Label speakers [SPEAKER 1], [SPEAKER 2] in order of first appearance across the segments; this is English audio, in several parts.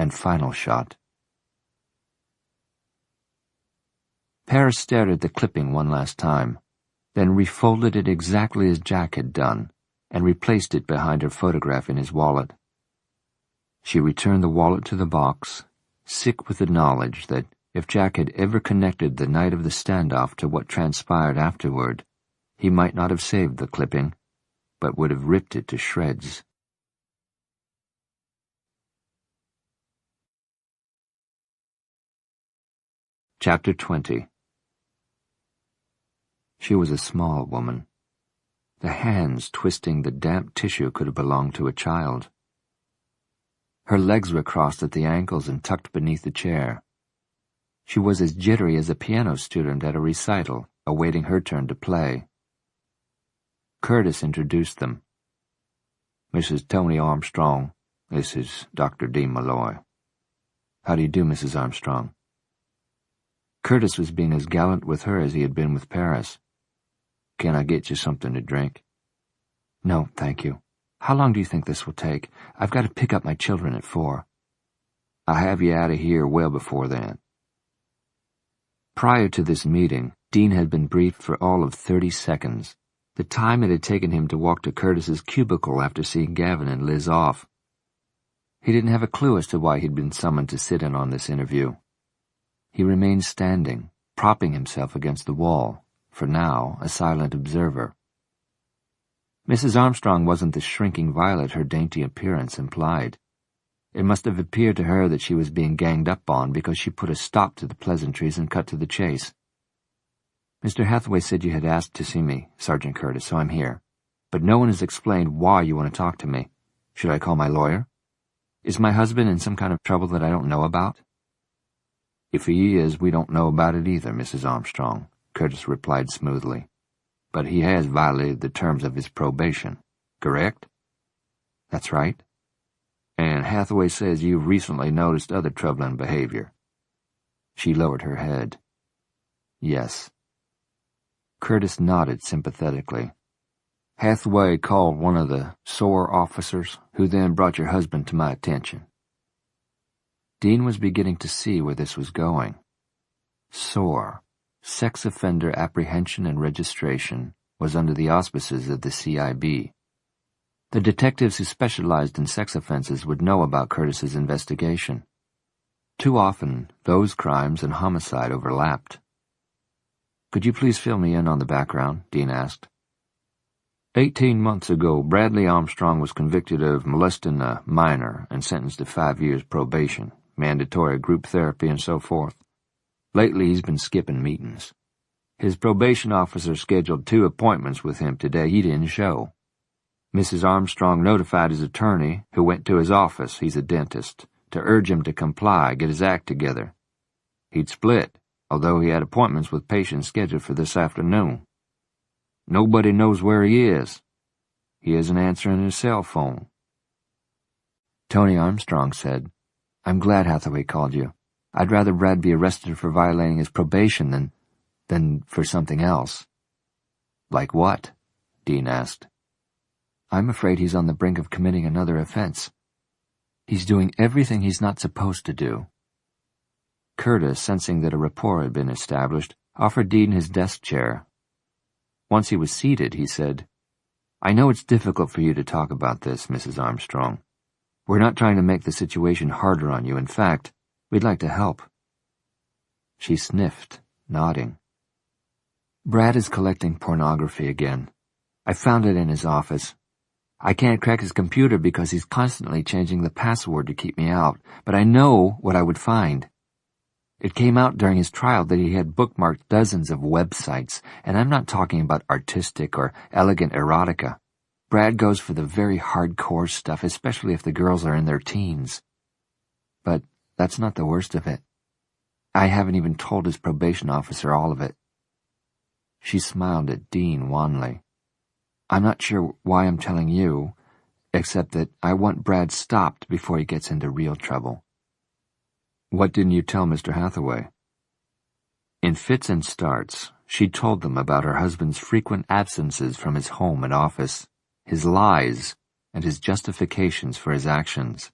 [SPEAKER 1] and final shot. Paris stared at the clipping one last time, then refolded it exactly as Jack had done, and replaced it behind her photograph in his wallet. She returned the wallet to the box, sick with the knowledge that if Jack had ever connected the night of the standoff to what transpired afterward, he might not have saved the clipping, but would have ripped it to shreds. Chapter 20. She was a small woman. The hands twisting the damp tissue could have belonged to a child. Her legs were crossed at the ankles and tucked beneath the chair. She was as jittery as a piano student at a recital, awaiting her turn to play. Curtis introduced them. Mrs. Tony Armstrong, this is Dr. Dean Malloy. How do you do, Mrs. Armstrong? Curtis was being as gallant with her as he had been with Paris. Can I get you something to drink? No, thank you. How long do you think this will take? I've got to pick up my children at 4. I'll have you out of here well before then. Prior to this meeting, Dean had been briefed for all of 30 seconds, the time it had taken him to walk to Curtis's cubicle after seeing Gavin and Liz off. He didn't have a clue as to why he'd been summoned to sit in on this interview. He remained standing, propping himself against the wall, for now a silent observer. Mrs. Armstrong wasn't the shrinking violet her dainty appearance implied. It must have appeared to her that she was being ganged up on because she put a stop to the pleasantries and cut to the chase. Mr. Hathaway said you had asked to see me, Sergeant Curtis, so I'm here. But no one has explained why you want to talk to me. Should I call my lawyer? Is my husband in some kind of trouble that I don't know about? If he is, we don't know about it either, Mrs. Armstrong, Curtis replied smoothly. But he has violated the terms of his probation, correct? That's right. And Hathaway says you've recently noticed other troubling behavior. She lowered her head. Yes. Curtis nodded sympathetically. Hathaway called one of the SOAR officers, who then brought your husband to my attention. Dean was beginning to see where this was going. SOAR, Sex Offender Apprehension and Registration, was under the auspices of the CIB. The detectives who specialized in sex offenses would know about Curtis's investigation. Too often, those crimes and homicide overlapped. Could you please fill me in on the background? Dean asked. 18 months ago, Bradley Armstrong was convicted of molesting a minor and sentenced to 5 years probation, mandatory group therapy, and so forth. Lately, he's been skipping meetings. His probation officer scheduled 2 appointments with him today. He didn't show. Mrs. Armstrong notified his attorney, who went to his office, he's a dentist, to urge him to comply, get his act together. He'd split, although he had appointments with patients scheduled for this afternoon. Nobody knows where he is. He isn't answering his cell phone. Tony Armstrong said, I'm glad Hathaway called you. I'd rather Brad be arrested for violating his probation than for something else. Like what? Dean asked. I'm afraid he's on the brink of committing another offense. He's doing everything he's not supposed to do. Curtis, sensing that a rapport had been established, offered Dean his desk chair. Once he was seated, he said, I know it's difficult for you to talk about this, Mrs. Armstrong. We're not trying to make the situation harder on you. In fact, we'd like to help. She sniffed, nodding. Brad is collecting pornography again. I found it in his office. I can't crack his computer because he's constantly changing the password to keep me out, but I know what I would find. It came out during his trial that he had bookmarked dozens of websites, and I'm not talking about artistic or elegant erotica. Brad goes for the very hardcore stuff, especially if the girls are in their teens. But that's not the worst of it. I haven't even told his probation officer all of it. She smiled at Dean wanly. I'm not sure why I'm telling you, except that I want Brad stopped before he gets into real trouble. What didn't you tell Mr. Hathaway? In fits and starts, she told them about her husband's frequent absences from his home and office, his lies, and his justifications for his actions.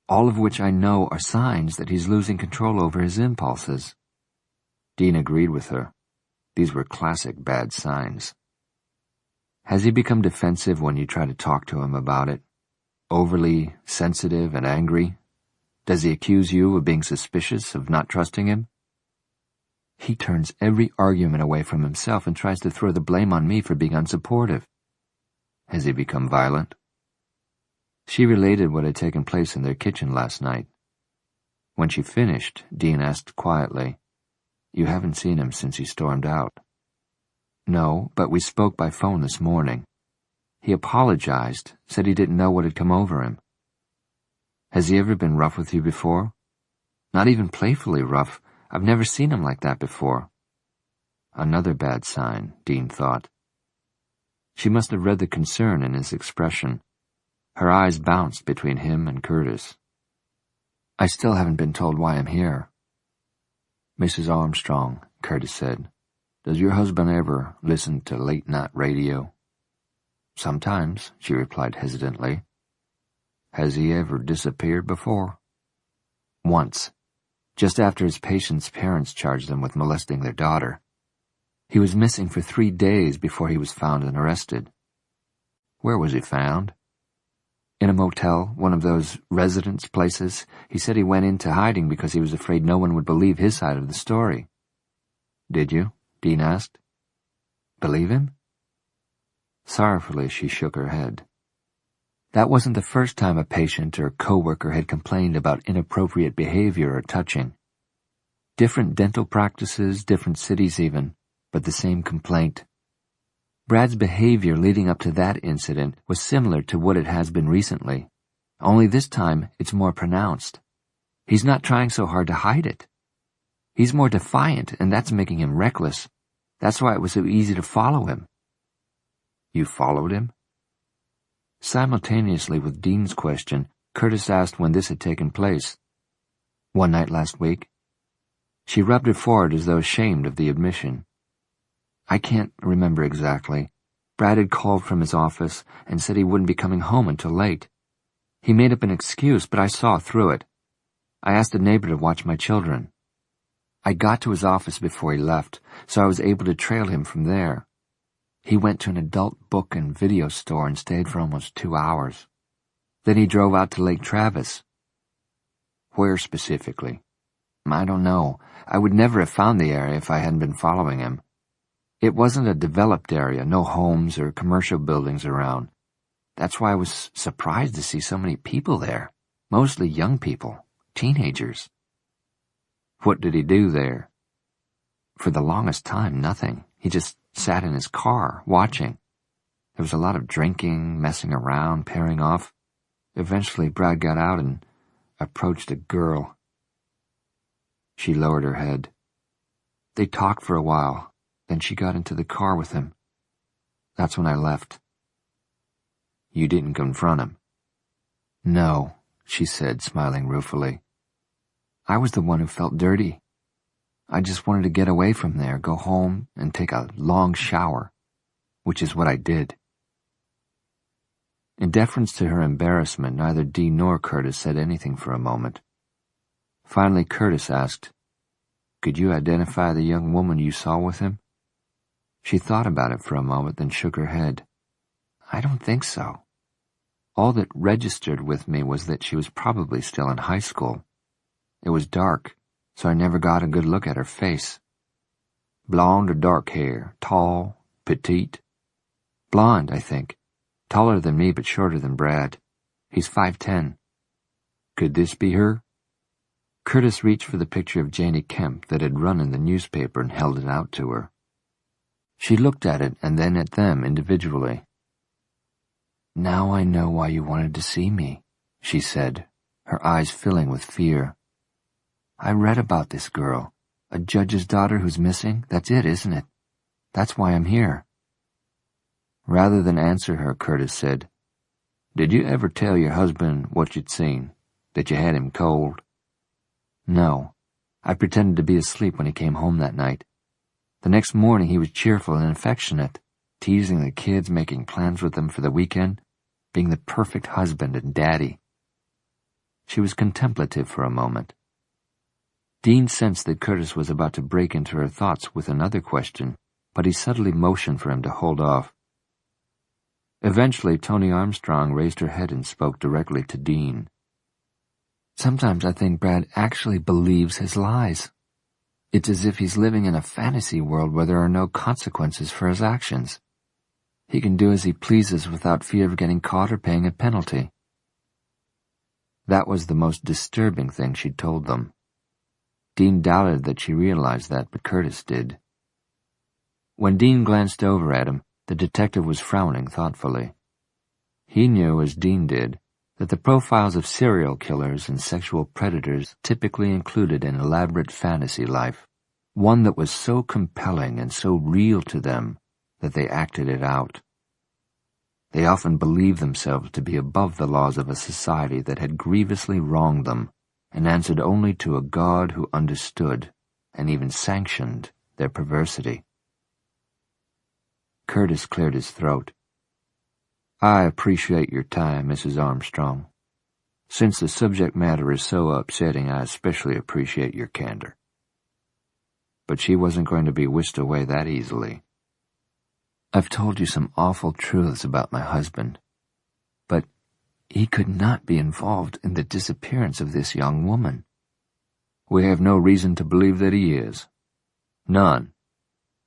[SPEAKER 1] all of which I know are signs that he's losing control over his impulses. Dean agreed with her. These were classic bad signs. Has he become defensive when you try to talk to him about it? Overly sensitive and angry? Does he accuse you of being suspicious, of not trusting him? He turns every argument away from himself and tries to throw the blame on me for being unsupportive. Has he become violent? She related what had taken place in their kitchen last night. When she finished, Dean asked quietly, "You haven't seen him since he stormed out?" "No, but we spoke by phone this morning. He apologized, said he didn't know what had come over him." "Has he ever been rough with you before?" "Not even playfully rough. I've never seen him like that before." Another bad sign, Dean thought. She must have read the concern in his expression. Her eyes bounced between him and Curtis. "I still haven't been told why I'm here." "Mrs. Armstrong," Curtis said, "does your husband ever listen to late-night radio?" "Sometimes," she replied hesitantly. "Has he ever disappeared before?" "Once, just after his patient's parents charged them with molesting their daughter. He was missing for 3 days before he was found and arrested." "Where was he found?" "In a motel, one of those residence places. He said he went into hiding because he was afraid no one would believe his side of the story." "Did you?" Dean asked. "Believe him?" Sorrowfully, she shook her head. That wasn't the first time a patient or coworker had complained about inappropriate behavior or touching. Different dental practices, different cities even, but the same complaint. Brad's behavior leading up to that incident was similar to what it has been recently, only this time it's more pronounced. He's not trying so hard to hide it. He's more defiant, and that's making him reckless. That's why it was so easy to follow him. "You followed him?" Simultaneously with Dean's question, Curtis asked when this had taken place. "One night last week." She rubbed her forehead as though ashamed of the admission. "I can't remember exactly. Brad had called from his office and said he wouldn't be coming home until late. He made up an excuse, but I saw through it. I asked a neighbor to watch my children. I got to his office before he left, so I was able to trail him from there. He went to an adult book and video store and stayed for almost 2 hours. Then he drove out to Lake Travis." "Where specifically?" "I don't know. I would never have found the area if I hadn't been following him. It wasn't a developed area, no homes or commercial buildings around. That's why I was surprised to see so many people there, mostly young people, teenagers." "What did he do there?" "For the longest time, nothing. He just sat in his car, watching. There was a lot of drinking, messing around, pairing off. Eventually, Brad got out and approached a girl." She lowered her head. "They talked for a while. Then she got into the car with him. That's when I left." "You didn't confront him?" "No," she said, smiling ruefully. "I was the one who felt dirty. I just wanted to get away from there, go home, and take a long shower, which is what I did." In deference to her embarrassment, neither Dean nor Curtis said anything for a moment. Finally, Curtis asked, "Could you identify the young woman you saw with him?" She thought about it for a moment, then shook her head. "I don't think so. All that registered with me was that she was probably still in high school. It was dark, so I never got a good look at her face." "Blonde or dark hair? Tall? Petite?" "Blonde, I think. Taller than me but shorter than Brad. He's 5'10". "Could this be her?" Curtis reached for the picture of Janie Kemp that had run in the newspaper and held it out to her. She looked at it and then at them individually. "Now I know why you wanted to see me," she said, her eyes filling with fear. "I read about this girl, a judge's daughter who's missing. That's it, isn't it? That's why I'm here." Rather than answer her, Curtis said, "Did you ever tell your husband what you'd seen, that you had him cold?" "No. I pretended to be asleep when he came home that night. The next morning he was cheerful and affectionate, teasing the kids, making plans with them for the weekend, being the perfect husband and daddy." She was contemplative for a moment. Dean sensed that Curtis was about to break into her thoughts with another question, but he subtly motioned for him to hold off. Eventually, Toni Armstrong raised her head and spoke directly to Dean. "Sometimes I think Brad actually believes his lies. It's as if he's living in a fantasy world where there are no consequences for his actions. He can do as he pleases without fear of getting caught or paying a penalty." That was the most disturbing thing she'd told them. Dean doubted that she realized that, but Curtis did. When Dean glanced over at him, the detective was frowning thoughtfully. He knew, as Dean did, that the profiles of serial killers and sexual predators typically included an elaborate fantasy life, one that was so compelling and so real to them that they acted it out. They often believed themselves to be above the laws of a society that had grievously wronged them and answered only to a God who understood and even sanctioned their perversity. Curtis cleared his throat. "I appreciate your time, Mrs. Armstrong. Since the subject matter is so upsetting, I especially appreciate your candor." But she wasn't going to be whisked away that easily. "I've told you some awful truths about my husband, but he could not be involved in the disappearance of this young woman." "We have no reason to believe that he is. None.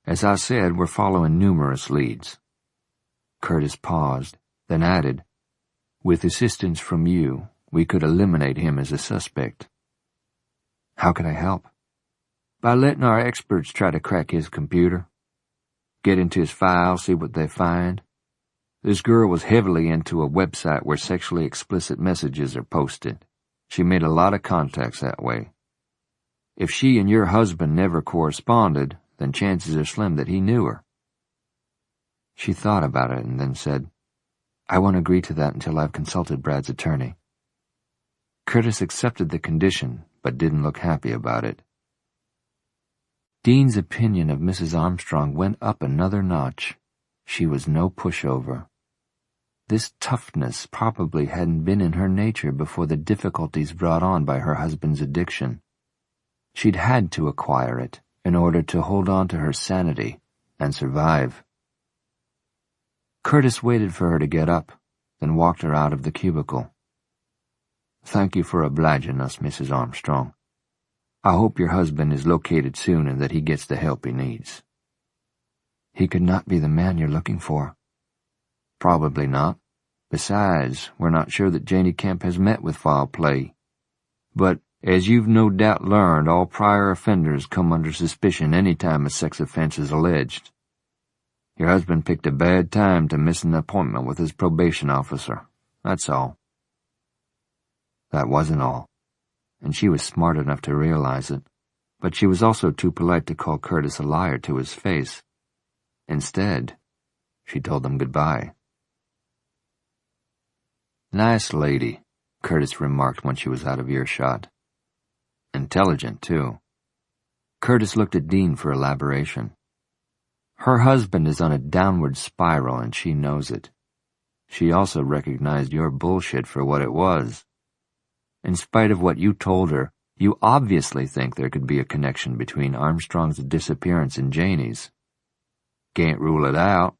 [SPEAKER 1] As I said, we're following numerous leads." Curtis paused, then added, "With assistance from you, we could eliminate him as a suspect." "How could I help?" "By letting our experts try to crack his computer. Get into his file, see what they find. This girl was heavily into a website where sexually explicit messages are posted. She made a lot of contacts that way. If she and your husband never corresponded, then chances are slim that he knew her." She thought about it and then said, "I won't agree to that until I've consulted Brad's attorney." Curtis accepted the condition, but didn't look happy about it. Dean's opinion of Mrs. Armstrong went up another notch. She was no pushover. This toughness probably hadn't been in her nature before the difficulties brought on by her husband's addiction. She'd had to acquire it in order to hold on to her sanity and survive. Curtis waited for her to get up, then walked her out of the cubicle. "Thank you for obliging us, Mrs. Armstrong. I hope your husband is located soon and that he gets the help he needs." "He could not be the man you're looking for." "Probably not. Besides, we're not sure that Janie Kemp has met with foul play. But, as you've no doubt learned, all prior offenders come under suspicion any time a sex offense is alleged. Your husband picked a bad time to miss an appointment with his probation officer. That's all." That wasn't all, and she was smart enough to realize it, but she was also too polite to call Curtis a liar to his face. Instead, she told them goodbye. "Nice lady," Curtis remarked when she was out of earshot. "Intelligent, too." Curtis looked at Dean for elaboration. "Her husband is on a downward spiral and she knows it. She also recognized your bullshit for what it was. In spite of what you told her, you obviously think there could be a connection between Armstrong's disappearance and Janie's. Can't rule it out."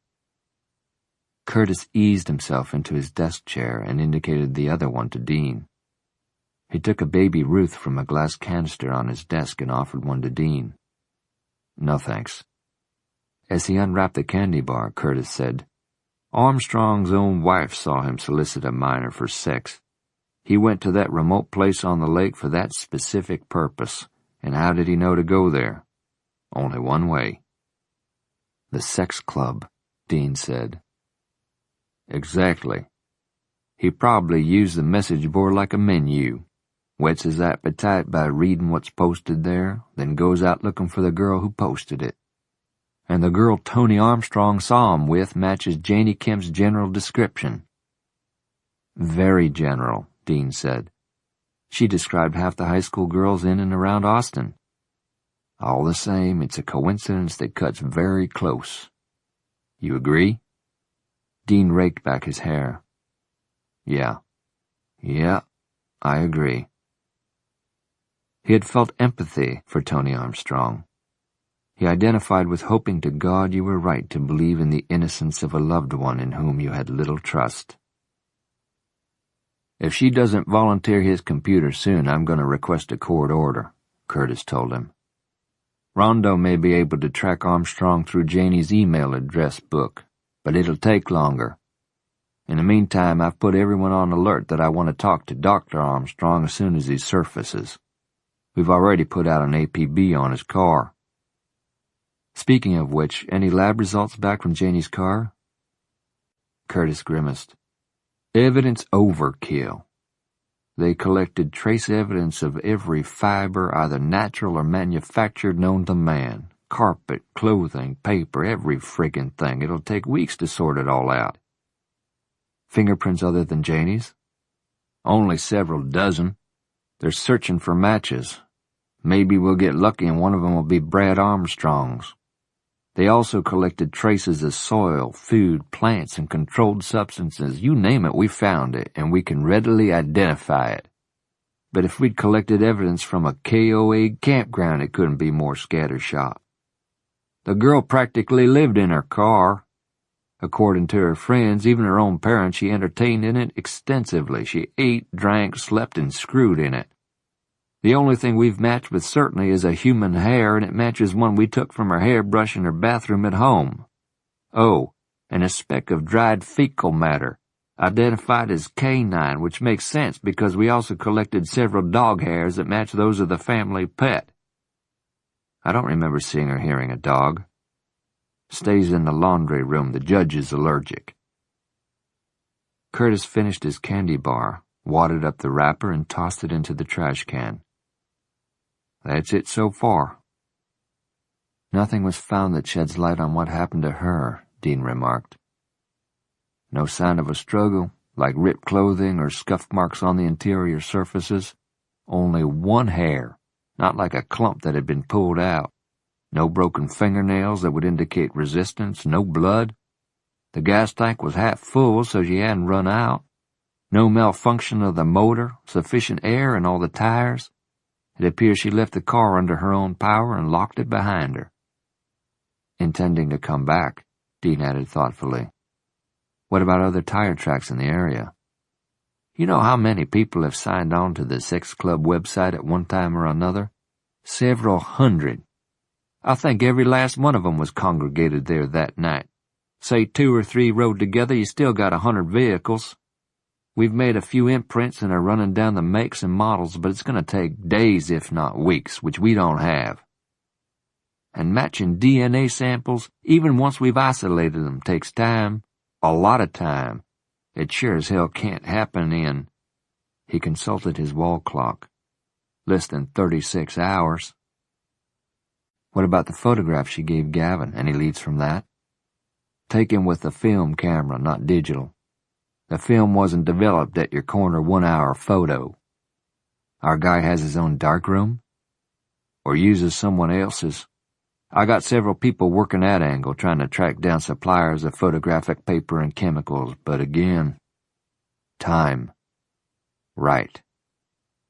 [SPEAKER 1] Curtis eased himself into his desk chair and indicated the other one to Dean. He took a baby Ruth from a glass canister on his desk and offered one to Dean. "No thanks." As he unwrapped the candy bar, Curtis said, "Armstrong's own wife saw him solicit a minor for sex. He went to that remote place on the lake for that specific purpose, and how did he know to go there? Only one way." "The sex club," Dean said. "Exactly. He probably used the message board like a menu, whets his appetite by reading what's posted there, then goes out looking for the girl who posted it. And the girl Toni Armstrong saw him with matches Janie Kemp's general description." "Very general," Dean said. "She described half the high school girls in and around Austin." "All the same, it's a coincidence that cuts very close. You agree?" Dean raked back his hair. Yeah, I agree. He had felt empathy for Tony Armstrong. He identified with hoping to God you were right to believe in the innocence of a loved one in whom you had little trust. If she doesn't volunteer his computer soon, I'm going to request a court order, Curtis told him. Rondo may be able to track Armstrong through Janie's email address book, but it'll take longer. In the meantime, I've put everyone on alert that I want to talk to Dr. Armstrong as soon as he surfaces. We've already put out an APB on his car. Speaking of which, any lab results back from Janie's car? Curtis grimaced. Evidence overkill. They collected trace evidence of every fiber, either natural or manufactured, known to man. Carpet, clothing, paper, every friggin' thing. It'll take weeks to sort it all out. Fingerprints other than Janie's? Only several dozen. They're searching for matches. Maybe we'll get lucky and one of them will be Brad Armstrong's. They also collected traces of soil, food, plants, and controlled substances. You name it, we found it, and we can readily identify it. But if we'd collected evidence from a KOA campground, it couldn't be more scattershot. The girl practically lived in her car. According to her friends, even her own parents, she entertained in it extensively. She ate, drank, slept, and screwed in it. The only thing we've matched with certainty is a human hair, and it matches one we took from her hairbrush in her bathroom at home. Oh, and a speck of dried fecal matter, identified as canine, which makes sense because we also collected several dog hairs that match those of the family pet. I don't remember seeing or hearing a dog. Stays in the laundry room. The judge is allergic. Curtis finished his candy bar, wadded up the wrapper, and tossed it into the trash can. That's it so far. Nothing was found that sheds light on what happened to her, Dean remarked. No sign of a struggle, like ripped clothing or scuff marks on the interior surfaces. Only one hair, not like a clump that had been pulled out. No broken fingernails that would indicate resistance, no blood. The gas tank was half full, so she hadn't run out. No malfunction of the motor, sufficient air in all the tires. It appears she left the car under her own power and locked it behind her. Intending to come back, Dean added thoughtfully. What about other tire tracks in the area? You know how many people have signed on to the sex club website at one time or another? Several hundred. I think every last one of them was congregated there that night. Say 2 or 3 rode together, you still got 100 vehicles. We've made a few imprints and are running down the makes and models, but it's going to take days, if not weeks, which we don't have. And matching DNA samples, even once we've isolated them, takes time. A lot of time. It sure as hell can't happen in... He consulted his wall clock. Less than 36 hours. What about the photograph she gave Gavin? Any leads from that? Taken with a film camera, not digital. The film wasn't developed at your corner 1-hour photo. Our guy has his own darkroom? Or uses someone else's? I got several people working that angle, trying to track down suppliers of photographic paper and chemicals, but again, time. Right.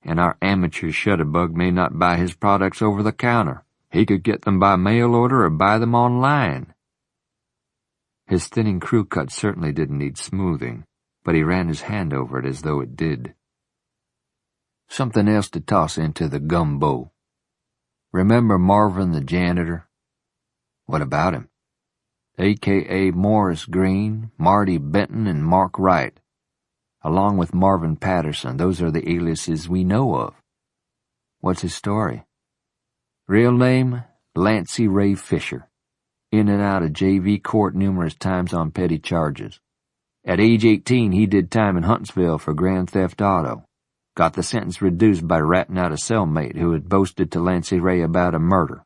[SPEAKER 1] And our amateur shutterbug may not buy his products over the counter. He could get them by mail order or buy them online. His thinning crew cut certainly didn't need smoothing, but he ran his hand over it as though it did. Something else to toss into the gumbo. Remember Marvin the janitor? What about him? A.K.A. Morris Green, Marty Benton, and Mark Wright. Along with Marvin Patterson, those are the aliases we know of. What's his story? Real name, Lancey Ray Fisher. In and out of JV court numerous times on petty charges. At age 18, he did time in Huntsville for grand theft auto. Got the sentence reduced by ratting out a cellmate who had boasted to Lancey Ray about a murder.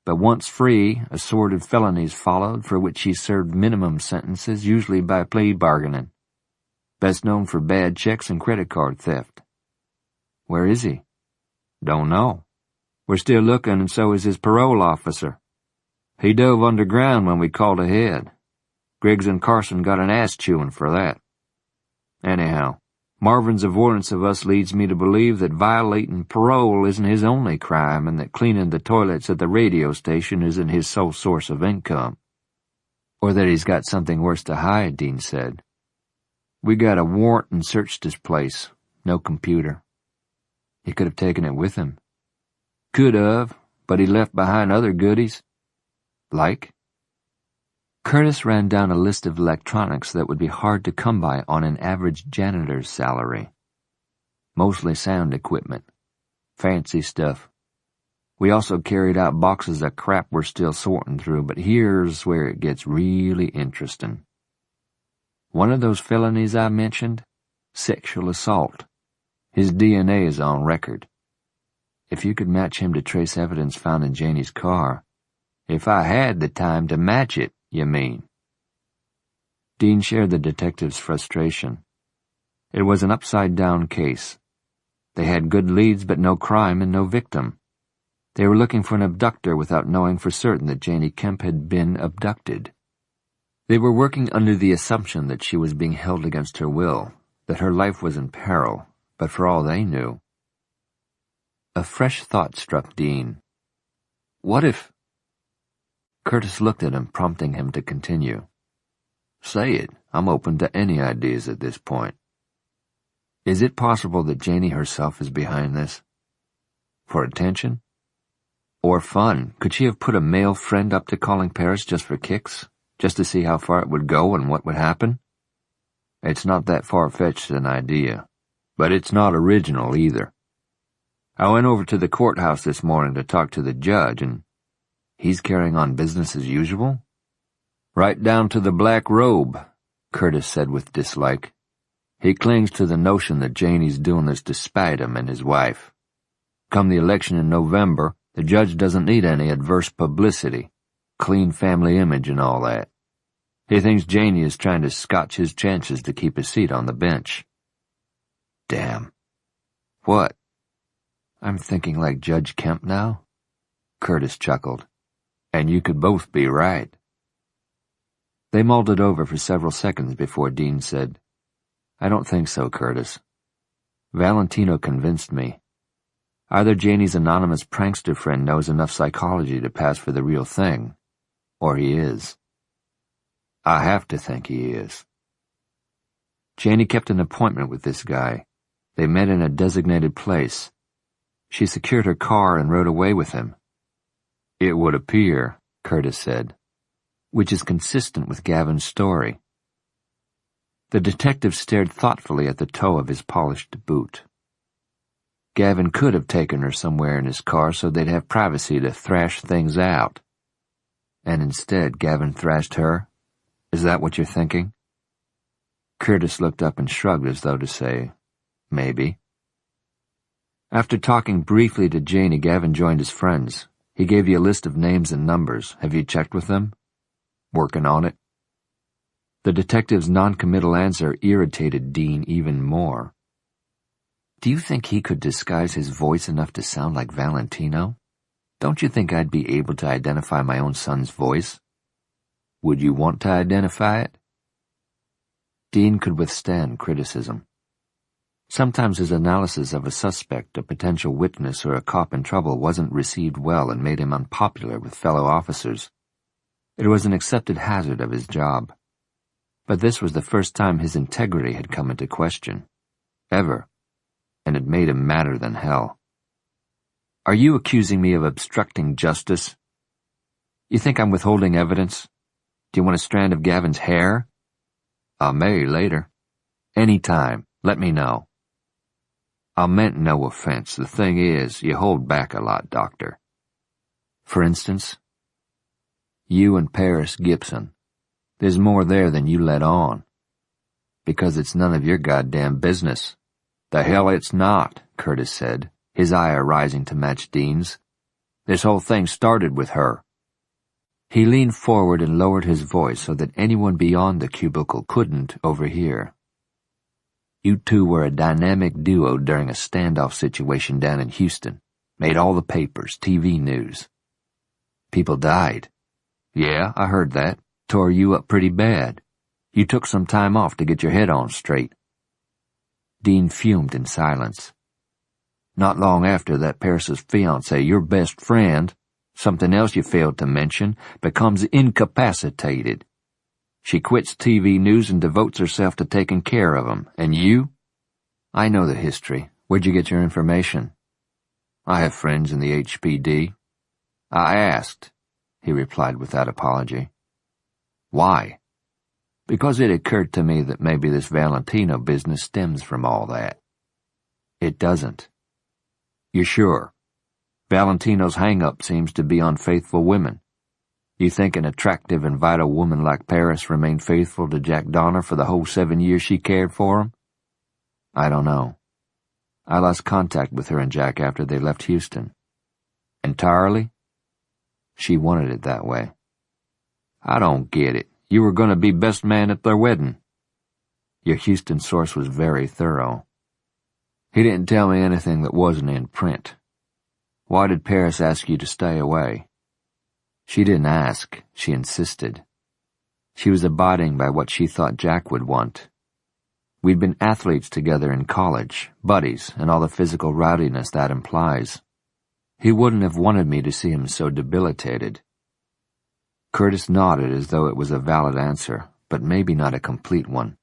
[SPEAKER 1] But once free, assorted felonies followed for which he served minimum sentences, usually by plea bargaining. Best known for bad checks and credit card theft. Where is he? Don't know. We're still looking, and so is his parole officer. He dove underground when we called ahead. Griggs and Carson got an ass chewing for that. Anyhow, Marvin's avoidance of us leads me to believe that violating parole isn't his only crime and that cleaning the toilets at the radio station isn't his sole source of income. Or that he's got something worse to hide, Dean said. We got a warrant and searched his place. No computer. He could have taken it with him. Could have, but he left behind other goodies. Like? Curtis ran down a list of electronics that would be hard to come by on an average janitor's salary. Mostly sound equipment. Fancy stuff. We also carried out boxes of crap we're still sorting through, but here's where it gets really interesting. One of those felonies I mentioned? Sexual assault. His DNA is on record. If you could match him to trace evidence found in Janie's car. If I had the time to match it, you mean? Dean shared the detective's frustration. It was an upside-down case. They had good leads but no crime and no victim. They were looking for an abductor without knowing for certain that Janie Kemp had been abducted. They were working under the assumption that she was being held against her will, that her life was in peril, but for all they knew. A fresh thought struck Dean. What if... Curtis looked at him, prompting him to continue. Say it. I'm open to any ideas at this point. Is it possible that Janie herself is behind this? For attention? Or fun? Could she have put a male friend up to calling Paris just for kicks? Just to see how far it would go and what would happen? It's not that far-fetched an idea. But it's not original either. I went over to the courthouse this morning to talk to the judge, and he's carrying on business as usual? Right down to the black robe, Curtis said with dislike. He clings to the notion that Janie's doing this to spite him and his wife. Come the election in November, the judge doesn't need any adverse publicity, clean family image and all that. He thinks Janie is trying to scotch his chances to keep his seat on the bench. Damn. What? I'm thinking like Judge Kemp now? Curtis chuckled. And you could both be right. They mulled it over for several seconds before Dean said, I don't think so, Curtis. Valentino convinced me. Either Janie's anonymous prankster friend knows enough psychology to pass for the real thing, or he is. I have to think he is. Janie kept an appointment with this guy. They met in a designated place. She secured her car and rode away with him. It would appear, Curtis said, which is consistent with Gavin's story. The detective stared thoughtfully at the toe of his polished boot. Gavin could have taken her somewhere in his car so they'd have privacy to thrash things out. And instead, Gavin thrashed her? Is that what you're thinking? Curtis looked up and shrugged as though to say, maybe. After talking briefly to Janie, Gavin joined his friends. He gave you a list of names and numbers. Have you checked with them? Working on it. The detective's non-committal answer irritated Dean even more. Do you think he could disguise his voice enough to sound like Valentino? Don't you think I'd be able to identify my own son's voice? Would you want to identify it? Dean could withstand criticism. Sometimes his analysis of a suspect, a potential witness, or a cop in trouble wasn't received well and made him unpopular with fellow officers. It was an accepted hazard of his job. But this was the first time his integrity had come into question. Ever. And it made him madder than hell. Are you accusing me of obstructing justice? You think I'm withholding evidence? Do you want a strand of Gavin's hair? I may later. Any time. Let me know. I meant no offense. The thing is, you hold back a lot, Doctor. For instance? You and Paris Gibson. There's more there than you let on. Because it's none of your goddamn business. The hell it's not, Curtis said, his ire rising to match Dean's. This whole thing started with her. He leaned forward and lowered his voice so that anyone beyond the cubicle couldn't overhear. You two were a dynamic duo during a standoff situation down in Houston. Made all the papers, TV news. People died. Yeah, I heard that. Tore you up pretty bad. You took some time off to get your head on straight. Dean fumed in silence. Not long after that Paris's fiancée, your best friend, something else you failed to mention, becomes incapacitated. She quits TV news and devotes herself to taking care of him. And you? I know the history. Where'd you get your information? I have friends in the HPD. I asked, he replied without apology. Why? Because it occurred to me that maybe this Valentino business stems from all that. It doesn't. You're sure? Valentino's hang-up seems to be on faithful women. You think an attractive and vital woman like Paris remained faithful to Jack Donner for the whole 7 years she cared for him? I don't know. I lost contact with her and Jack after they left Houston. Entirely? She wanted it that way. I don't get it. You were going to be best man at their wedding. Your Houston source was very thorough. He didn't tell me anything that wasn't in print. Why did Paris ask you to stay away? She didn't ask, she insisted. She was abiding by what she thought Jack would want. We'd been athletes together in college, buddies, and all the physical rowdiness that implies. He wouldn't have wanted me to see him so debilitated. Curtis nodded as though it was a valid answer, but maybe not a complete one.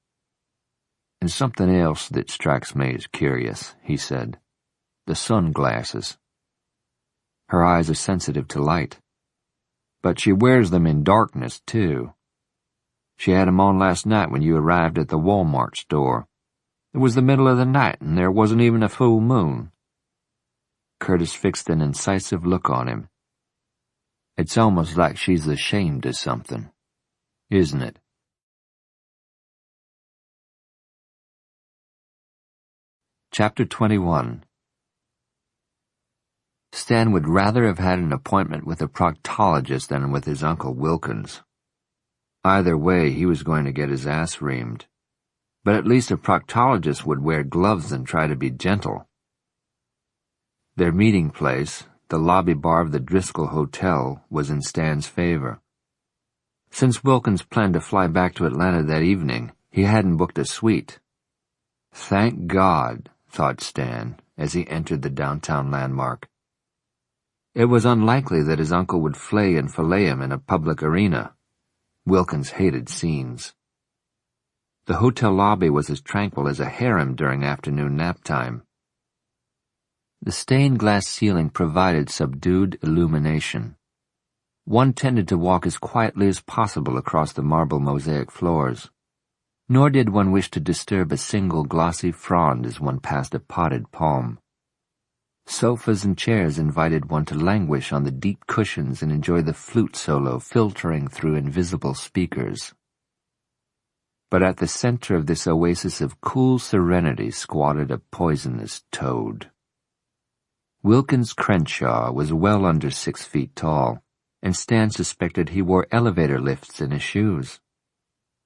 [SPEAKER 1] And something else that strikes me as curious, he said. The sunglasses. Her eyes are sensitive to light. But she wears them in darkness, too. She had them on last night when you arrived at the Walmart store. It was the middle of the night, and there wasn't even a full moon. Curtis fixed an incisive look on him. It's almost like she's ashamed of something, isn't it? Chapter 21. Stan would rather have had an appointment with a proctologist than with his Uncle Wilkins. Either way, he was going to get his ass reamed. But at least a proctologist would wear gloves and try to be gentle. Their meeting place, the lobby bar of the Driscoll Hotel, was in Stan's favor. Since Wilkins planned to fly back to Atlanta that evening, he hadn't booked a suite. Thank God, thought Stan, as he entered the downtown landmark. It was unlikely that his uncle would flay and fillet him in a public arena. Wilkins hated scenes. The hotel lobby was as tranquil as a harem during afternoon nap time. The stained glass ceiling provided subdued illumination. One tended to walk as quietly as possible across the marble mosaic floors. Nor did one wish to disturb a single glossy frond as one passed a potted palm. Sofas and chairs invited one to languish on the deep cushions and enjoy the flute solo filtering through invisible speakers. But at the center of this oasis of cool serenity squatted a poisonous toad. Wilkins Crenshaw was well under 6 feet tall, and Stan suspected he wore elevator lifts in his shoes.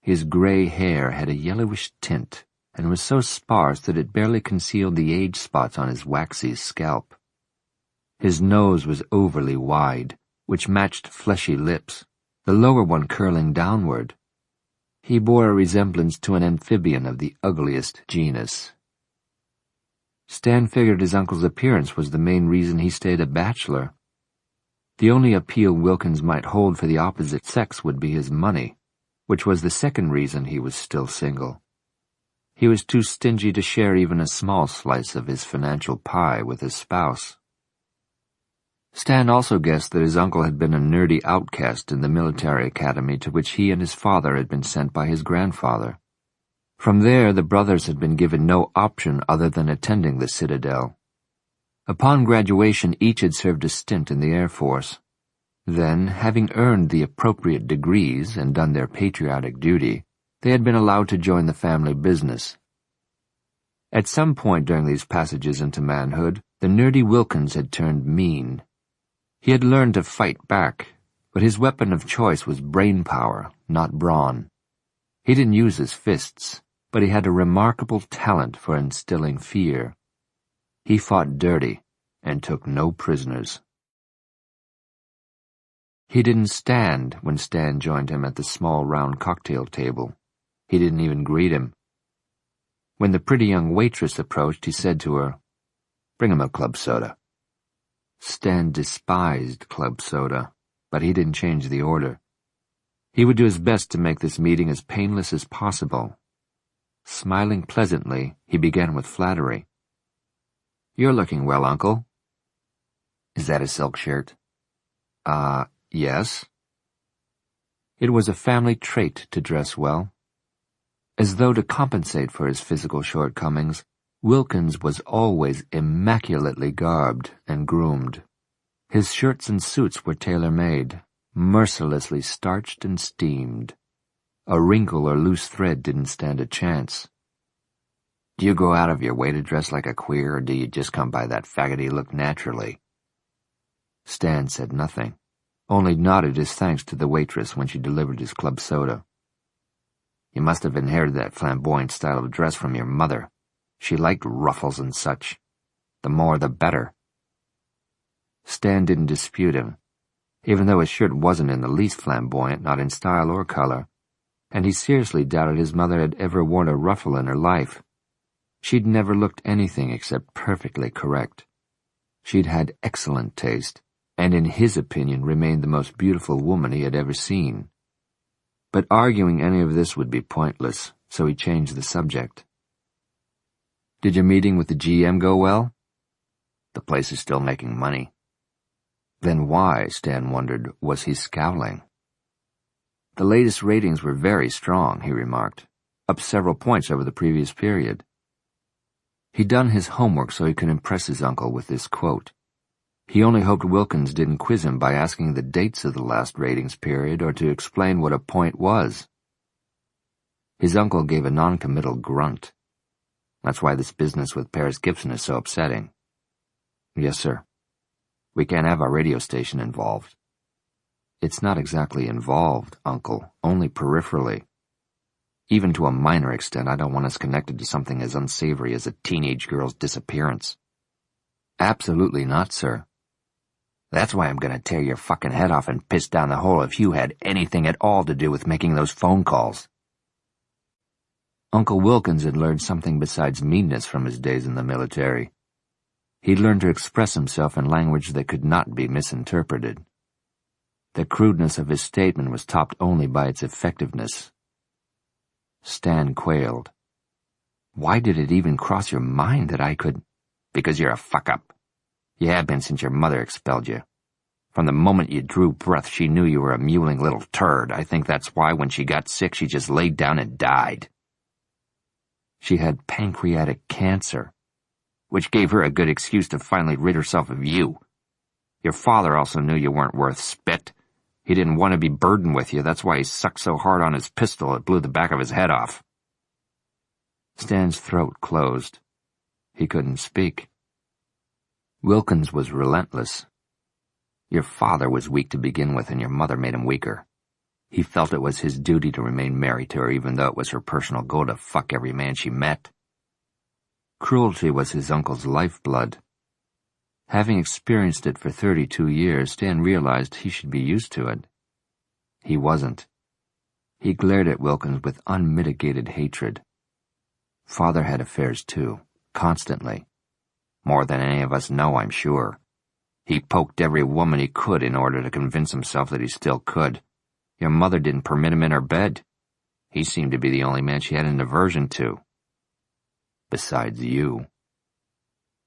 [SPEAKER 1] His gray hair had a yellowish tint, and was so sparse that it barely concealed the age spots on his waxy scalp. His nose was overly wide, which matched fleshy lips, the lower one curling downward. He bore a resemblance to an amphibian of the ugliest genus. Stan figured his uncle's appearance was the main reason he stayed a bachelor. The only appeal Wilkins might hold for the opposite sex would be his money, which was the second reason he was still single. He was too stingy to share even a small slice of his financial pie with his spouse. Stan also guessed that his uncle had been a nerdy outcast in the military academy to which he and his father had been sent by his grandfather. From there, the brothers had been given no option other than attending the Citadel. Upon graduation, each had served a stint in the Air Force. Then, having earned the appropriate degrees and done their patriotic duty, they had been allowed to join the family business. At some point during these passages into manhood, the nerdy Wilkins had turned mean. He had learned to fight back, but his weapon of choice was brain power, not brawn. He didn't use his fists, but he had a remarkable talent for instilling fear. He fought dirty and took no prisoners. He didn't stand when Stan joined him at the small round cocktail table. He didn't even greet him. When the pretty young waitress approached, he said to her, "Bring him a club soda." Stan despised club soda, but he didn't change the order. He would do his best to make this meeting as painless as possible. Smiling pleasantly, he began with flattery. "You're looking well, Uncle." "Is that a silk shirt?" Yes." It was a family trait to dress well. As though to compensate for his physical shortcomings, Wilkins was always immaculately garbed and groomed. His shirts and suits were tailor-made, mercilessly starched and steamed. A wrinkle or loose thread didn't stand a chance. "Do you go out of your way to dress like a queer, or do you just come by that faggoty look naturally?" Stan said nothing, only nodded his thanks to the waitress when she delivered his club soda. "You must have inherited that flamboyant style of dress from your mother. She liked ruffles and such. The more the better." Stan didn't dispute him, even though his shirt wasn't in the least flamboyant, not in style or color, and he seriously doubted his mother had ever worn a ruffle in her life. She'd never looked anything except perfectly correct. She'd had excellent taste, and in his opinion remained the most beautiful woman he had ever seen. But arguing any of this would be pointless, so he changed the subject. "Did your meeting with the GM go well?" "The place is still making money." Then why, Stan wondered, was he scowling? "The latest ratings were very strong," he remarked, "up several points over the previous period." He'd done his homework so he could impress his uncle with this quote. He only hoped Wilkins didn't quiz him by asking the dates of the last ratings period or to explain what a point was. His uncle gave a non-committal grunt. "That's why this business with Paris Gibson is so upsetting." "Yes, sir. We can't have our radio station involved." "It's not exactly involved, Uncle, only peripherally. Even to a minor extent, I don't want us connected to something as unsavory as a teenage girl's disappearance." "Absolutely not, sir." "That's why I'm gonna tear your fucking head off and piss down the hole if you had anything at all to do with making those phone calls." Uncle Wilkins had learned something besides meanness from his days in the military. He'd learned to express himself in language that could not be misinterpreted. The crudeness of his statement was topped only by its effectiveness. Stan quailed. "Why did it even cross your mind that I could—" "Because you're a fuck-up. You have been since your mother expelled you. From the moment you drew breath, she knew you were a mewling little turd. I think that's why when she got sick, she just laid down and died." "She had pancreatic cancer." "Which gave her a good excuse to finally rid herself of you. Your father also knew you weren't worth spit. He didn't want to be burdened with you. That's why he sucked so hard on his pistol it blew the back of his head off." Stan's throat closed. He couldn't speak. Wilkins was relentless. "Your father was weak to begin with, and your mother made him weaker. He felt it was his duty to remain married to her, even though it was her personal goal to fuck every man she met." Cruelty was his uncle's lifeblood. Having experienced it for 32 years, Stan realized he should be used to it. He wasn't. He glared at Wilkins with unmitigated hatred. Father had affairs too, constantly. More than any of us know, I'm sure. He poked every woman he could in order to convince himself that he still could. Your mother didn't permit him in her bed. He seemed to be the only man she had an aversion to. Besides you."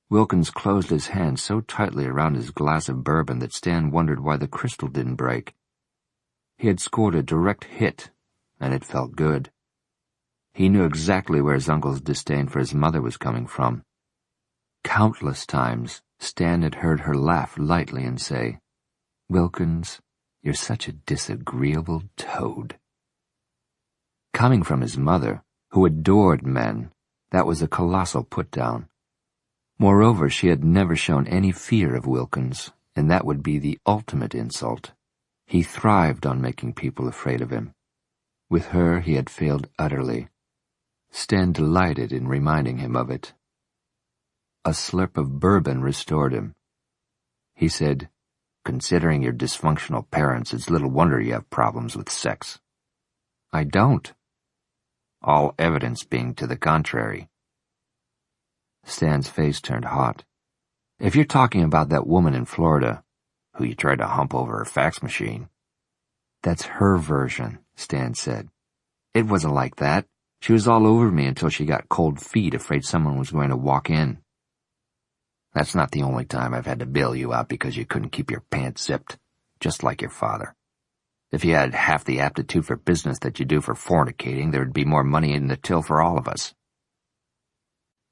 [SPEAKER 1] Wilkins closed his hand so tightly around his glass of bourbon that Stan wondered why the crystal didn't break. He had scored a direct hit, and it felt good. He knew exactly where his uncle's disdain for his mother was coming from. Countless times, Stan had heard her laugh lightly and say, "Wilkins, you're such a disagreeable toad." Coming from his mother, who adored men, that was a colossal put-down. Moreover, she had never shown any fear of Wilkins, and that would be the ultimate insult. He thrived on making people afraid of him. With her, he had failed utterly. Stan delighted in reminding him of it. A slurp of bourbon restored him. He said, "Considering your dysfunctional parents, it's little wonder you have problems with sex." "I don't." "All evidence being to the contrary. Stan's face turned hot. If you're talking about that woman in Florida, who you tried to hump over a fax machine. That's her version, Stan said. It wasn't like that. She was all over me until she got cold feet, afraid someone was going to walk in. That's not the only time I've had to bail you out because you couldn't keep your pants zipped, just like your father. If you had half the aptitude for business that you do for fornicating, there'd be more money in the till for all of us.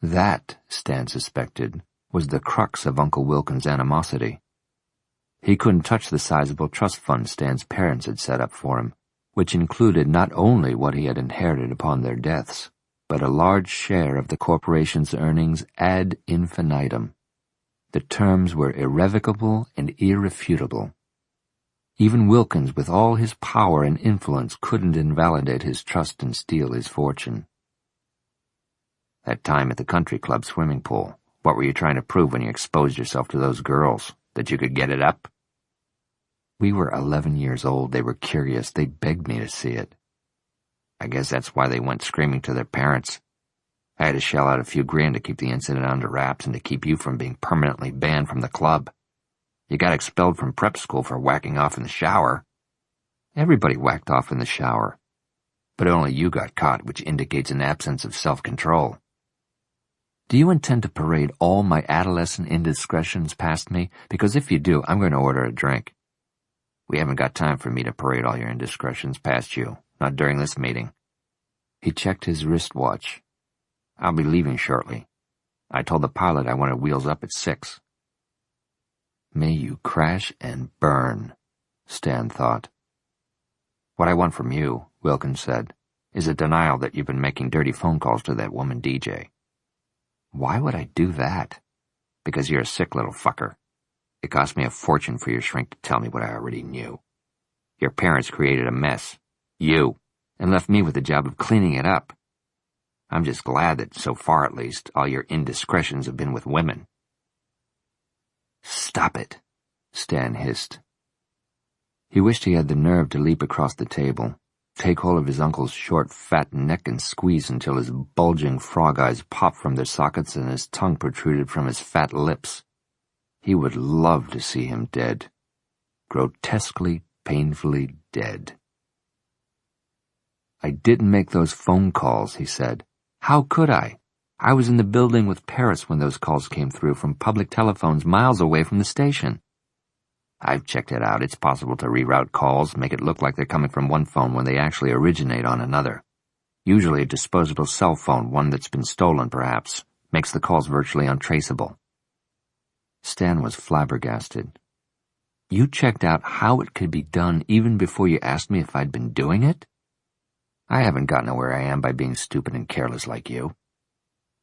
[SPEAKER 1] That, Stan suspected, was the crux of Uncle Wilkins' animosity. He couldn't touch the sizable trust fund Stan's parents had set up for him, which included not only what he had inherited upon their deaths, but a large share of the corporation's earnings ad infinitum. The terms were irrevocable and irrefutable. Even Wilkins, with all his power and influence, couldn't invalidate his trust and steal his fortune. That time at the country club swimming pool, what were you trying to prove when you exposed yourself to those girls? That you could get it up? We were 11 years old. They were curious. They begged me to see it. I guess that's why they went screaming to their parents. I had to shell out a few grand to keep the incident under wraps and to keep you from being permanently banned from the club. You got expelled from prep school for whacking off in the shower. Everybody whacked off in the shower. But only you got caught, which indicates an absence of self-control. Do you intend to parade all my adolescent indiscretions past me? Because if you do, I'm going to order a drink. We haven't got time for me to parade all your indiscretions past you, not during this meeting. He checked his wristwatch. I'll be leaving shortly. I told the pilot I wanted wheels up at 6. May you crash and burn, Stan thought. What I want from you, Wilkins said, is a denial that you've been making dirty phone calls to that woman DJ. Why would I do that? Because you're a sick little fucker. It cost me a fortune for your shrink to tell me what I already knew. Your parents created a mess, you, and left me with the job of cleaning it up. I'm just glad that, so far at least, all your indiscretions have been with women. Stop it, Stan hissed. He wished he had the nerve to leap across the table, take hold of his uncle's short, fat neck and squeeze until his bulging frog eyes popped from their sockets and his tongue protruded from his fat lips. He would love to see him dead. Grotesquely, painfully dead. I didn't make those phone calls, he said. How could I? I was in the building with Paris when those calls came through from public telephones miles away from the station. I've checked it out. It's possible to reroute calls, make it look like they're coming from one phone when they actually originate on another. Usually a disposable cell phone, one that's been stolen perhaps, makes the calls virtually untraceable. Stan was flabbergasted. You checked out how it could be done even before you asked me if I'd been doing it? I haven't gotten to where I am by being stupid and careless like you.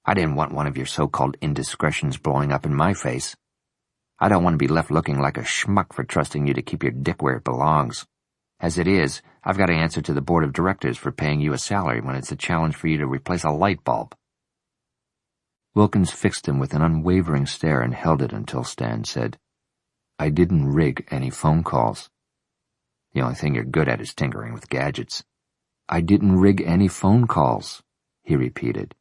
[SPEAKER 1] I didn't want one of your so-called indiscretions blowing up in my face. I don't want to be left looking like a schmuck for trusting you to keep your dick where it belongs. As it is, I've got to answer to the board of directors for paying you a salary when it's a challenge for you to replace a light bulb. Wilkins fixed him with an unwavering stare and held it until Stan said, I didn't rig any phone calls. The only thing you're good at is tinkering with gadgets. I didn't rig any phone calls, he repeated.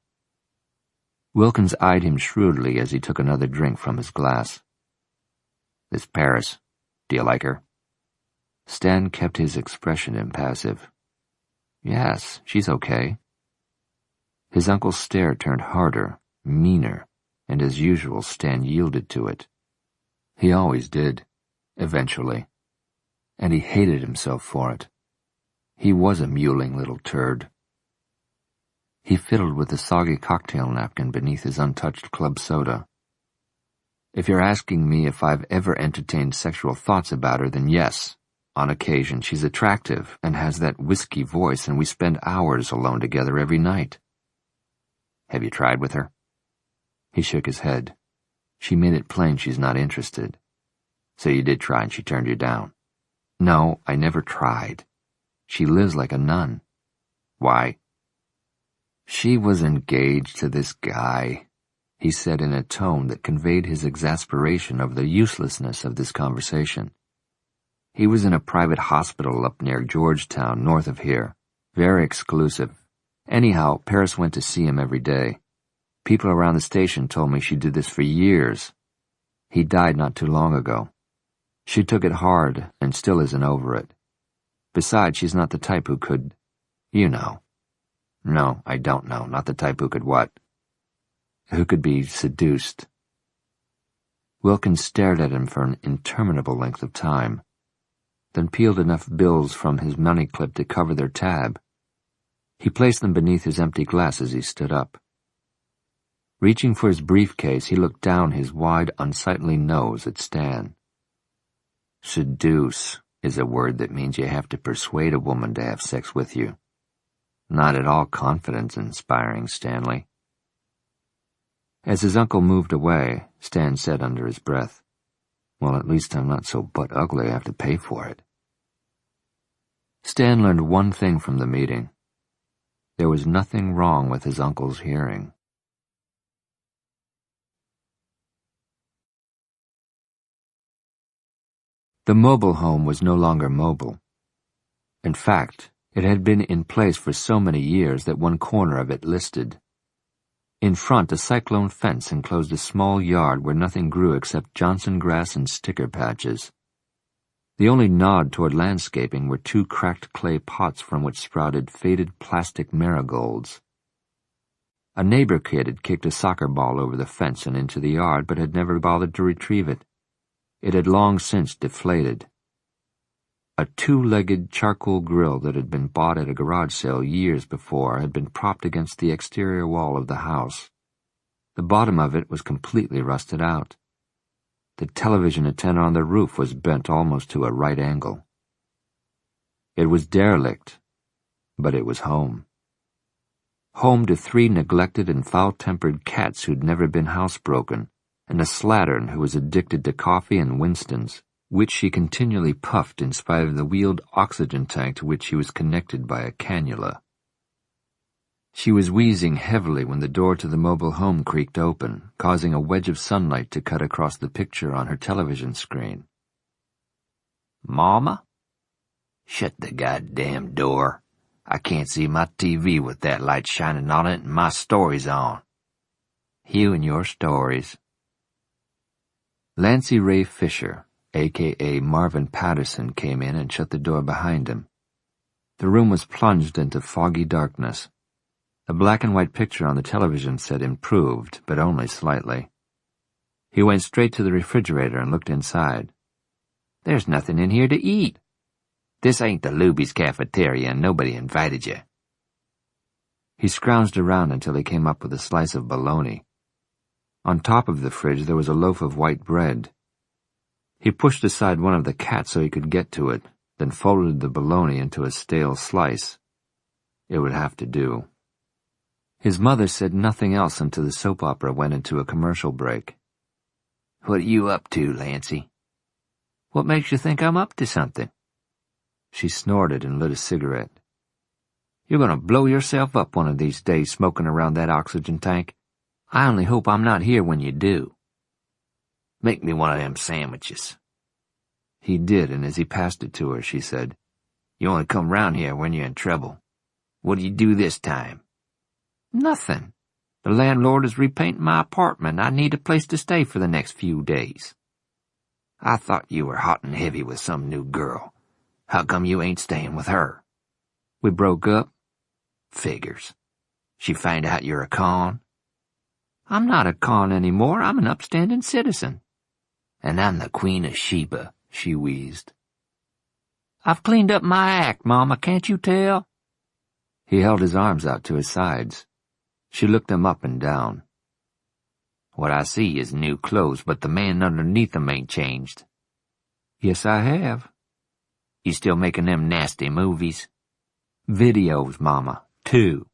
[SPEAKER 1] Wilkins eyed him shrewdly as he took another drink from his glass. This Paris, do you like her? Stan kept his expression impassive. Yes, she's okay. His uncle's stare turned harder, meaner, and as usual Stan yielded to it. He always did, eventually, and he hated himself for it. He was a mewling little turd. He fiddled with the soggy cocktail napkin beneath his untouched club soda. If you're asking me if I've ever entertained sexual thoughts about her, then yes. On occasion, she's attractive and has that whiskey voice, and we spend hours alone together every night. Have you tried with her? He shook his head. She made it plain she's not interested. So you did try and she turned you down. No, I never tried. She lives like a nun. Why? She was engaged to this guy, he said in a tone that conveyed his exasperation over the uselessness of this conversation. He was in a private hospital up near Georgetown, north of here. Very exclusive. Anyhow, Paris went to see him every day. People around the station told me she did this for years. He died not too long ago. She took it hard and still isn't over it. Besides, she's not the type who could, you know. No, I don't know. Not the type who could what? Who could be seduced. Wilkins stared at him for an interminable length of time, then peeled enough bills from his money clip to cover their tab. He placed them beneath his empty glass as he stood up. Reaching for his briefcase, he looked down his wide, unsightly nose at Stan. Seduce is a word that means you have to persuade a woman to have sex with you. Not at all confidence-inspiring, Stanley. As his uncle moved away, Stan said under his breath, "Well, at least I'm not so butt-ugly I have to pay for it." Stan learned one thing from the meeting. There was nothing wrong with his uncle's hearing. The mobile home was no longer mobile. In fact, it had been in place for so many years that one corner of it listed. In front, a cyclone fence enclosed a small yard where nothing grew except Johnson grass and sticker patches. The only nod toward landscaping were two cracked clay pots from which sprouted faded plastic marigolds. A neighbor kid had kicked a soccer ball over the fence and into the yard, but had never bothered to retrieve it. It had long since deflated. A two-legged charcoal grill that had been bought at a garage sale years before had been propped against the exterior wall of the house. The bottom of it was completely rusted out. The television antenna on the roof was bent almost to a right angle. It was derelict, but it was home. Home to 3 neglected and foul-tempered cats who'd never been housebroken, and a slattern who was addicted to coffee and Winston's, which she continually puffed in spite of the wheeled oxygen tank to which she was connected by a cannula. She was wheezing heavily when the door to the mobile home creaked open, causing a wedge of sunlight to cut across the picture on her television screen. "Mama? Shut the goddamn door. I can't see my TV with that light shining on it and my stories on. You and your stories." Lancy Ray Fisher, a.k.a. Marvin Patterson, came in and shut the door behind him. The room was plunged into foggy darkness. The black-and-white picture on the television set improved, but only slightly. He went straight to the refrigerator and looked inside. "There's nothing in here to eat. This ain't the Luby's cafeteria and nobody invited you." He scrounged around until he came up with a slice of bologna. On top of the fridge there was a loaf of white bread. He pushed aside one of the cats so he could get to it, then folded the bologna into a stale slice. It would have to do. His mother said nothing else until the soap opera went into a commercial break. "What are you up to, Lancy?" "What makes you think I'm up to something?" She snorted and lit a cigarette. "You're going to blow yourself up one of these days smoking around that oxygen tank. I only hope I'm not here when you do. Make me one of them sandwiches." He did, and as he passed it to her, she said, "You only come round here when you're in trouble. What do you do this time?" "Nothing. The landlord is repainting my apartment. I need a place to stay for the next few days." "I thought you were hot and heavy with some new girl. How come you ain't staying with her?" "We broke up." "Figures. She find out you're a con?" "I'm not a con anymore. I'm an upstanding citizen." "And I'm the Queen of Sheba," she wheezed. "I've cleaned up my act, Mama, can't you tell?" He held his arms out to his sides. She looked them up and down. "What I see is new clothes, but the man underneath them ain't changed." "Yes, I have." "You still making them nasty movies?" "Videos, Mama. 2.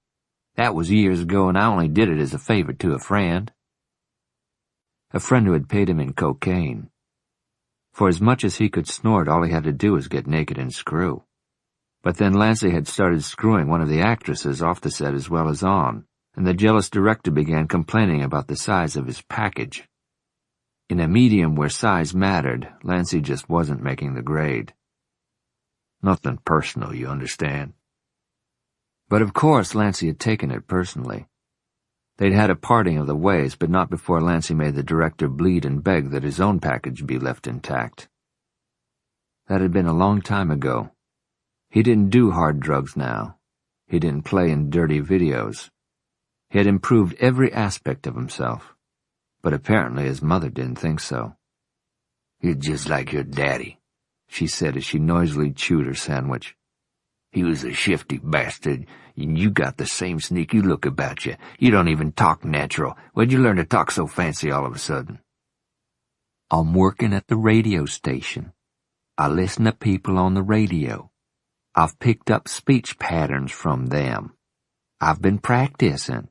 [SPEAKER 1] That was years ago, and I only did it as a favor to a friend." A friend who had paid him in cocaine. For as much as he could snort, all he had to do was get naked and screw. But then Lancy had started screwing one of the actresses off the set as well as on, and the jealous director began complaining about the size of his package. In a medium where size mattered, Lancy just wasn't making the grade. Nothing personal, you understand. But of course Lancy had taken it personally. They'd had a parting of the ways, but not before Lancey made the director bleed and beg that his own package be left intact. That had been a long time ago. He didn't do hard drugs now. He didn't play in dirty videos. He had improved every aspect of himself, but apparently his mother didn't think so. "You're just like your daddy," she said as she noisily chewed her sandwich. "He was a shifty bastard, and you got the same sneaky look about you. You don't even talk natural. Where'd you learn to talk so fancy all of a sudden?" "I'm working at the radio station. I listen to people on the radio. I've picked up speech patterns from them. I've been practicing."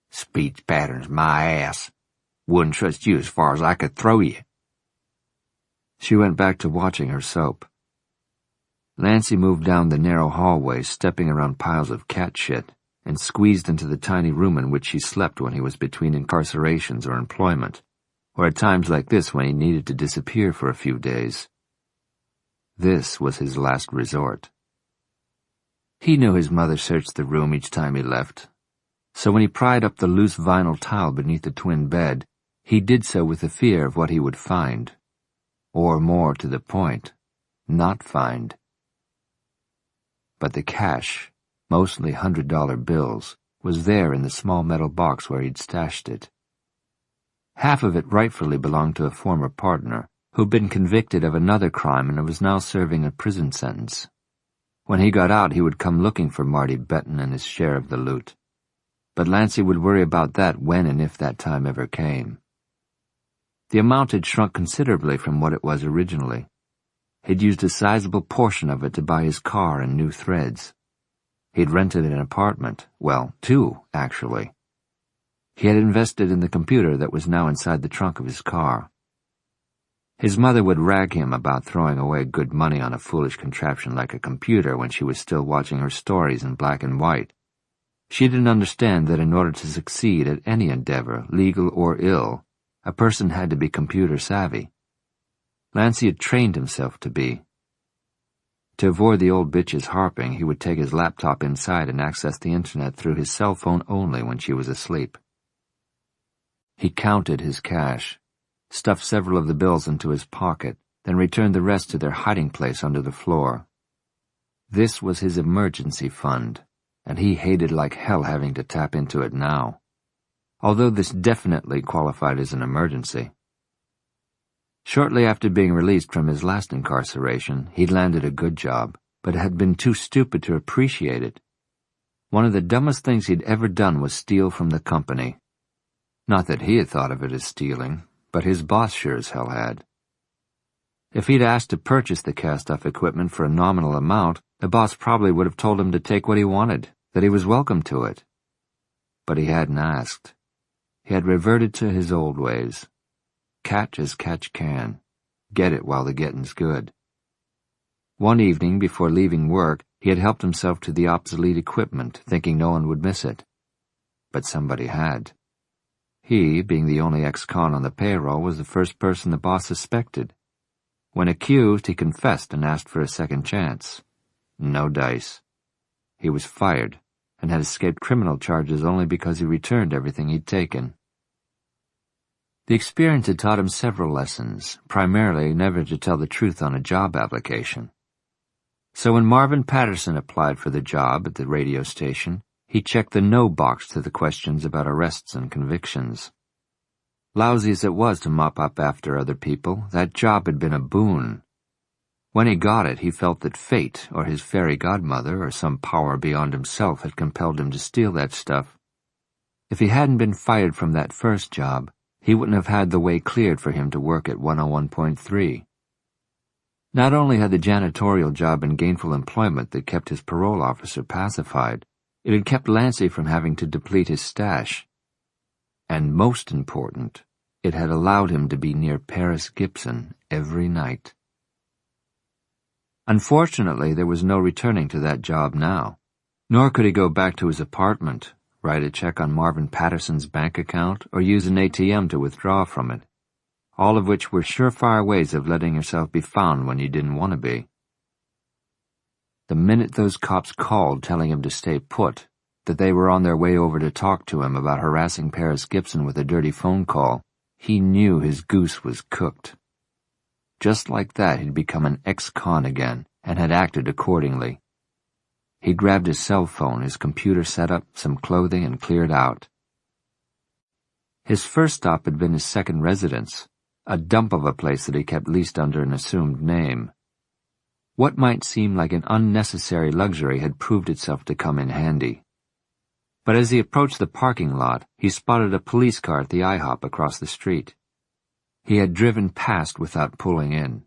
[SPEAKER 1] "Speech patterns, my ass. Wouldn't trust you as far as I could throw you." She went back to watching her soap. Lancey moved down the narrow hallway, stepping around piles of cat shit, and squeezed into the tiny room in which he slept when he was between incarcerations or employment, or at times like this when he needed to disappear for a few days. This was his last resort. He knew his mother searched the room each time he left, so when he pried up the loose vinyl tile beneath the twin bed, he did so with the fear of what he would find, or more to the point, not find. But the cash, mostly $100 bills, was there in the small metal box where he'd stashed it. Half of it rightfully belonged to a former partner, who'd been convicted of another crime and was now serving a prison sentence. When he got out, he would come looking for Marty Benton and his share of the loot. But Lancey would worry about that when and if that time ever came. The amount had shrunk considerably from what it was originally. He'd used a sizable portion of it to buy his car and new threads. He'd rented an apartment, well, 2, actually. He had invested in the computer that was now inside the trunk of his car. His mother would rag him about throwing away good money on a foolish contraption like a computer when she was still watching her stories in black and white. She didn't understand that in order to succeed at any endeavor, legal or ill, a person had to be computer savvy. Lancey had trained himself to be. To avoid the old bitch's harping, he would take his laptop inside and access the internet through his cell phone only when she was asleep. He counted his cash, stuffed several of the bills into his pocket, then returned the rest to their hiding place under the floor. This was his emergency fund, and he hated like hell having to tap into it now, although this definitely qualified as an emergency. Shortly after being released from his last incarceration, he'd landed a good job, but had been too stupid to appreciate it. One of the dumbest things he'd ever done was steal from the company. Not that he had thought of it as stealing, but his boss sure as hell had. If he'd asked to purchase the cast-off equipment for a nominal amount, the boss probably would have told him to take what he wanted, that he was welcome to it. But he hadn't asked. He had reverted to his old ways. Catch as catch can. Get it while the getting's good. One evening, before leaving work, he had helped himself to the obsolete equipment, thinking no one would miss it. But somebody had. He, being the only ex-con on the payroll, was the first person the boss suspected. When accused, he confessed and asked for a second chance. No dice. He was fired, and had escaped criminal charges only because he returned everything he'd taken. The experience had taught him several lessons, primarily never to tell the truth on a job application. So when Marvin Patterson applied for the job at the radio station, he checked the no box to the questions about arrests and convictions. Lousy as it was to mop up after other people, that job had been a boon. When he got it, he felt that fate, or his fairy godmother, or some power beyond himself had compelled him to steal that stuff. If he hadn't been fired from that first job, he wouldn't have had the way cleared for him to work at 101.3. Not only had the janitorial job been gainful employment that kept his parole officer pacified, it had kept Lancey from having to deplete his stash. And most important, it had allowed him to be near Paris Gibson every night. Unfortunately, there was no returning to that job now, nor could he go back to his apartment, write a check on Marvin Patterson's bank account, or use an ATM to withdraw from it, all of which were surefire ways of letting yourself be found when you didn't want to be. The minute those cops called telling him to stay put, that they were on their way over to talk to him about harassing Paris Gibson with a dirty phone call, he knew his goose was cooked. Just like that, he'd become an ex-con again, and had acted accordingly. He grabbed his cell phone, his computer set up, some clothing, and cleared out. His first stop had been his second residence, a dump of a place that he kept leased under an assumed name. What might seem like an unnecessary luxury had proved itself to come in handy. But as he approached the parking lot, he spotted a police car at the IHOP across the street. He had driven past without pulling in.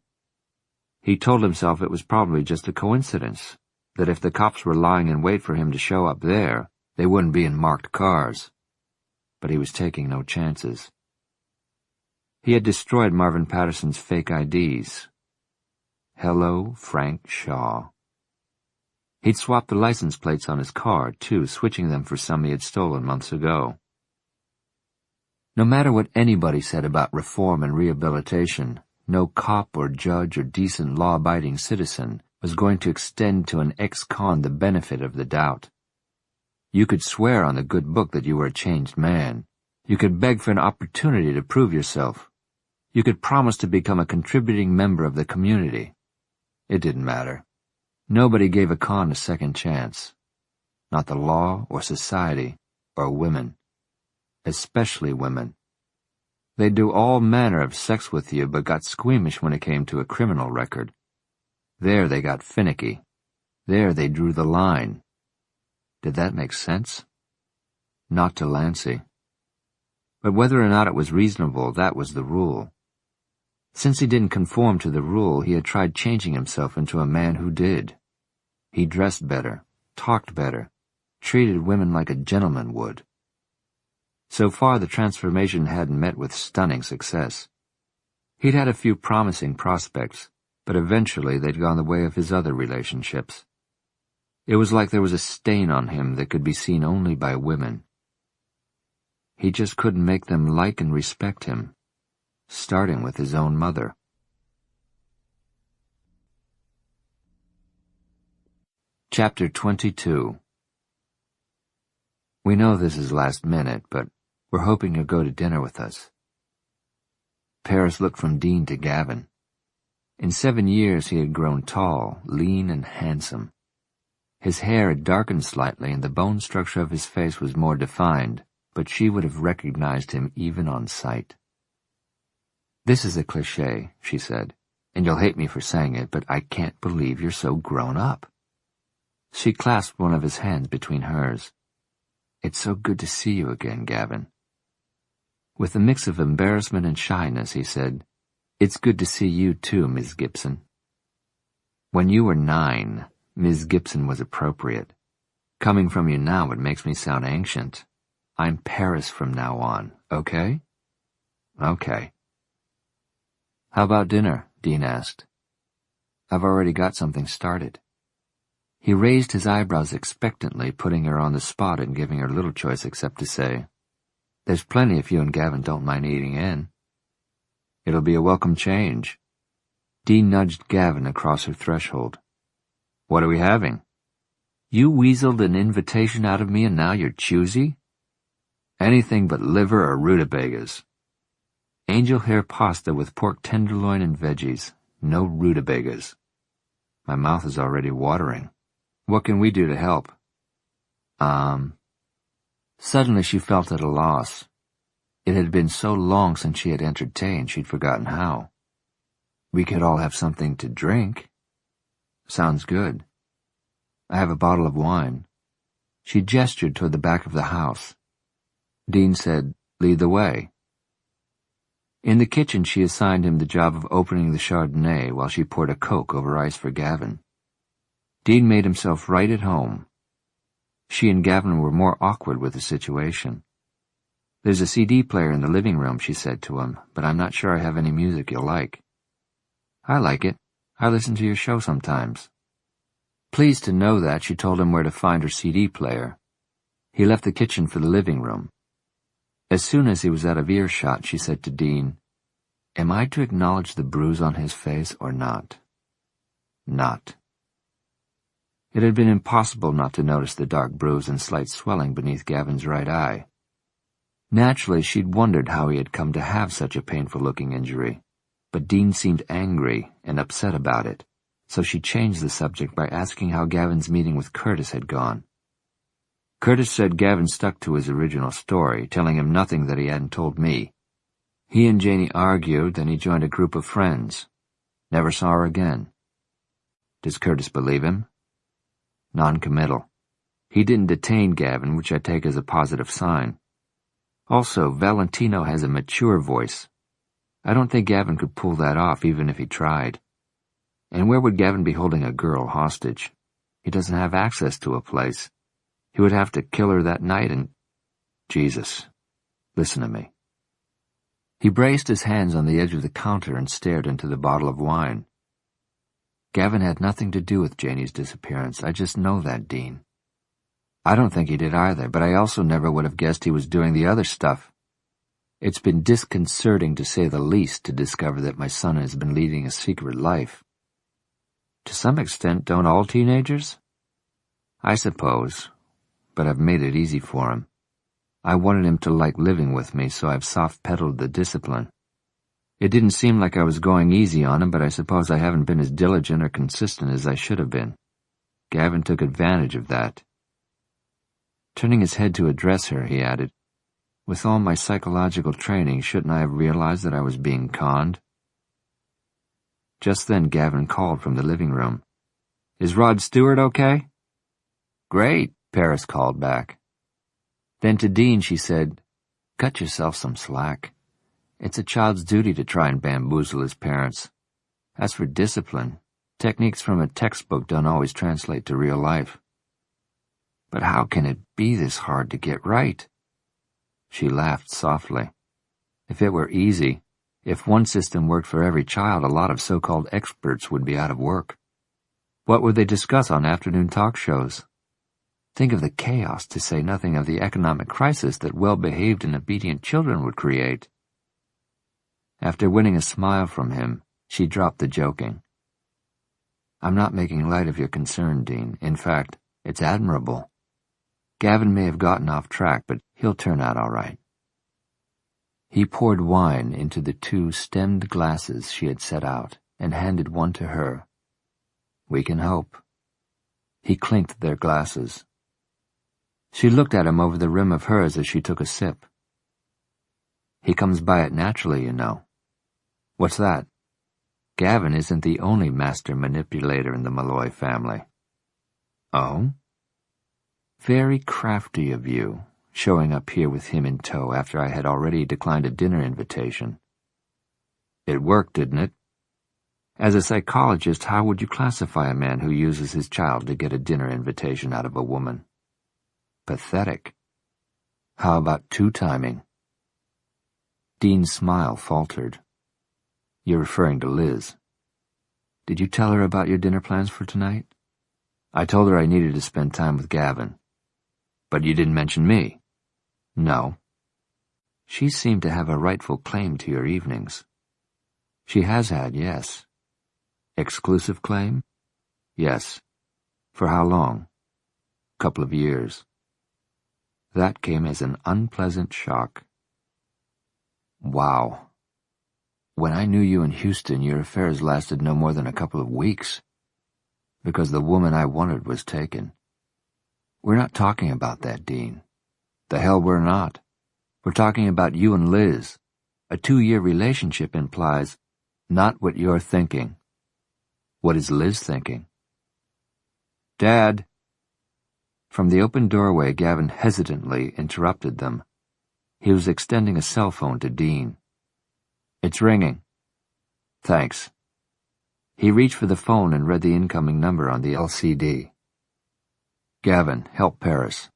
[SPEAKER 1] He told himself it was probably just a coincidence, that if the cops were lying in wait for him to show up there, they wouldn't be in marked cars. But he was taking no chances. He had destroyed Marvin Patterson's fake IDs. Hello, Frank Shaw. He'd swapped the license plates on his car, too, switching them for some he had stolen months ago. No matter what anybody said about reform and rehabilitation, no cop or judge or decent law-abiding citizen was going to extend to an ex-con the benefit of the doubt. You could swear on the good book that you were a changed man. You could beg for an opportunity to prove yourself. You could promise to become a contributing member of the community. It didn't matter. Nobody gave a con a second chance. Not the law or society or women. Especially women. They'd do all manner of sex with you but got squeamish when it came to a criminal record. There they got finicky. There they drew the line. Did that make sense? Not to Lancy. But whether or not it was reasonable, that was the rule. Since he didn't conform to the rule, he had tried changing himself into a man who did. He dressed better, talked better, treated women like a gentleman would. So far, the transformation hadn't met with stunning success. He'd had a few promising prospects, but eventually they'd gone the way of his other relationships. It was like there was a stain on him that could be seen only by women. He just couldn't make them like and respect him, starting with his own mother. Chapter 22. We know this is last minute, but we're hoping you'll go to dinner with us. Paris looked from Dean to Gavin. In 7 years he had grown tall, lean, and handsome. His hair had darkened slightly, and the bone structure of his face was more defined, but she would have recognized him even on sight. "This is a cliché," she said, "and you'll hate me for saying it, but I can't believe you're so grown up." She clasped one of his hands between hers. "It's so good to see you again, Gavin." With a mix of embarrassment and shyness, he said, "It's good to see you too, Ms. Gibson." "When you were 9, Ms. Gibson was appropriate. Coming from you now, it makes me sound ancient. I'm Paris from now on, okay?" "Okay." "How about dinner?" Dean asked. "I've already got something started." He raised his eyebrows expectantly, putting her on the spot and giving her little choice except to say, "There's plenty if you and Gavin don't mind eating in." "It'll be a welcome change." Dean nudged Gavin across her threshold. "What are we having?" "You weaseled an invitation out of me and now you're choosy?" "Anything but liver or rutabagas." "Angel hair pasta with pork tenderloin and veggies. No rutabagas." My mouth is already watering. What can we do to help? Suddenly she felt at a loss. It had been so long since she had entertained she'd forgotten how. "We could all have something to drink." "Sounds good. I have a bottle of wine." She gestured toward the back of the house. Dean said, "Lead the way." In the kitchen she assigned him the job of opening the Chardonnay while she poured a Coke over ice for Gavin. Dean made himself right at home. She and Gavin were more awkward with the situation. "There's a CD player in the living room," she said to him, "but I'm not sure I have any music you'll like." "I like it. I listen to your show sometimes." Pleased to know that, she told him where to find her CD player. He left the kitchen for the living room. As soon as he was out of earshot, she said to Dean, "Am I to acknowledge the bruise on his face or not?" "Not." It had been impossible not to notice the dark bruise and slight swelling beneath Gavin's right eye. Naturally, she'd wondered how he had come to have such a painful-looking injury, but Dean seemed angry and upset about it, so she changed the subject by asking how Gavin's meeting with Curtis had gone. Curtis said Gavin stuck to his original story, telling him nothing that he hadn't told me. He and Janie argued, then he joined a group of friends. Never saw her again. Does Curtis believe him? Non-committal. He didn't detain Gavin, which I take as a positive sign. Also, Valentino has a mature voice. I don't think Gavin could pull that off even if he tried. And where would Gavin be holding a girl hostage? He doesn't have access to a place. He would have to kill her that night and... Jesus, listen to me. He braced his hands on the edge of the counter and stared into the bottle of wine. Gavin had nothing to do with Janie's disappearance. I just know that, Dean. I don't think he did either, but I also never would have guessed he was doing the other stuff. It's been disconcerting, to say the least, to discover that my son has been leading a secret life. To some extent, don't all teenagers? I suppose, but I've made it easy for him. I wanted him to like living with me, so I've soft-pedaled the discipline. It didn't seem like I was going easy on him, but I suppose I haven't been as diligent or consistent as I should have been. Gavin took advantage of that. Turning his head to address her, he added, "With all my psychological training, shouldn't I have realized that I was being conned?" Just then Gavin called from the living room. "Is Rod Stewart okay?" "Great," Paris called back. Then to Dean she said, "Cut yourself some slack. It's a child's duty to try and bamboozle his parents. As for discipline, techniques from a textbook don't always translate to real life." "But how can it be this hard to get right?" She laughed softly. "If it were easy, if one system worked for every child, a lot of so-called experts would be out of work. What would they discuss on afternoon talk shows? Think of the chaos, to say nothing of the economic crisis that well-behaved and obedient children would create." After winning a smile from him, she dropped the joking. "I'm not making light of your concern, Dean. In fact, it's admirable. Gavin may have gotten off track, but he'll turn out all right." He poured wine into the 2 stemmed glasses she had set out and handed one to her. "We can hope." He clinked their glasses. She looked at him over the rim of hers as she took a sip. "He comes by it naturally, you know." "What's that?" "Gavin isn't the only master manipulator in the Malloy family." "Oh?" "Very crafty of you, showing up here with him in tow after I had already declined a dinner invitation." "It worked, didn't it?" "As a psychologist, how would you classify a man who uses his child to get a dinner invitation out of a woman?" "Pathetic." "How about two-timing?" Dean's smile faltered. "You're referring to Liz. Did you tell her about your dinner plans for tonight?" "I told her I needed to spend time with Gavin." "But you didn't mention me." "No." "She seemed to have a rightful claim to your evenings." "She has had, yes." "Exclusive claim?" "Yes." "For how long?" "Couple of years." That came as an unpleasant shock. "Wow. When I knew you in Houston, your affairs lasted no more than a couple of weeks. Because the woman I wanted was taken." "We're not talking about that, Dean." "The hell we're not. We're talking about you and Liz. A 2-year relationship implies..." "Not what you're thinking." "What is Liz thinking?" "Dad." From the open doorway, Gavin hesitantly interrupted them. He was extending a cell phone to Dean. "It's ringing." "Thanks." He reached for the phone and read the incoming number on the LCD. "Gavin, help Paris."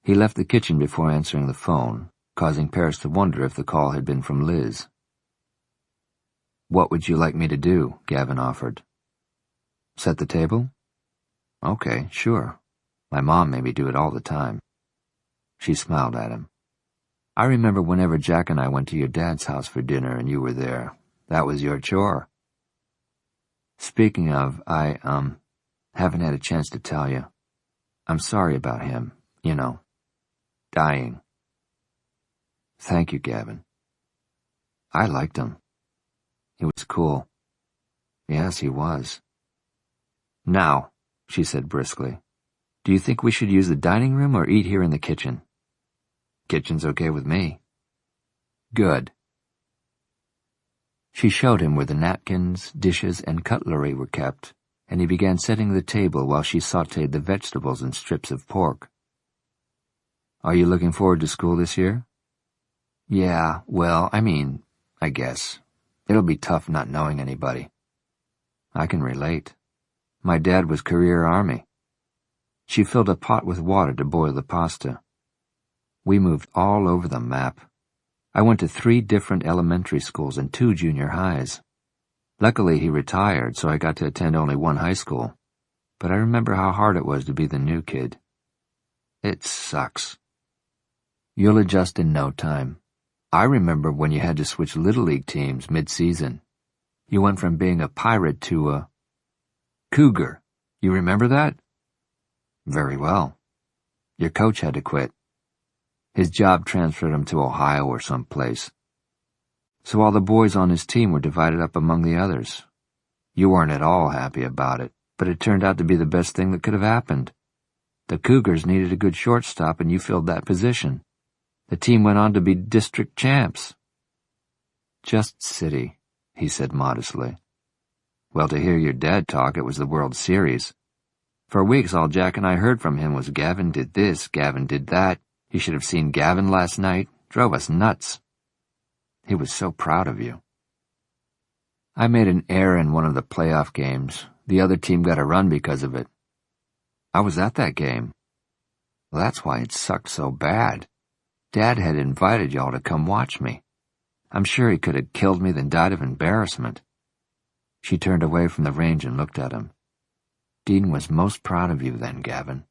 [SPEAKER 1] He left the kitchen before answering the phone, causing Paris to wonder if the call had been from Liz. "What would you like me to do?" Gavin offered. "Set the table?" "Okay, sure. My mom made me do it all the time." She smiled at him. "I remember whenever Jack and I went to your dad's house for dinner and you were there. That was your chore." "Speaking of, Haven't had a chance to tell you. I'm sorry about him, dying. Thank you, Gavin. I liked him. He was cool. Yes, he was. Now, she said briskly, do you think we should use the dining room or eat here in the kitchen? Kitchen's okay with me. Good. She showed him where the napkins, dishes, and cutlery were kept, and he began setting the table while she sautéed the vegetables and strips of pork. Are you looking forward to school this year? Yeah, well, I guess. It'll be tough not knowing anybody. I can relate. My dad was career Army. She filled a pot with water to boil the pasta. We moved all over the map. I went to 3 different elementary schools and 2 junior highs. Luckily, he retired, so I got to attend only 1 high school. But I remember how hard it was to be the new kid. It sucks. You'll adjust in no time. I remember when you had to switch Little League teams mid-season. You went from being a pirate to a cougar. You remember that? Very well. Your coach had to quit. His job transferred him to Ohio or someplace. So all the boys on his team were divided up among the others. You weren't at all happy about it, but it turned out to be the best thing that could have happened. The Cougars needed a good shortstop, and you filled that position. The team went on to be district champs. Just city, he said modestly. Well, to hear your dad talk, it was the World Series. For weeks, all Jack and I heard from him was Gavin did this, Gavin did that. You should have seen Gavin last night. Drove us nuts. He was so proud of you. I made an error in one of the playoff games. The other team got a run because of it. I was at that game. Well, that's why it sucked so bad. Dad had invited y'all to come watch me. I'm sure he could have killed me then died of embarrassment. She turned away from the range and looked at him. Dean was most proud of you then, Gavin.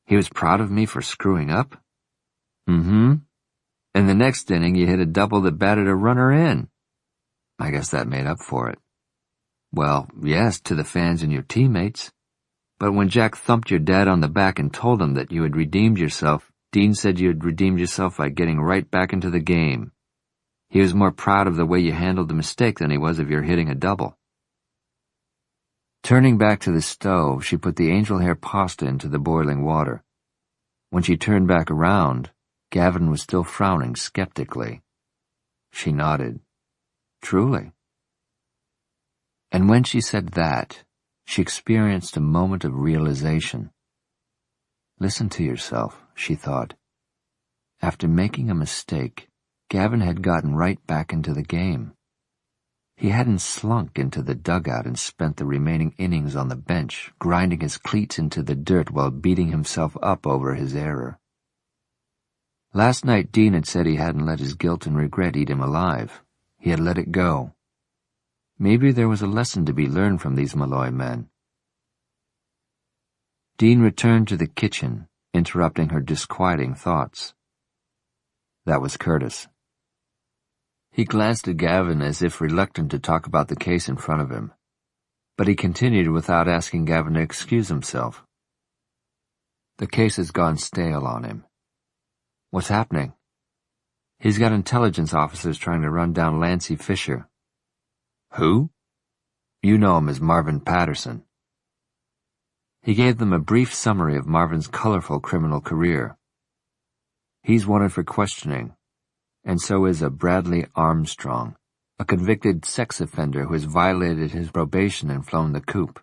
[SPEAKER 1] He was proud of me for screwing up? Mm-hmm. In the next inning, you hit a double that batted a runner in. I guess that made up for it. Well, yes, to the fans and your teammates. But when Jack thumped your dad on the back and told him that you had redeemed yourself, Dean said you had redeemed yourself by getting right back into the game. He was more proud of the way you handled the mistake than he was of your hitting a double. Turning back to the stove, she put the angel hair pasta into the boiling water. When she turned back around, Gavin was still frowning skeptically. She nodded. Truly. And when she said that, she experienced a moment of realization. Listen to yourself, she thought. After making a mistake, Gavin had gotten right back into the game. He hadn't slunk into the dugout and spent the remaining innings on the bench, grinding his cleats into the dirt while beating himself up over his error. Last night Dean had said he hadn't let his guilt and regret eat him alive. He had let it go. Maybe there was a lesson to be learned from these Malloy men. Dean returned to the kitchen, interrupting her disquieting thoughts. That was Curtis. He glanced at Gavin as if reluctant to talk about the case in front of him, but he continued without asking Gavin to excuse himself. The case has gone stale on him. What's happening? He's got intelligence officers trying to run down Lancey Fisher. Who? You know him as Marvin Patterson. He gave them a brief summary of Marvin's colorful criminal career. He's wanted for questioning, and so is a Bradley Armstrong, a convicted sex offender who has violated his probation and flown the coop.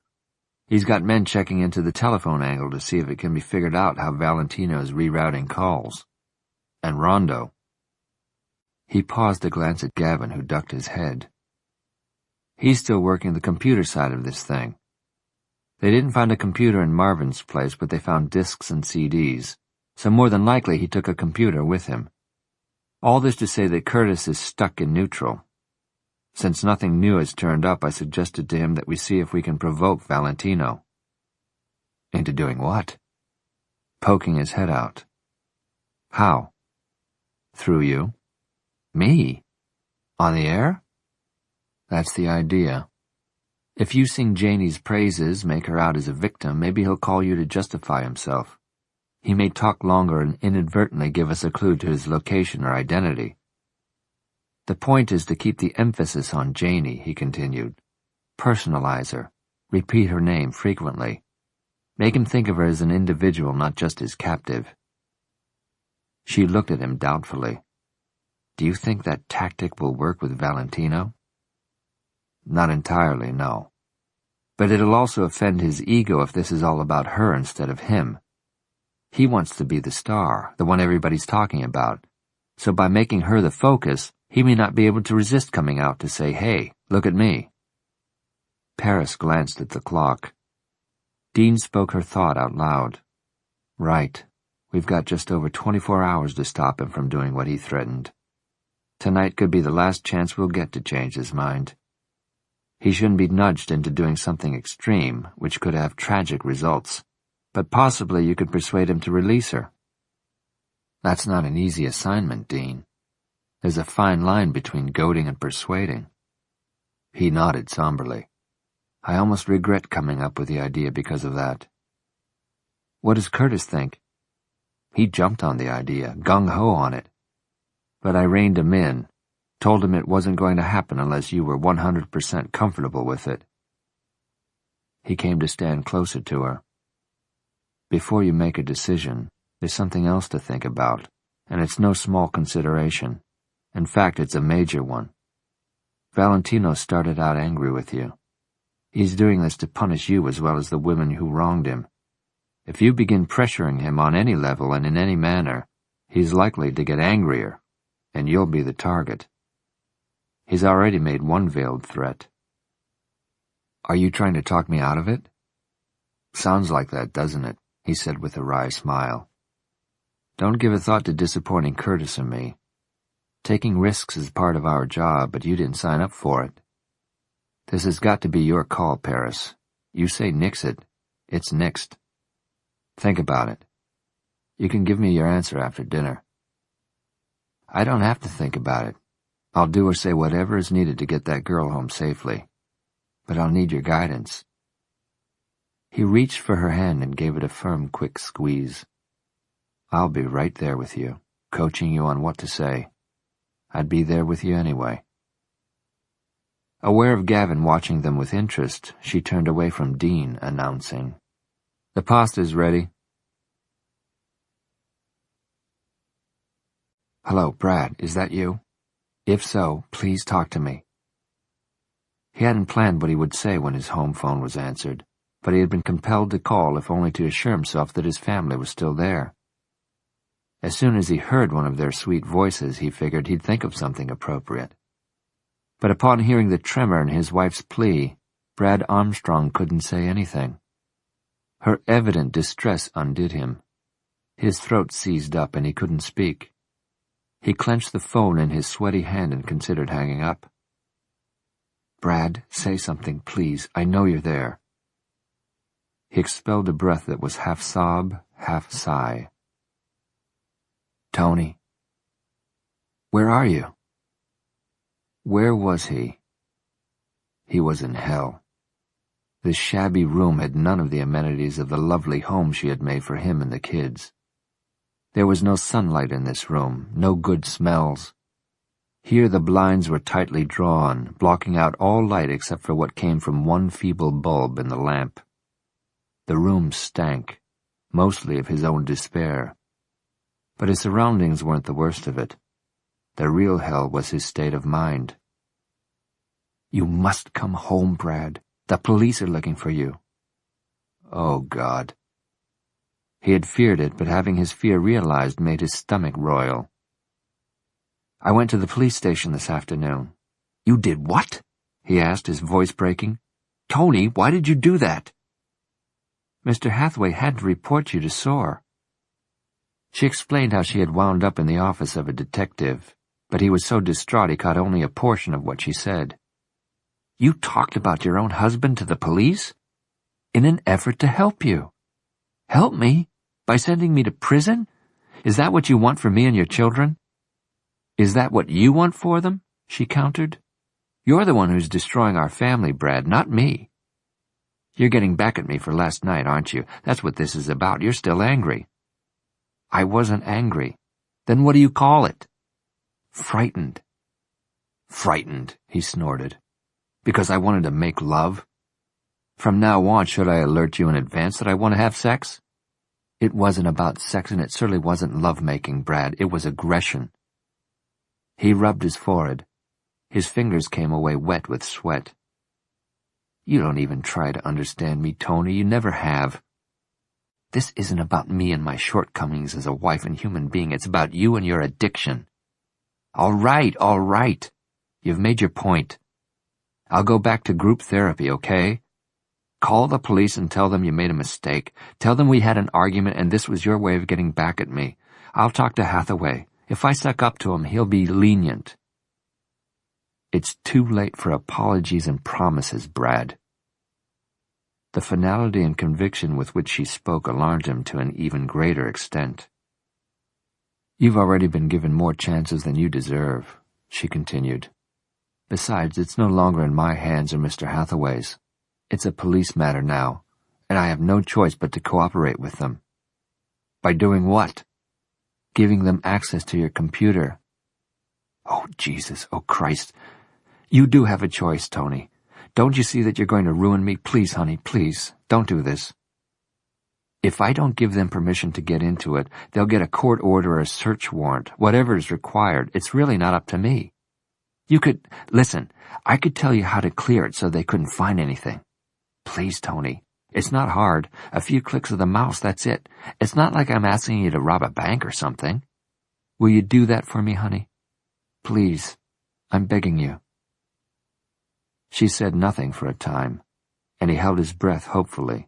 [SPEAKER 1] He's got men checking into the telephone angle to see if it can be figured out how Valentino is rerouting calls. And Rondo. He paused to glance at Gavin, who ducked his head. He's still working the computer side of this thing. They didn't find a computer in Marvin's place, but they found discs and CDs, so more than likely he took a computer with him. All this to say that Curtis is stuck in neutral. Since nothing new has turned up, I suggested to him that we see if we can provoke Valentino. Into doing what? Poking his head out. How? Through you. Me? On the air? That's the idea. If you sing Janie's praises, make her out as a victim, maybe he'll call you to justify himself. He may talk longer and inadvertently give us a clue to his location or identity. The point is to keep the emphasis on Janie, he continued. Personalize her. Repeat her name frequently. Make him think of her as an individual, not just his captive. She looked at him doubtfully. Do you think that tactic will work with Valentino? Not entirely, no. But it'll also offend his ego if this is all about her instead of him. He wants to be the star, the one everybody's talking about. So by making her the focus, he may not be able to resist coming out to say, hey, look at me. Paris glanced at the clock. Dean spoke her thought out loud. Right. We've got just over 24 hours to stop him from doing what he threatened. Tonight could be the last chance we'll get to change his mind. He shouldn't be nudged into doing something extreme, which could have tragic results. But possibly you could persuade him to release her. That's not an easy assignment, Dean. There's a fine line between goading and persuading. He nodded somberly. I almost regret coming up with the idea because of that. What does Curtis think? He jumped on the idea, gung-ho on it. But I reined him in, told him it wasn't going to happen unless you were 100% comfortable with it. He came to stand closer to her. Before you make a decision, there's something else to think about, and it's no small consideration. In fact, it's a major one. Valentino started out angry with you. He's doing this to punish you as well as the women who wronged him. If you begin pressuring him on any level and in any manner, he's likely to get angrier, and you'll be the target. He's already made one veiled threat. Are you trying to talk me out of it? Sounds like that, doesn't it? He said with a wry smile. Don't give a thought to disappointing Curtis and me. Taking risks is part of our job, but you didn't sign up for it. This has got to be your call, Paris. You say nix it, it's nixed. Think about it. You can give me your answer after dinner. I don't have to think about it. I'll do or say whatever is needed to get that girl home safely. But I'll need your guidance. He reached for her hand and gave it a firm, quick squeeze. I'll be right there with you, coaching you on what to say. I'd be there with you anyway. Aware of Gavin watching them with interest, she turned away from Dean, announcing, The pasta's ready. Hello, Brad, is that you? If so, please talk to me. He hadn't planned what he would say when his home phone was answered, but he had been compelled to call if only to assure himself that his family was still there. As soon as he heard one of their sweet voices, he figured he'd think of something appropriate. But upon hearing the tremor in his wife's plea, Brad Armstrong couldn't say anything. Her evident distress undid him. His throat seized up and he couldn't speak. He clenched the phone in his sweaty hand and considered hanging up. Brad, say something, please. I know you're there. He expelled a breath that was half sob, half sigh. Tony. Where are you? Where was he? He was in hell. This shabby room had none of the amenities of the lovely home she had made for him and the kids. There was no sunlight in this room, no good smells. Here the blinds were tightly drawn, blocking out all light except for what came from one feeble bulb in the lamp. The room stank, mostly of his own despair. But his surroundings weren't the worst of it. The real hell was his state of mind. You must come home, Brad. The police are looking for you. Oh, God. He had feared it, but having his fear realized made his stomach roil. I went to the police station this afternoon. You did what? He asked, his voice breaking. Tony, why did you do that? Mr. Hathaway had to report you to SOAR. She explained how she had wound up in the office of a detective, but he was so distraught he caught only a portion of what she said. You talked about your own husband to the police? In an effort to help you. Help me? By sending me to prison? Is that what you want for me and your children? Is that what you want for them? She countered. You're the one who's destroying our family, Brad, not me. You're getting back at me for last night, aren't you? That's what this is about. You're still angry. I wasn't angry. Then what do you call it? Frightened. Frightened, he snorted. Because I wanted to make love? From now on, should I alert you in advance that I want to have sex? It wasn't about sex, and it certainly wasn't love-making, Brad. It was aggression. He rubbed his forehead. His fingers came away wet with sweat. You don't even try to understand me, Tony. You never have. This isn't about me and my shortcomings as a wife and human being. It's about you and your addiction. All right. You've made your point. I'll go back to group therapy, okay? Call the police and tell them you made a mistake. Tell them we had an argument and this was your way of getting back at me. I'll talk to Hathaway. If I suck up to him, he'll be lenient. It's too late for apologies and promises, Brad. The finality and conviction with which she spoke alarmed him to an even greater extent. You've already been given more chances than you deserve, she continued. Besides, it's no longer in my hands or Mr. Hathaway's. It's a police matter now, and I have no choice but to cooperate with them. By doing what? Giving them access to your computer. Oh, Jesus, oh, Christ. You do have a choice, Tony. Don't you see that you're going to ruin me? Please, honey, please, don't do this. If I don't give them permission to get into it, they'll get a court order or a search warrant, whatever is required. It's really not up to me. Listen, I could tell you how to clear it so they couldn't find anything. Please, Tony, it's not hard. A few clicks of the mouse, that's it. It's not like I'm asking you to rob a bank or something. Will you do that for me, honey? Please, I'm begging you. She said nothing for a time, and he held his breath hopefully.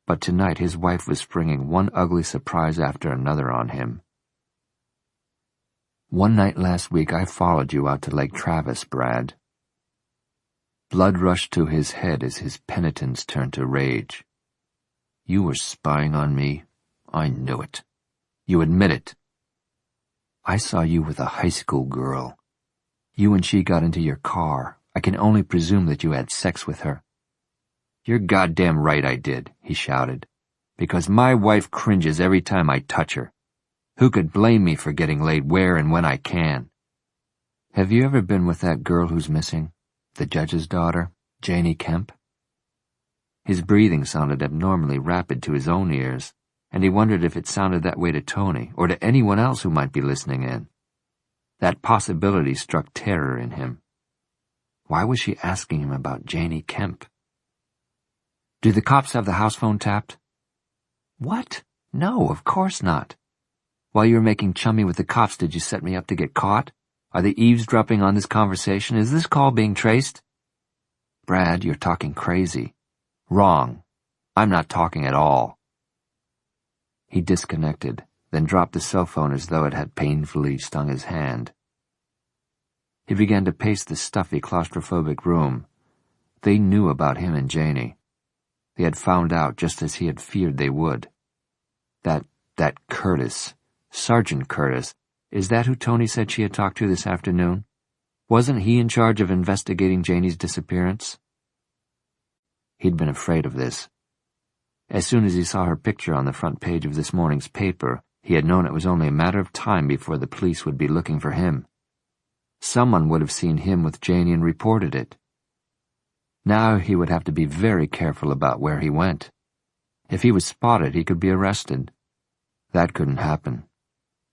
[SPEAKER 1] But tonight his wife was springing one ugly surprise after another on him. One night last week I followed you out to Lake Travis, Brad. Blood rushed to his head as his penitence turned to rage. You were spying on me. I knew it. You admit it. I saw you with a high school girl. You and she got into your car. I can only presume that you had sex with her. You're goddamn right I did, he shouted, because my wife cringes every time I touch her. Who could blame me for getting laid where and when I can? Have you ever been with that girl who's missing? The judge's daughter, Janie Kemp? His breathing sounded abnormally rapid to his own ears, and he wondered if it sounded that way to Tony or to anyone else who might be listening in. That possibility struck terror in him. Why was she asking him about Janie Kemp? Do the cops have the house phone tapped? What? No, of course not. While you were making chummy with the cops, did you set me up to get caught? Are they eavesdropping on this conversation? Is this call being traced? Brad, you're talking crazy. Wrong. I'm not talking at all. He disconnected, then dropped the cell phone as though it had painfully stung his hand. He began to pace the stuffy, claustrophobic room. They knew about him and Janie. They had found out just as he had feared they would. That Curtis, Sergeant Curtis, is that who Tony said she had talked to this afternoon? Wasn't he in charge of investigating Janie's disappearance? He'd been afraid of this. As soon as he saw her picture on the front page of this morning's paper, he had known it was only a matter of time before the police would be looking for him. Someone would have seen him with Janie and reported it. Now he would have to be very careful about where he went. If he was spotted, he could be arrested. That couldn't happen.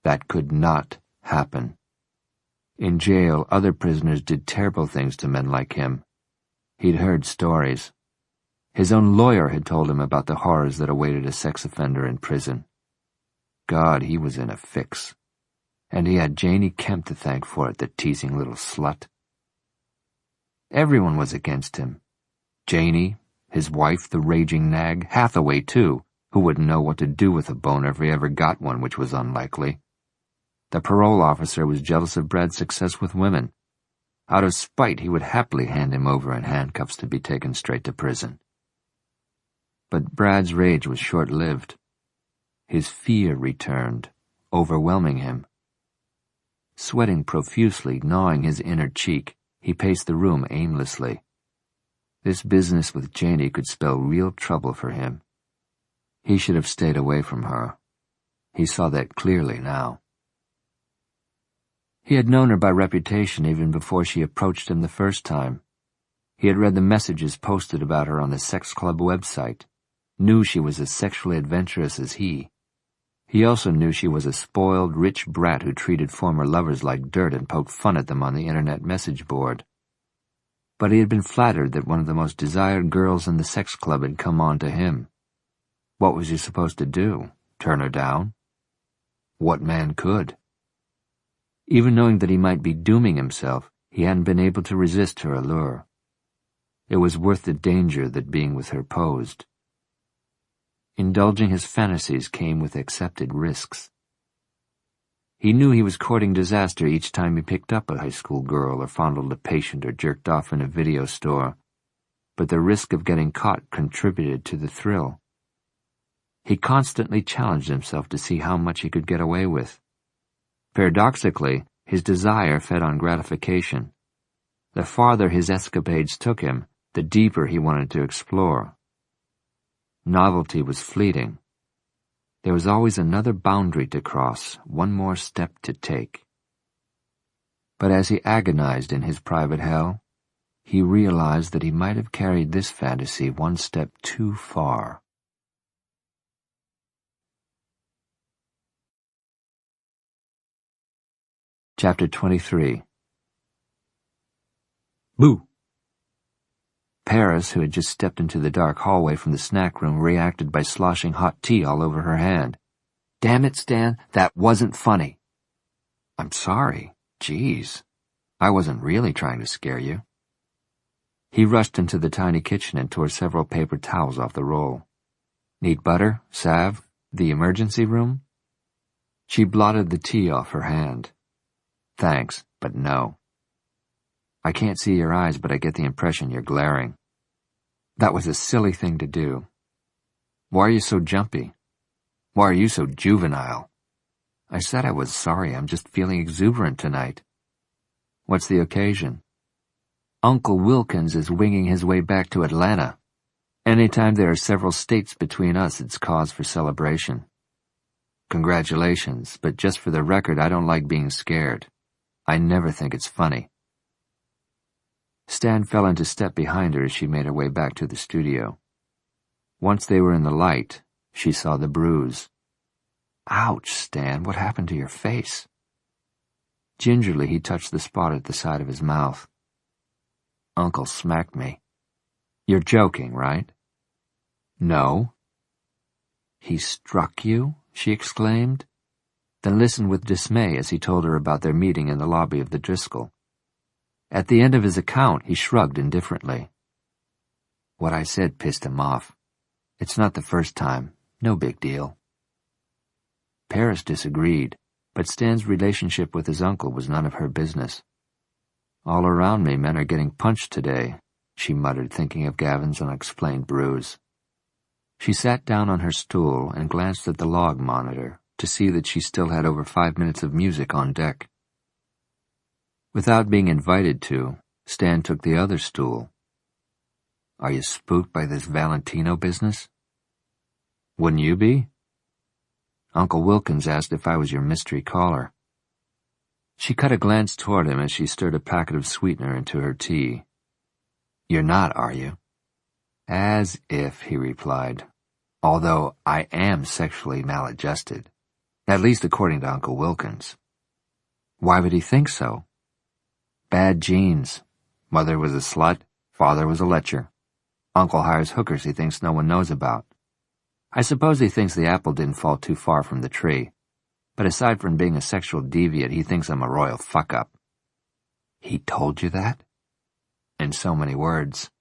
[SPEAKER 1] That could not happen. In jail, other prisoners did terrible things to men like him. He'd heard stories. His own lawyer had told him about the horrors that awaited a sex offender in prison. God, he was in a fix. And he had Janie Kemp to thank for it, the teasing little slut. Everyone was against him. Janie, his wife, the raging nag, Hathaway, too, who wouldn't know what to do with a boner if he ever got one, which was unlikely. The parole officer was jealous of Brad's success with women. Out of spite, he would happily hand him over in handcuffs to be taken straight to prison. But Brad's rage was short-lived. His fear returned, overwhelming him. Sweating profusely, gnawing his inner cheek, He paced the room aimlessly. This business with Janie could spell real trouble for him. He should have stayed away from her. He saw that clearly now. He had known her by reputation even before she approached him the first time. He had read the messages posted about her on the sex club website, knew she was as sexually adventurous as he. He also knew she was a spoiled, rich brat who treated former lovers like dirt and poked fun at them on the internet message board. But he had been flattered that one of the most desired girls in the sex club had come on to him. What was he supposed to do? Turn her down? What man could? Even knowing that he might be dooming himself, he hadn't been able to resist her allure. It was worth the danger that being with her posed. Indulging his fantasies came with accepted risks. He knew he was courting disaster each time he picked up a high school girl or fondled a patient or jerked off in a video store, but the risk of getting caught contributed to the thrill. He constantly challenged himself to see how much he could get away with. Paradoxically, his desire fed on gratification. The farther his escapades took him, the deeper he wanted to explore. Novelty was fleeting. There was always another boundary to cross, one more step to take. But as he agonized in his private hell, he realized that he might have carried this fantasy one step too far. Chapter 23. Boo! Paris, who had just stepped into the dark hallway from the snack room, reacted by sloshing hot tea all over her hand. "Damn it, Stan, that wasn't funny." "I'm sorry. Jeez. I wasn't really trying to scare you." He rushed into the tiny kitchen and tore several paper towels off the roll. "Need butter, salve, the emergency room?" She blotted the tea off her hand. "Thanks, but no. I can't see your eyes, but I get the impression you're glaring. That was a silly thing to do. Why are you so jumpy? Why are you so juvenile?" "I said I was sorry. I'm just feeling exuberant tonight." "What's the occasion?" "Uncle Wilkins is winging his way back to Atlanta. Anytime there are several states between us, it's cause for celebration." "Congratulations, but just for the record, I don't like being scared. I never think it's funny." Stan fell into step behind her as she made her way back to the studio. Once they were in the light, she saw the bruise. "Ouch, Stan, what happened to your face?" Gingerly, he touched the spot at the side of his mouth. "Uncle smacked me." "You're joking, right?" "No." "He struck you?" she exclaimed, then listened with dismay as he told her about their meeting in the lobby of the Driscoll. At the end of his account, he shrugged indifferently. "What I said pissed him off. It's not the first time. No big deal." Paris disagreed, but Stan's relationship with his uncle was none of her business. "All around me, men are getting punched today," she muttered, thinking of Gavin's unexplained bruise. She sat down on her stool and glanced at the log monitor to see that she still had over 5 minutes of music on deck. Without being invited to, Stan took the other stool. "Are you spooked by this Valentino business?" "Wouldn't you be?" "Uncle Wilkins asked if I was your mystery caller." She cut a glance toward him as she stirred a packet of sweetener into her tea. "You're not, are you?" "As if," he replied, "although I am sexually maladjusted, at least according to Uncle Wilkins." "Why would he think so?" "Bad genes. Mother was a slut, father was a lecher. Uncle hires hookers he thinks no one knows about. I suppose he thinks the apple didn't fall too far from the tree, but aside from being a sexual deviant, he thinks I'm a royal fuck-up." "He told you that?" "In so many words."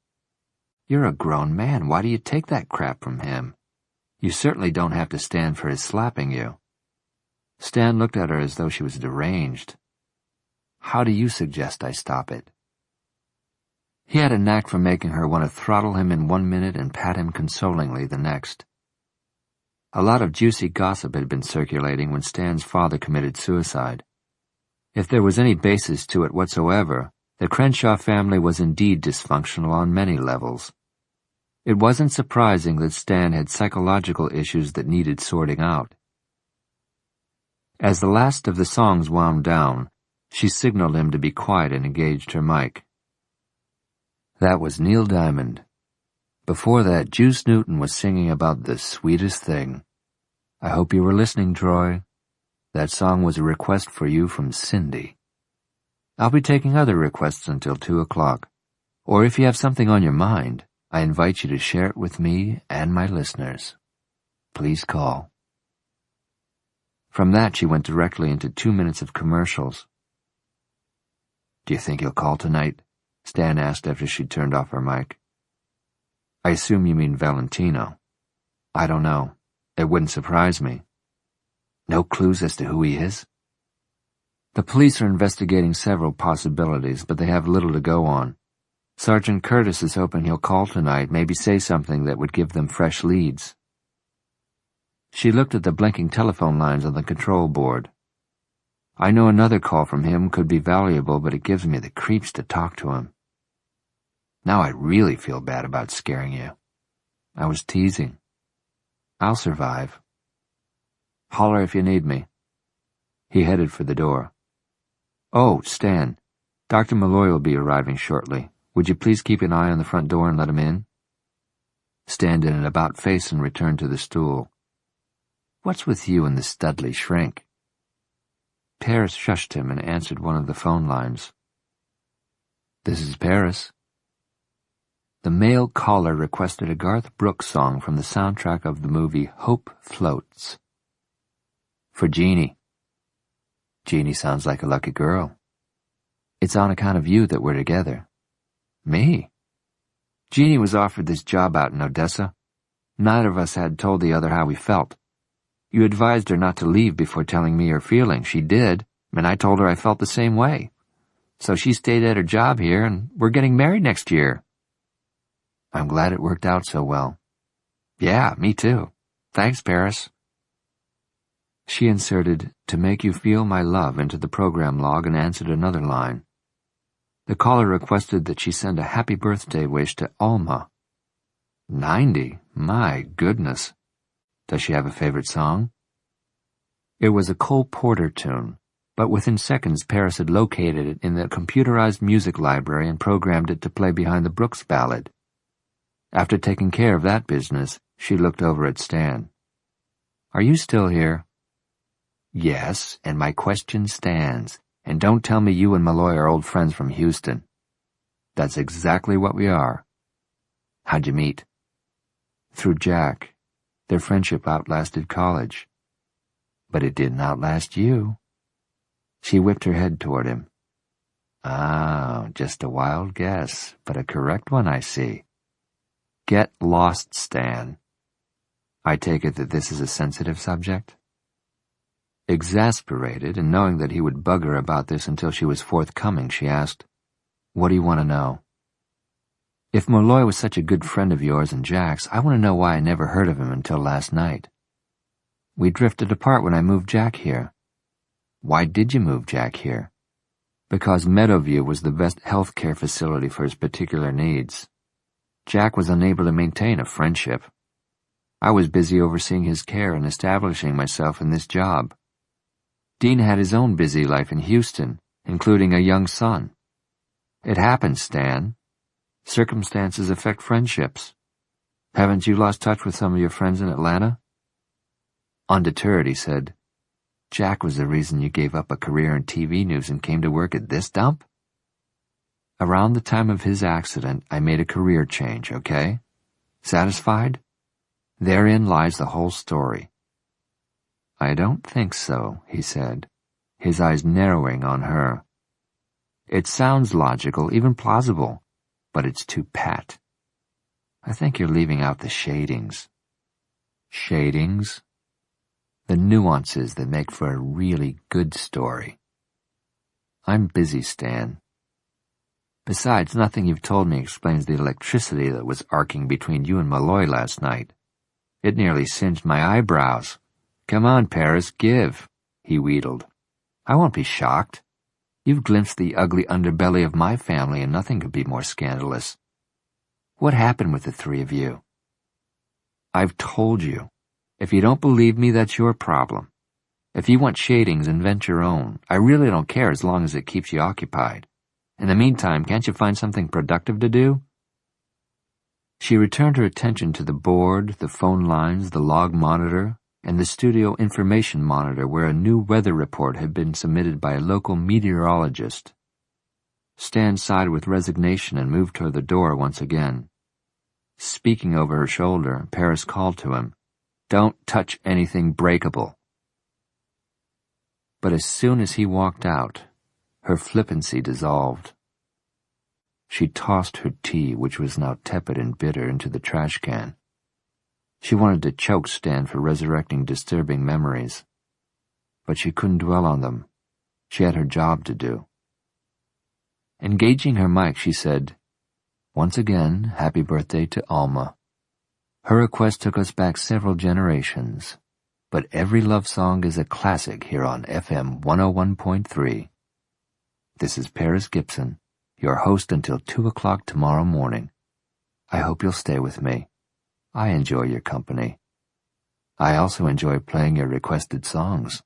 [SPEAKER 1] "You're a grown man. Why do you take that crap from him? You certainly don't have to stand for his slapping you." Stan looked at her as though she was deranged. "How do you suggest I stop it?" He had a knack for making her want to throttle him in 1 minute and pat him consolingly the next. A lot of juicy gossip had been circulating when Stan's father committed suicide. If there was any basis to it whatsoever, The Crenshaw family was indeed dysfunctional on many levels. It wasn't surprising that Stan had psychological issues that needed sorting out. As the last of the songs wound down, she signaled him to be quiet and engaged her mic. That was Neil Diamond. Before that, Juice Newton was singing about the sweetest thing. I hope you were listening, Troy. That song was a request for you from Cindy. I'll be taking other requests until 2 o'clock. Or if you have something on your mind, I invite you to share it with me and my listeners. Please call. From that, she went directly into 2 minutes of commercials. Do you think he'll call tonight? Stan asked after she'd turned off her mic. I assume you mean Valentino. I don't know. It wouldn't surprise me. No clues as to who he is? The police are investigating several possibilities, but they have little to go on. Sergeant Curtis is hoping he'll call tonight, maybe say something that would give them fresh leads. She looked at the blinking telephone lines on the control board. I know another call from him could be valuable, but it gives me the creeps to talk to him. Now I really feel bad about scaring you. I was teasing. I'll survive. Holler if you need me. He headed for the door. Oh, Stan, Dr. Malloy will be arriving shortly. Would you please keep an eye on the front door and let him in? Stan did an about-face and returned to the stool. What's with you and the Studley shrink? Paris shushed him and answered one of the phone lines. This is Paris. The male caller requested a Garth Brooks song from the soundtrack of the movie Hope Floats. For Jeannie. Jeannie sounds like a lucky girl. It's on account of you that we're together. Me? Jeannie was offered this job out in Odessa. Neither of us had told the other how we felt. You advised her not to leave before telling me her feelings. She did, and I told her I felt the same way. So she stayed at her job here, and we're getting married next year. I'm glad it worked out so well. Yeah, me too. Thanks, Paris. She inserted, to make you feel my love into the program log and answered another line. The caller requested that she send a happy birthday wish to Alma. 90? My goodness. Does she have a favorite song? It was a Cole Porter tune, but within seconds Paris had located it in the computerized music library and programmed it to play behind the Brooks ballad. After taking care of that business, she looked over at Stan. Are you still here? Yes, and my question stands. And don't tell me you and Malloy are old friends from Houston. That's exactly what we are. How'd you meet? Through Jack. Their friendship outlasted college. But it didn't outlast you. She whipped her head toward him. Ah, just a wild guess, but a correct one, I see. Get lost, Stan. I take it that this is a sensitive subject? Exasperated, and knowing that he would bug her about this until she was forthcoming, she asked, What do you want to know? If Malloy was such a good friend of yours and Jack's, I want to know why I never heard of him until last night. We drifted apart when I moved Jack here. Why did you move Jack here? Because Meadowview was the best health care facility for his particular needs. Jack was unable to maintain a friendship. I was busy overseeing his care and establishing myself in this job. Dean had his own busy life in Houston, including a young son. It happens, Stan. Circumstances affect friendships. Haven't you lost touch with some of your friends in Atlanta? Undeterred, he said, Jack was the reason you gave up a career in TV news and came to work at this dump? Around the time of his accident, I made a career change, okay? Satisfied? Therein lies the whole story. I don't think so, he said, his eyes narrowing on her. It sounds logical, even plausible, but it's too pat. I think you're leaving out the shadings. Shadings? The nuances that make for a really good story. I'm busy, Stan. Besides, nothing you've told me explains the electricity that was arcing between you and Malloy last night. It nearly singed my eyebrows. Come on, Paris, give, he wheedled. I won't be shocked. You've glimpsed the ugly underbelly of my family, and nothing could be more scandalous. What happened with the three of you? I've told you. If you don't believe me, that's your problem. If you want shadings, invent your own. I really don't care as long as it keeps you occupied. In the meantime, can't you find something productive to do? She returned her attention to the board, the phone lines, the log monitor, and the studio information monitor where a new weather report had been submitted by a local meteorologist. Stan sighed with resignation and moved toward the door once again. Speaking over her shoulder, Paris called to him, "Don't touch anything breakable." But as soon as he walked out, her flippancy dissolved. She tossed her tea, which was now tepid and bitter, into the trash can. She wanted to choke Stan for resurrecting disturbing memories. But she couldn't dwell on them. She had her job to do. Engaging her mic, she said, "Once again, happy birthday to Alma. Her request took us back several generations, but every love song is a classic here on FM 101.3. This is Paris Gibson, your host until 2 o'clock tomorrow morning. I hope you'll stay with me. I enjoy your company. I also enjoy playing your requested songs.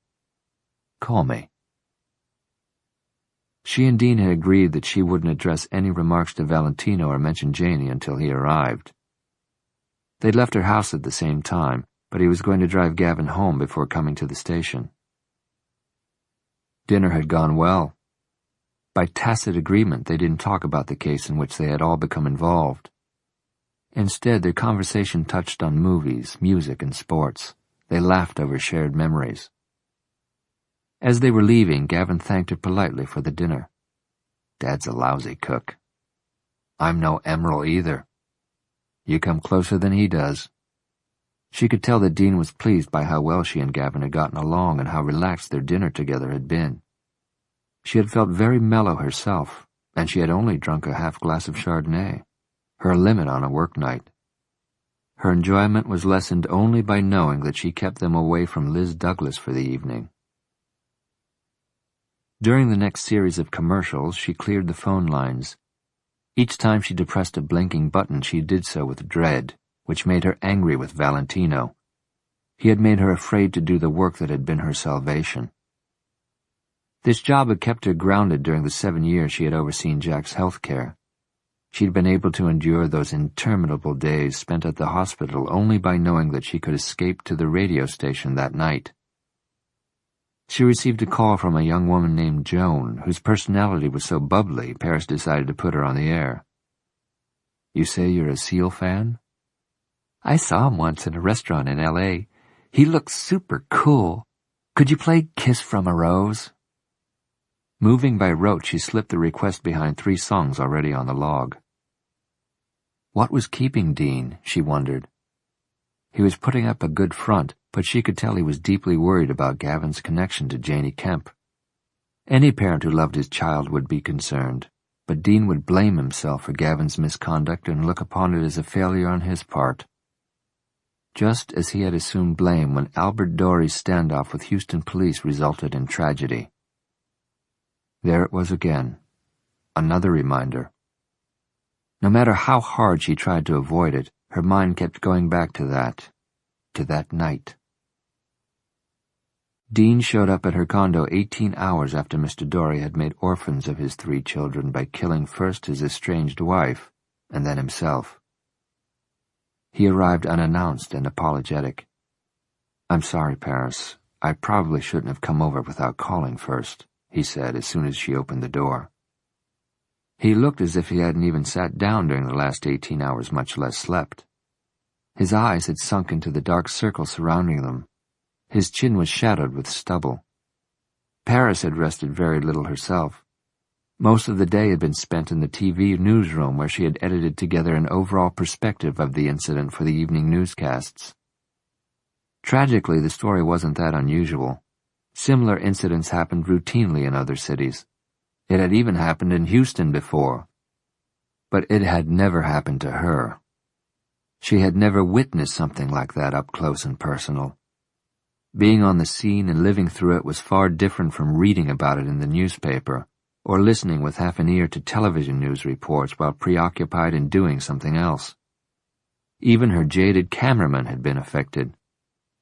[SPEAKER 1] Call me." She and Dean had agreed that she wouldn't address any remarks to Valentino or mention Janie until he arrived. They'd left her house at the same time, but he was going to drive Gavin home before coming to the station. Dinner had gone well. By tacit agreement, they didn't talk about the case in which they had all become involved. Instead, their conversation touched on movies, music, and sports. They laughed over shared memories. As they were leaving, Gavin thanked her politely for the dinner. "Dad's a lousy cook. I'm no emerald either. You come closer than he does." She could tell that Dean was pleased by how well she and Gavin had gotten along and how relaxed their dinner together had been. She had felt very mellow herself, and she had only drunk a half glass of Chardonnay, her limit on a work night. Her enjoyment was lessened only by knowing that she kept them away from Liz Douglas for the evening. During the next series of commercials, she cleared the phone lines. Each time she depressed a blinking button, she did so with dread, which made her angry with Valentino. He had made her afraid to do the work that had been her salvation. This job had kept her grounded during the 7 years she had overseen Jack's health care. She'd been able to endure those interminable days spent at the hospital only by knowing that she could escape to the radio station that night. She received a call from a young woman named Joan, whose personality was so bubbly, Paris decided to put her on the air. "You say you're a Seal fan?" "I saw him once in a restaurant in L.A. He looked super cool. Could you play Kiss from a Rose?" Moving by rote, she slipped the request behind 3 songs already on the log. What was keeping Dean, she wondered. He was putting up a good front, but she could tell he was deeply worried about Gavin's connection to Janie Kemp. Any parent who loved his child would be concerned, but Dean would blame himself for Gavin's misconduct and look upon it as a failure on his part. Just as he had assumed blame when Albert Dory's standoff with Houston police resulted in tragedy. There it was again, another reminder. No matter how hard she tried to avoid it, her mind kept going back to that night. Dean showed up at her condo 18 hours after Mr. Dory had made orphans of his 3 children by killing first his estranged wife and then himself. He arrived unannounced and apologetic. "I'm sorry, Paris. I probably shouldn't have come over without calling first," he said as soon as she opened the door. He looked as if he hadn't even sat down during the last 18 hours, much less slept. His eyes had sunk into the dark circle surrounding them. His chin was shadowed with stubble. Paris had rested very little herself. Most of the day had been spent in the TV newsroom where she had edited together an overall perspective of the incident for the evening newscasts. Tragically, the story wasn't that unusual. Similar incidents happened routinely in other cities. It had even happened in Houston before. But it had never happened to her. She had never witnessed something like that up close and personal. Being on the scene and living through it was far different from reading about it in the newspaper, or listening with half an ear to television news reports while preoccupied in doing something else. Even her jaded cameraman had been affected.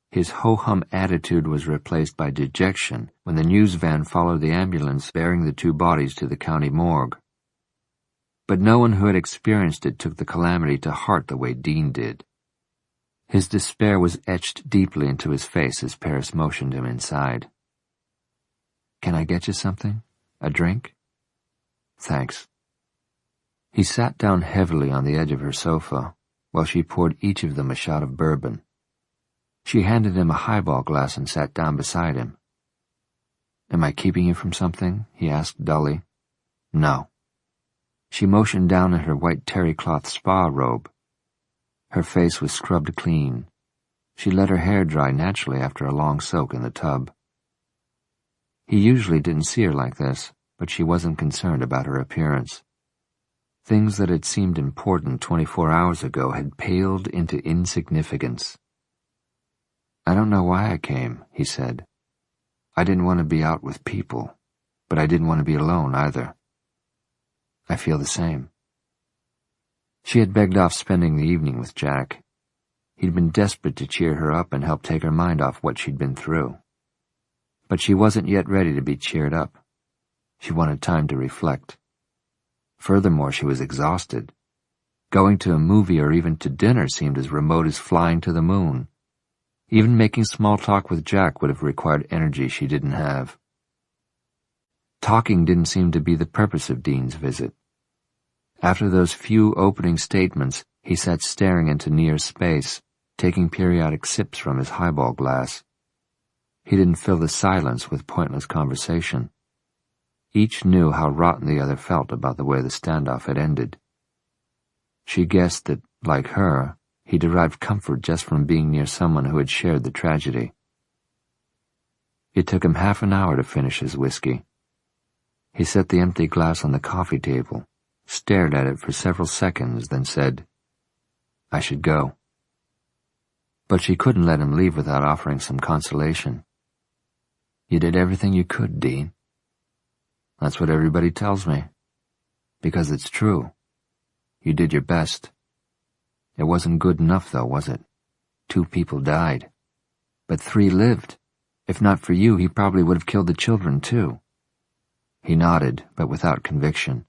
[SPEAKER 1] His ho-hum attitude was replaced by dejection when the news van followed the ambulance bearing the two bodies to the county morgue. But no one who had experienced it took the calamity to heart the way Dean did. His despair was etched deeply into his face as Paris motioned him inside. "Can I get you something? A drink?" "Thanks." He sat down heavily on the edge of her sofa while she poured each of them a shot of bourbon. She handed him a highball glass and sat down beside him. "Am I keeping you from something?" he asked dully. "No." She motioned down at her white terry cloth spa robe. Her face was scrubbed clean. She let her hair dry naturally after a long soak in the tub. He usually didn't see her like this, but she wasn't concerned about her appearance. Things that had seemed important 24 hours ago had paled into insignificance. "I don't know why I came," he said. "I didn't want to be out with people, but I didn't want to be alone either." "I feel the same." She had begged off spending the evening with Jack. He'd been desperate to cheer her up and help take her mind off what she'd been through. But she wasn't yet ready to be cheered up. She wanted time to reflect. Furthermore, she was exhausted. Going to a movie or even to dinner seemed as remote as flying to the moon. Even making small talk with Jack would have required energy she didn't have. Talking didn't seem to be the purpose of Dean's visit. After those few opening statements, he sat staring into near space, taking periodic sips from his highball glass. He didn't fill the silence with pointless conversation. Each knew how rotten the other felt about the way the standoff had ended. She guessed that, like her, he derived comfort just from being near someone who had shared the tragedy. It took him half an hour to finish his whiskey. He set the empty glass on the coffee table, stared at it for several seconds, then said, "I should go." But she couldn't let him leave without offering some consolation. "You did everything you could, Dean." "That's what everybody tells me. Because it's true. You did your best. It wasn't good enough, though, was it? 2 people died. But 3 lived. If not for you, he probably would have killed the children, too." He nodded, but without conviction.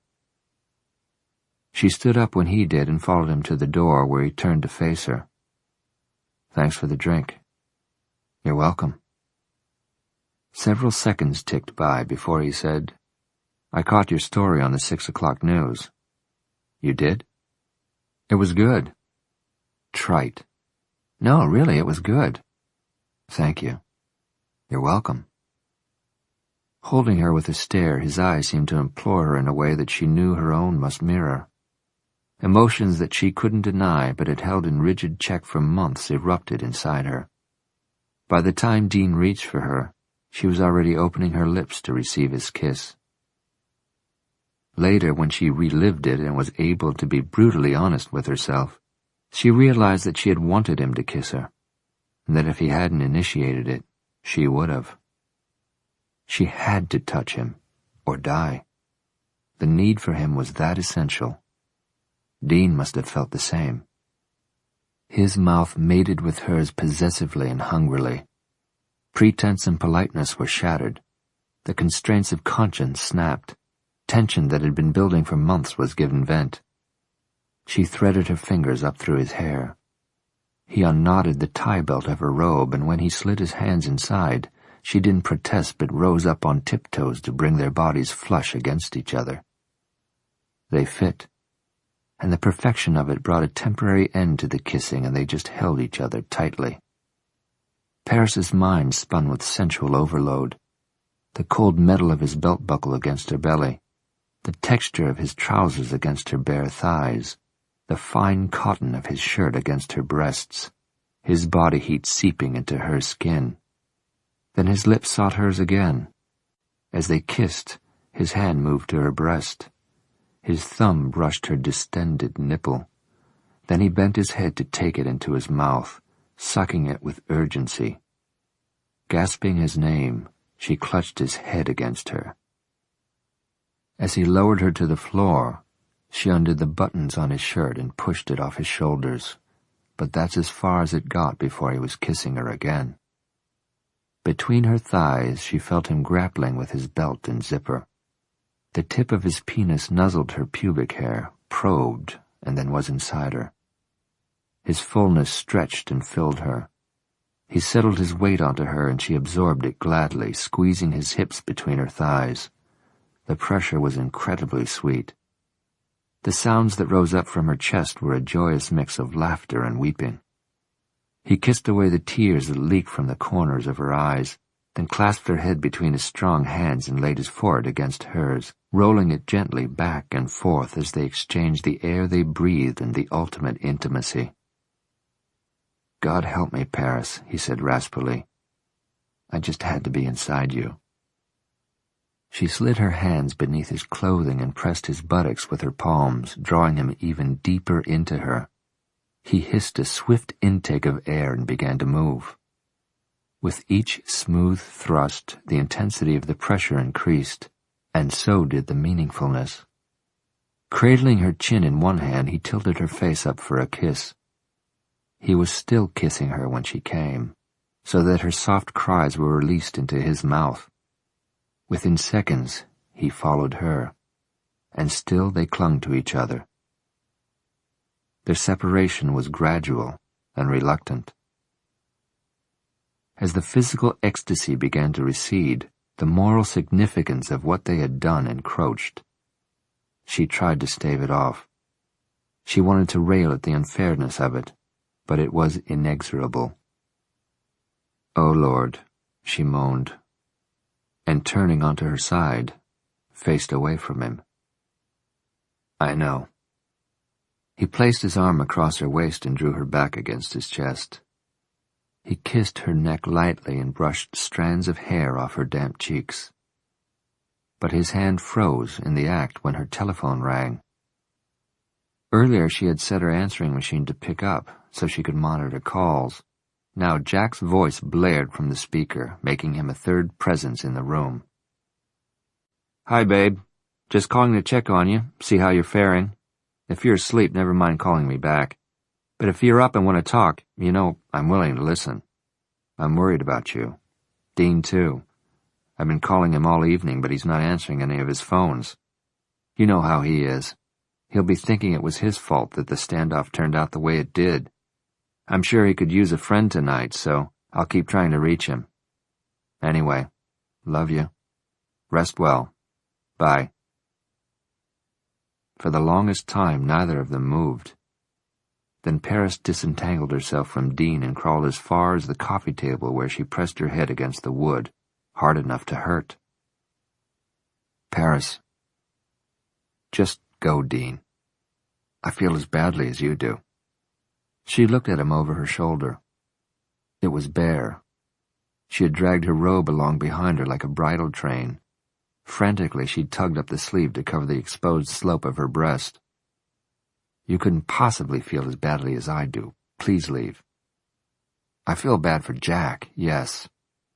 [SPEAKER 1] She stood up when he did and followed him to the door, where he turned to face her. "Thanks for the drink." "You're welcome." Several seconds ticked by before he said, "I caught your story on the 6 o'clock news." "You did?" "It was good." "Trite." "No, really, it was good." "Thank you." "You're welcome." Holding her with a stare, his eyes seemed to implore her in a way that she knew her own must mirror. Emotions that she couldn't deny but had held in rigid check for months erupted inside her. By the time Dean reached for her, she was already opening her lips to receive his kiss. Later, when she relived it and was able to be brutally honest with herself, she realized that she had wanted him to kiss her, and that if he hadn't initiated it, she would have. She had to touch him, or die. The need for him was that essential. Dean must have felt the same. His mouth mated with hers possessively and hungrily. Pretense and politeness were shattered. The constraints of conscience snapped. Tension that had been building for months was given vent. She threaded her fingers up through his hair. He unknotted the tie belt of her robe, and when he slid his hands inside, she didn't protest but rose up on tiptoes to bring their bodies flush against each other. They fit, and the perfection of it brought a temporary end to the kissing, and they just held each other tightly. Paris's mind spun with sensual overload. The cold metal of his belt buckle against her belly, the texture of his trousers against her bare thighs, the fine cotton of his shirt against her breasts, his body heat seeping into her skin. Then his lips sought hers again. As they kissed, his hand moved to her breast. His thumb brushed her distended nipple. Then he bent his head to take it into his mouth, sucking it with urgency. Gasping his name, she clutched his head against her. As he lowered her to the floor, she undid the buttons on his shirt and pushed it off his shoulders, but that's as far as it got before he was kissing her again. Between her thighs, she felt him grappling with his belt and zipper. The tip of his penis nuzzled her pubic hair, probed, and then was inside her. His fullness stretched and filled her. He settled his weight onto her and she absorbed it gladly, squeezing his hips between her thighs. The pressure was incredibly sweet. The sounds that rose up from her chest were a joyous mix of laughter and weeping. He kissed away the tears that leaked from the corners of her eyes, then clasped her head between his strong hands and laid his forehead against hers, rolling it gently back and forth as they exchanged the air they breathed in the ultimate intimacy. "God help me, Paris," he said raspily. "I just had to be inside you." She slid her hands beneath his clothing and pressed his buttocks with her palms, drawing him even deeper into her. He hissed a swift intake of air and began to move. With each smooth thrust, the intensity of the pressure increased, and so did the meaningfulness. Cradling her chin in one hand, he tilted her face up for a kiss. He was still kissing her when she came, so that her soft cries were released into his mouth. Within seconds, he followed her, and still they clung to each other. Their separation was gradual and reluctant. As the physical ecstasy began to recede, the moral significance of what they had done encroached. She tried to stave it off. She wanted to rail at the unfairness of it, but it was inexorable. "Oh, Lord," she moaned, and turning onto her side, faced away from him. "I know." He placed his arm across her waist and drew her back against his chest. He kissed her neck lightly and brushed strands of hair off her damp cheeks. But his hand froze in the act when her telephone rang. Earlier she had set her answering machine to pick up so she could monitor calls. Now Jack's voice blared from the speaker, making him a third presence in the room. "Hi, babe. Just calling to check on you, see how you're faring. If you're asleep, never mind calling me back. But if you're up and want to talk, you know I'm willing to listen. I'm worried about you. Dean, too. I've been calling him all evening, but he's not answering any of his phones. You know how he is. He'll be thinking it was his fault that the standoff turned out the way it did. I'm sure he could use a friend tonight, so I'll keep trying to reach him. Anyway, love you. Rest well. Bye." For the longest time, neither of them moved. Then Paris disentangled herself from Dean and crawled as far as the coffee table where she pressed her head against the wood, hard enough to hurt. "Paris. Just go, Dean. I feel as badly as you do." She looked at him over her shoulder. It was bare. She had dragged her robe along behind her like a bridal train. Frantically, she tugged up the sleeve to cover the exposed slope of her breast. "You couldn't possibly feel as badly as I do. Please leave." "I feel bad for Jack, yes,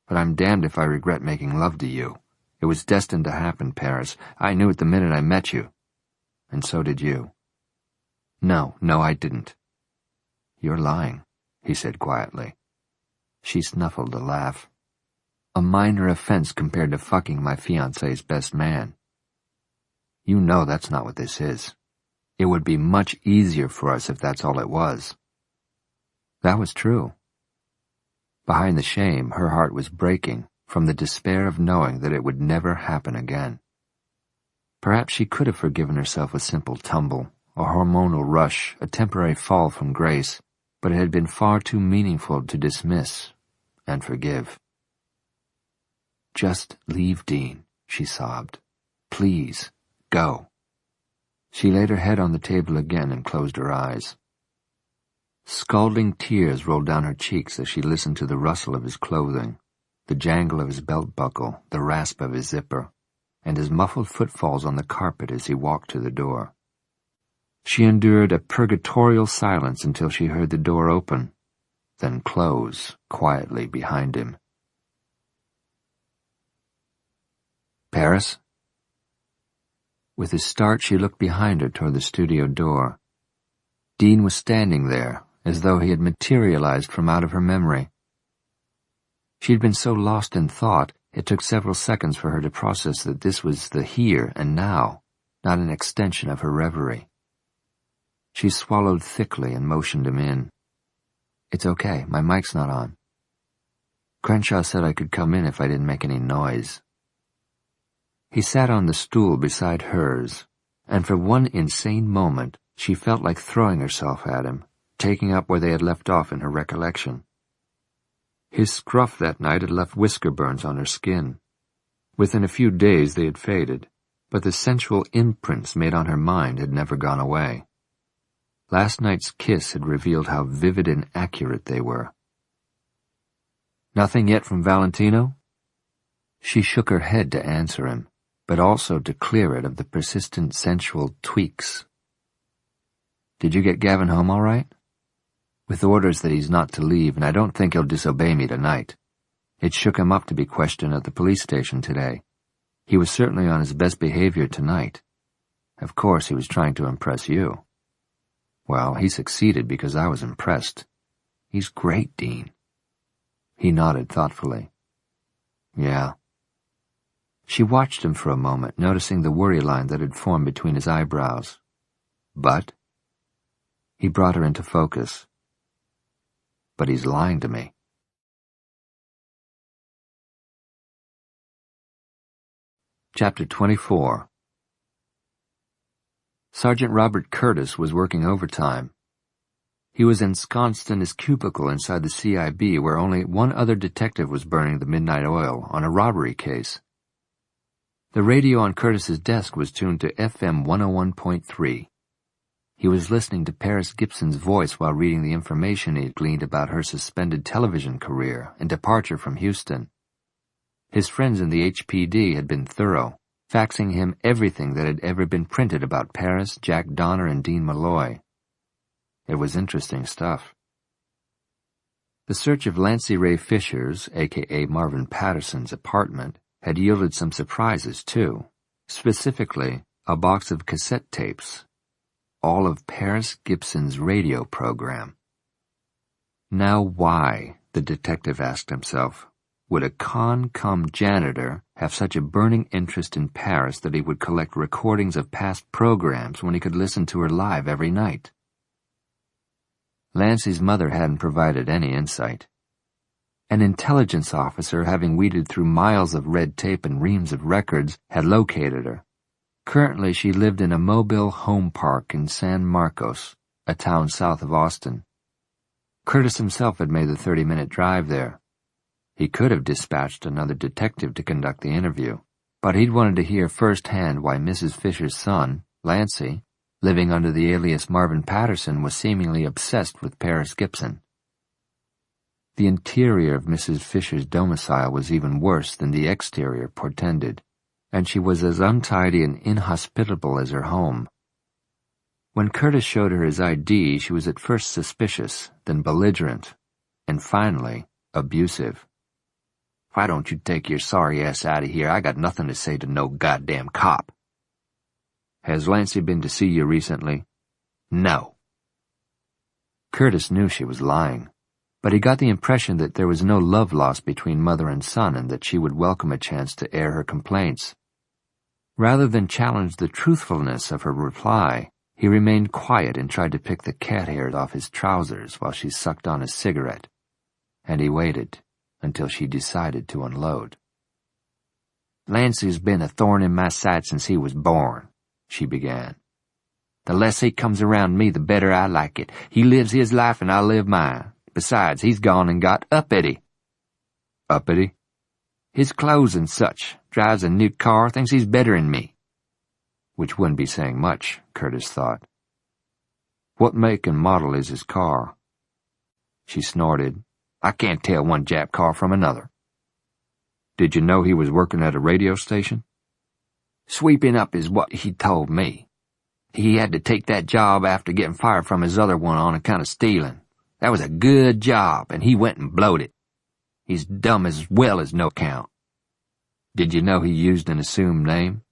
[SPEAKER 1] but I'm damned if I regret making love to you. It was destined to happen, Paris. I knew it the minute I met you. And so did you." No, I didn't." "You're lying," he said quietly. She snuffled a laugh. "A minor offense compared to fucking my fiancé's best man. You know that's not what this is. It would be much easier for us if that's all it was." That was true. Behind the shame, her heart was breaking from the despair of knowing that it would never happen again. Perhaps she could have forgiven herself a simple tumble, a hormonal rush, a temporary fall from grace, but it had been far too meaningful to dismiss and forgive. "Just leave, Dean," she sobbed. "Please, go." She laid her head on the table again and closed her eyes. Scalding tears rolled down her cheeks as she listened to the rustle of his clothing, the jangle of his belt buckle, the rasp of his zipper, and his muffled footfalls on the carpet as he walked to the door. She endured a purgatorial silence until she heard the door open, then close quietly behind him. "Paris?" With a start, she looked behind her toward the studio door. Dean was standing there, as though he had materialized from out of her memory. She'd been so lost in thought, it took several seconds for her to process that this was the here and now, not an extension of her reverie. She swallowed thickly and motioned him in. "It's okay, my mic's not on. Crenshaw said I could come in if I didn't make any noise." He sat on the stool beside hers, and for one insane moment she felt like throwing herself at him, taking up where they had left off in her recollection. His scruff that night had left whisker burns on her skin. Within a few days they had faded, but the sensual imprints made on her mind had never gone away. Last night's kiss had revealed how vivid and accurate they were. "Nothing yet from Valentino?" She shook her head to answer him, but also to clear it of the persistent sensual tweaks. "Did you get Gavin home all right?" "With orders that he's not to leave, and I don't think he'll disobey me tonight. It shook him up to be questioned at the police station today. He was certainly on his best behavior tonight. Of course, he was trying to impress you." "Well, he succeeded because I was impressed. He's great, Dean." He nodded thoughtfully. "Yeah." She watched him for a moment, noticing the worry line that had formed between his eyebrows. "But?" He brought her into focus. "But he's lying to me." Chapter 24. Sergeant Robert Curtis was working overtime. He was ensconced in his cubicle inside the CIB, where only one other detective was burning the midnight oil on a robbery case. The radio on Curtis's desk was tuned to FM 101.3. He was listening to Paris Gibson's voice while reading the information he had gleaned about her suspended television career and departure from Houston. His friends in the HPD had been thorough, faxing him everything that had ever been printed about Paris, Jack Donner, and Dean Malloy. It was interesting stuff. The search of Lancy Ray Fisher's, a.k.a. Marvin Patterson's, apartment had yielded some surprises, too. Specifically, a box of cassette tapes. All of Paris Gibson's radio program. Now why, the detective asked himself, would a con-cum janitor have such a burning interest in Paris that he would collect recordings of past programs when he could listen to her live every night? Lancy's mother hadn't provided any insight. An intelligence officer, having weeded through miles of red tape and reams of records, had located her. Currently, she lived in a mobile home park in San Marcos, a town south of Austin. Curtis himself had made the 30-minute drive there. He could have dispatched another detective to conduct the interview, but he'd wanted to hear firsthand why Mrs. Fisher's son, Lancy, living under the alias Marvin Patterson, was seemingly obsessed with Paris Gibson. The interior of Mrs. Fisher's domicile was even worse than the exterior portended, and she was as untidy and inhospitable as her home. When Curtis showed her his ID, she was at first suspicious, then belligerent, and finally abusive. "Why don't you take your sorry ass out of here? I got nothing to say to no goddamn cop." "Has Lancy been to see you recently?" "No." Curtis knew she was lying, but he got the impression that there was no love lost between mother and son and that she would welcome a chance to air her complaints. Rather than challenge the truthfulness of her reply, he remained quiet and tried to pick the cat hairs off his trousers while she sucked on a cigarette, and he waited until she decided to unload. "Lancy's been a thorn in my side since he was born," she began. "The less he comes around me, the better I like it. He lives his life and I live mine. Besides, he's gone and got uppity." "Uppity?" "His clothes and such. Drives a new car, thinks he's better'n me." Which wouldn't be saying much, Curtis thought. "What make and model is his car?" She snorted. "I can't tell one Jap car from another." "Did you know he was working at a radio station?" "Sweeping up is what he told me. He had to take that job after getting fired from his other one on account of stealing. That was a good job, and he went and blowed it. He's dumb as well as no count." "Did you know he used an assumed name?"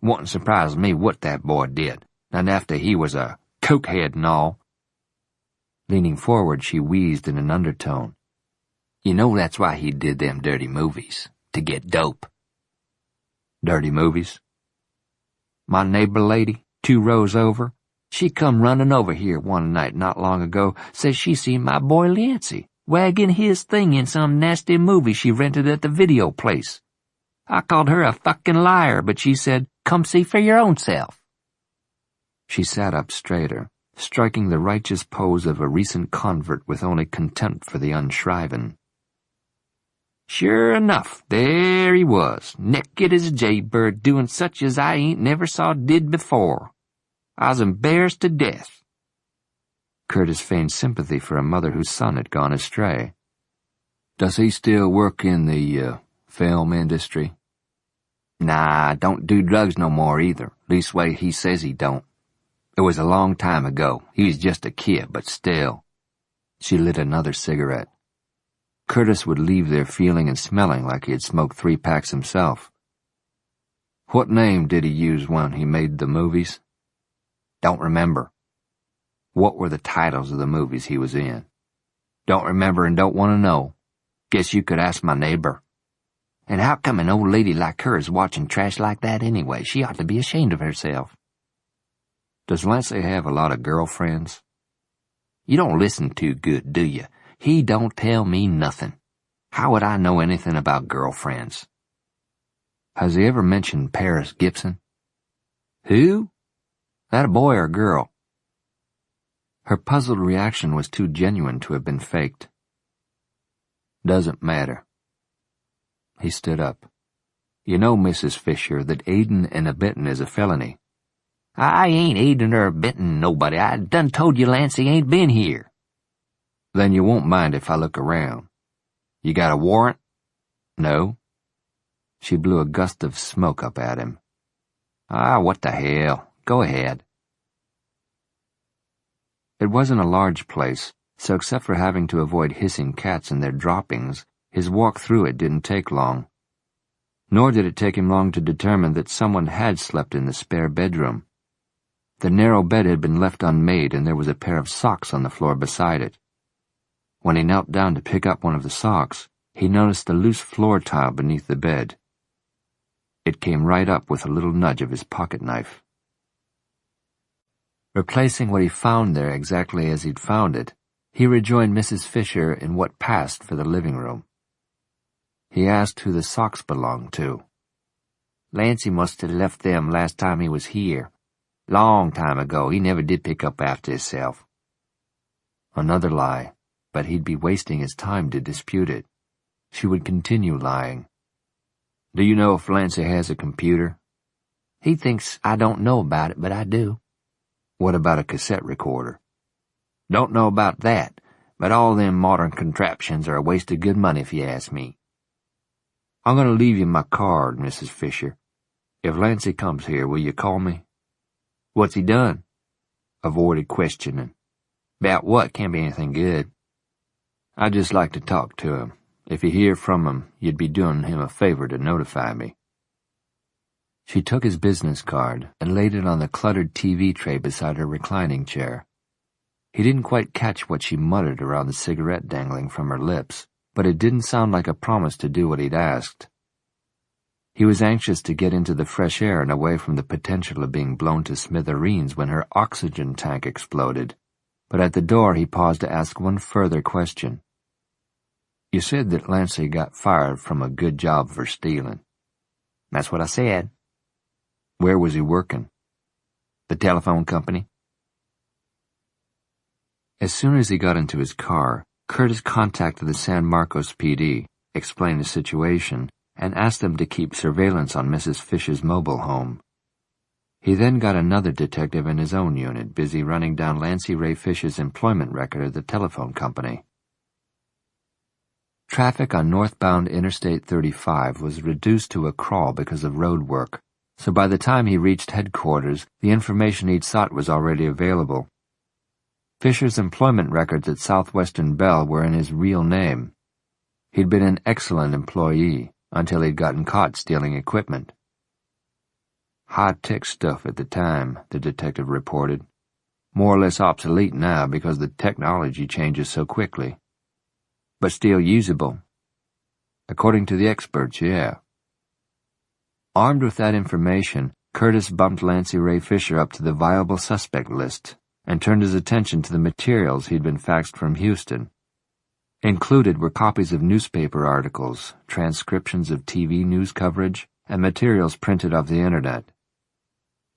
[SPEAKER 1] Wouldn't surprise me what that boy did, and after he was a cokehead and all." Leaning forward, she wheezed in an undertone. "You know that's why he did them dirty movies, to get dope." "Dirty movies?" "My neighbor lady, 2 rows over, she come running over here one night not long ago, says she seen my boy Lancy wagging his thing in some nasty movie she rented at the video place. I called her a fucking liar, but she said, 'Come see for your own self.'" She sat up straighter, striking the righteous pose of a recent convert with only contempt for the unshriven. "Sure enough, there he was, naked as a jaybird, doing such as I ain't never saw did before. I was embarrassed to death." Curtis feigned sympathy for a mother whose son had gone astray. "Does he still work in the, film industry?" "Nah, don't do drugs no more either. Leastway, he says he don't. It was a long time ago. He was just a kid, but still." She lit another cigarette. Curtis would leave there feeling and smelling like he had smoked 3 packs himself. "What name did he use when he made the movies?" "Don't remember." "What were the titles of the movies he was in?" "Don't remember and don't want to know. Guess you could ask my neighbor. And how come an old lady like her is watching trash like that anyway? She ought to be ashamed of herself." "Does Lancy have a lot of girlfriends?" "You don't listen too good, do you? He don't tell me nothing. How would I know anything about girlfriends?" "Has he ever mentioned Paris Gibson?" "Who? That a boy or a girl?" Her puzzled reaction was too genuine to have been faked. "Doesn't matter." He stood up. "You know, Mrs. Fisher, that aidin' and abettin' is a felony." "I ain't aidin' or abettin' nobody. I done told you Lancy ain't been here." "Then you won't mind if I look around. You got a warrant?" "No." She blew a gust of smoke up at him. "Ah, what the hell. Go ahead." It wasn't a large place, so except for having to avoid hissing cats and their droppings, his walk through it didn't take long. Nor did it take him long to determine that someone had slept in the spare bedroom. The narrow bed had been left unmade, and there was a pair of socks on the floor beside it. When he knelt down to pick up one of the socks, he noticed a loose floor tile beneath the bed. It came right up with a little nudge of his pocket knife. Replacing what he found there exactly as he'd found it, he rejoined Mrs. Fisher in what passed for the living room. He asked who the socks belonged to. "Lancy must have left them last time he was here. Long time ago. He never did pick up after himself." Another lie, but he'd be wasting his time to dispute it. She would continue lying. "Do you know if Lancy has a computer?" "He thinks I don't know about it, but I do." "What about a cassette recorder?" "Don't know about that, but all them modern contraptions are a waste of good money if you ask me." "I'm going to leave you my card, Mrs. Fisher. If Lancy comes here, will you call me?" "What's he done?" Avoided questioning. "About what? Can't be anything good." "I'd just like to talk to him. If you hear from him, you'd be doing him a favor to notify me." She took his business card and laid it on the cluttered TV tray beside her reclining chair. He didn't quite catch what she muttered around the cigarette dangling from her lips, but it didn't sound like a promise to do what he'd asked. He was anxious to get into the fresh air and away from the potential of being blown to smithereens when her oxygen tank exploded, but at the door he paused to ask one further question. "You said that Lancy got fired from a good job for stealing." "That's what I said." "Where was he working?" "The telephone company." As soon as he got into his car, Curtis contacted the San Marcos PD, explained the situation, and asked them to keep surveillance on Mrs. Fisher's mobile home. He then got another detective in his own unit busy running down Lancy Ray Fisher's employment record at the telephone company. Traffic on northbound Interstate 35 was reduced to a crawl because of road work, so by the time he reached headquarters, the information he'd sought was already available. Fisher's employment records at Southwestern Bell were in his real name. He'd been an excellent employee until he'd gotten caught stealing equipment. High-tech stuff at the time, the detective reported. More or less obsolete now because the technology changes so quickly. But still usable. According to the experts, yeah. Armed with that information, Curtis bumped Lancy Ray Fisher up to the viable suspect list and turned his attention to the materials he'd been faxed from Houston. Included were copies of newspaper articles, transcriptions of TV news coverage, and materials printed off the internet.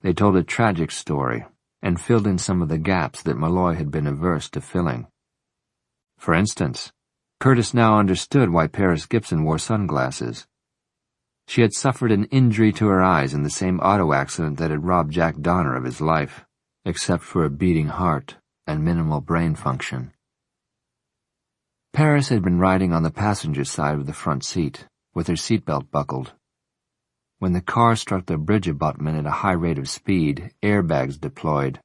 [SPEAKER 1] They told a tragic story and filled in some of the gaps that Malloy had been averse to filling. For instance, Curtis now understood why Paris Gibson wore sunglasses. She had suffered an injury to her eyes in the same auto accident that had robbed Jack Donner of his life, except for a beating heart and minimal brain function. Paris had been riding on the passenger side of the front seat, with her seatbelt buckled. When the car struck the bridge abutment at a high rate of speed, airbags deployed,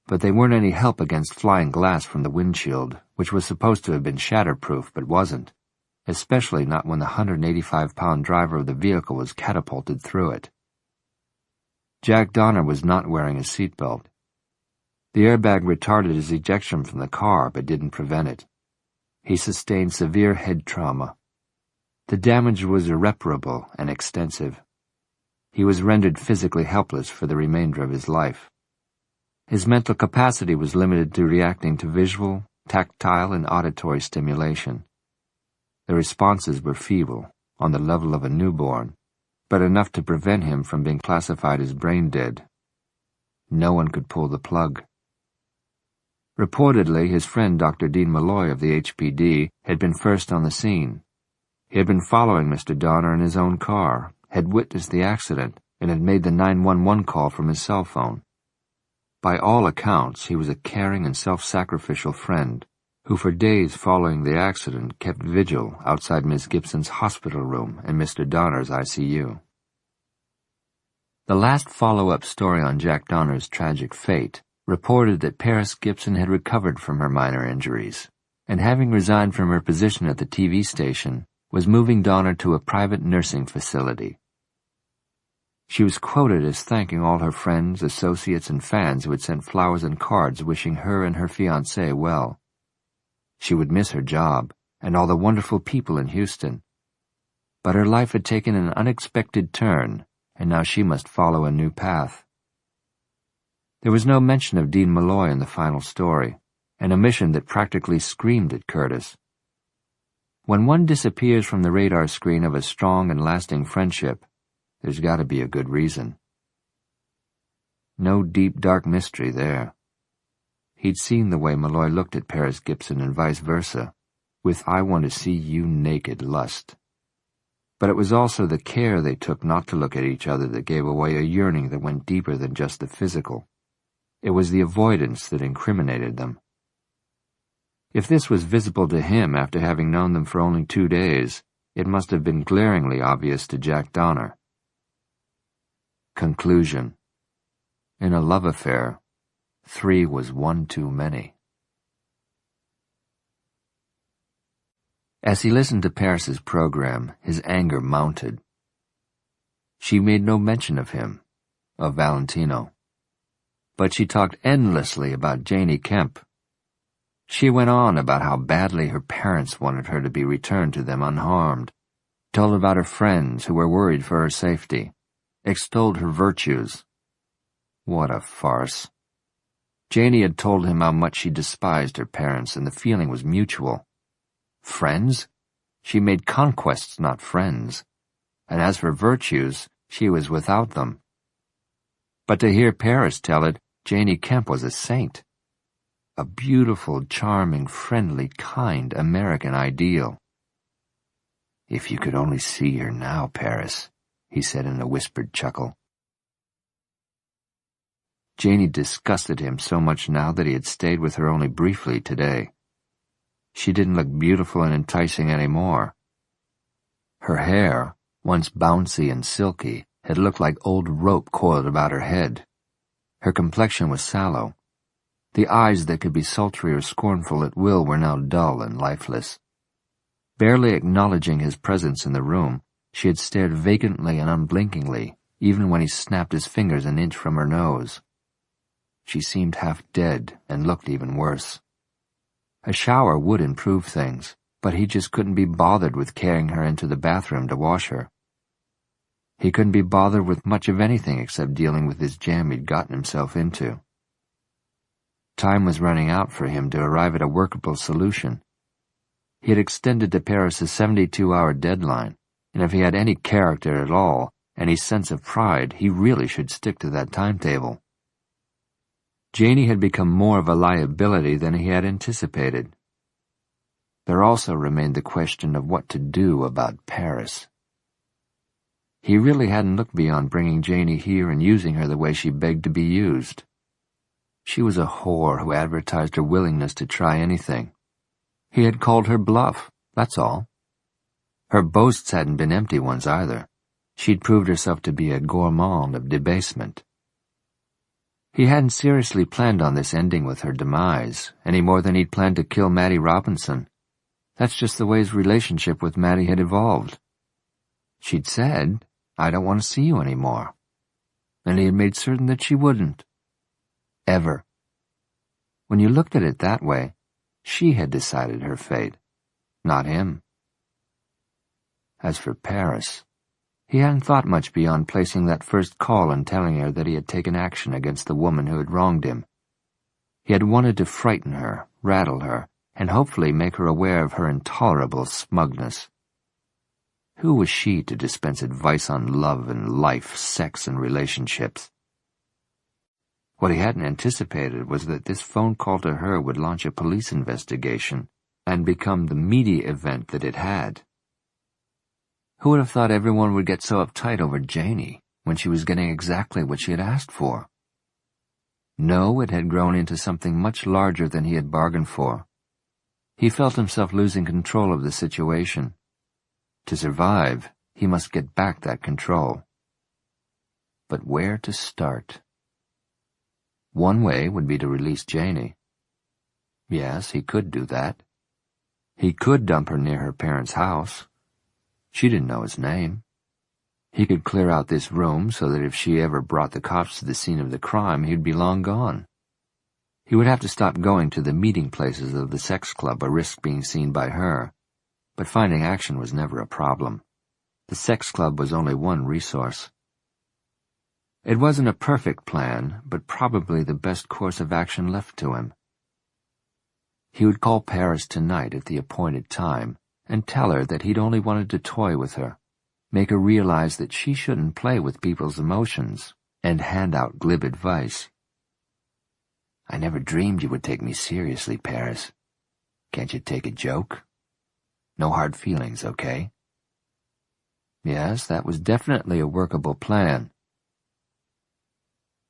[SPEAKER 1] but they weren't any help against flying glass from the windshield, which was supposed to have been shatterproof but wasn't, especially not when the 185-pound driver of the vehicle was catapulted through it. Jack Donner was not wearing a seatbelt. The airbag retarded his ejection from the car but didn't prevent it. He sustained severe head trauma. The damage was irreparable and extensive. He was rendered physically helpless for the remainder of his life. His mental capacity was limited to reacting to visual, tactile, and auditory stimulation. The responses were feeble, on the level of a newborn, but enough to prevent him from being classified as brain-dead. No one could pull the plug. Reportedly, his friend Dr. Dean Malloy of the HPD had been first on the scene. He had been following Mr. Donner in his own car, had witnessed the accident, and had made the 911 call from his cell phone. By all accounts, he was a caring and self-sacrificial friend, who for days following the accident kept vigil outside Miss Gibson's hospital room and Mr. Donner's ICU. The last follow-up story on Jack Donner's tragic fate reported that Paris Gibson had recovered from her minor injuries, and having resigned from her position at the TV station, was moving Donner to a private nursing facility. She was quoted as thanking all her friends, associates, and fans who had sent flowers and cards wishing her and her fiancé well. She would miss her job and all the wonderful people in Houston. But her life had taken an unexpected turn, and now she must follow a new path. There was no mention of Dean Malloy in the final story, an omission that practically screamed at Curtis. When one disappears from the radar screen of a strong and lasting friendship, there's got to be a good reason. No deep, dark mystery there. He'd seen the way Malloy looked at Paris Gibson and vice versa, with "I want to see you naked" lust. But it was also the care they took not to look at each other that gave away a yearning that went deeper than just the physical. It was the avoidance that incriminated them. If this was visible to him after having known them for only 2 days, it must have been glaringly obvious to Jack Donner. Conclusion. In a love affair, 3 was one too many. As he listened to Paris's program, his anger mounted. She made no mention of him, of Valentino. But she talked endlessly about Janie Kemp. She went on about how badly her parents wanted her to be returned to them unharmed, told about her friends who were worried for her safety, extolled her virtues. What a farce. Janie had told him how much she despised her parents, and the feeling was mutual. Friends? She made conquests, not friends. And as for virtues, she was without them. But to hear Paris tell it, Janie Kemp was a saint. A beautiful, charming, friendly, kind American ideal. "If you could only see her now, Paris," he said in a whispered chuckle. Janie disgusted him so much now that he had stayed with her only briefly today. She didn't look beautiful and enticing anymore. Her hair, once bouncy and silky, had looked like old rope coiled about her head. Her complexion was sallow. The eyes that could be sultry or scornful at will were now dull and lifeless. Barely acknowledging his presence in the room, she had stared vacantly and unblinkingly, even when he snapped his fingers an inch from her nose. She seemed half dead and looked even worse. A shower would improve things, but he just couldn't be bothered with carrying her into the bathroom to wash her. He couldn't be bothered with much of anything except dealing with this jam he'd gotten himself into. Time was running out for him to arrive at a workable solution. He had extended to Paris a 72-hour deadline, and if he had any character at all, any sense of pride, he really should stick to that timetable. Janey had become more of a liability than he had anticipated. There also remained the question of what to do about Paris. He really hadn't looked beyond bringing Janey here and using her the way she begged to be used. She was a whore who advertised her willingness to try anything. He had called her bluff, that's all. Her boasts hadn't been empty ones either. She'd proved herself to be a gourmand of debasement. He hadn't seriously planned on this ending with her demise, any more than he'd planned to kill Mattie Robinson. That's just the way his relationship with Mattie had evolved. She'd said, "I don't want to see you anymore." And he had made certain that she wouldn't. Ever. When you looked at it that way, she had decided her fate, not him. As for Paris, he hadn't thought much beyond placing that first call and telling her that he had taken action against the woman who had wronged him. He had wanted to frighten her, rattle her, and hopefully make her aware of her intolerable smugness. Who was she to dispense advice on love and life, sex and relationships? What he hadn't anticipated was that this phone call to her would launch a police investigation and become the media event that it had. Who would have thought everyone would get so uptight over Janey when she was getting exactly what she had asked for? No, it had grown into something much larger than he had bargained for. He felt himself losing control of the situation. To survive, he must get back that control. But where to start? One way would be to release Janey. Yes, he could do that. He could dump her near her parents' house. She didn't know his name. He could clear out this room so that if she ever brought the cops to the scene of the crime, he'd be long gone. He would have to stop going to the meeting places of the sex club, a risk being seen by her. But finding action was never a problem. The sex club was only one resource. It wasn't a perfect plan, but probably the best course of action left to him. He would call Paris tonight at the appointed time and tell her that he'd only wanted to toy with her, make her realize that she shouldn't play with people's emotions and hand out glib advice. "I never dreamed you would take me seriously, Paris. Can't you take a joke? No hard feelings, okay?" Yes, that was definitely a workable plan.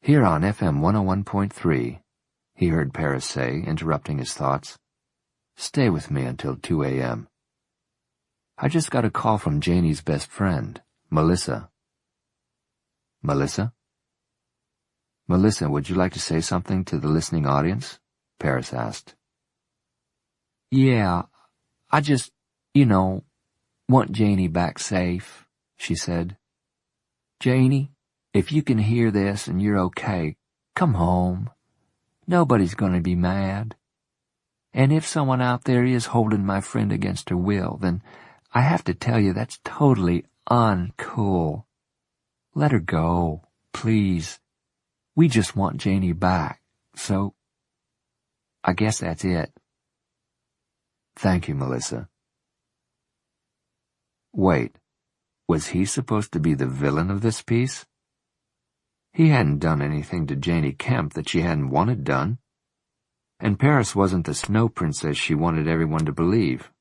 [SPEAKER 1] "Here on FM 101.3, he heard Paris say, interrupting his thoughts. "Stay with me until 2 a.m. I just got a call from Janey's best friend, Melissa." "Melissa?" "Melissa, would you like to say something to the listening audience?" Paris asked. "Yeah, I just, want Janey back safe," she said. "Janey, if you can hear this and you're okay, come home. Nobody's going to be mad. And if someone out there is holding my friend against her will, then I have to tell you that's totally uncool. Let her go, please. We just want Janey back, so I guess that's it." "Thank you, Melissa." Wait, was he supposed to be the villain of this piece? He hadn't done anything to Janey Kemp that she hadn't wanted done. And Paris wasn't the snow princess she wanted everyone to believe.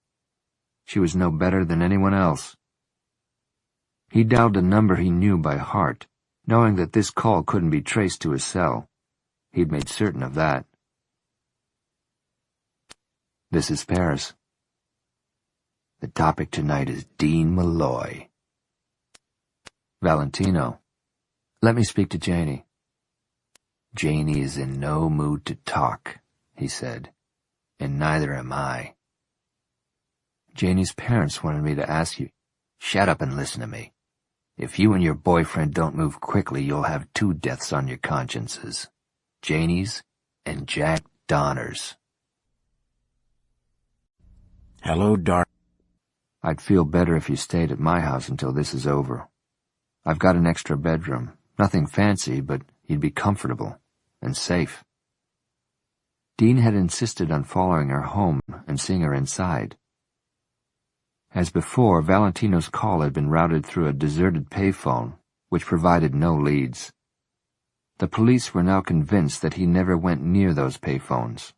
[SPEAKER 1] She was no better than anyone else. He dialed a number he knew by heart, knowing that this call couldn't be traced to his cell. He'd made certain of that. "This is Paris. The topic tonight is Dean Malloy." "Valentino, let me speak to Janey." "Janey is in no mood to talk," he said, "and neither am I." "Janey's parents wanted me to ask you—" "Shut up and listen to me. If you and your boyfriend don't move quickly, you'll have 2 deaths on your consciences. Janie's and Jack Donner's.
[SPEAKER 2] Hello, Dar.
[SPEAKER 1] I'd feel better if you stayed at my house until this is over. I've got an extra bedroom. Nothing fancy, but you'd be comfortable and safe. Dean had insisted on following her home and seeing her inside. As before, Valentino's call had been routed through a deserted payphone, which provided no leads. The police were now convinced that he never went near those payphones.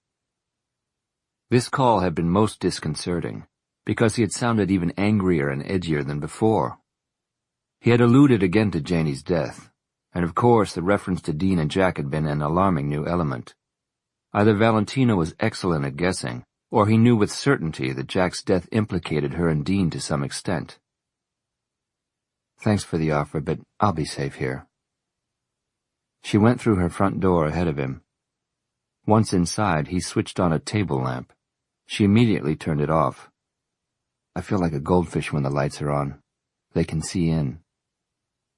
[SPEAKER 1] This call had been most disconcerting, because he had sounded even angrier and edgier than before. He had alluded again to Janie's death, and of course the reference to Dean and Jack had been an alarming new element. Either Valentino was excellent at guessing, or he knew with certainty that Jack's death implicated her and Dean to some extent. Thanks for the offer, but I'll be safe here. She went through her front door ahead of him. Once inside, he switched on a table lamp. She immediately turned it off. I feel like a goldfish when the lights are on. They can see in.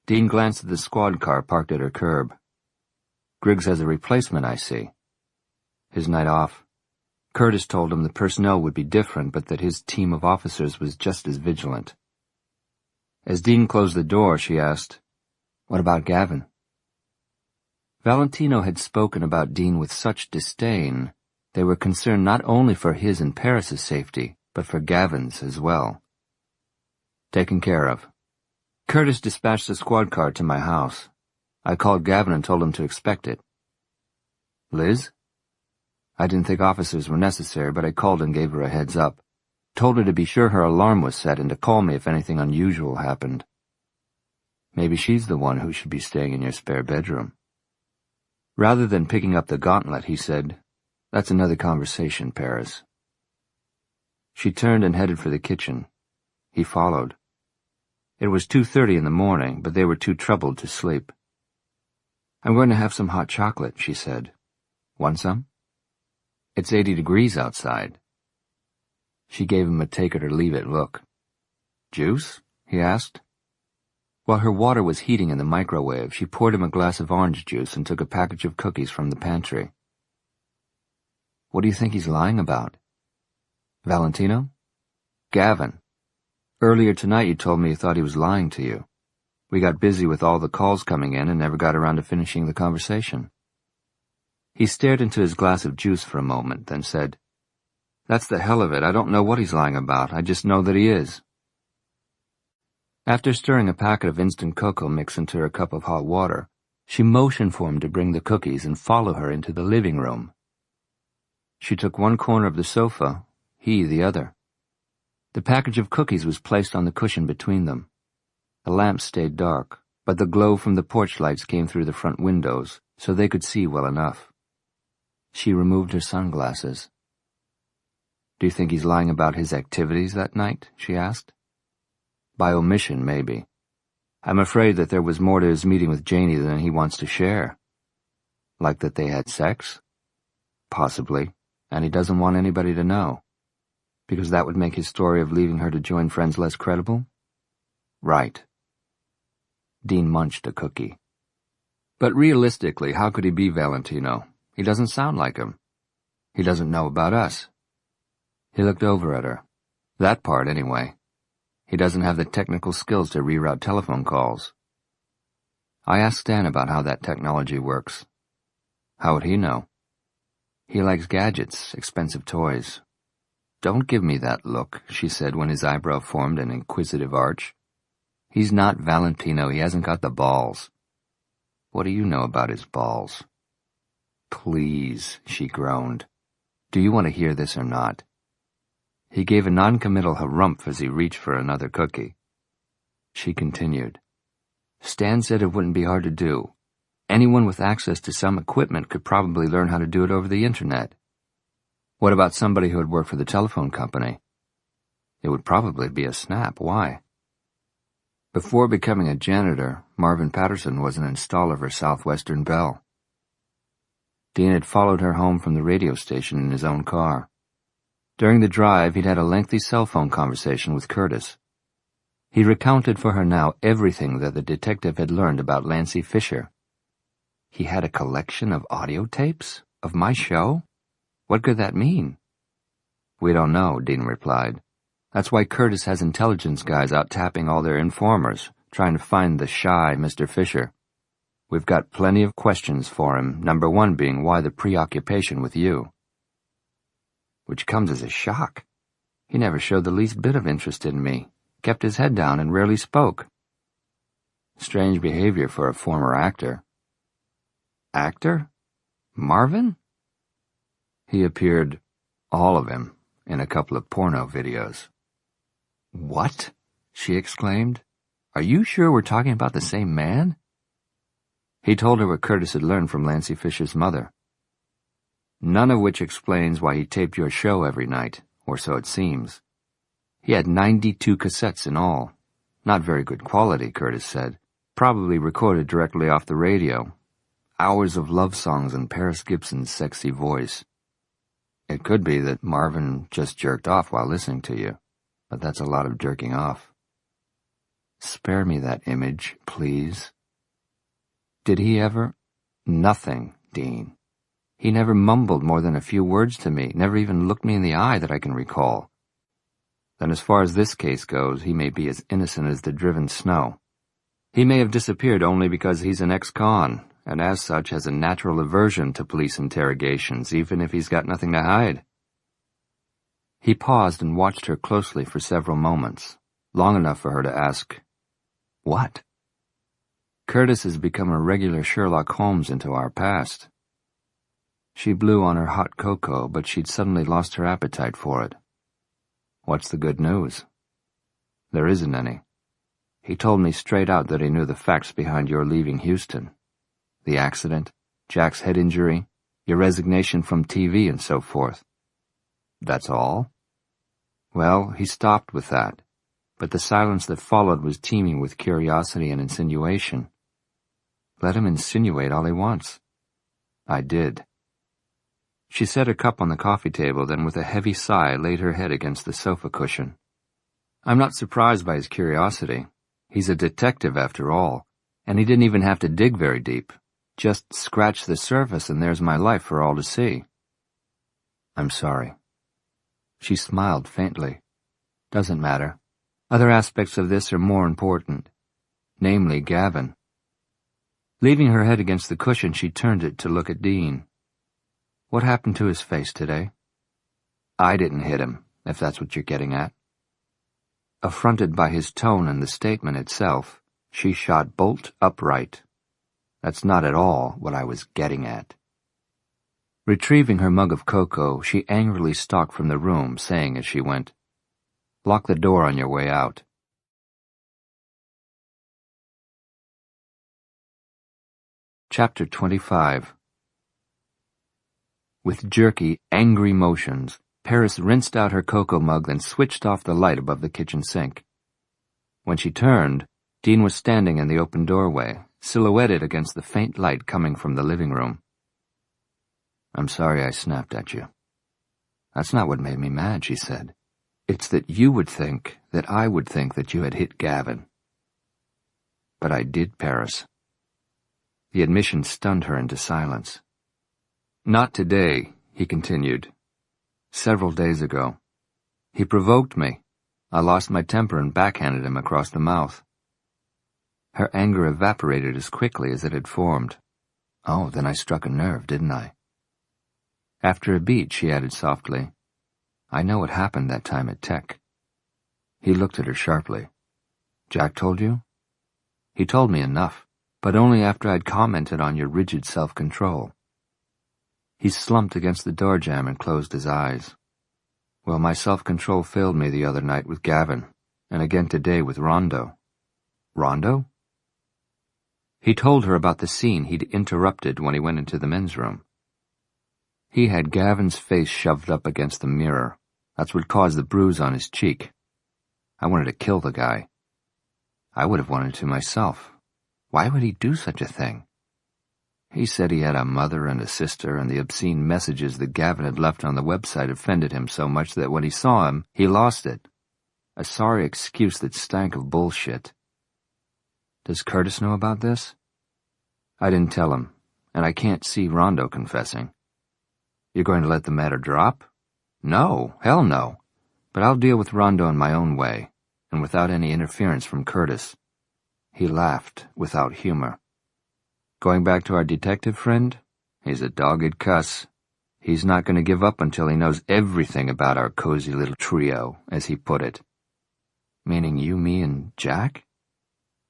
[SPEAKER 1] Dean glanced at the squad car parked at her curb. Griggs has a replacement, I see. His night off. Curtis told him the personnel would be different, but that his team of officers was just as vigilant. As Dean closed the door, she asked, "What about Gavin?" Valentino had spoken about Dean with such disdain. They were concerned not only for his and Paris's safety, but for Gavin's as well. Taken care of. Curtis dispatched a squad car to my house. I called Gavin and told him to expect it. Liz? I didn't think officers were necessary, but I called and gave her a heads up. Told her to be sure her alarm was set and to call me if anything unusual happened. Maybe she's the one who should be staying in your spare bedroom. Rather than picking up the gauntlet, he said, "That's another conversation, Paris." She turned and headed for the kitchen. He followed. It was 2:30 in the morning, but they were too troubled to sleep. "I'm going to have some hot chocolate," she said. "Want some?" "It's 80 degrees outside." She gave him a take-it-or-leave-it look. "Juice?" he asked. While her water was heating in the microwave, she poured him a glass of orange juice and took a package of cookies from the pantry. "What do you think he's lying about?" "Valentino?" "Gavin. Earlier tonight you told me you thought he was lying to you. We got busy with all the calls coming in and never got around to finishing the conversation." He stared into his glass of juice for a moment, then said, "That's the hell of it. I don't know what he's lying about. I just know that he is." After stirring a packet of instant cocoa mix into her cup of hot water, she motioned for him to bring the cookies and follow her into the living room. She took one corner of the sofa, he the other. The package of cookies was placed on the cushion between them. The lamp stayed dark, but the glow from the porch lights came through the front windows, so they could see well enough. She removed her sunglasses. "Do you think he's lying about his activities that night?" she asked. "By omission, maybe. I'm afraid that there was more to his meeting with Janie than he wants to share." "Like that they had sex?" "Possibly, and he doesn't want anybody to know. Because that would make his story of leaving her to join friends less credible?" "Right." Dean munched a cookie. "But realistically, how could he be Valentino? He doesn't sound like him. He doesn't know about us." He looked over at her. "That part, anyway. He doesn't have the technical skills to reroute telephone calls." I asked Stan about how that technology works. "How would he know?" "He likes gadgets, expensive toys." "Don't give me that look," she said when his eyebrow formed an inquisitive arch. "He's not Valentino. He hasn't got the balls." "What do you know about his balls?" "Please," she groaned. "Do you want to hear this or not?" He gave a non-committal harumph as he reached for another cookie. She continued. "Stan said it wouldn't be hard to do. Anyone with access to some equipment could probably learn how to do it over the internet." "What about somebody who had worked for the telephone company?" "It would probably be a snap. Why?" "Before becoming a janitor, Marvin Patterson was an installer for Southwestern Bell." Dean had followed her home from the radio station in his own car. During the drive, he'd had a lengthy cell phone conversation with Curtis. He recounted for her now everything that the detective had learned about Lancey Fisher. He had a collection of audio tapes? Of my show? What could that mean? We don't know, Dean replied. That's why Curtis has intelligence guys out tapping all their informers, trying to find the shy Mr. Fisher. We've got plenty of questions for him, number one being why the preoccupation with you. Which comes as a shock. He never showed the least bit of interest in me, kept his head down and rarely spoke. Strange behavior for a former actor. Actor? Marvin? He appeared, all of him, in a couple of porno videos. What? She exclaimed. Are you sure we're talking about the same man? He told her what Curtis had learned from Lancey Fisher's mother. None of which explains why he taped your show every night, or so it seems. He had 92 cassettes in all. Not very good quality, Curtis said. Probably recorded directly off the radio. Hours of love songs in Paris Gibson's sexy voice. It could be that Marvin just jerked off while listening to you, but that's a lot of jerking off. Spare me that image, please. Did he ever? Nothing, Dean. He never mumbled more than a few words to me, never even looked me in the eye that I can recall. Then as far as this case goes, he may be as innocent as the driven snow. He may have disappeared only because he's an ex-con, and as such has a natural aversion to police interrogations, even if he's got nothing to hide. He paused and watched her closely for several moments, long enough for her to ask, What? Curtis has become a regular Sherlock Holmes into our past. She blew on her hot cocoa, but she'd suddenly lost her appetite for it. What's the good news? There isn't any. He told me straight out that he knew the facts behind your leaving Houston. The accident, Jack's head injury, your resignation from TV and so forth. That's all? Well, he stopped with that, but the silence that followed was teeming with curiosity and insinuation. Let him insinuate all he wants. I did. She set her cup on the coffee table, then with a heavy sigh laid her head against the sofa cushion. I'm not surprised by his curiosity. He's a detective after all, and he didn't even have to dig very deep. Just scratch the surface and there's my life for all to see. I'm sorry. She smiled faintly. Doesn't matter. Other aspects of this are more important. Namely, Gavin. Leaving her head against the cushion, she turned it to look at Dean. What happened to his face today? I didn't hit him, if that's what you're getting at. Affronted by his tone and the statement itself, she shot bolt upright. That's not at all what I was getting at. Retrieving her mug of cocoa, she angrily stalked from the room, saying as she went, Lock the door on your way out. Chapter 25. With jerky, angry motions, Paris rinsed out her cocoa mug, then switched off the light above the kitchen sink. When she turned, Dean was standing in the open doorway, silhouetted against the faint light coming from the living room. I'm sorry I snapped at you. That's not what made me mad, she said. It's that you would think that I would think that you had hit Gavin. But I did, Paris. The admission stunned her into silence. Not today, he continued. Several days ago. He provoked me. I lost my temper and backhanded him across the mouth. Her anger evaporated as quickly as it had formed. Oh, then I struck a nerve, didn't I? After a beat, she added softly, I know what happened that time at Tech. He looked at her sharply. Jack told you? He told me enough, but only after I'd commented on your rigid self-control. He slumped against the door jamb and closed his eyes. Well, my self-control failed me the other night with Gavin, and again today with Rondo. Rondo? He told her about the scene he'd interrupted when he went into the men's room. He had Gavin's face shoved up against the mirror. That's what caused the bruise on his cheek. I wanted to kill the guy. I would have wanted to myself. Why would he do such a thing? He said he had a mother and a sister, and the obscene messages that Gavin had left on the website offended him so much that when he saw him, he lost it. A sorry excuse that stank of bullshit. Does Curtis know about this? I didn't tell him, and I can't see Rondo confessing. You're going to let the matter drop? No, hell no. But I'll deal with Rondo in my own way, and without any interference from Curtis. He laughed without humor. Going back to our detective friend? He's a dogged cuss. He's not going to give up until he knows everything about our cozy little trio, as he put it. Meaning you, me, and Jack?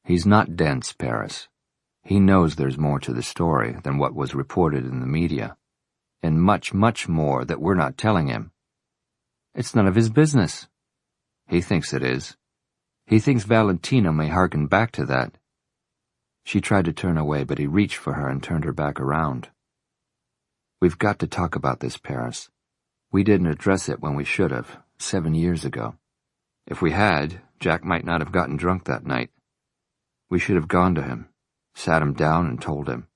[SPEAKER 1] He's not dense, Paris. He knows there's more to the story than what was reported in the media, and much, much more that we're not telling him. It's none of his business. He thinks it is. He thinks Valentino may hearken back to that. She tried to turn away, but he reached for her and turned her back around. We've got to talk about this, Paris. We didn't address it when we should have, 7 years ago. If we had, Jack might not have gotten drunk that night. We should have gone to him, sat him down and told him.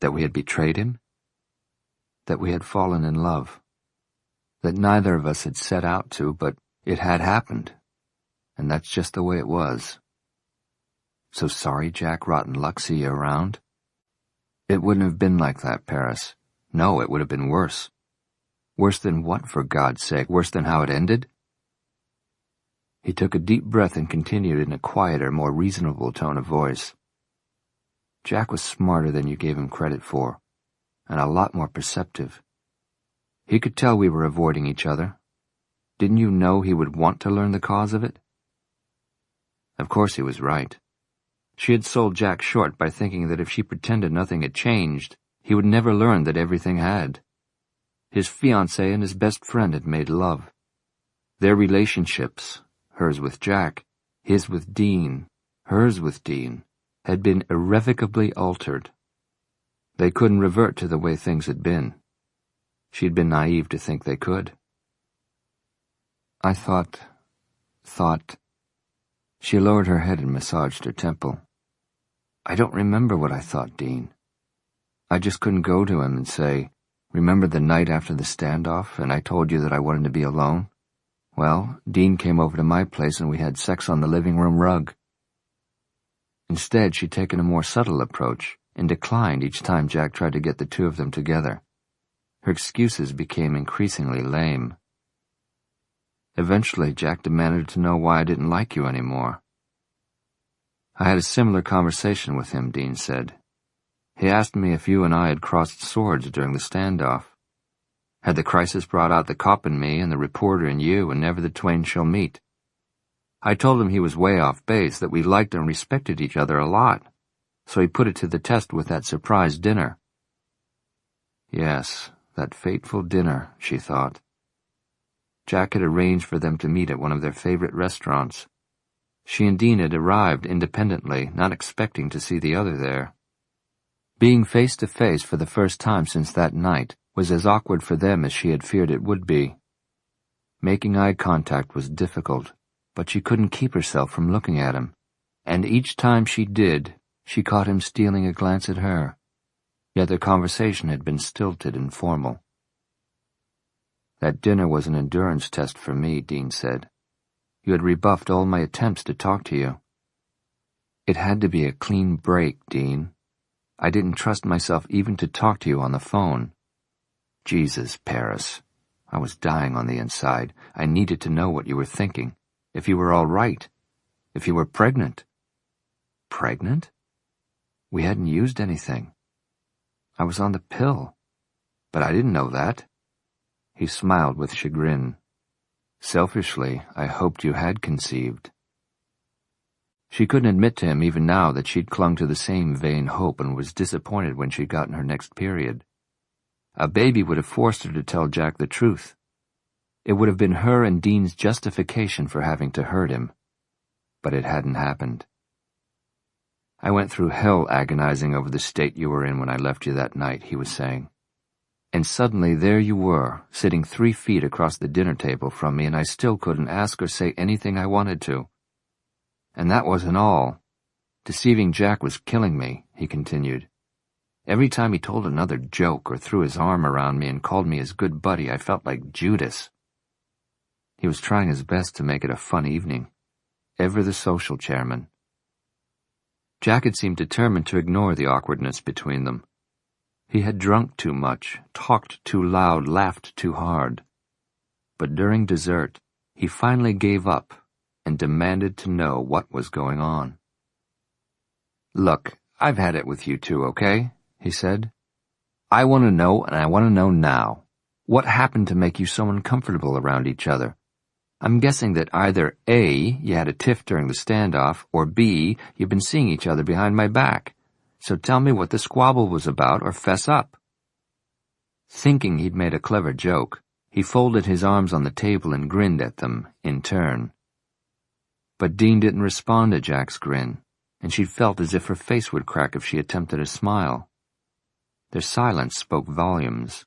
[SPEAKER 1] That we had betrayed him? That we had fallen in love. That neither of us had set out to, but it had happened. And that's just the way it was. So sorry, Jack, rotten luck, see you around? It wouldn't have been like that, Paris. No, it would have been worse. Worse than what, for God's sake? Worse than how it ended? He took a deep breath and continued in a quieter, more reasonable tone of voice. Jack was smarter than you gave him credit for, and a lot more perceptive. He could tell we were avoiding each other. Didn't you know he would want to learn the cause of it? Of course he was right. She had sold Jack short by thinking that if she pretended nothing had changed, he would never learn that everything had. His fiancée and his best friend had made love. Their relationships, hers with Jack, his with Dean, hers with Dean, had been irrevocably altered. They couldn't revert to the way things had been. She'd been naive to think they could. I thought... She lowered her head and massaged her temple. I don't remember what I thought, Dean. I just couldn't go to him and say, remember the night after the standoff and I told you that I wanted to be alone? Well, Dean came over to my place and we had sex on the living room rug. Instead, she'd taken a more subtle approach and declined each time Jack tried to get the two of them together. Her excuses became increasingly lame. Eventually, Jack demanded to know why I didn't like you anymore. I had a similar conversation with him, Dean said. He asked me if you and I had crossed swords during the standoff. Had the crisis brought out the cop in me and the reporter in you, and never the twain shall meet? I told him he was way off base, that we liked and respected each other a lot, so he put it to the test with that surprise dinner. Yes, that fateful dinner, she thought. Jack had arranged for them to meet at one of their favorite restaurants. She and Dean had arrived independently, not expecting to see the other there. Being face to face for the first time since that night was as awkward for them as she had feared it would be. Making eye contact was difficult, but she couldn't keep herself from looking at him, and each time she did, she caught him stealing a glance at her. Yet their conversation had been stilted and formal. That dinner was an endurance test for me, Dean said. You had rebuffed all my attempts to talk to you. It had to be a clean break, Dean. I didn't trust myself even to talk to you on the phone. Jesus, Paris. I was dying on the inside. I needed to know what you were thinking. If you were all right. If you were pregnant. Pregnant? We hadn't used anything. I was on the pill. But I didn't know that. He smiled with chagrin. Selfishly, I hoped you had conceived. She couldn't admit to him even now that she'd clung to the same vain hope and was disappointed when she'd gotten her next period. A baby would have forced her to tell Jack the truth. It would have been her and Dean's justification for having to hurt him. But it hadn't happened. I went through hell agonizing over the state you were in when I left you that night, he was saying. And suddenly there you were, sitting 3 feet across the dinner table from me, and I still couldn't ask or say anything I wanted to. And that wasn't all. Deceiving Jack was killing me, he continued. Every time he told another joke or threw his arm around me and called me his good buddy, I felt like Judas. He was trying his best to make it a fun evening. Ever the social chairman. Jack had seemed determined to ignore the awkwardness between them. He had drunk too much, talked too loud, laughed too hard. But during dessert, he finally gave up and demanded to know what was going on. "Look, I've had it with you two, okay?" he said. "I want to know, and I want to know now. What happened to make you so uncomfortable around each other? I'm guessing that either A, you had a tiff during the standoff, or B, you've been seeing each other behind my back. So tell me what the squabble was about, or fess up." Thinking he'd made a clever joke, he folded his arms on the table and grinned at them, in turn. But Dean didn't respond to Jack's grin, and she felt as if her face would crack if she attempted a smile. Their silence spoke volumes.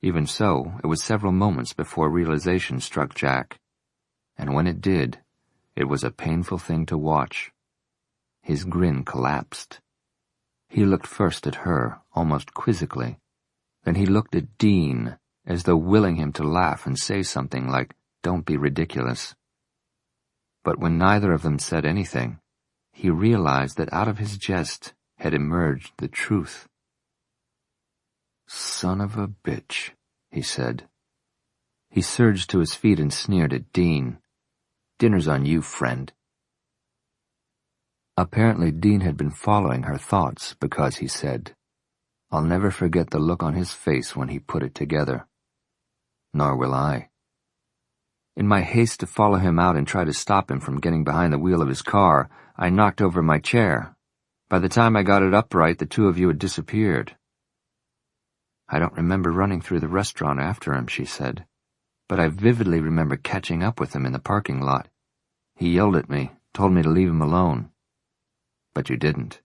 [SPEAKER 1] Even so, it was several moments before realization struck Jack, and when it did, it was a painful thing to watch. His grin collapsed. He looked first at her, almost quizzically. Then he looked at Dean, as though willing him to laugh and say something like, "Don't be ridiculous." But when neither of them said anything, he realized that out of his jest had emerged the truth. "Son of a bitch," he said. He surged to his feet and sneered at Dean. "Dinner's on you, friend." Apparently Dean had been following her thoughts because he said, "I'll never forget the look on his face when he put it together." Nor will I. In my haste to follow him out and try to stop him from getting behind the wheel of his car, I knocked over my chair. By the time I got it upright, the two of you had disappeared. "I don't remember running through the restaurant after him," she said, "but I vividly remember catching up with him in the parking lot. He yelled at me, told me to leave him alone." "But you didn't."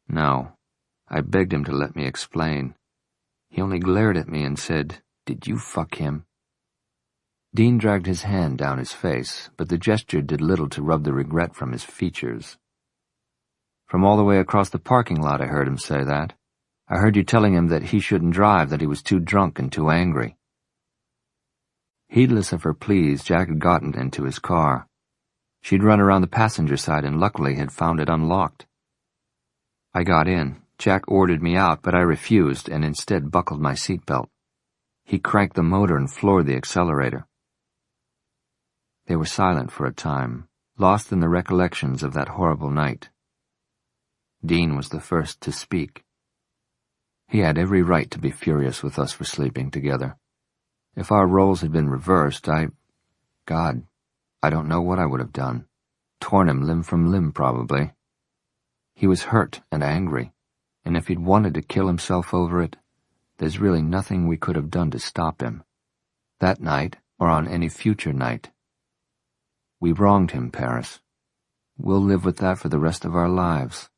[SPEAKER 1] "No. I begged him to let me explain. He only glared at me and said, 'Did you fuck him?'" Dean dragged his hand down his face, but the gesture did little to rub the regret from his features. "From all the way across the parking lot I heard him say that. I heard you telling him that he shouldn't drive, that he was too drunk and too angry." Heedless of her pleas, Jack had gotten into his car. She'd run around the passenger side and luckily had found it unlocked. I got in. Jack ordered me out, but I refused and instead buckled my seatbelt. He cranked the motor and floored the accelerator. They were silent for a time, lost in the recollections of that horrible night. Dean was the first to speak. He had every right to be furious with us for sleeping together. If our roles had been reversed, God, I don't know what I would have done. Torn him limb from limb, probably. He was hurt and angry, and if he'd wanted to kill himself over it, there's really nothing we could have done to stop him. That night, or on any future night. We wronged him, Paris. We'll live with that for the rest of our lives.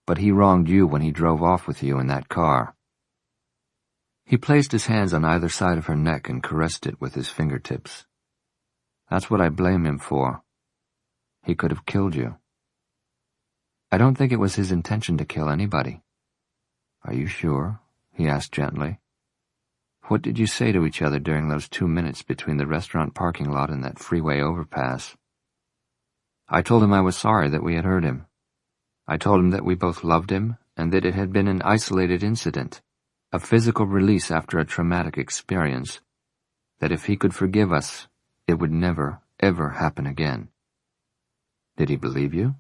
[SPEAKER 1] But he wronged you when he drove off with you in that car. He placed his hands on either side of her neck and caressed it with his fingertips. That's what I blame him for. He could have killed you. I don't think it was his intention to kill anybody. Are you sure? He asked gently. What did you say to each other during those 2 minutes between the restaurant parking lot and that freeway overpass? I told him I was sorry that we had hurt him. I told him that we both loved him and that it had been an isolated incident, a physical release after a traumatic experience, that if he could forgive us, it would never, ever happen again. Did he believe you?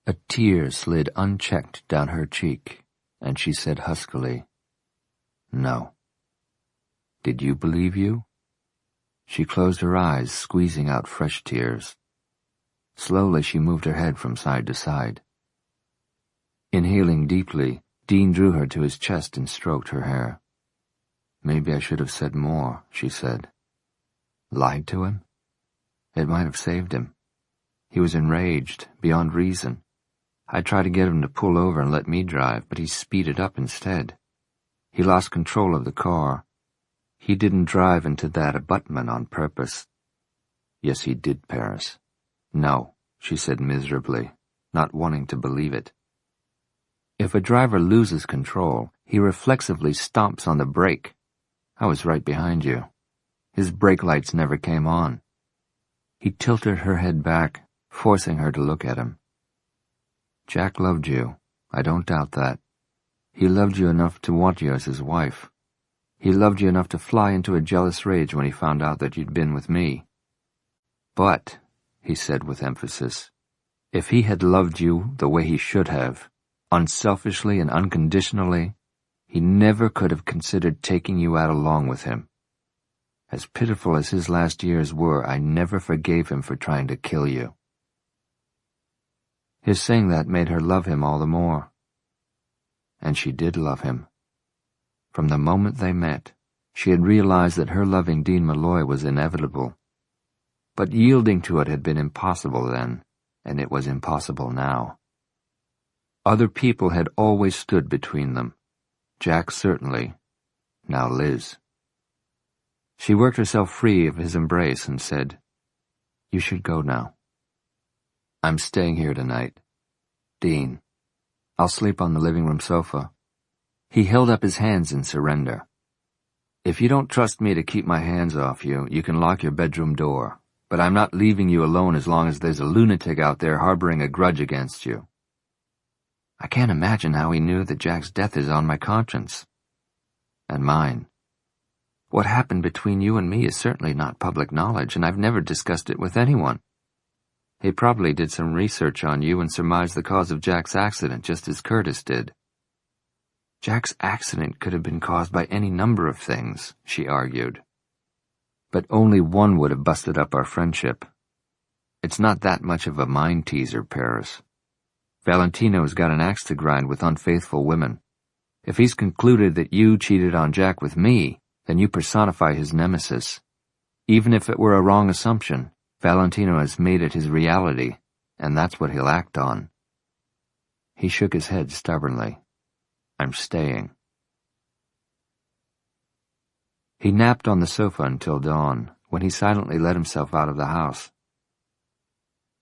[SPEAKER 1] A tear slid unchecked down her cheek, and she said huskily, No. Did you believe you? She closed her eyes, squeezing out fresh tears. Slowly she moved her head from side to side. Inhaling deeply, Dean drew her to his chest and stroked her hair. Maybe I should have said more, she said. Lied to him? It might have saved him. He was enraged, beyond reason. I tried to get him to pull over and let me drive, but he speeded up instead. He lost control of the car. He didn't drive into that abutment on purpose. Yes, he did, Paris. No, she said miserably, not wanting to believe it. If a driver loses control, he reflexively stomps on the brake. I was right behind you. His brake lights never came on. He tilted her head back, forcing her to look at him. Jack loved you. I don't doubt that. He loved you enough to want you as his wife. He loved you enough to fly into a jealous rage when he found out that you'd been with me. But, he said with emphasis, if he had loved you the way he should have, unselfishly and unconditionally, he never could have considered taking you out along with him. As pitiful as his last years were, I never forgave him for trying to kill you. His saying that made her love him all the more. And she did love him. From the moment they met, she had realized that her loving Dean Malloy was inevitable. But yielding to it had been impossible then, and it was impossible now. Other people had always stood between them. Jack certainly. Now Liz. She worked herself free of his embrace and said, "You should go now. I'm staying here tonight. Dean, I'll sleep on the living room sofa." He held up his hands in surrender. "If you don't trust me to keep my hands off you, you can lock your bedroom door. But I'm not leaving you alone as long as there's a lunatic out there harboring a grudge against you." I can't imagine how he knew that Jack's death is on my conscience. And mine. What happened between you and me is certainly not public knowledge, and I've never discussed it with anyone. He probably did some research on you and surmised the cause of Jack's accident, just as Curtis did. Jack's accident could have been caused by any number of things, she argued. But only one would have busted up our friendship. It's not that much of a mind teaser, Paris. Valentino's got an axe to grind with unfaithful women. If he's concluded that you cheated on Jack with me, then you personify his nemesis. Even if it were a wrong assumption, Valentino has made it his reality, and that's what he'll act on. He shook his head stubbornly. I'm staying. He napped on the sofa until dawn, when he silently let himself out of the house.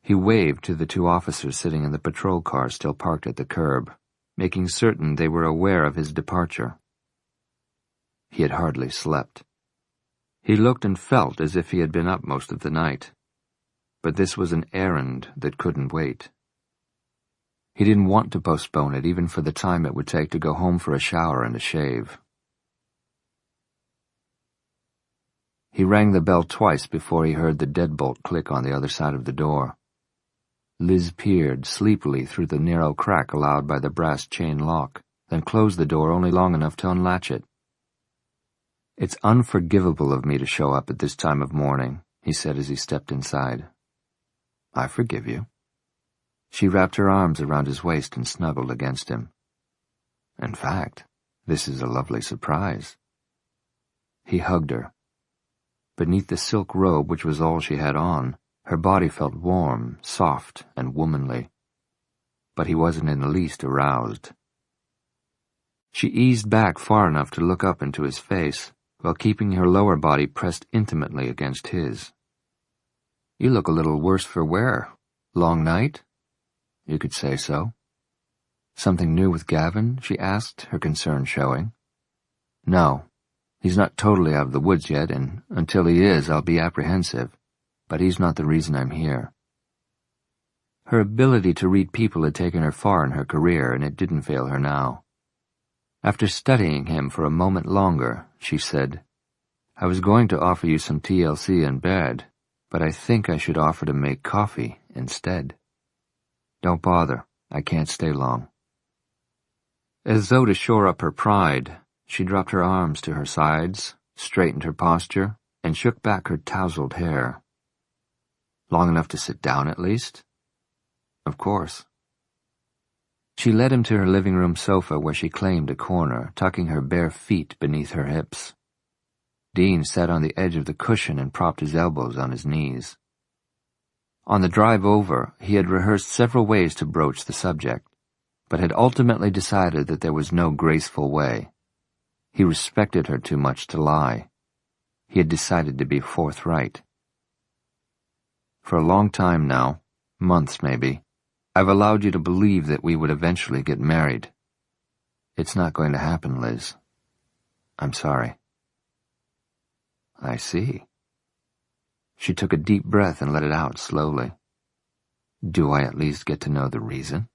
[SPEAKER 1] He waved to the two officers sitting in the patrol car still parked at the curb, making certain they were aware of his departure. He had hardly slept. He looked and felt as if he had been up most of the night. But this was an errand that couldn't wait. He didn't want to postpone it even for the time it would take to go home for a shower and a shave. He rang the bell twice before he heard the deadbolt click on the other side of the door. Liz peered sleepily through the narrow crack allowed by the brass chain lock, then closed the door only long enough to unlatch it. "It's unforgivable of me to show up at this time of morning," he said as he stepped inside. "I forgive you." She wrapped her arms around his waist and snuggled against him. "In fact, this is a lovely surprise." He hugged her. Beneath the silk robe, which was all she had on, her body felt warm, soft, and womanly. But he wasn't in the least aroused. She eased back far enough to look up into his face, while keeping her lower body pressed intimately against his. "You look a little worse for wear. Long night?" "You could say so." "Something new with Gavin?" she asked, her concern showing. "No. He's not totally out of the woods yet, and until he is, I'll be apprehensive. But he's not the reason I'm here." Her ability to read people had taken her far in her career, and it didn't fail her now. After studying him for a moment longer, she said, "I was going to offer you some TLC in bed, but I think I should offer to make coffee instead." "Don't bother. I can't stay long." As though to shore up her pride, she dropped her arms to her sides, straightened her posture, and shook back her tousled hair. "Long enough to sit down, at least?" "Of course." She led him to her living room sofa where she claimed a corner, tucking her bare feet beneath her hips. Dean sat on the edge of the cushion and propped his elbows on his knees. On the drive over, he had rehearsed several ways to broach the subject, but had ultimately decided that there was no graceful way. He respected her too much to lie. He had decided to be forthright. "For a long time now, months maybe, I've allowed you to believe that we would eventually get married. It's not going to happen, Liz. I'm sorry." I see. She took a deep breath and let it out slowly. Do I at least get to know the reason?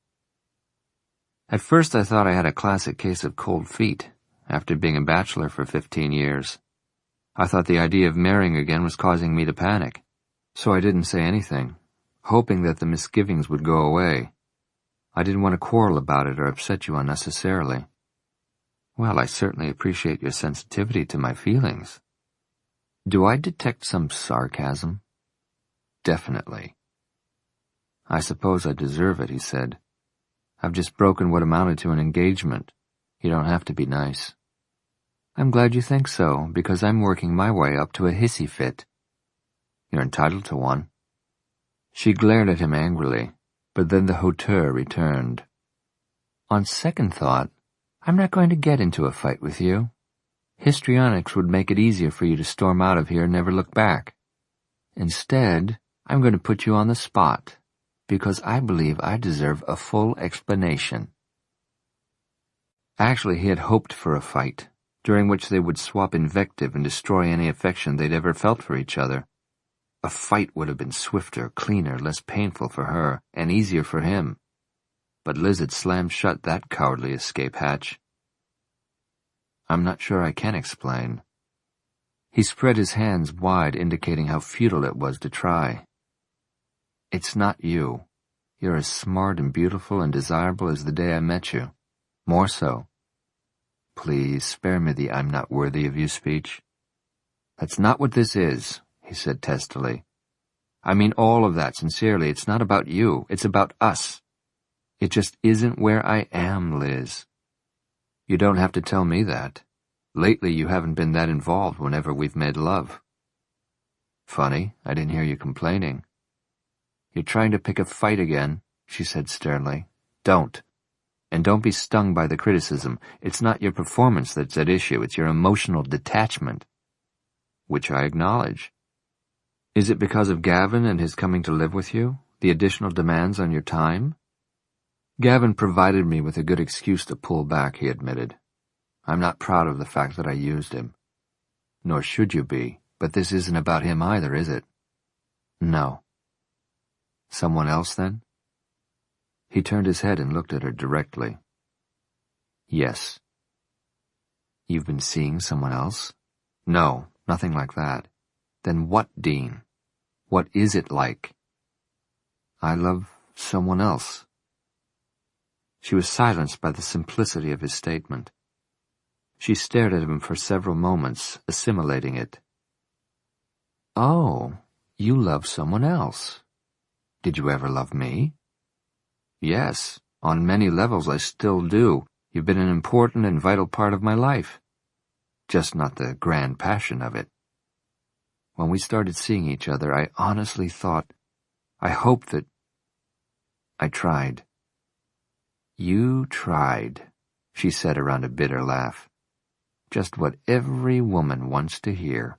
[SPEAKER 1] At first I thought I had a classic case of cold feet, after being a bachelor for 15 years. I thought the idea of marrying again was causing me to panic, so I didn't say anything, hoping that the misgivings would go away. I didn't want to quarrel about it or upset you unnecessarily. Well, I certainly appreciate your sensitivity to my feelings. Do I detect some sarcasm? Definitely. I suppose I deserve it, he said. I've just broken what amounted to an engagement. You don't have to be nice. I'm glad you think so, because I'm working my way up to a hissy fit. You're entitled to one. She glared at him angrily, but then the hauteur returned. On second thought, I'm not going to get into a fight with you. Histrionics would make it easier for you to storm out of here and never look back. Instead, I'm going to put you on the spot, because I believe I deserve a full explanation. Actually, he had hoped for a fight, during which they would swap invective and destroy any affection they'd ever felt for each other. A fight would have been swifter, cleaner, less painful for her, and easier for him. But Liz had slammed shut that cowardly escape hatch. I'm not sure I can explain. He spread his hands wide, indicating how futile it was to try. It's not you. You're as smart and beautiful and desirable as the day I met you. More so. Please, spare me the I'm not worthy of you speech. That's not what this is, he said testily. I mean all of that sincerely. It's not about you. It's about us. It just isn't where I am, Liz. You don't have to tell me that. Lately you haven't been that involved whenever we've made love. Funny, I didn't hear you complaining. You're trying to pick a fight again, she said sternly. Don't. And don't be stung by the criticism. It's not your performance that's at issue, it's your emotional detachment. Which I acknowledge. Is it because of Gavin and his coming to live with you? The additional demands on your time? Gavin provided me with a good excuse to pull back, he admitted. I'm not proud of the fact that I used him. Nor should you be, but this isn't about him either, is it? No. Someone else, then? He turned his head and looked at her directly. Yes. You've been seeing someone else? No, nothing like that. Then what, Dean? What is it like? I love someone else. She was silenced by the simplicity of his statement. She stared at him for several moments, assimilating it. Oh, you love someone else. Did you ever love me? Yes, on many levels I still do. You've been an important and vital part of my life. Just not the grand passion of it. When we started seeing each other, I honestly thought, I hoped that... I tried. You tried, she said around a bitter laugh. Just what every woman wants to hear.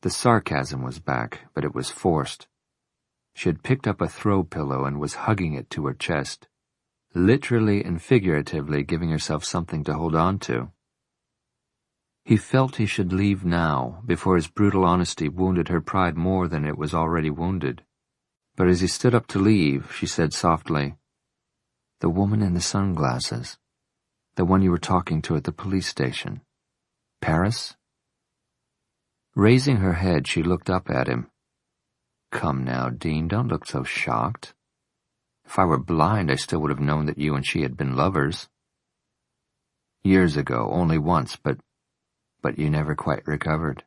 [SPEAKER 1] The sarcasm was back, but it was forced. She had picked up a throw pillow and was hugging it to her chest, literally and figuratively giving herself something to hold on to. He felt he should leave now, before his brutal honesty wounded her pride more than it was already wounded. But as he stood up to leave, she said softly, The woman in the sunglasses. The one you were talking to at the police station. Paris? Raising her head, she looked up at him. Come now, Dean, don't look so shocked. If I were blind, I still would have known that you and she had been lovers. Years ago, only once, but you never quite recovered.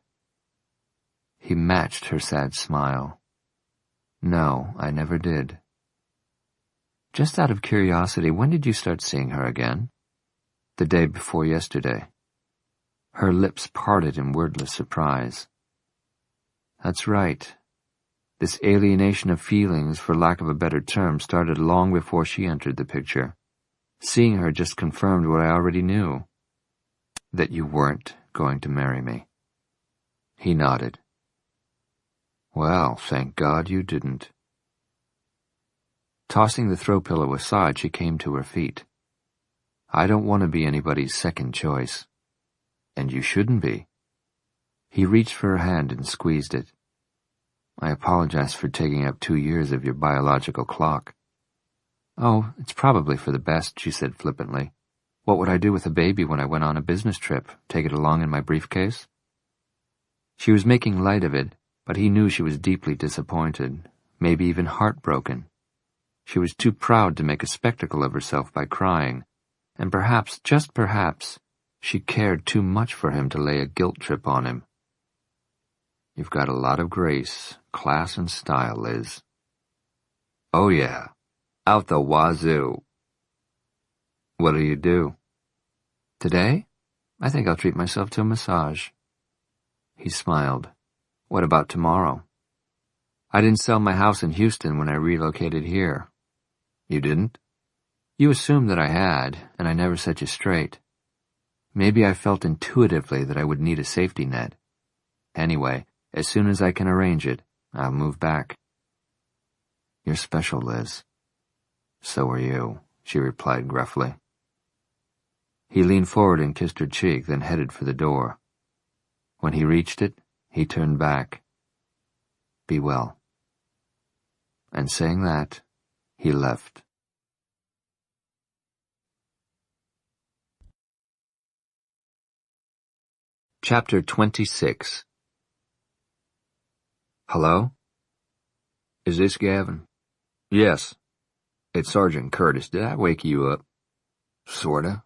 [SPEAKER 1] He matched her sad smile. No, I never did. Just out of curiosity, when did you start seeing her again? The day before yesterday. Her lips parted in wordless surprise. That's right. This alienation of feelings, for lack of a better term, started long before she entered the picture. Seeing her just confirmed what I already knew. That you weren't going to marry me. He nodded. Well, thank God you didn't. Tossing the throw pillow aside, she came to her feet. I don't want to be anybody's second choice. And you shouldn't be. He reached for her hand and squeezed it. I apologize for taking up 2 years of your biological clock. Oh, it's probably for the best, she said flippantly. What would I do with a baby when I went on a business trip? Take it along in my briefcase? She was making light of it, but he knew she was deeply disappointed, maybe even heartbroken. She was too proud to make a spectacle of herself by crying, and perhaps, just perhaps, she cared too much for him to lay a guilt trip on him. You've got a lot of grace, class, and style, Liz. Oh yeah, out the wazoo. What'll you do? Today? I think I'll treat myself to a massage. He smiled. What about tomorrow? I didn't sell my house in Houston when I relocated here. You didn't? You assumed that I had, and I never set you straight. Maybe I felt intuitively that I would need a safety net. Anyway, as soon as I can arrange it, I'll move back. You're special, Liz. So are you, she replied gruffly. He leaned forward and kissed her cheek, then headed for the door. When he reached it, he turned back. Be well. And saying that, he left. Chapter 26. Hello? Is this Gavin? Yes. It's Sergeant Curtis. Did I wake you up? Sorta.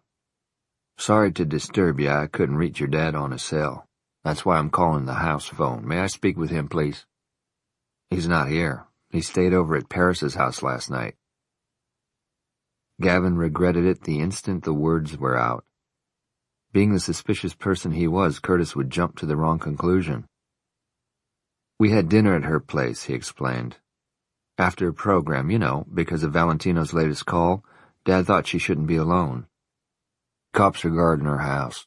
[SPEAKER 1] Sorry to disturb you. I couldn't reach your dad on his cell. That's why I'm calling the house phone. May I speak with him, please? He's not here. He stayed over at Paris's house last night. Gavin regretted it the instant the words were out. Being the suspicious person he was, Curtis would jump to the wrong conclusion. We had dinner at her place, he explained. After a program, you know, because of Valentino's latest call, Dad thought she shouldn't be alone. Cops are guarding her house.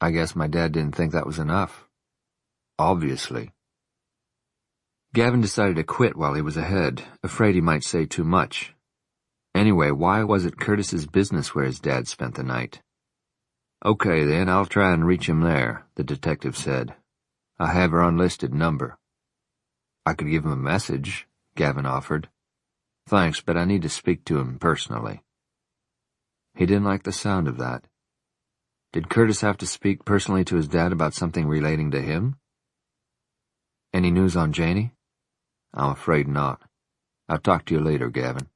[SPEAKER 1] I guess my dad didn't think that was enough. Obviously. Gavin decided to quit while he was ahead, afraid he might say too much. Anyway, why was it Curtis's business where his dad spent the night? Okay then, I'll try and reach him there, the detective said. I have her unlisted number. I could give him a message, Gavin offered. Thanks, but I need to speak to him personally. He didn't like the sound of that. Did Curtis have to speak personally to his dad about something relating to him? Any news on Janie? I'm afraid not. I'll talk to you later, Gavin.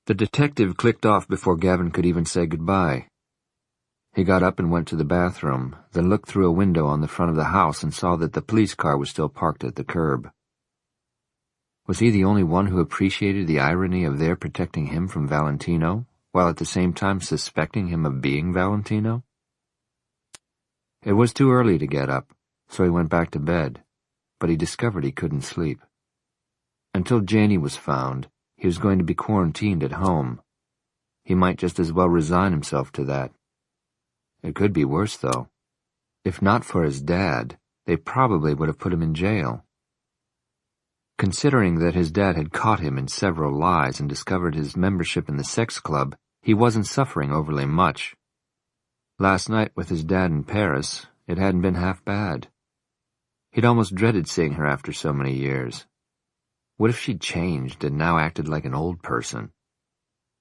[SPEAKER 1] The detective clicked off before Gavin could even say goodbye. He got up and went to the bathroom, then looked through a window on the front of the house and saw that the police car was still parked at the curb. Was he the only one who appreciated the irony of their protecting him from Valentino, while at the same time suspecting him of being Valentino? It was too early to get up, so he went back to bed, but he discovered he couldn't sleep. Until Janie was found, he was going to be quarantined at home. He might just as well resign himself to that. It could be worse, though. If not for his dad, they probably would have put him in jail. Considering that his dad had caught him in several lies and discovered his membership in the sex club, he wasn't suffering overly much. Last night with his dad in Paris, it hadn't been half bad. He'd almost dreaded seeing her after so many years. What if she'd changed and now acted like an old person?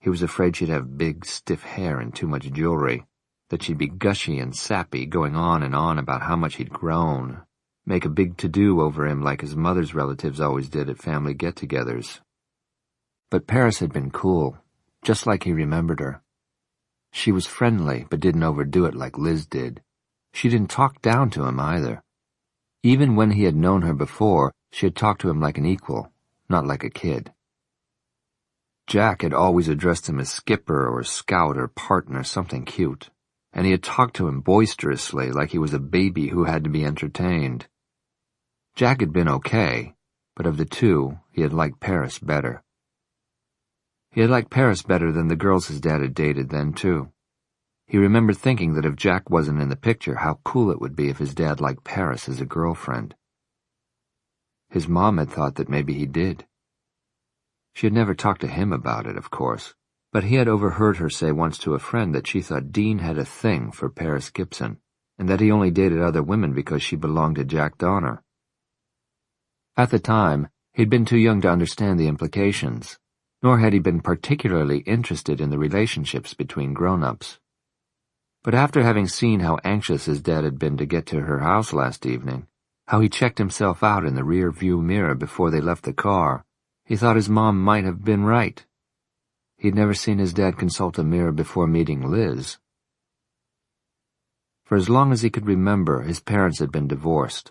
[SPEAKER 1] He was afraid she'd have big, stiff hair and too much jewelry, that she'd be gushy and sappy, going on and on about how much he'd grown, make a big to-do over him like his mother's relatives always did at family get-togethers. But Paris had been cool, just like he remembered her. She was friendly, but didn't overdo it like Liz did. She didn't talk down to him either. Even when he had known her before, she had talked to him like an equal, not like a kid. Jack had always addressed him as skipper or scout or partner, something cute, and he had talked to him boisterously like he was a baby who had to be entertained. Jack had been okay, but of the two, he had liked Paris better. He had liked Paris better than the girls his dad had dated then, too. He remembered thinking that if Jack wasn't in the picture, how cool it would be if his dad liked Paris as a girlfriend. His mom had thought that maybe he did. She had never talked to him about it, of course, but he had overheard her say once to a friend that she thought Dean had a thing for Paris Gibson, and that he only dated other women because she belonged to Jack Donner. At the time, he'd been too young to understand the implications, nor had he been particularly interested in the relationships between grown-ups. But after having seen how anxious his dad had been to get to her house last evening, how he checked himself out in the rear-view mirror before they left the car, he thought his mom might have been right. He'd never seen his dad consult a mirror before meeting Liz. For as long as he could remember, his parents had been divorced.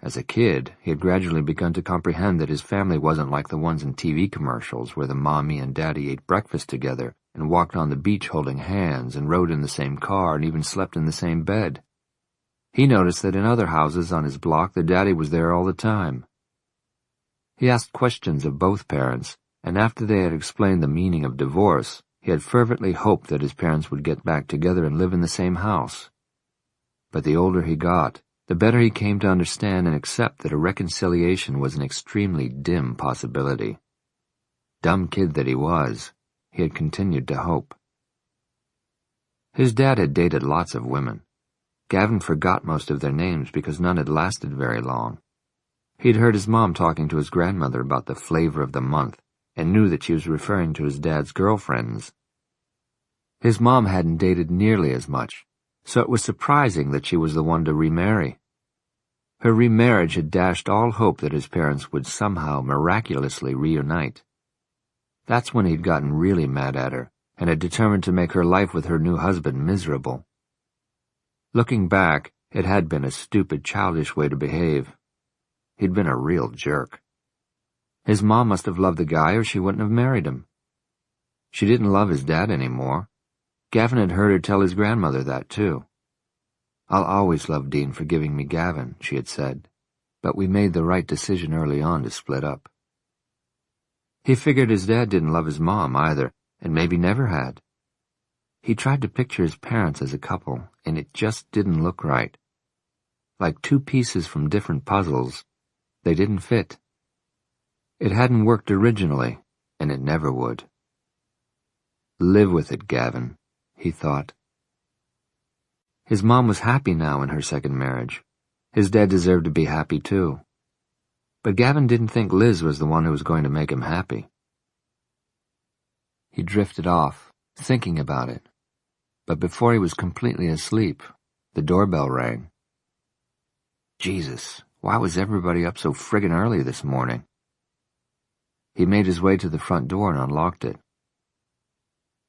[SPEAKER 1] As a kid, he had gradually begun to comprehend that his family wasn't like the ones in TV commercials where the mommy and daddy ate breakfast together and walked on the beach holding hands and rode in the same car and even slept in the same bed. He noticed that in other houses on his block the daddy was there all the time. He asked questions of both parents, and after they had explained the meaning of divorce, he had fervently hoped that his parents would get back together and live in the same house. But the older he got, the better he came to understand and accept that a reconciliation was an extremely dim possibility. Dumb kid that he was, he had continued to hope. His dad had dated lots of women. Gavin forgot most of their names because none had lasted very long. He'd heard his mom talking to his grandmother about the flavor of the month and knew that she was referring to his dad's girlfriends. His mom hadn't dated nearly as much, so it was surprising that she was the one to remarry. Her remarriage had dashed all hope that his parents would somehow miraculously reunite. That's when he'd gotten really mad at her and had determined to make her life with her new husband miserable. Looking back, it had been a stupid, childish way to behave. He'd been a real jerk. His mom must have loved the guy or she wouldn't have married him. She didn't love his dad anymore. Gavin had heard her tell his grandmother that, too. "I'll always love Dean for giving me Gavin," she had said, "but we made the right decision early on to split up." He figured his dad didn't love his mom either, and maybe never had. He tried to picture his parents as a couple, and it just didn't look right. Like two pieces from different puzzles, they didn't fit. It hadn't worked originally, and it never would. Live with it, Gavin, he thought. His mom was happy now in her second marriage. His dad deserved to be happy too. But Gavin didn't think Liz was the one who was going to make him happy. He drifted off, thinking about it. But before he was completely asleep, the doorbell rang. Jesus, why was everybody up so friggin' early this morning? He made his way to the front door and unlocked it.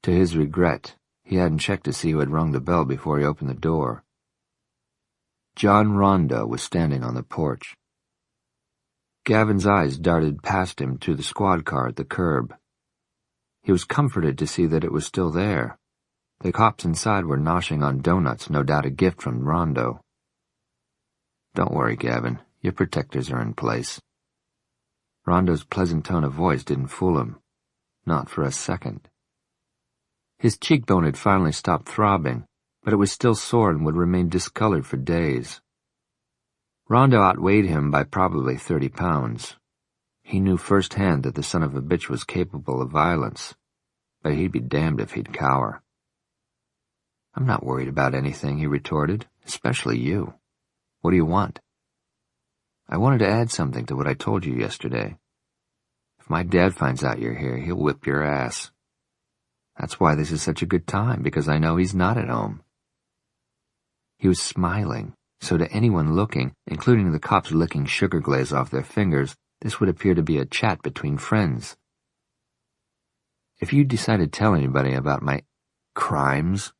[SPEAKER 1] To his regret, he hadn't checked to see who had rung the bell before he opened the door. John Rondo was standing on the porch. Gavin's eyes darted past him to the squad car at the curb. He was comforted to see that it was still there. The cops inside were noshing on donuts, no doubt a gift from Rondo. "Don't worry, Gavin. Your protectors are in place." Rondo's pleasant tone of voice didn't fool him. Not for a second. His cheekbone had finally stopped throbbing, but it was still sore and would remain discolored for days. Rondo outweighed him by probably 30 pounds. He knew firsthand that the son of a bitch was capable of violence, but he'd be damned if he'd cower. "I'm not worried about anything," he retorted, "especially you. What do you want?" "I wanted to add something to what I told you yesterday. If my dad finds out you're here, he'll whip your ass. That's why this is such a good time, because I know he's not at home." He was smiling, so to anyone looking, including the cops licking sugar glaze off their fingers, this would appear to be a chat between friends. "If you decide to tell anybody about my crimes..."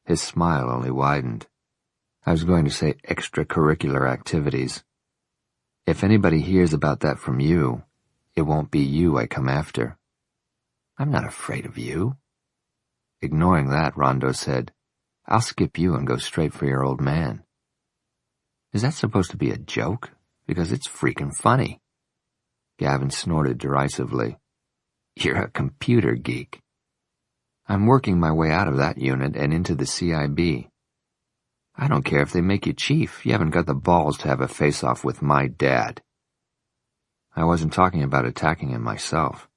[SPEAKER 1] His smile only widened. "I was going to say extracurricular activities. If anybody hears about that from you, it won't be you I come after." "I'm not afraid of you." Ignoring that, Rondo said, "I'll skip you and go straight for your old man." "Is that supposed to be a joke? Because it's freaking funny." Gavin snorted derisively. "You're a computer geek." "I'm working my way out of that unit and into the CIB. I don't care if they make you chief. You haven't got the balls to have a face-off with my dad." "I wasn't talking about attacking him myself.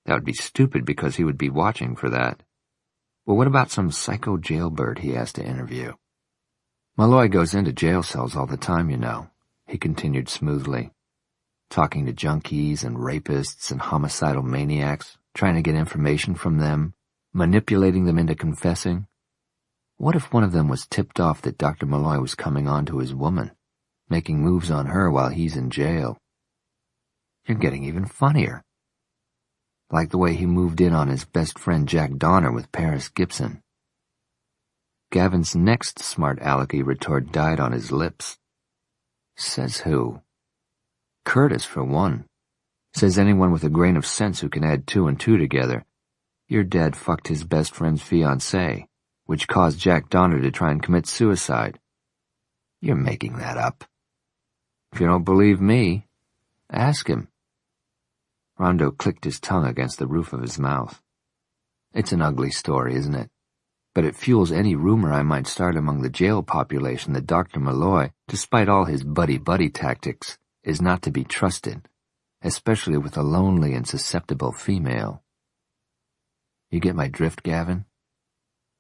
[SPEAKER 1] That would be stupid because he would be watching for that. But what about some psycho jailbird he has to interview?" Malloy goes into jail cells all the time, you know, he continued smoothly, talking to junkies and rapists and homicidal maniacs, trying to get information from them, manipulating them into confessing. What if one of them was tipped off that Dr. Malloy was coming on to his woman, making moves on her while he's in jail? You're getting even funnier. Like the way he moved in on his best friend Jack Donner with Paris Gibson. Gavin's next smart alecky retort died on his lips. Says who? Curtis, for one. Says anyone with a grain of sense who can add 2 and 2 together. Your dad fucked his best friend's fiancée, which caused Jack Donner to try and commit suicide. You're making that up. If you don't believe me, ask him. Rondo clicked his tongue against the roof of his mouth. It's an ugly story, isn't it? But it fuels any rumor I might start among the jail population that Dr. Malloy, despite all his buddy-buddy tactics, is not to be trusted, especially with a lonely and susceptible female. You get my drift, Gavin?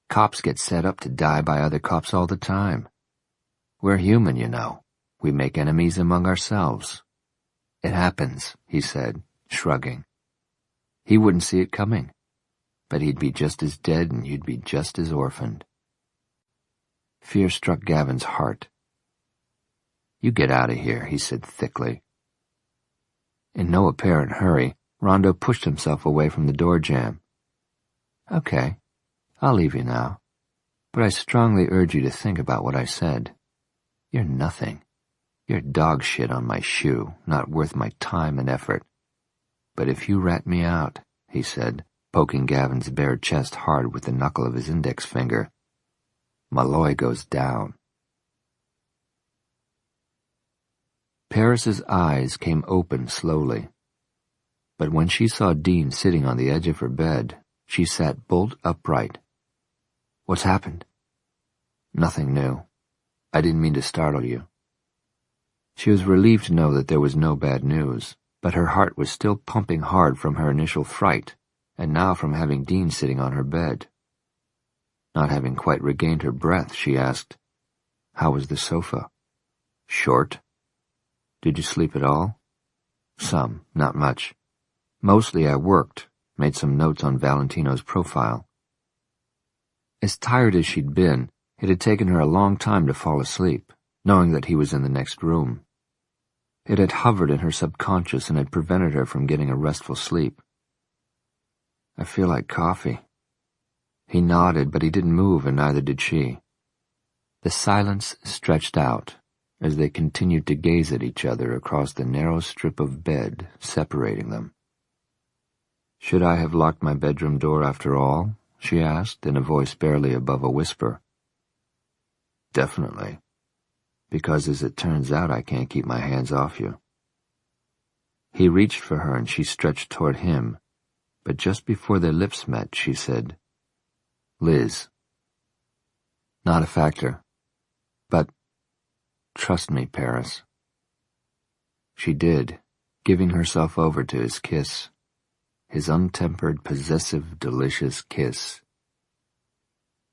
[SPEAKER 1] Cops get set up to die by other cops all the time. We're human, you know. We make enemies among ourselves. It happens, he said, shrugging. He wouldn't see it coming. But he'd be just as dead and you'd be just as orphaned. Fear struck Gavin's heart. You get out of here, he said thickly. In no apparent hurry, Rondo pushed himself away from the door jamb. Okay, I'll leave you now, but I strongly urge you to think about what I said. You're nothing. You're dog shit on my shoe, not worth my time and effort. But if you rat me out, he said, poking Gavin's bare chest hard with the knuckle of his index finger, Malloy goes down. Paris's eyes came open slowly, but when she saw Dean sitting on the edge of her bed, she sat bolt upright. What's happened? Nothing new. I didn't mean to startle you. She was relieved to know that there was no bad news, but her heart was still pumping hard from her initial fright, and now from having Dean sitting on her bed. Not having quite regained her breath, she asked, How was the sofa? Short? Did you sleep at all? Some, not much. Mostly I worked, made some notes on Valentino's profile. As tired as she'd been, it had taken her a long time to fall asleep, knowing that he was in the next room. It had hovered in her subconscious and had prevented her from getting a restful sleep. I feel like coffee. He nodded, but he didn't move, and neither did she. The silence stretched out as they continued to gaze at each other across the narrow strip of bed separating them. Should I have locked my bedroom door after all? She asked, in a voice barely above a whisper. Definitely. Because as it turns out, I can't keep my hands off you. He reached for her and she stretched toward him, but just before their lips met, she said, Liz. Not a factor. But trust me, Paris. She did, giving herself over to his kiss, his untempered, possessive, delicious kiss.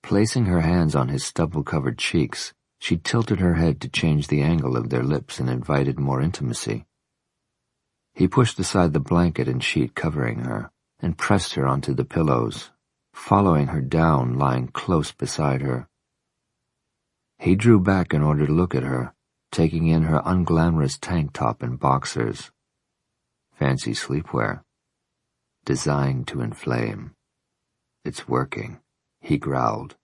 [SPEAKER 1] Placing her hands on his stubble-covered cheeks, she tilted her head to change the angle of their lips and invited more intimacy. He pushed aside the blanket and sheet covering her, and pressed her onto the pillows, following her down, lying close beside her. He drew back in order to look at her, taking in her unglamorous tank top and boxers. Fancy sleepwear. Designed to inflame. It's working, he growled.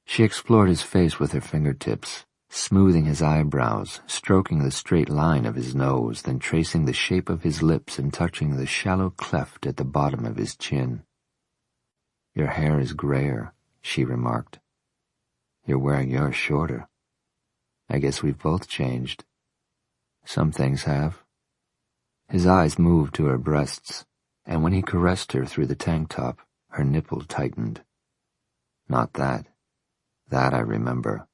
[SPEAKER 1] She explored his face with her fingertips, smoothing his eyebrows, stroking the straight line of his nose, then tracing the shape of his lips and touching the shallow cleft at the bottom of his chin. Your hair is grayer, she remarked. You're wearing yours shorter. I guess we've both changed. Some things have. His eyes moved to her breasts, and when he caressed her through the tank top, her nipple tightened. Not that. That I remember.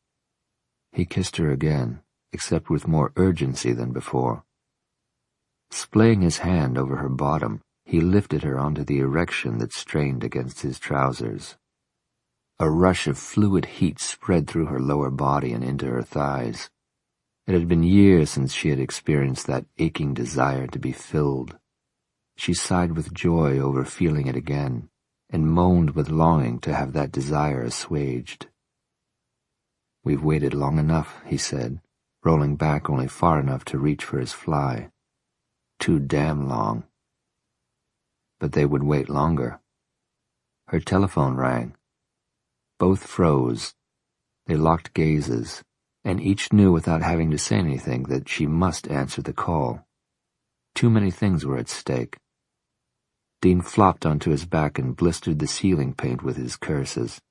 [SPEAKER 1] He kissed her again, except with more urgency than before. Splaying his hand over her bottom, he lifted her onto the erection that strained against his trousers. A rush of fluid heat spread through her lower body and into her thighs. It had been years since she had experienced that aching desire to be filled. She sighed with joy over feeling it again, and moaned with longing to have that desire assuaged. "We've waited long enough," he said, rolling back only far enough to reach for his fly. "Too damn long." But they would wait longer. Her telephone rang. Both froze. They locked gazes, and each knew without having to say anything that she must answer the call. Too many things were at stake. Dean flopped onto his back and blistered the ceiling paint with his curses.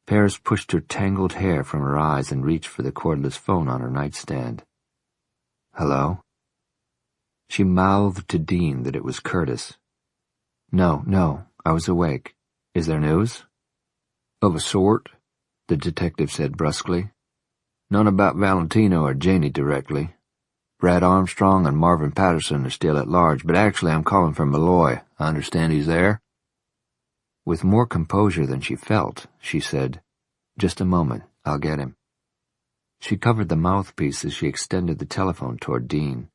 [SPEAKER 1] Paris pushed her tangled hair from her eyes and reached for the cordless phone on her nightstand. "Hello?" She mouthed to Dean that it was Curtis. No, I was awake. Is there news?" "Of a sort," the detective said brusquely. "None about Valentino or Janie directly. Brad Armstrong and Marvin Patterson are still at large, but actually I'm calling from Malloy. I understand he's there?" With more composure than she felt, she said, "Just a moment, I'll get him." She covered the mouthpiece as she extended the telephone toward Dean.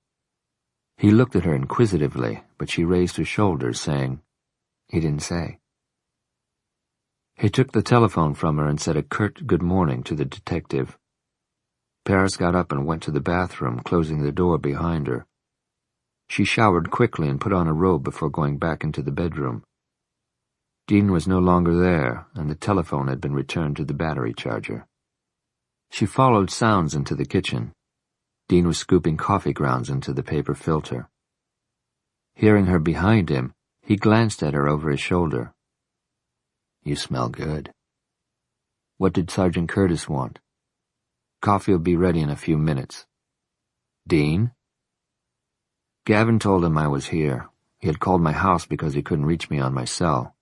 [SPEAKER 1] He looked at her inquisitively, but she raised her shoulders, saying, "He didn't say." He took the telephone from her and said a curt good morning to the detective. Paris got up and went to the bathroom, closing the door behind her. She showered quickly and put on a robe before going back into the bedroom. Dean was no longer there, and the telephone had been returned to the battery charger. She followed sounds into the kitchen. Dean was scooping coffee grounds into the paper filter. Hearing her behind him, he glanced at her over his shoulder. "You smell good." "What did Sergeant Curtis want?" "Coffee'll be ready in a few minutes." "Dean?" "Gavin told him I was here. He had called my house because he couldn't reach me on my cell.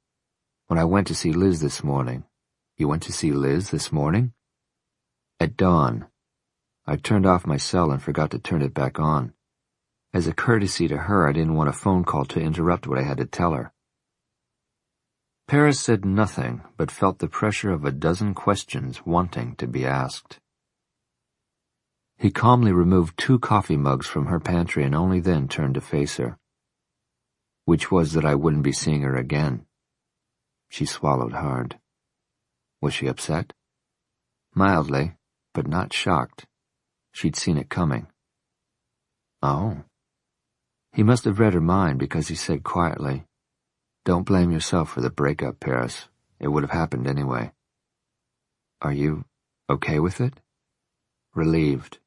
[SPEAKER 1] When I went to see Liz this morning—" "You went to see Liz this morning?" "At dawn. I turned off my cell and forgot to turn it back on. As a courtesy to her, I didn't want a phone call to interrupt what I had to tell her." Paris said nothing, but felt the pressure of a dozen questions wanting to be asked. He calmly removed 2 coffee mugs from her pantry and only then turned to face her. "Which was that I wouldn't be seeing her again." She swallowed hard. Was she upset? Mildly, but not shocked. She'd seen it coming. Oh. He must have read her mind because he said quietly, "Don't blame yourself for the breakup, Paris. It would have happened anyway." "Are you okay with it?" "Relieved.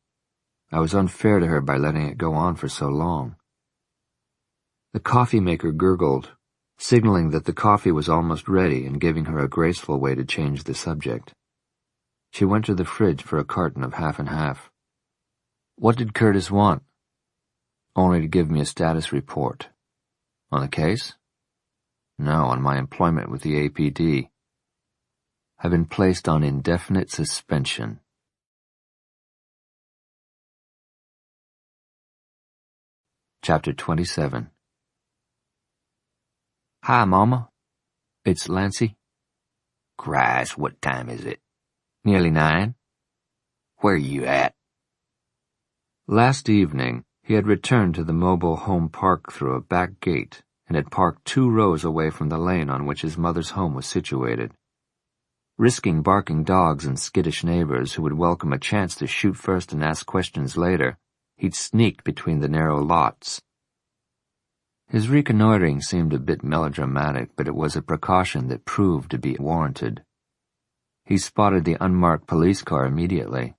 [SPEAKER 1] I was unfair to her by letting it go on for so long." The coffee maker gurgled, signaling that the coffee was almost ready and giving her a graceful way to change the subject. She went to the fridge for a carton of half and half. "What did Curtis want?" "Only to give me a status report." "On the case?" "No, on my employment with the APD. I've been placed on indefinite suspension." Chapter 27. "Hi, Mama." "It's Lancy."
[SPEAKER 2] "Christ, what time is it?"
[SPEAKER 1] "Nearly 9.
[SPEAKER 2] "Where you at?"
[SPEAKER 1] Last evening, he had returned to the mobile home park through a back gate and had parked 2 rows away from the lane on which his mother's home was situated. Risking barking dogs and skittish neighbors who would welcome a chance to shoot first and ask questions later, he'd sneaked between the narrow lots. His reconnoitering seemed a bit melodramatic, but it was a precaution that proved to be warranted. He spotted the unmarked police car immediately.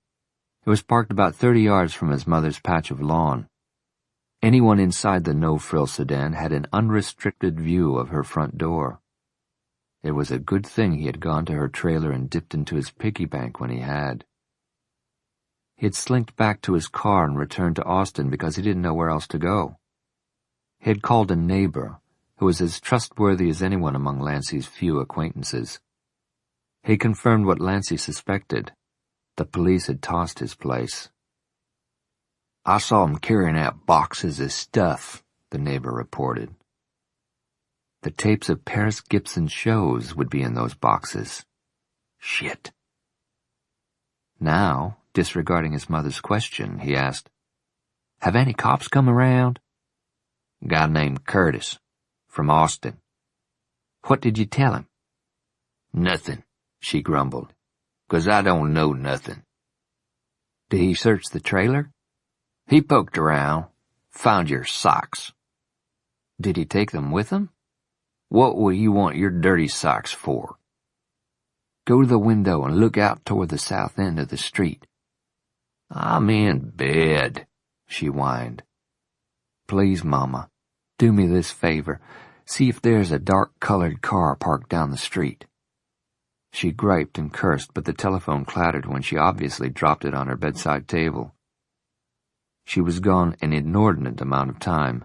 [SPEAKER 1] It was parked about 30 yards from his mother's patch of lawn. Anyone inside the no-frill sedan had an unrestricted view of her front door. It was a good thing he had gone to her trailer and dipped into his piggy bank when he had. He had slinked back to his car and returned to Austin because he didn't know where else to go. He had called a neighbor, who was as trustworthy as anyone among Lancy's few acquaintances. He confirmed what Lancy suspected. The police had tossed his place.
[SPEAKER 2] "I saw him carrying out boxes of stuff," the neighbor reported.
[SPEAKER 1] The tapes of Paris Gibson's shows would be in those boxes.
[SPEAKER 2] Shit.
[SPEAKER 1] Now, disregarding his mother's question, he asked, "Have any cops come around?"
[SPEAKER 2] Guy named Curtis, from Austin.
[SPEAKER 1] "What did you tell him?"
[SPEAKER 2] Nothing, she grumbled, 'cause I don't know nothing.
[SPEAKER 1] Did he search the trailer?
[SPEAKER 2] He poked around, found your socks.
[SPEAKER 1] Did he take them with him?
[SPEAKER 2] What will you want your dirty socks for?
[SPEAKER 1] Go to the window and look out toward the south end of the street.
[SPEAKER 2] I'm in bed, she whined.
[SPEAKER 1] Please, Mama, do me this favor. See if there's a dark-colored car parked down the street. She griped and cursed, but the telephone clattered when she obviously dropped it on her bedside table. She was gone an inordinate amount of time.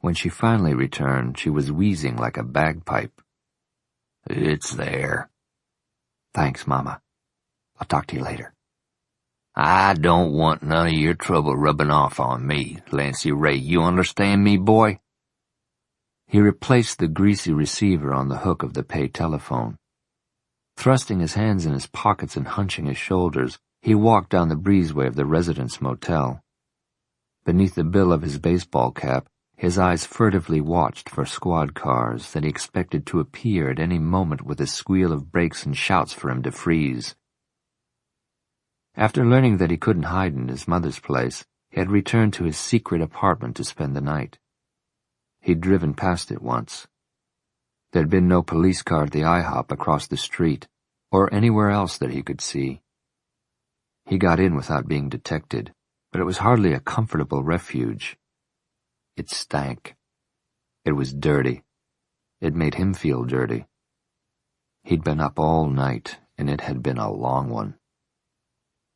[SPEAKER 1] When she finally returned, she was wheezing like a bagpipe.
[SPEAKER 2] It's there.
[SPEAKER 1] Thanks, Mama. I'll talk to you later.
[SPEAKER 2] I don't want none of your trouble rubbing off on me, Lancy Ray. You understand me, boy?
[SPEAKER 1] He replaced the greasy receiver on the hook of the pay telephone. Thrusting his hands in his pockets and hunching his shoulders, he walked down the breezeway of the residence motel. Beneath the bill of his baseball cap, his eyes furtively watched for squad cars that he expected to appear at any moment with a squeal of brakes and shouts for him to freeze. After learning that he couldn't hide in his mother's place, he had returned to his secret apartment to spend the night. He'd driven past it once. There'd been no police car at the IHOP across the street, or anywhere else that he could see. He got in without being detected, but it was hardly a comfortable refuge. It stank. It was dirty. It made him feel dirty. He'd been up all night, and it had been a long one.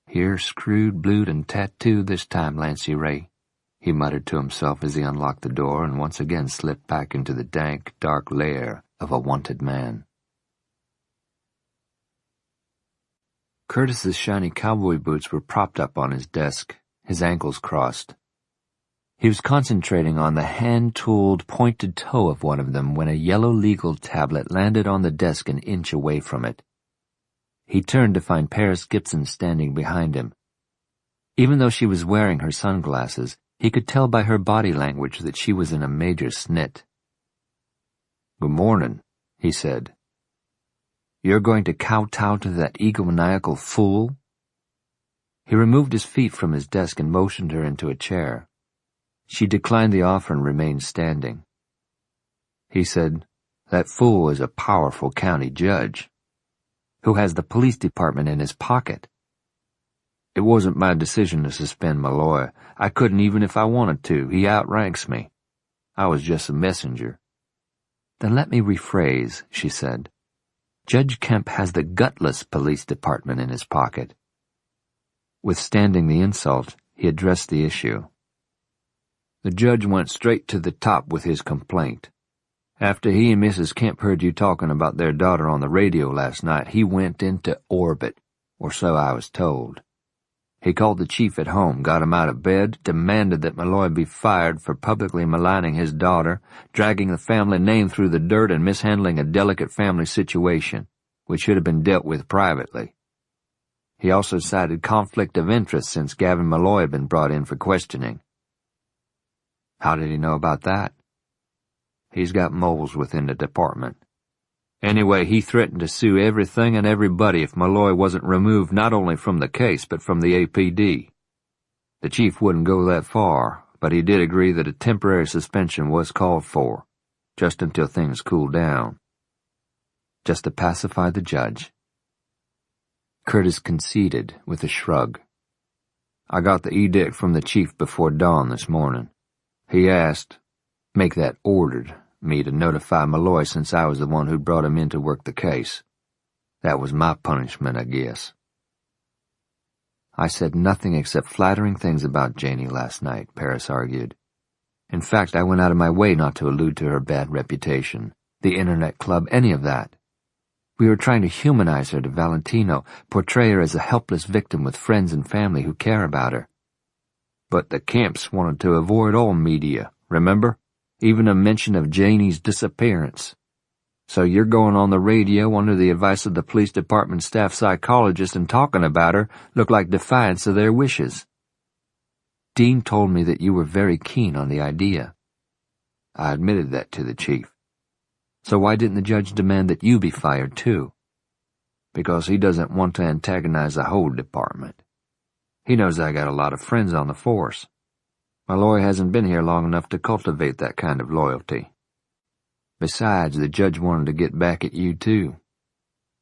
[SPEAKER 1] "Here, screwed, blued, and tattooed this time, Lancy Ray," he muttered to himself as he unlocked the door and once again slipped back into the dank, dark lair of a wanted man. Curtis's shiny cowboy boots were propped up on his desk, his ankles crossed. He was concentrating on the hand-tooled, pointed toe of one of them when a yellow legal tablet landed on the desk an inch away from it. He turned to find Paris Gibson standing behind him. Even though she was wearing her sunglasses, he could tell by her body language that she was in a major snit. "Good morning," he said. "You're going to kowtow to that egomaniacal fool?" He removed his feet from his desk and motioned her into a chair. She declined the offer and remained standing. He said, "That fool is a powerful county judge, who has the police department in his pocket. It wasn't my decision to suspend my lawyer. I couldn't even if I wanted to. He outranks me. I was just a messenger." "Then let me rephrase," she said. "Judge Kemp has the gutless police department in his pocket." Withstanding the insult, he addressed the issue. "The judge went straight to the top with his complaint. After he and Mrs. Kemp heard you talking about their daughter on the radio last night, he went into orbit, or so I was told. He called the chief at home, got him out of bed, demanded that Malloy be fired for publicly maligning his daughter, dragging the family name through the dirt, and mishandling a delicate family situation, which should have been dealt with privately. He also cited conflict of interest since Gavin Malloy had been brought in for questioning." "How did he know about that?" "He's got moles within the department. Anyway, he threatened to sue everything and everybody if Malloy wasn't removed not only from the case but from the APD. The chief wouldn't go that far, but he did agree that a temporary suspension was called for, just until things cooled down. Just to pacify the judge." Curtis conceded with a shrug. "I got the edict from the chief before dawn this morning. He asked, make that ordered, me to notify Malloy since I was the one who brought him in to work the case. That was my punishment, I guess." "I said nothing except flattering things about Janie last night," Paris argued. "In fact, I went out of my way not to allude to her bad reputation, the Internet Club, any of that. We were trying to humanize her to Valentino, portray her as a helpless victim with friends and family who care about her." "But the Kemps wanted to avoid all media, remember? even a mention of Janie's disappearance. So you're going on the radio under the advice of the police department staff psychologist and talking about her looked like defiance of their wishes. Dean told me that you were very keen on the idea. I admitted that to the chief. So why didn't the judge demand that you be fired too? Because he doesn't want to antagonize the whole department. He knows I got a lot of friends on the force. Malloy hasn't been here long enough to cultivate that kind of loyalty. Besides, the judge wanted to get back at you too.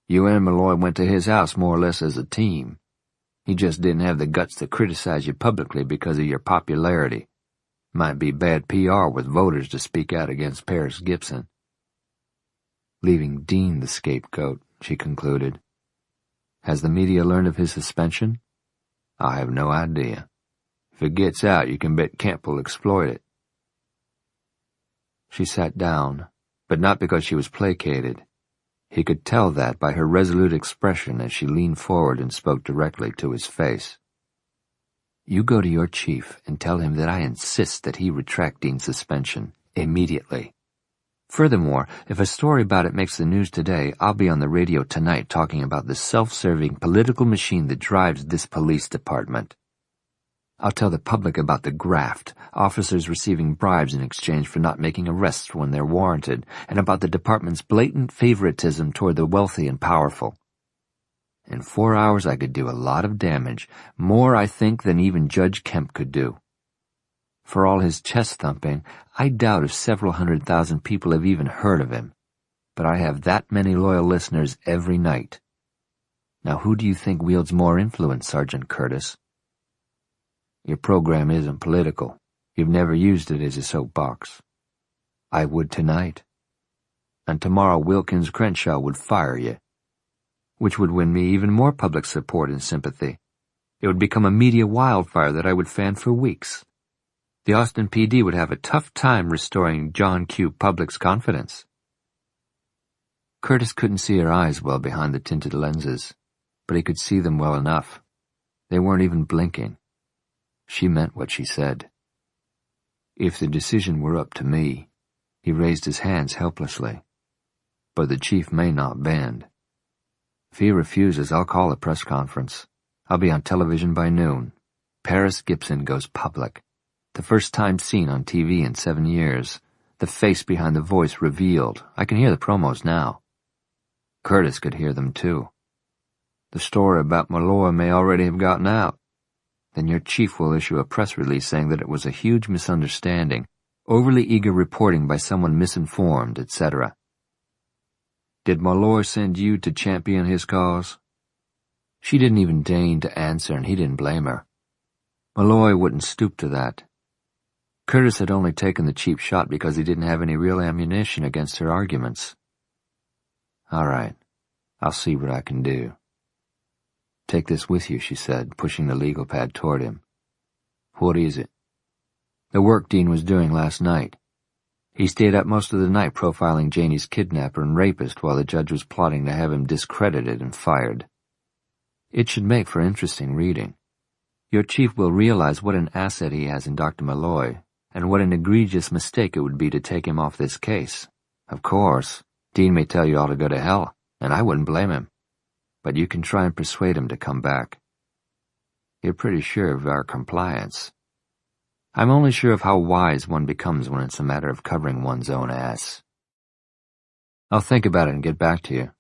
[SPEAKER 1] You and Malloy went to his house more or less as a team. He just didn't have the guts to criticize you publicly because of your popularity. Might be bad PR with voters to speak out against Paris Gibson. Leaving Dean the scapegoat, she concluded. Has the media learned of his suspension? I have no idea. If it gets out, you can bet Kemp will exploit it. She sat down, but not because she was placated. He could tell that by her resolute expression as she leaned forward and spoke directly to his face. You go to your chief and tell him that I insist that he retract Dean's suspension, immediately. Furthermore, if a story about it makes the news today, I'll be on the radio tonight talking about the self-serving political machine that drives this police department. I'll tell the public about the graft, officers receiving bribes in exchange for not making arrests when they're warranted, and about the department's blatant favoritism toward the wealthy and powerful. In 4 hours I could do a lot of damage, more, I think, than even Judge Kemp could do. For all his chest-thumping, I doubt if several 100,000 people have even heard of him, but I have that many loyal listeners every night. Now who do you think wields more influence, Sergeant Curtis? Your program isn't political. You've never used it as a soapbox. I would tonight. And tomorrow Wilkins Crenshaw would fire you, which would win me even more public support and sympathy. It would become a media wildfire that I would fan for weeks. The Austin PD would have a tough time restoring John Q. Public's confidence. Curtis couldn't see her eyes well behind the tinted lenses, but he could see them well enough. They weren't even blinking. She meant what she said. If the decision were up to me, he raised his hands helplessly. But the chief may not bend. If he refuses, I'll call a press conference. I'll be on television by noon. Paris Gibson goes public. The first time seen on TV in 7 years. The face behind the voice revealed. I can hear the promos now. Curtis could hear them too. The story about Malloy may already have gotten out. Then your chief will issue a press release saying that it was a huge misunderstanding, overly eager reporting by someone misinformed, etc. Did Malloy send you to champion his cause? She didn't even deign to answer, and he didn't blame her. Malloy wouldn't stoop to that. Curtis had only taken the cheap shot because he didn't have any real ammunition against her arguments. All right, I'll see what I can do. Take this with you, she said, pushing the legal pad toward him. What is it? The work Dean was doing last night. He stayed up most of the night profiling Janie's kidnapper and rapist while the judge was plotting to have him discredited and fired. It should make for interesting reading. Your chief will realize what an asset he has in Dr. Malloy, and what an egregious mistake it would be to take him off this case. Of course, Dean may tell you all to go to hell, and I wouldn't blame him. But you can try and persuade him to come back. You're pretty sure of our compliance. I'm only sure of how wise one becomes when it's a matter of covering one's own ass. I'll think about it and get back to you.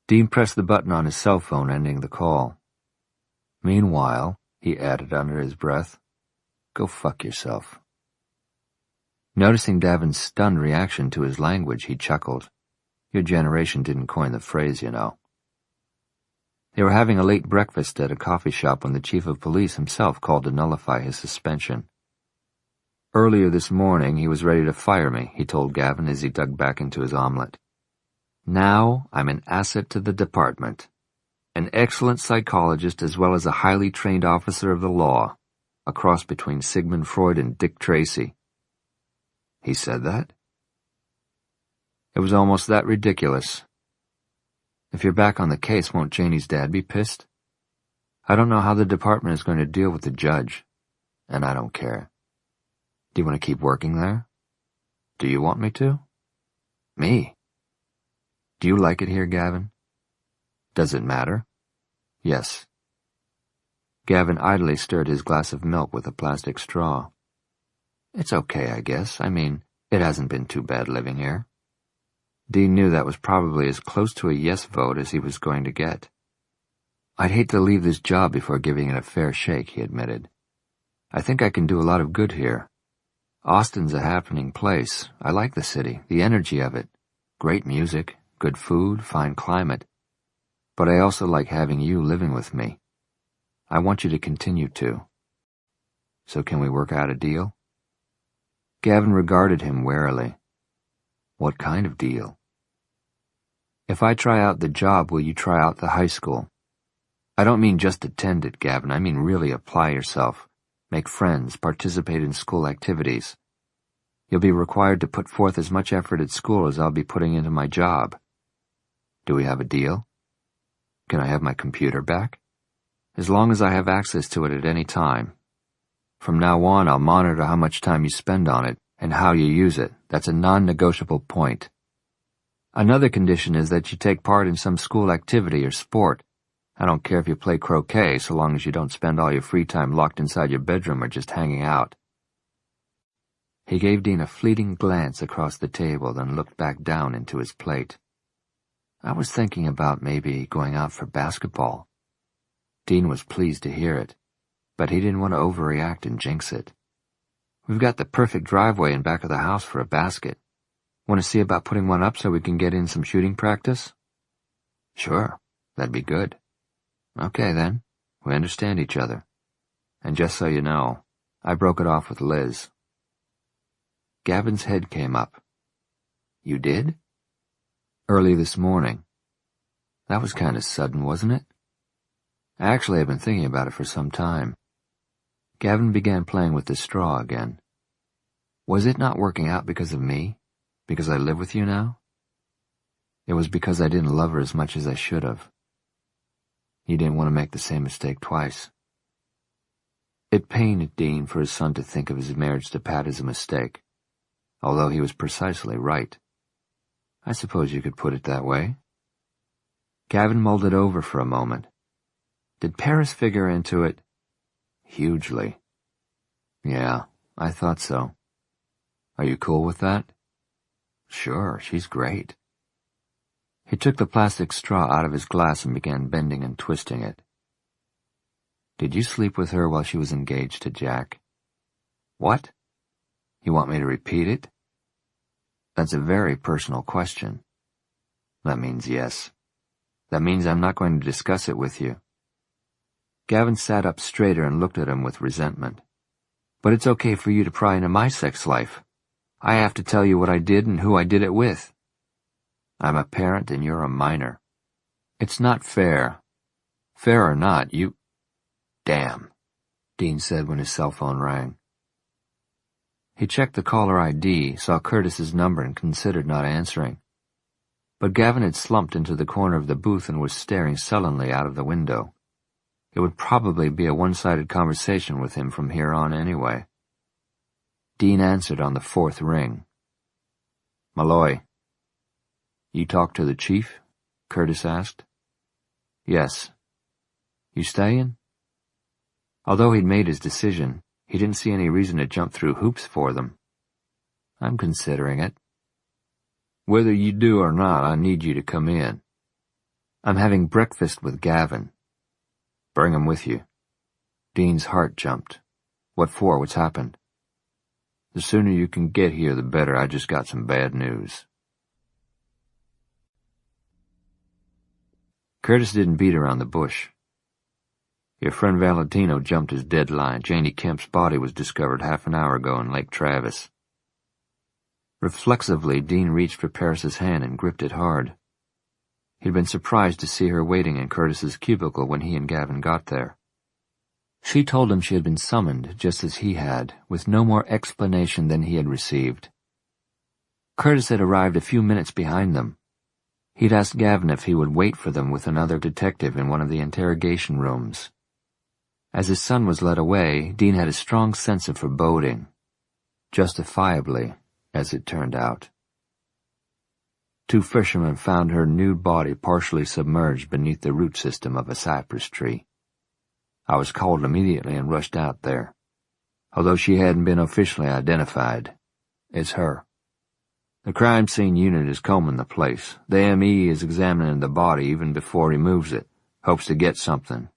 [SPEAKER 1] Dean pressed the button on his cell phone, ending the call. Meanwhile, he added under his breath, go fuck yourself. Noticing Davin's stunned reaction to his language, he chuckled. Your generation didn't coin the phrase, you know. They were having a late breakfast at a coffee shop when the chief of police himself called to nullify his suspension. Earlier this morning, he was ready to fire me, he told Gavin as he dug back into his omelet. Now I'm an asset to the department. An excellent psychologist as well as a highly trained officer of the law, a cross between Sigmund Freud and Dick Tracy. He said that? It was almost that ridiculous. If you're back on the case, won't Janie's dad be pissed? I don't know how the department is going to deal with the judge, and I don't care. Do you want to keep working there? Do you want me to? Me? Do you like it here, Gavin? Does it matter? Yes. Gavin idly stirred his glass of milk with a plastic straw. It's okay, I guess. I mean, it hasn't been too bad living here. Dean knew that was probably as close to a yes vote as he was going to get. I'd hate to leave this job before giving it a fair shake, he admitted. I think I can do a lot of good here. Austin's a happening place. I like the city, the energy of it. Great music, good food, fine climate. But I also like having you living with me. I want you to continue to. So can we work out a deal? Gavin regarded him warily. What kind of deal? If I try out the job, will you try out the high school? I don't mean just attend it, Gavin. I mean really apply yourself. Make friends, participate in school activities. You'll be required to put forth as much effort at school as I'll be putting into my job. Do we have a deal? Can I have my computer back? As long as I have access to it at any time. From now on, I'll monitor how much time you spend on it and how you use it. That's a non-negotiable point. Another condition is that you take part in some school activity or sport. I don't care if you play croquet so long as you don't spend all your free time locked inside your bedroom or just hanging out. He gave Dean a fleeting glance across the table, then looked back down into his plate. I was thinking about maybe going out for basketball. Dean was pleased to hear it, but he didn't want to overreact and jinx it. We've got the perfect driveway in back of the house for a basket. Want to see about putting one up so we can get in some shooting practice? Sure, that'd be good. Okay then, we understand each other. And just so you know, I broke it off with Liz. Gavin's head came up. You did? Early this morning. That was kind of sudden, wasn't it? Actually, I've been thinking about it for some time. Gavin began playing with the straw again. Was it not working out because of me? Because I live with you now? It was because I didn't love her as much as I should have. He didn't want to make the same mistake twice. It pained Dean for his son to think of his marriage to Pat as a mistake, although he was precisely right. I suppose you could put it that way. Gavin mulled it over for a moment. Did Paris figure into it? Hugely. Yeah, I thought so. Are you cool with that? Sure, she's great. He took the plastic straw out of his glass and began bending and twisting it. Did you sleep with her while she was engaged to Jack? What? You want me to repeat it? That's a very personal question. That means yes. That means I'm not going to discuss it with you. Gavin sat up straighter and looked at him with resentment. But it's okay for you to pry into my sex life. I have to tell you what I did and who I did it with. I'm a parent and you're a minor. It's not fair. Fair or not, you... Damn, Dean said when his cell phone rang. He checked the caller ID, saw Curtis's number, and considered not answering. But Gavin had slumped into the corner of the booth and was staring sullenly out of the window. It would probably be a one-sided conversation with him from here on anyway. Dean answered on the fourth ring. Malloy. You talked to the chief? Curtis asked. Yes. You staying? Although he'd made his decision, he didn't see any reason to jump through hoops for them. I'm considering it. Whether you do or not, I need you to come in. I'm having breakfast with Gavin. Bring him with you. Dean's heart jumped. What for? What's happened? The sooner you can get here, the better. I just got some bad news. Curtis didn't beat around the bush. Your friend Valentino jumped his deadline. Janie Kemp's body was discovered half an hour ago in Lake Travis. Reflexively, Dean reached for Paris's hand and gripped it hard. He'd been surprised to see her waiting in Curtis's cubicle when he and Gavin got there. She told him she had been summoned, just as he had, with no more explanation than he had received. Curtis had arrived a few minutes behind them. He'd asked Gavin if he would wait for them with another detective in one of the interrogation rooms. As his son was led away, Dean had a strong sense of foreboding. Justifiably, as it turned out. 2 fishermen found her nude body partially submerged beneath the root system of a cypress tree. I was called immediately and rushed out there. Although she hadn't been officially identified, it's her. The crime scene unit is combing the place. The M.E. is examining the body even before he moves it. Hopes to get something.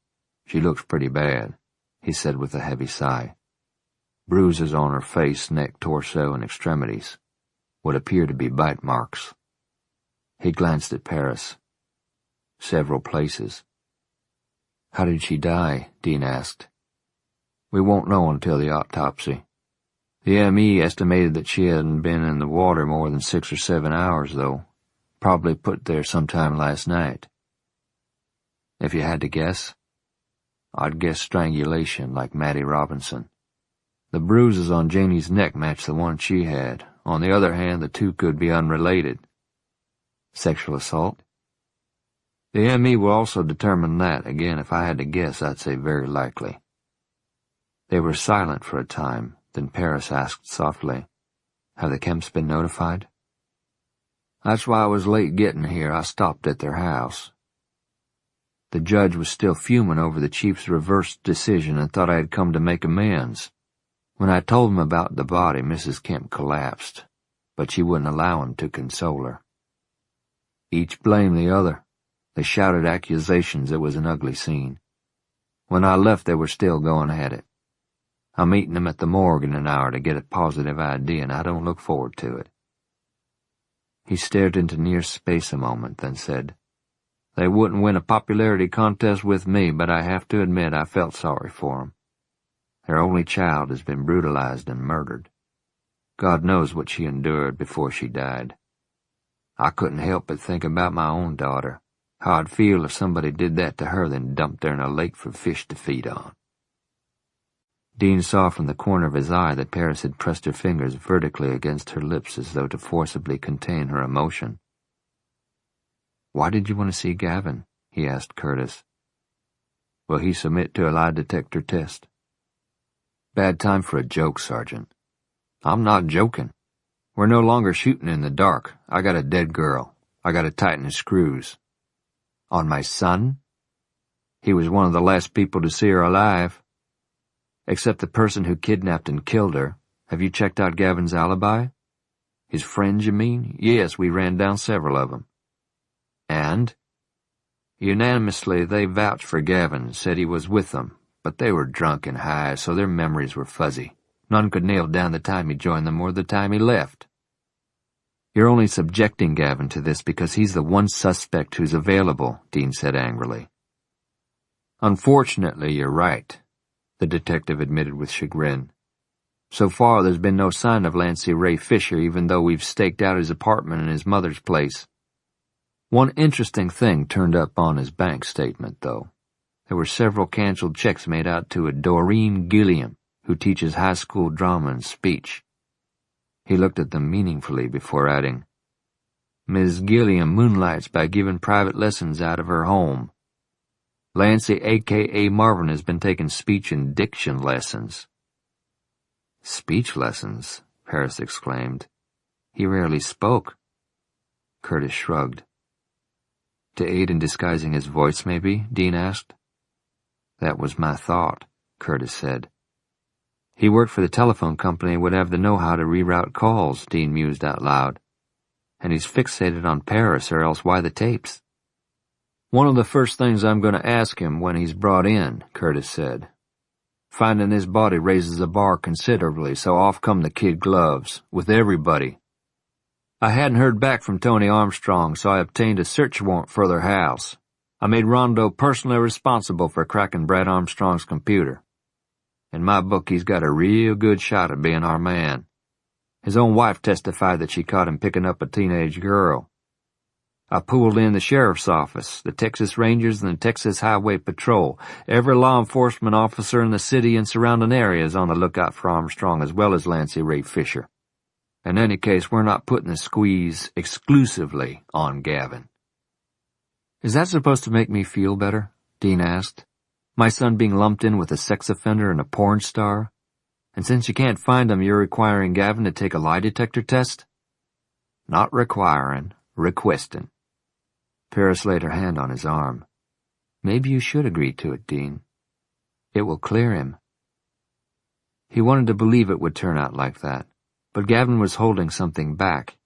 [SPEAKER 1] She looks pretty bad, he said with a heavy sigh. Bruises on her face, neck, torso, and extremities. What appear to be bite marks. He glanced at Paris. Several places. How did she die? Dean asked. We won't know until the autopsy. The M.E. estimated that she hadn't been in the water more than 6 or 7 hours, though. Probably put there sometime last night. If you had to guess, I'd guess strangulation like Mattie Robinson. The bruises on Janie's neck match the one she had. On the other hand, the 2 could be unrelated. Sexual assault? The M.E. will also determine that. Again, if I had to guess, I'd say very likely. They were silent for a time, then Paris asked softly, Have the Kemps been notified? That's why I was late getting here. I stopped at their house. The judge was still fuming over the chief's reversed decision and thought I had come to make amends. When I told him about the body, Mrs. Kemp collapsed, but she wouldn't allow him to console her. Each blamed the other. They shouted accusations. It was an ugly scene. When I left, they were still going at it. I'm meeting them at the morgue in an hour to get a positive ID, and I don't look forward to it. He stared into near space a moment, then said, They wouldn't win a popularity contest with me, but I have to admit I felt sorry for them. Their only child has been brutalized and murdered. God knows what she endured before she died. I couldn't help but think about my own daughter, how I'd feel if somebody did that to her, then dumped her in a lake for fish to feed on. Dean saw from the corner of his eye that Paris had pressed her fingers vertically against her lips as though to forcibly contain her emotion. Why did you want to see Gavin? He asked Curtis. Will he submit to a lie detector test? Bad time for a joke, Sergeant. I'm not joking. We're no longer shooting in the dark. I got a dead girl. I got to tighten the screws. On my son? He was one of the last people to see her alive. Except the person who kidnapped and killed her. Have you checked out Gavin's alibi? His friends, you mean? Yes, we ran down several of them. And? Unanimously, they vouched for Gavin, said he was with them, but they were drunk and high, so their memories were fuzzy. None could nail down the time he joined them or the time he left. You're only subjecting Gavin to this because he's the one suspect who's available, Dean said angrily. Unfortunately, you're right, the detective admitted with chagrin. So far, there's been no sign of Lancey Ray Fisher, even though we've staked out his apartment and his mother's place. One interesting thing turned up on his bank statement, though. There were several canceled checks made out to a Doreen Gilliam, who teaches high school drama and speech. He looked at them meaningfully before adding, Ms. Gilliam moonlights by giving private lessons out of her home. Lancey, a.k.a. Marvin, has been taking speech and diction lessons. Speech lessons? Paris exclaimed. He rarely spoke. Curtis shrugged. To aid in disguising his voice, maybe? Dean asked. That was my thought, Curtis said. He worked for the telephone company and would have the know-how to reroute calls, Dean mused out loud. And he's fixated on Paris, or else why the tapes? One of the first things I'm going to ask him when he's brought in, Curtis said. Finding his body raises the bar considerably, so off come the kid gloves, with everybody. I hadn't heard back from Tony Armstrong, so I obtained a search warrant for their house. I made Rondo personally responsible for cracking Brad Armstrong's computer. In my book, he's got a real good shot at being our man. His own wife testified that she caught him picking up a teenage girl. I pooled in the sheriff's office, the Texas Rangers, and the Texas Highway Patrol. Every law enforcement officer in the city and surrounding areas on the lookout for Armstrong, as well as Lancey Ray Fisher. In any case, we're not putting the squeeze exclusively on Gavin. Is that supposed to make me feel better? Dean asked. My son being lumped in with a sex offender and a porn star? And since you can't find him, you're requiring Gavin to take a lie detector test? Not requiring, requesting. Paris laid her hand on his arm. Maybe you should agree to it, Dean. It will clear him. He wanted to believe it would turn out like that, but Gavin was holding something back.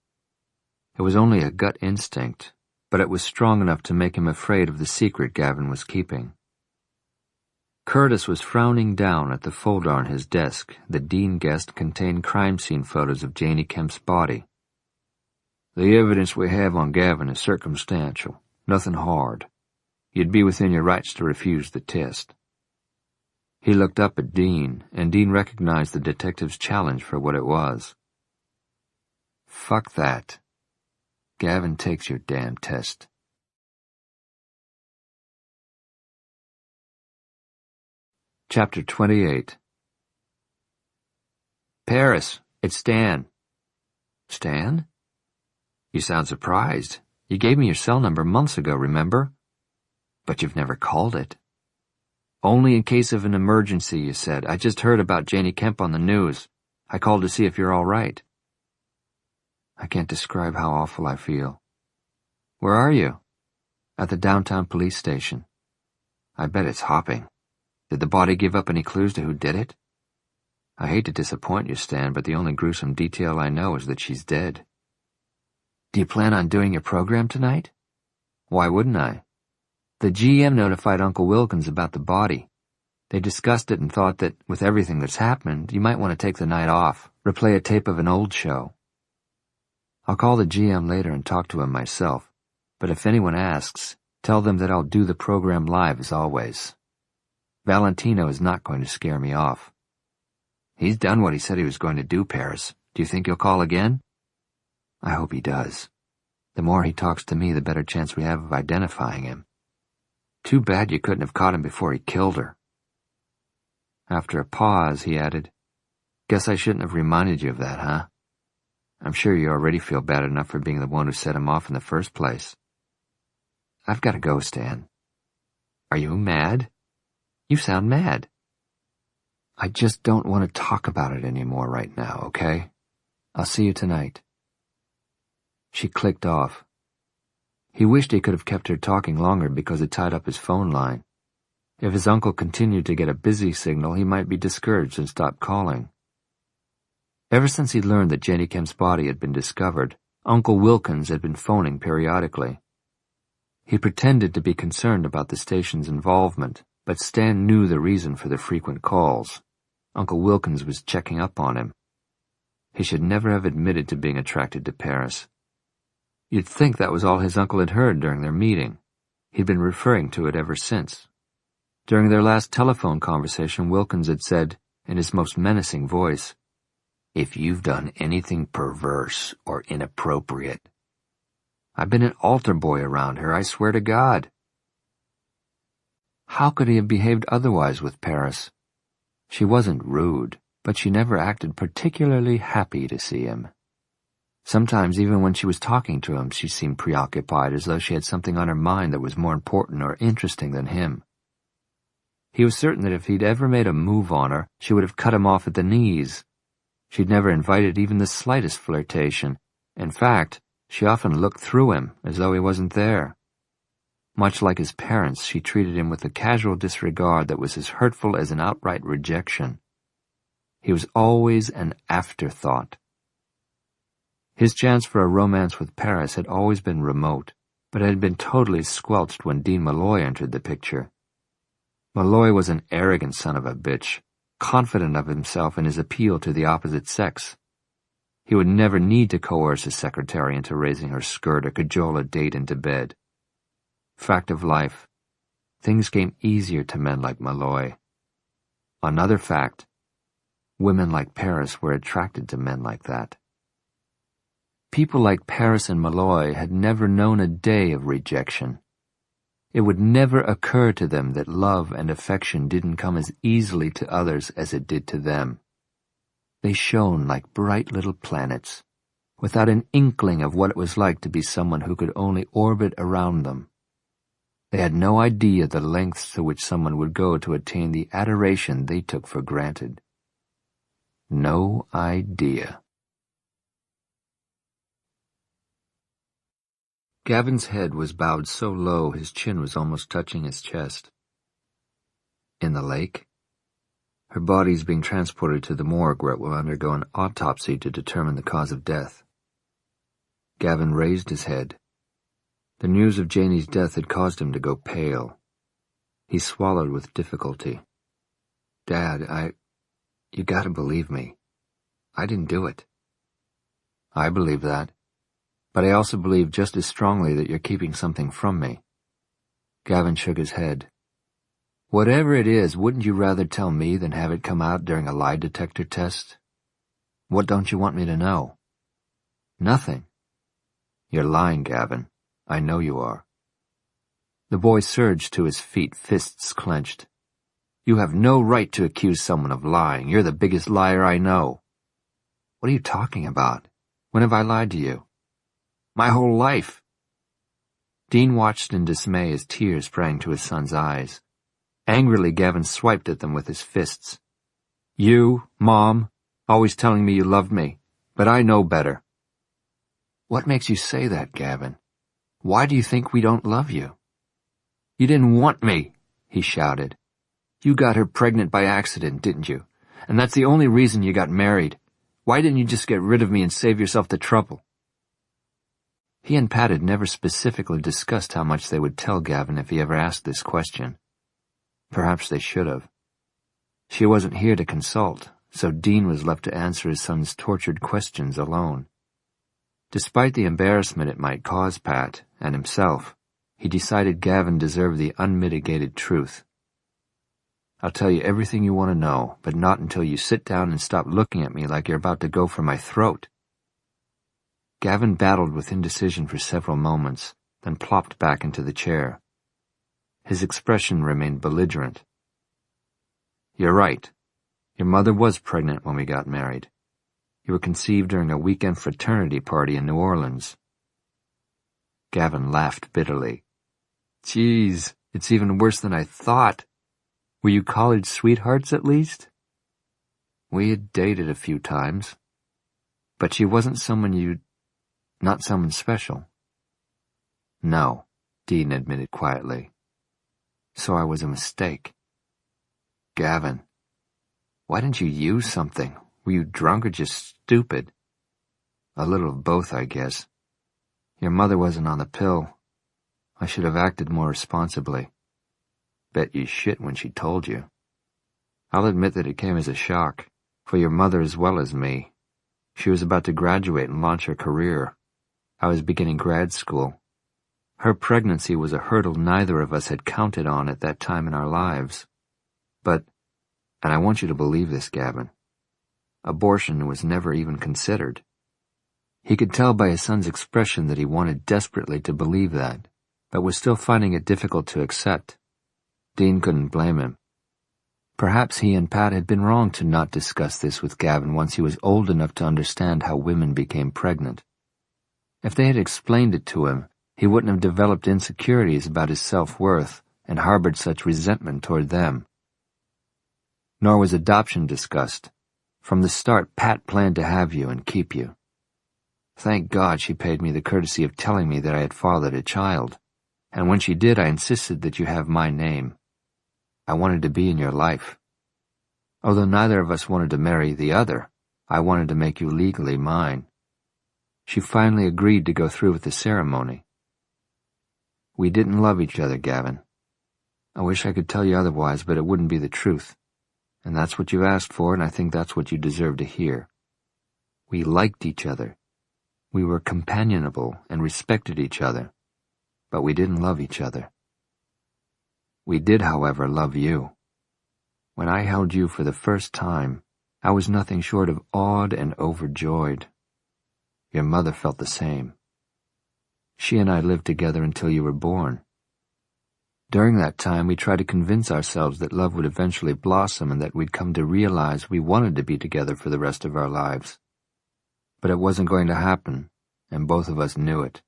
[SPEAKER 1] It was only a gut instinct, but it was strong enough to make him afraid of the secret Gavin was keeping. Curtis was frowning down at the folder on his desk that Dean guessed contained crime scene photos of Janie Kemp's body. The evidence we have on Gavin is circumstantial, nothing hard. You'd be within your rights to refuse the test. He looked up at Dean, and Dean recognized the detective's challenge for what it was. Fuck that. Gavin takes your damn test. Chapter 28. Paris, it's Stan. Stan? You sound surprised. You gave me your cell number months ago, remember? But you've never called it. Only in case of an emergency, you said. I just heard about Janie Kemp on the news. I called to see if you're all right. I can't describe how awful I feel. Where are you? At the downtown police station. I bet it's hopping. Did the body give up any clues to who did it? I hate to disappoint you, Stan, but the only gruesome detail I know is that she's dead. Do you plan on doing your program tonight? Why wouldn't I? The GM notified Uncle Wilkins about the body. They discussed it and thought that, with everything that's happened, you might want to take the night off, replay a tape of an old show. I'll call the GM later and talk to him myself, but if anyone asks, tell them that I'll do the program live as always. Valentino is not going to scare me off. He's done what he said he was going to do, Paris. Do you think he'll call again? I hope he does. The more he talks to me, the better chance we have of identifying him. Too bad you couldn't have caught him before he killed her. After a pause, he added, Guess I shouldn't have reminded you of that, huh? I'm sure you already feel bad enough for being the one who set him off in the first place. I've got to go, Stan. Are you mad? You sound mad. I just don't want to talk about it anymore right now, okay? I'll see you tonight. She clicked off. He wished he could have kept her talking longer because it tied up his phone line. If his uncle continued to get a busy signal, he might be discouraged and stop calling. Ever since he'd learned that Jenny Kemp's body had been discovered, Uncle Wilkins had been phoning periodically. He pretended to be concerned about the station's involvement, but Stan knew the reason for the frequent calls. Uncle Wilkins was checking up on him. He should never have admitted to being attracted to Paris. You'd think that was all his uncle had heard during their meeting. He'd been referring to it ever since. During their last telephone conversation, Wilkins had said, in his most menacing voice, If you've done anything perverse or inappropriate. I've been an altar boy around her, I swear to God. How could he have behaved otherwise with Paris? She wasn't rude, but she never acted particularly happy to see him. Sometimes, even when she was talking to him, she seemed preoccupied, as though she had something on her mind that was more important or interesting than him. He was certain that if he'd ever made a move on her, she would have cut him off at the knees. She'd never invited even the slightest flirtation. In fact, she often looked through him, as though he wasn't there. Much like his parents, she treated him with a casual disregard that was as hurtful as an outright rejection. He was always an afterthought. His chance for a romance with Paris had always been remote, but it had been totally squelched when Dean Malloy entered the picture. Malloy was an arrogant son of a bitch, confident of himself and his appeal to the opposite sex. He would never need to coerce his secretary into raising her skirt or cajole a date into bed. Fact of life, things came easier to men like Malloy. Another fact, women like Paris were attracted to men like that. People like Paris and Malloy had never known a day of rejection. It would never occur to them that love and affection didn't come as easily to others as it did to them. They shone like bright little planets, without an inkling of what it was like to be someone who could only orbit around them. They had no idea the lengths to which someone would go to attain the adoration they took for granted. No idea. Gavin's head was bowed so low his chin was almost touching his chest. In the lake? Her body's being transported to the morgue where it will undergo an autopsy to determine the cause of death. Gavin raised his head. The news of Janie's death had caused him to go pale. He swallowed with difficulty. Dad, you gotta believe me. I didn't do it. I believe that. But I also believe just as strongly that you're keeping something from me. Gavin shook his head. Whatever it is, wouldn't you rather tell me than have it come out during a lie detector test? What don't you want me to know? Nothing. You're lying, Gavin. I know you are. The boy surged to his feet, fists clenched. You have no right to accuse someone of lying. You're the biggest liar I know. What are you talking about? When have I lied to you? My whole life. Dean watched in dismay as tears sprang to his son's eyes. Angrily, Gavin swiped at them with his fists. You, Mom, always telling me you loved me, but I know better. What makes you say that, Gavin? Why do you think we don't love you? You didn't want me, he shouted. You got her pregnant by accident, didn't you? And that's the only reason you got married. Why didn't you just get rid of me and save yourself the trouble? He and Pat had never specifically discussed how much they would tell Gavin if he ever asked this question. Perhaps they should have. She wasn't here to consult, so Dean was left to answer his son's tortured questions alone. Despite the embarrassment it might cause Pat and himself, he decided Gavin deserved the unmitigated truth. I'll tell you everything you want to know, but not until you sit down and stop looking at me like you're about to go for my throat. Gavin battled with indecision for several moments, then plopped back into the chair. His expression remained belligerent. You're right. Your mother was pregnant when we got married. You were conceived during a weekend fraternity party in New Orleans. Gavin laughed bitterly. Geez, it's even worse than I thought. Were you college sweethearts at least? We had dated a few times. But she wasn't someone not someone special. No, Dean admitted quietly. So I was a mistake. Gavin, why didn't you use something? Were you drunk or just stupid? A little of both, I guess. Your mother wasn't on the pill. I should have acted more responsibly. Bet you shit when she told you. I'll admit that it came as a shock, for your mother as well as me. She was about to graduate and launch her career. I was beginning grad school. Her pregnancy was a hurdle neither of us had counted on at that time in our lives. But, and I want you to believe this, Gavin, abortion was never even considered. He could tell by his son's expression that he wanted desperately to believe that, but was still finding it difficult to accept. Dean couldn't blame him. Perhaps he and Pat had been wrong to not discuss this with Gavin once he was old enough to understand how women became pregnant. If they had explained it to him, he wouldn't have developed insecurities about his self-worth and harbored such resentment toward them. Nor was adoption discussed. From the start, Pat planned to have you and keep you. Thank God she paid me the courtesy of telling me that I had fathered a child, and when she did, I insisted that you have my name. I wanted to be in your life. Although neither of us wanted to marry the other, I wanted to make you legally mine. She finally agreed to go through with the ceremony. We didn't love each other, Gavin. I wish I could tell you otherwise, but it wouldn't be the truth. And that's what you asked for, and I think that's what you deserve to hear. We liked each other. We were companionable and respected each other, but we didn't love each other. We did, however, love you. When I held you for the first time, I was nothing short of awed and overjoyed. Your mother felt the same. She and I lived together until you were born. During that time, we tried to convince ourselves that love would eventually blossom and that we'd come to realize we wanted to be together for the rest of our lives. But it wasn't going to happen, and both of us knew it.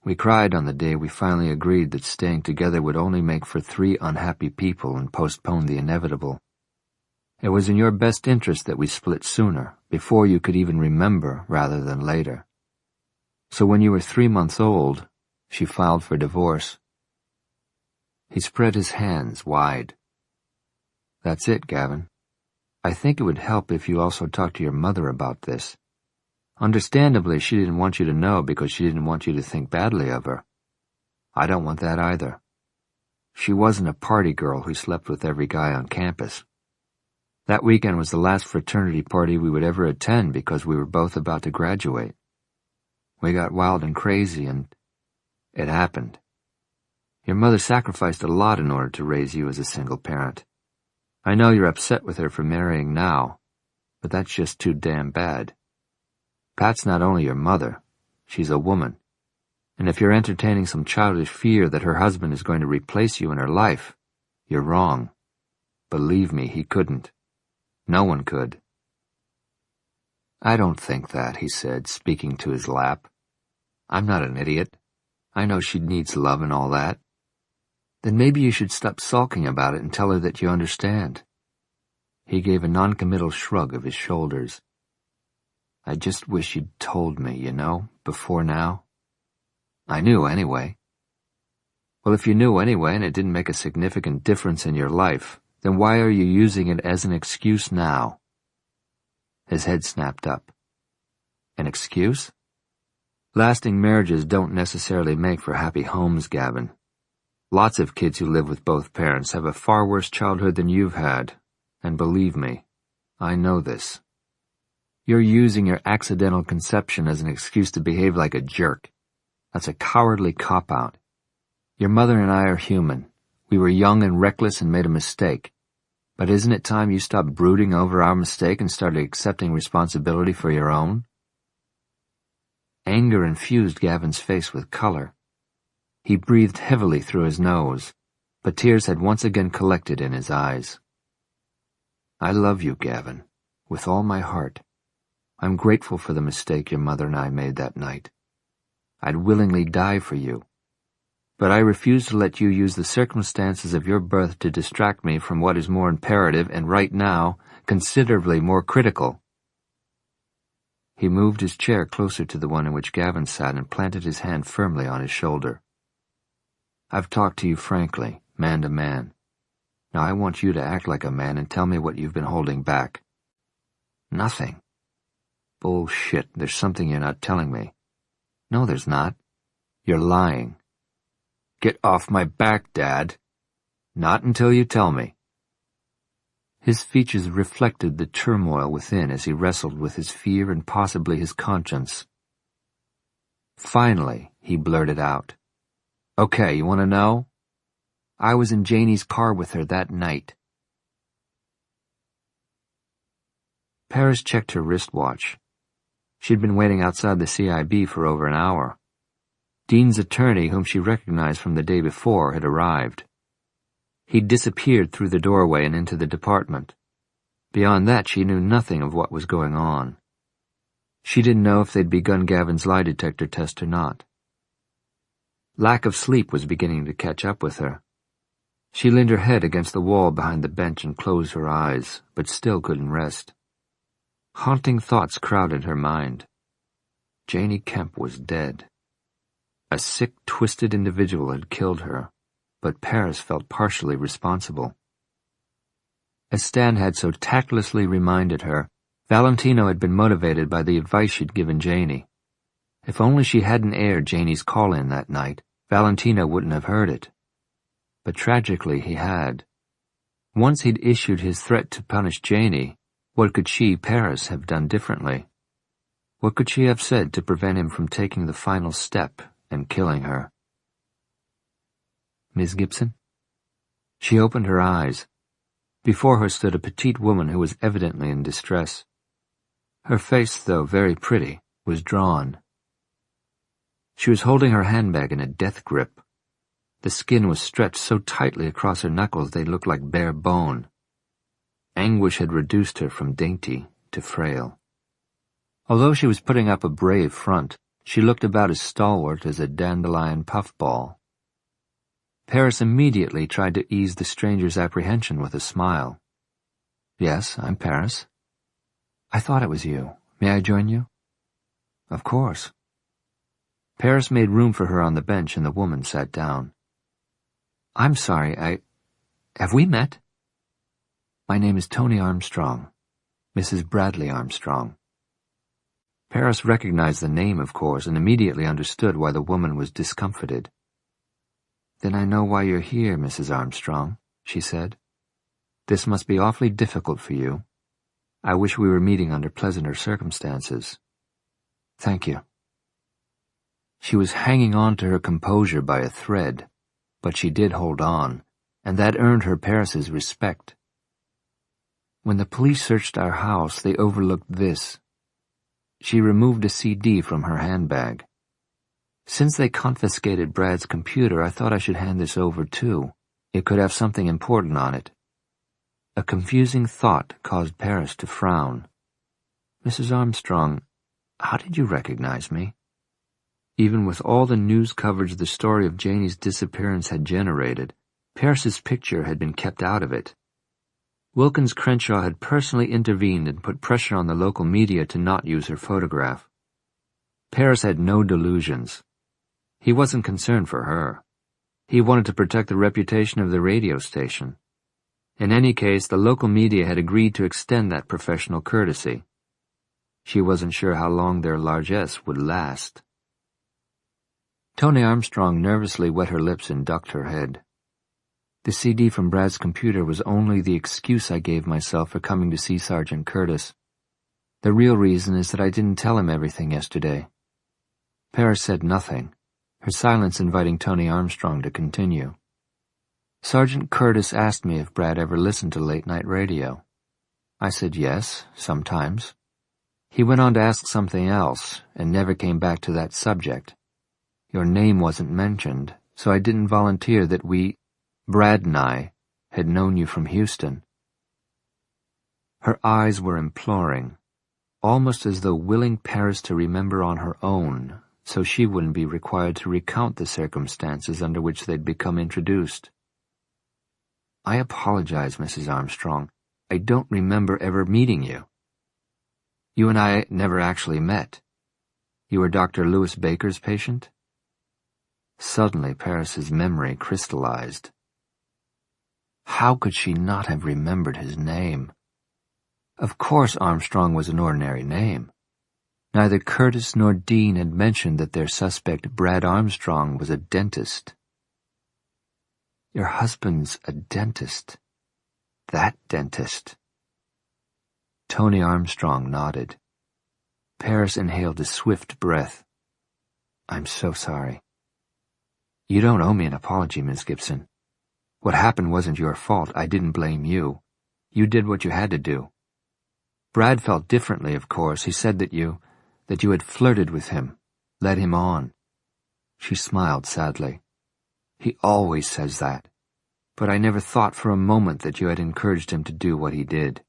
[SPEAKER 1] We cried on the day we finally agreed that staying together would only make for 3 unhappy people and postpone the inevitable. It was in your best interest that we split sooner, before you could even remember rather than later. So when you were 3 months old, she filed for divorce. He spread his hands wide. That's it, Gavin. I think it would help if you also talked to your mother about this. Understandably, she didn't want you to know because she didn't want you to think badly of her. I don't want that either. She wasn't a party girl who slept with every guy on campus. That weekend was the last fraternity party we would ever attend because we were both about to graduate. We got wild and crazy, and it happened. Your mother sacrificed a lot in order to raise you as a single parent. I know you're upset with her for marrying now, but that's just too damn bad. Pat's not only your mother, she's a woman. And if you're entertaining some childish fear that her husband is going to replace you in her life, you're wrong. Believe me, he couldn't. No one could. I don't think that, he said, speaking to his lap. I'm not an idiot. I know she needs love and all that. Then maybe you should stop sulking about it and tell her that you understand. He gave a noncommittal shrug of his shoulders. I just wish you'd told me, before now. I knew anyway. Well, if you knew anyway and it didn't make a significant difference in your life, then why are you using it as an excuse now? His head snapped up. An excuse? Lasting marriages don't necessarily make for happy homes, Gavin. Lots of kids who live with both parents have a far worse childhood than you've had, and believe me, I know this. You're using your accidental conception as an excuse to behave like a jerk. That's a cowardly cop-out. Your mother and I are human. We were young and reckless and made a mistake. But isn't it time you stopped brooding over our mistake and started accepting responsibility for your own? Anger infused Gavin's face with color. He breathed heavily through his nose, but tears had once again collected in his eyes. I love you, Gavin, with all my heart. I'm grateful for the mistake your mother and I made that night. I'd willingly die for you. But I refuse to let you use the circumstances of your birth to distract me from what is more imperative and right now, considerably more critical. He moved his chair closer to the one in which Gavin sat and planted his hand firmly on his shoulder. I've talked to you frankly, man to man. Now I want you to act like a man and tell me what you've been holding back. Nothing. Bullshit, there's something you're not telling me. No, there's not. You're lying. Get off my back, Dad. Not until you tell me. His features reflected the turmoil within as he wrestled with his fear and possibly his conscience. Finally, he blurted out. Okay, you want to know? I was in Janie's car with her that night. Paris checked her wristwatch. She'd been waiting outside the CIB for over an hour. Dean's attorney, whom she recognized from the day before, had arrived. He'd disappeared through the doorway and into the department. Beyond that, she knew nothing of what was going on. She didn't know if they'd begun Gavin's lie detector test or not. Lack of sleep was beginning to catch up with her. She leaned her head against the wall behind the bench and closed her eyes, but still couldn't rest. Haunting thoughts crowded her mind. Janie Kemp was dead. A sick, twisted individual had killed her, but Paris felt partially responsible. As Stan had so tactlessly reminded her, Valentino had been motivated by the advice she'd given Janie. If only she hadn't aired Janie's call-in that night, Valentino wouldn't have heard it. But tragically he had. Once he'd issued his threat to punish Janie, what could she, Paris, have done differently? What could she have said to prevent him from taking the final step and killing her? Miss Gibson? She opened her eyes. Before her stood a petite woman who was evidently in distress. Her face, though very pretty, was drawn. She was holding her handbag in a death grip. The skin was stretched so tightly across her knuckles they looked like bare bone. Anguish had reduced her from dainty to frail. Although she was putting up a brave front, she looked about as stalwart as a dandelion puffball. Paris immediately tried to ease the stranger's apprehension with a smile. Yes, I'm Paris. I thought it was you. May I join you? Of course. Paris made room for her on the bench and the woman sat down. I'm sorry, have we met? My name is Tony Armstrong, Mrs. Bradley Armstrong. Paris recognized the name, of course, and immediately understood why the woman was discomfited. Then I know why you're here, Mrs. Armstrong, she said. This must be awfully difficult for you. I wish we were meeting under pleasanter circumstances. Thank you. She was hanging on to her composure by a thread, but she did hold on, and that earned her Paris's respect. When the police searched our house, they overlooked this. She removed a CD from her handbag. Since they confiscated Brad's computer, I thought I should hand this over too. It could have something important on it. A confusing thought caused Paris to frown. Mrs. Armstrong, how did you recognize me? Even with all the news coverage the story of Janie's disappearance had generated, Paris's picture had been kept out of it. Wilkins Crenshaw had personally intervened and put pressure on the local media to not use her photograph. Paris had no delusions. He wasn't concerned for her. He wanted to protect the reputation of the radio station. In any case, the local media had agreed to extend that professional courtesy. She wasn't sure how long their largesse would last. Tony Armstrong nervously wet her lips and ducked her head. The CD from Brad's computer was only the excuse I gave myself for coming to see Sergeant Curtis. The real reason is that I didn't tell him everything yesterday. Paris said nothing, her silence inviting Tony Armstrong to continue. Sergeant Curtis asked me if Brad ever listened to late-night radio. I said yes, sometimes. He went on to ask something else, and never came back to that subject. Your name wasn't mentioned, so I didn't volunteer that Brad and I, had known you from Houston. Her eyes were imploring, almost as though willing Paris to remember on her own, so she wouldn't be required to recount the circumstances under which they'd become introduced. I apologize, Mrs. Armstrong. I don't remember ever meeting you. You and I never actually met. You were Dr. Lewis Baker's patient? Suddenly, Paris's memory crystallized. How could she not have remembered his name? Of course Armstrong was an ordinary name. Neither Curtis nor Dean had mentioned that their suspect, Brad Armstrong, was a dentist. Your husband's a dentist. That dentist. Tony Armstrong nodded. Paris inhaled a swift breath. I'm so sorry. You don't owe me an apology, Miss Gibson. What happened wasn't your fault. I didn't blame you. You did what you had to do. Brad felt differently, of course. He said that you had flirted with him, led him on. She smiled sadly. He always says that. But I never thought for a moment that you had encouraged him to do what he did.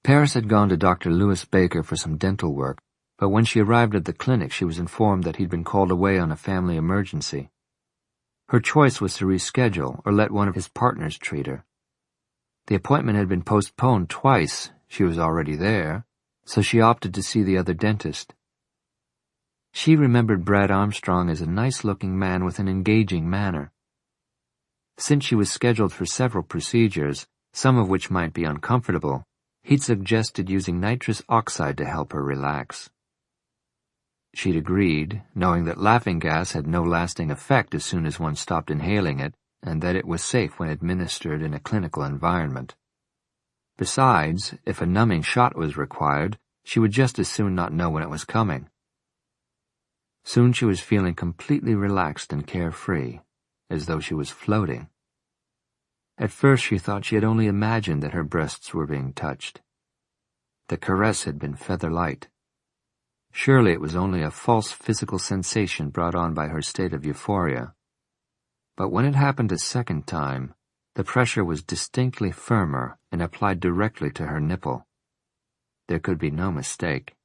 [SPEAKER 1] Paris had gone to Dr. Lewis Baker for some dental work, but when she arrived at the clinic she was informed that he'd been called away on a family emergency. Her choice was to reschedule or let one of his partners treat her. The appointment had been postponed twice. She was already there, so she opted to see the other dentist. She remembered Brad Armstrong as a nice-looking man with an engaging manner. Since she was scheduled for several procedures, some of which might be uncomfortable, he'd suggested using nitrous oxide to help her relax. She'd agreed, knowing that laughing gas had no lasting effect as soon as one stopped inhaling it, and that it was safe when administered in a clinical environment. Besides, if a numbing shot was required, she would just as soon not know when it was coming. Soon she was feeling completely relaxed and carefree, as though she was floating. At first she thought she had only imagined that her breasts were being touched. The caress had been feather-light. Surely it was only a false physical sensation brought on by her state of euphoria. But when it happened a second time, the pressure was distinctly firmer and applied directly to her nipple. There could be no mistake.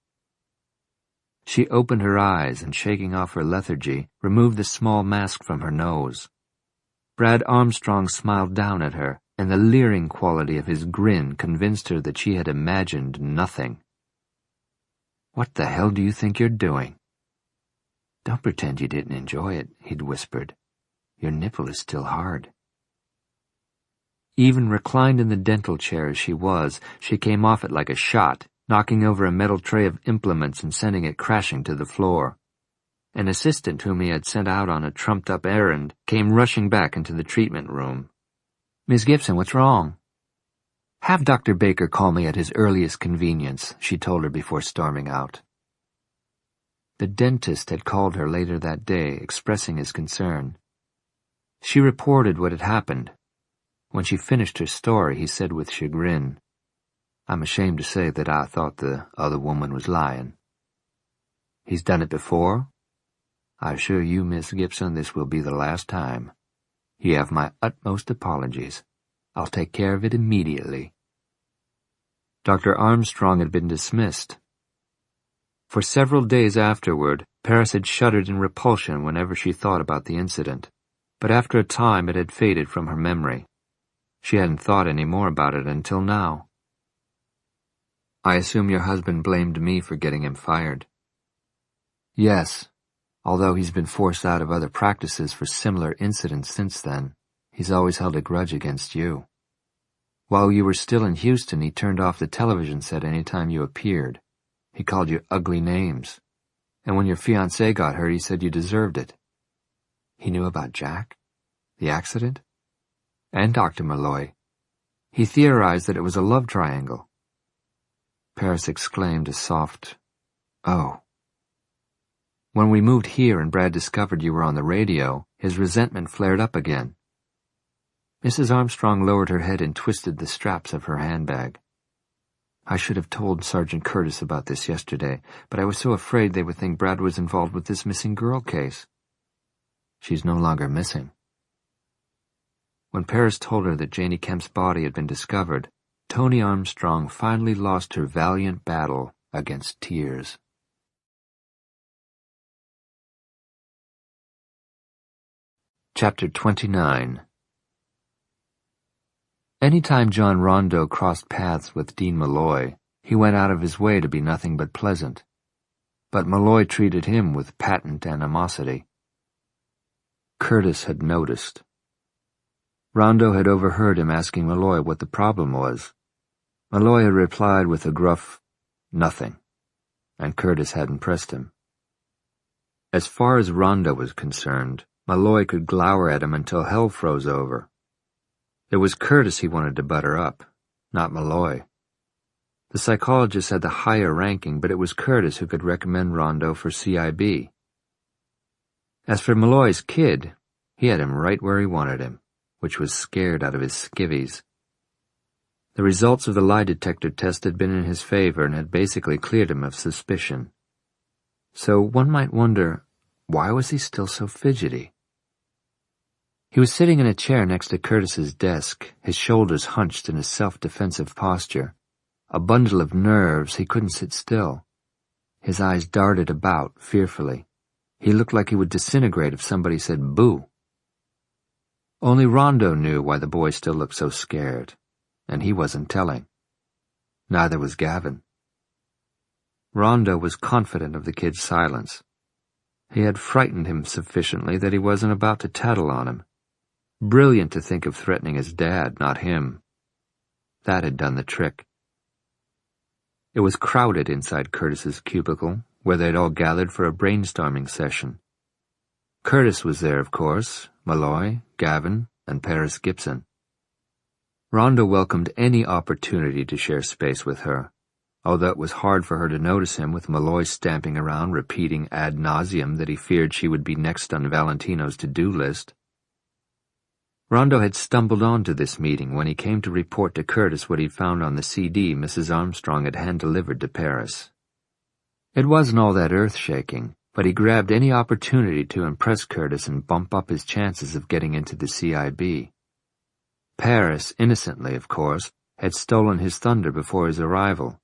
[SPEAKER 1] She opened her eyes and, shaking off her lethargy, removed the small mask from her nose. Brad Armstrong smiled down at her, and the leering quality of his grin convinced her that she had imagined nothing. "What the hell do you think you're doing?" "Don't pretend you didn't enjoy it," he'd whispered. "Your nipple is still hard." Even reclined in the dental chair as she was, she came off it like a shot, knocking over a metal tray of implements and sending it crashing to the floor. An assistant whom he had sent out on a trumped-up errand came rushing back into the treatment room. "Miss Gibson, what's wrong?" "Have Dr. Baker call me at his earliest convenience," she told her before storming out. The dentist had called her later that day, expressing his concern. She reported what had happened. When she finished her story, he said with chagrin, "I'm ashamed to say that I thought the other woman was lying." "He's done it before?" "I assure you, Miss Gibson, this will be the last time. You have my utmost apologies. I'll take care of it immediately." Dr. Armstrong had been dismissed. For several days afterward, Paris had shuddered in repulsion whenever she thought about the incident, but after a time it had faded from her memory. She hadn't thought any more about it until now. "I assume your husband blamed me for getting him fired." "Yes. Although he's been forced out of other practices for similar incidents since then, he's always held a grudge against you. While you were still in Houston, he turned off the television set any time you appeared. He called you ugly names. And when your fiancée got hurt, he said you deserved it." "He knew about Jack? The accident?" "And Dr. Malloy. He theorized that it was a love triangle." Paris exclaimed a soft, "Oh." "When we moved here and Brad discovered you were on the radio, his resentment flared up again." Mrs. Armstrong lowered her head and twisted the straps of her handbag. "I should have told Sergeant Curtis about this yesterday, but I was so afraid they would think Brad was involved with this missing girl case." "She's no longer missing." When Paris told her that Janie Kemp's body had been discovered, Toni Armstrong finally lost her valiant battle against tears. Chapter 29. Any time John Rondeau crossed paths with Dean Malloy, he went out of his way to be nothing but pleasant. But Malloy treated him with patent animosity. Curtis had noticed. Rondeau had overheard him asking Malloy what the problem was. Malloy had replied with a gruff, "Nothing," and Curtis hadn't pressed him. As far as Rondeau was concerned, Malloy could glower at him until hell froze over. It was Curtis he wanted to butter up, not Malloy. The psychologist had the higher ranking, but it was Curtis who could recommend Rondeau for CIB. As for Malloy's kid, he had him right where he wanted him, which was scared out of his skivvies. The results of the lie detector test had been in his favor and had basically cleared him of suspicion. So one might wonder, why was he still so fidgety? He was sitting in a chair next to Curtis's desk, his shoulders hunched in a self-defensive posture. A bundle of nerves, he couldn't sit still. His eyes darted about, fearfully. He looked like he would disintegrate if somebody said boo. Only Rondeau knew why the boy still looked so scared, and he wasn't telling. Neither was Gavin. Rondeau was confident of the kid's silence. He had frightened him sufficiently that he wasn't about to tattle on him. Brilliant to think of threatening his dad, not him. That had done the trick. It was crowded inside Curtis's cubicle, where they'd all gathered for a brainstorming session. Curtis was there, of course, Malloy, Gavin, and Paris Gibson. Rondeau welcomed any opportunity to share space with her, although it was hard for her to notice him with Malloy stamping around repeating ad nauseum that he feared she would be next on Valentino's to-do list. Rondeau had stumbled onto this meeting when he came to report to Curtis what he'd found on the CD Mrs. Armstrong had hand-delivered to Paris. It wasn't all that earth-shaking, but he grabbed any opportunity to impress Curtis and bump up his chances of getting into the CIB. Paris, innocently of course, had stolen his thunder before his arrival.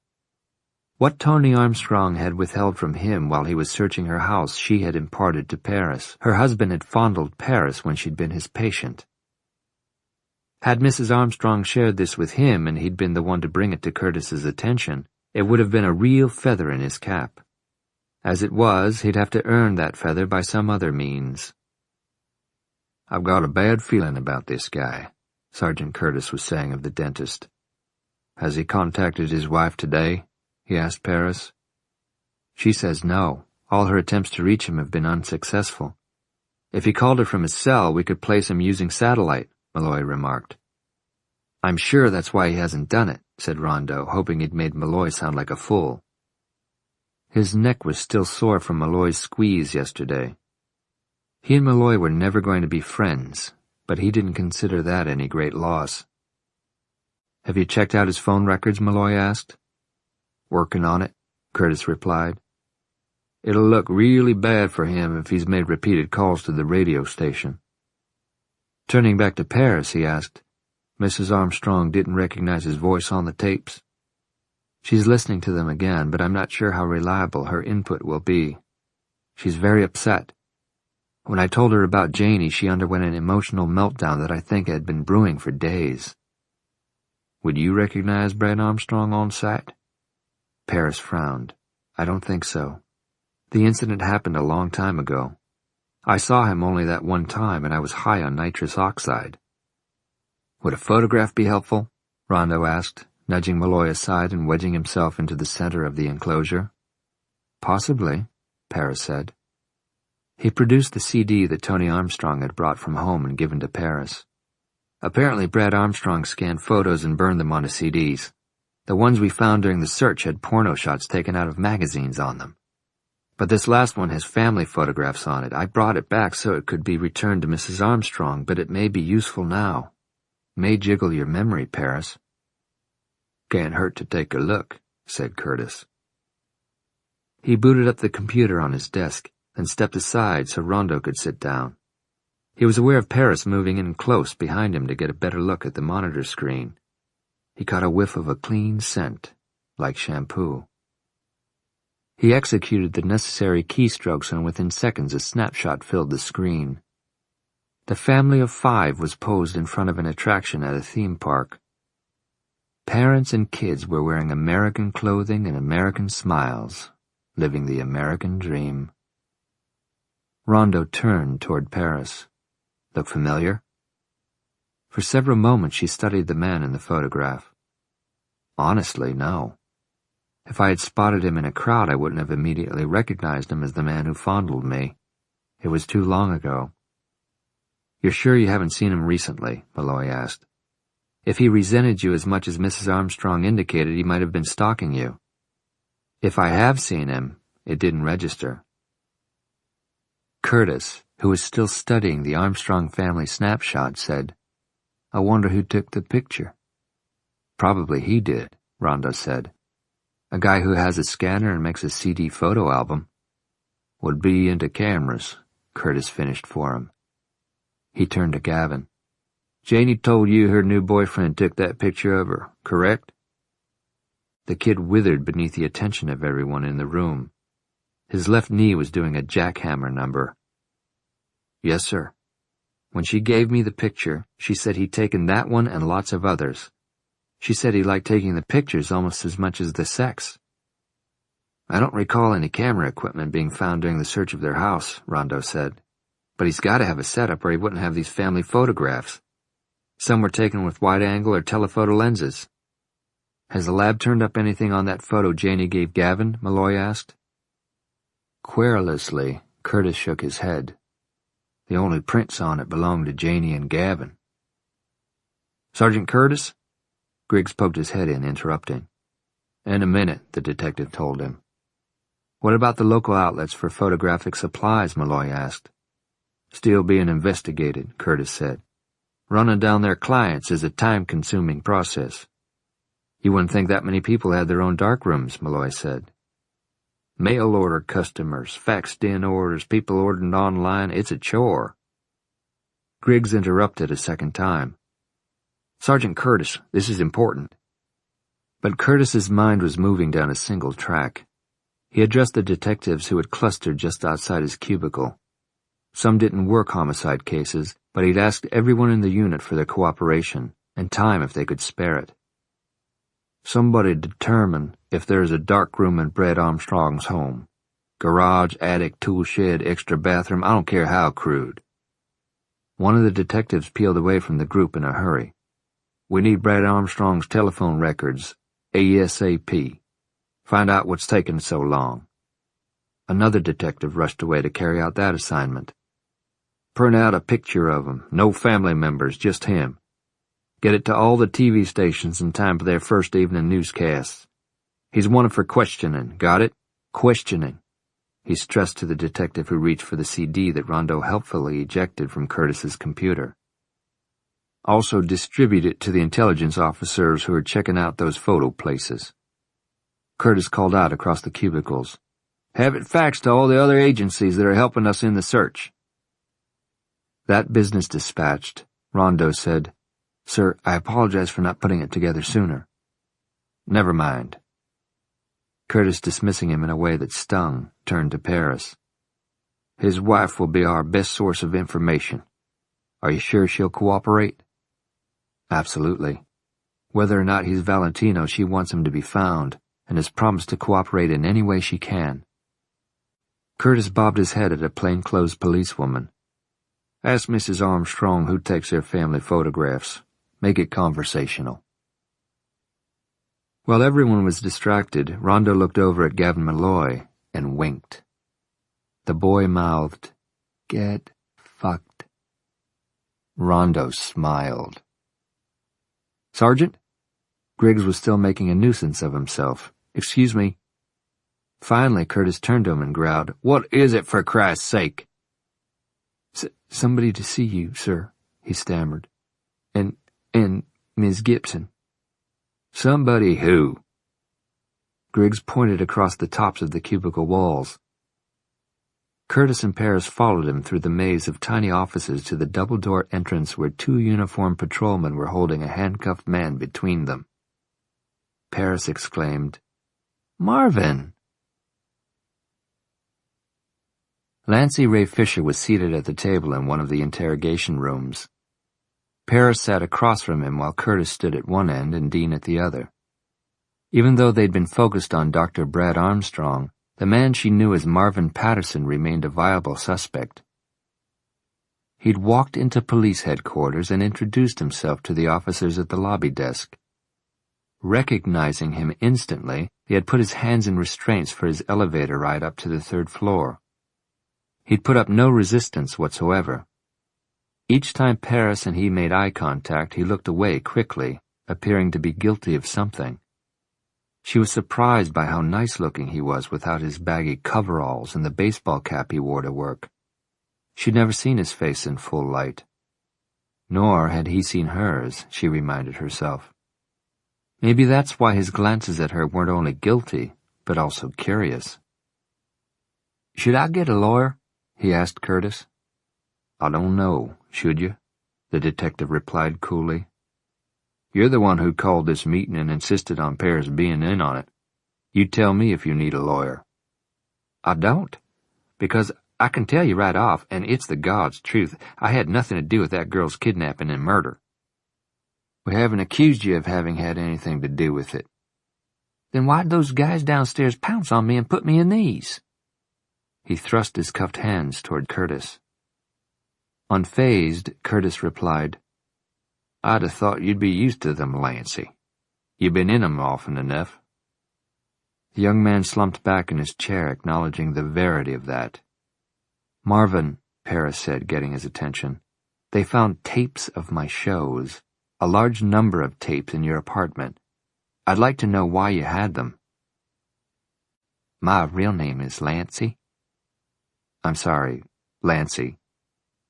[SPEAKER 1] What Toni Armstrong had withheld from him while he was searching her house she had imparted to Paris. Her husband had fondled Paris when she'd been his patient. Had Mrs. Armstrong shared this with him and he'd been the one to bring it to Curtis's attention, it would have been a real feather in his cap. As it was, he'd have to earn that feather by some other means. "I've got a bad feeling about this guy," Sergeant Curtis was saying of the dentist. "Has he contacted his wife today?" he asked Paris. "She says no. All her attempts to reach him have been unsuccessful. If he called her from his cell, we could place him using satellite," Malloy remarked. "I'm sure that's why he hasn't done it," said Rondo, hoping he'd made Malloy sound like a fool. His neck was still sore from Malloy's squeeze yesterday. He and Malloy were never going to be friends, but he didn't consider that any great loss. "Have you checked out his phone records?" Malloy asked. "Working on it," Curtis replied. "It'll look really bad for him if he's made repeated calls to the radio station." Turning back to Paris, he asked, "Mrs. Armstrong didn't recognize his voice on the tapes?" "She's listening to them again, but I'm not sure how reliable her input will be. She's very upset. When I told her about Janie, she underwent an emotional meltdown that I think had been brewing for days." "Would you recognize Brad Armstrong on sight?" Paris frowned. "I don't think so. The incident happened a long time ago. I saw him only that one time, and I was high on nitrous oxide." "Would a photograph be helpful?" Rondo asked, nudging Malloy aside and wedging himself into the center of the enclosure. "Possibly," Paris said. He produced the CD that Tony Armstrong had brought from home and given to Paris. Apparently Brad Armstrong scanned photos and burned them onto CDs. The ones we found during the search had porno shots taken out of magazines on them. But this last one has family photographs on it. I brought it back so it could be returned to Mrs. Armstrong, but it may be useful now. May jiggle your memory, Paris." "Can't hurt to take a look," said Curtis. He booted up the computer on his desk, then stepped aside so Rondo could sit down. He was aware of Paris moving in close behind him to get a better look at the monitor screen. He caught a whiff of a clean scent, like shampoo. He executed the necessary keystrokes, and within seconds a snapshot filled the screen. The family of 5 was posed in front of an attraction at a theme park. Parents and kids were wearing American clothing and American smiles, living the American dream. Rondo turned toward Paris. "Look familiar?" For several moments she studied the man in the photograph. "Honestly, no. If I had spotted him in a crowd, I wouldn't have immediately recognized him as the man who fondled me. It was too long ago." "You're sure you haven't seen him recently?" Malloy asked. "If he resented you as much as Mrs. Armstrong indicated, he might have been stalking you." "If I have seen him, it didn't register." Curtis, who was still studying the Armstrong family snapshot, said, "I wonder who took the picture." "Probably he did," Rondo said. "A guy who has a scanner and makes a CD photo album." "Would be into cameras," Curtis finished for him. He turned to Gavin. "Janie told you her new boyfriend took that picture of her, correct?" The kid withered beneath the attention of everyone in the room. His left knee was doing a jackhammer number. "Yes, sir. When she gave me the picture, she said he'd taken that one and lots of others. She said he liked taking the pictures almost as much as the sex." "I don't recall any camera equipment being found during the search of their house," Rondo said. "But he's got to have a setup or he wouldn't have these family photographs. Some were taken with wide-angle or telephoto lenses." "Has the lab turned up anything on that photo Janie gave Gavin?" Malloy asked. Querulously, Curtis shook his head. "The only prints on it belonged to Janie and Gavin." "Sergeant Curtis?" Griggs poked his head in, interrupting. "In a minute," the detective told him. "What about the local outlets for photographic supplies?" Malloy asked. "Still being investigated," Curtis said. "Running down their clients is a time-consuming process." "You wouldn't think that many people had their own darkrooms," Malloy said. "Mail-order customers, faxed-in orders, people ordering online, it's a chore." Griggs interrupted a second time. "Sergeant Curtis, this is important." But Curtis's mind was moving down a single track. He addressed the detectives who had clustered just outside his cubicle. Some didn't work homicide cases, but he'd asked everyone in the unit for their cooperation and time if they could spare it. Somebody determine if there is a dark room in Brett Armstrong's home. Garage, attic, tool shed, extra bathroom, I don't care how crude. One of the detectives peeled away from the group in a hurry. We need Brett Armstrong's telephone records, ASAP. Find out what's taken so long. Another detective rushed away to carry out that assignment. Print out a picture of him, no family members, just him. Get it to all the TV stations in time for their first evening newscasts. He's wanted for questioning, got it? Questioning. He stressed to the detective who reached for the CD that Rondo helpfully ejected from Curtis's computer. Also distribute it to the intelligence officers who are checking out those photo places. Curtis called out across the cubicles. Have it faxed to all the other agencies that are helping us in the search. That business dispatched, Rondo said, Sir, I apologize for not putting it together sooner. Never mind. Curtis, dismissing him in a way that stung, turned to Paris. His wife will be our best source of information. Are you sure she'll cooperate? Absolutely. Whether or not he's Valentino, she wants him to be found, and has promised to cooperate in any way she can. Curtis bobbed his head at a plainclothes policewoman. Ask Mrs. Armstrong who takes their family photographs. Make it conversational. While everyone was distracted, Rondo looked over at Gavin Malloy and winked. The boy mouthed, Get fucked. Rondo smiled. Sergeant? Griggs was still making a nuisance of himself. Excuse me. Finally, Curtis turned to him and growled, What is it, for Christ's sake? Somebody to see you, sir, he stammered. And Miss Gibson. Somebody who? Griggs pointed across the tops of the cubicle walls. Curtis and Paris followed him through the maze of tiny offices to the double-door entrance where two uniformed patrolmen were holding a handcuffed man between them. Paris exclaimed, Marvin! Lancy Ray Fisher was seated at the table in one of the interrogation rooms. Paris sat across from him while Curtis stood at one end and Dean at the other. Even though they'd been focused on Dr. Brad Armstrong, the man she knew as Marvin Patterson remained a viable suspect. He'd walked into police headquarters and introduced himself to the officers at the lobby desk. Recognizing him instantly, he had put his hands in restraints for his elevator ride up to the third floor. He'd put up no resistance whatsoever. Each time Paris and he made eye contact, he looked away quickly, appearing to be guilty of something. She was surprised by how nice-looking he was without his baggy coveralls and the baseball cap he wore to work. She'd never seen his face in full light. Nor had he seen hers, she reminded herself. Maybe that's why his glances at her weren't only guilty, but also curious. Should I get a lawyer? He asked Curtis. I don't know, should you? The detective replied coolly. You're the one who called this meeting and insisted on Paris being in on it. You tell me if you need a lawyer. I don't, because I can tell you right off, and it's the God's truth, I had nothing to do with that girl's kidnapping and murder. We haven't accused you of having had anything to do with it. Then why'd those guys downstairs pounce on me and put me in these? He thrust his cuffed hands toward Curtis. Unfazed, Curtis replied, I'd have thought you'd be used to them, Lancy. You've been in 'em often enough. The young man slumped back in his chair, acknowledging the verity of that. Marvin, Paris said, getting his attention, they found tapes of my shows, a large number of tapes in your apartment. I'd like to know why you had them. My real name is Lancy. I'm sorry, Lancy.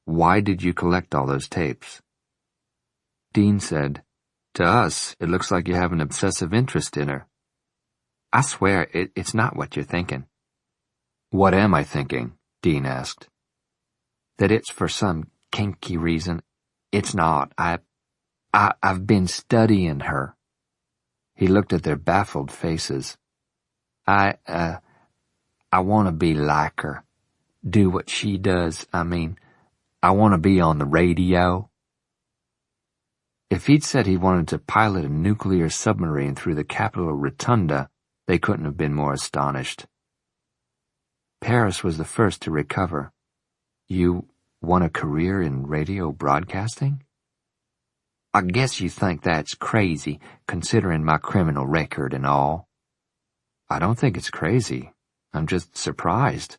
[SPEAKER 1] Why did you collect all those tapes? Dean said, To us, it looks like you have an obsessive interest in her. I swear, it's not what you're thinking. What am I thinking? Dean asked. That it's for some kinky reason. It's not. I've been studying her. He looked at their baffled faces. I want to be like her. Do what she does, I mean.
[SPEAKER 2] I want to be on the radio.
[SPEAKER 1] If he'd said he wanted to pilot a nuclear submarine through the Capitol Rotunda, they couldn't have been more astonished. Paris was the first to recover. You want a career in radio broadcasting? I guess you think that's crazy, considering my criminal record and all. I don't think it's crazy. I'm just surprised.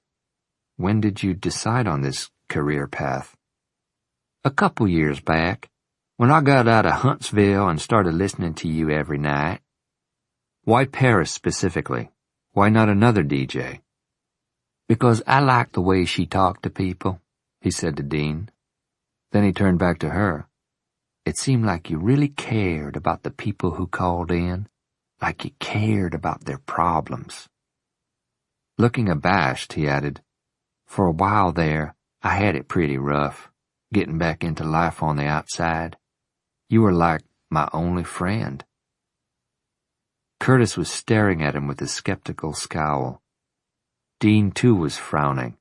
[SPEAKER 1] When did you decide on this career path?
[SPEAKER 2] A couple years back, when I got out of Huntsville and started listening to you every night.
[SPEAKER 1] Why Paris specifically? Why not another DJ?
[SPEAKER 2] Because I liked the way she talked to people, he said to Dean.
[SPEAKER 1] Then he turned back to her.
[SPEAKER 2] It seemed like you really cared about the people who called in, like you cared about their problems.
[SPEAKER 1] Looking abashed, he added,
[SPEAKER 2] For a while there, I had it pretty rough, getting back into life on the outside. You were like my only friend.
[SPEAKER 1] Curtis was staring at him with a skeptical scowl. Dean, too, was frowning,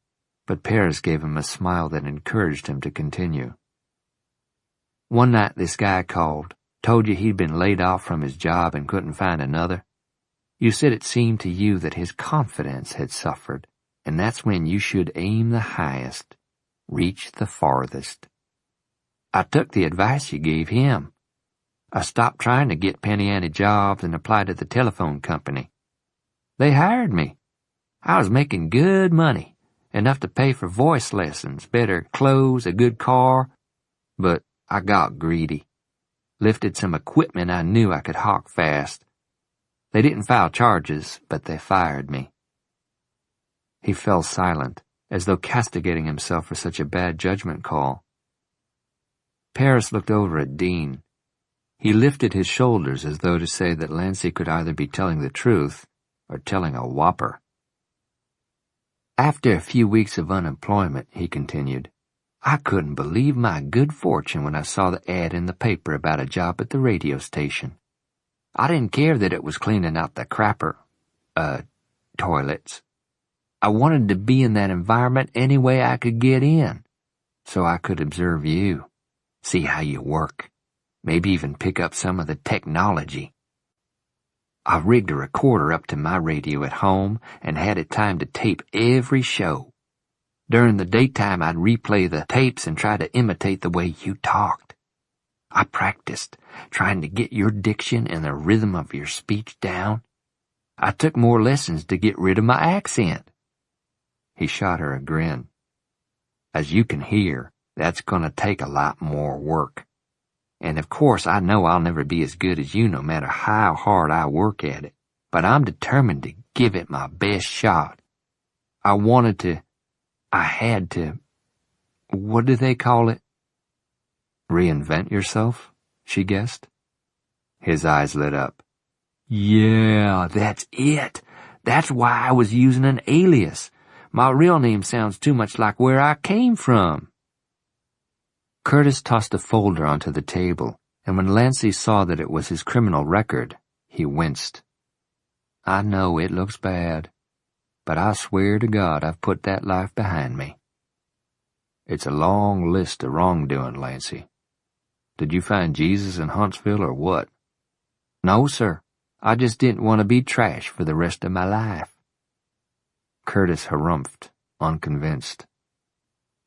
[SPEAKER 1] but Paris gave him a smile that encouraged him to continue.
[SPEAKER 2] One night this guy called, told you he'd been laid off from his job and couldn't find another. You said it seemed to you that his confidence had suffered, and that's when you should aim the highest, reach the farthest. I took the advice you gave him. I stopped trying to get penny-ante jobs and applied to the telephone company. They hired me. I was making good money, enough to pay for voice lessons, better clothes, a good car, but I got greedy. Lifted some equipment I knew I could hawk fast. They didn't file charges, but they fired me.
[SPEAKER 1] He fell silent, as though castigating himself for such a bad judgment call. Paris looked over at Dean. He lifted his shoulders as though to say that Lancy could either be telling the truth or telling a whopper.
[SPEAKER 2] After a few weeks of unemployment, he continued, I couldn't believe my good fortune when I saw the ad in the paper about a job at the radio station. I didn't care that it was cleaning out the toilets. I wanted to be in that environment any way I could get in, so I could observe you, see how you work, maybe even pick up some of the technology. I rigged a recorder up to my radio at home and had it timed to tape every show. During the daytime, I'd replay the tapes and try to imitate the way you talked. I practiced, trying to get your diction and the rhythm of your speech down. I took more lessons to get rid of my accent.
[SPEAKER 1] He shot her a grin.
[SPEAKER 2] As you can hear, that's going to take a lot more work. And of course, I know I'll never be as good as you no matter how hard I work at it, but I'm determined to give it my best shot. I had to, what do they call it?
[SPEAKER 1] Reinvent yourself, she guessed.
[SPEAKER 2] His eyes lit up. Yeah, that's it. That's why I was using an alias. My real name sounds too much like where I came from.
[SPEAKER 1] Curtis tossed a folder onto the table, and when Lancy saw that it was his criminal record, he winced.
[SPEAKER 2] I know it looks bad, but I swear to God I've put that life behind me.
[SPEAKER 1] It's a long list of wrongdoing, Lancy. Did you find Jesus in Huntsville or what?
[SPEAKER 2] No, sir. I just didn't want to be trash for the rest of my life.
[SPEAKER 1] Curtis harumphed, unconvinced.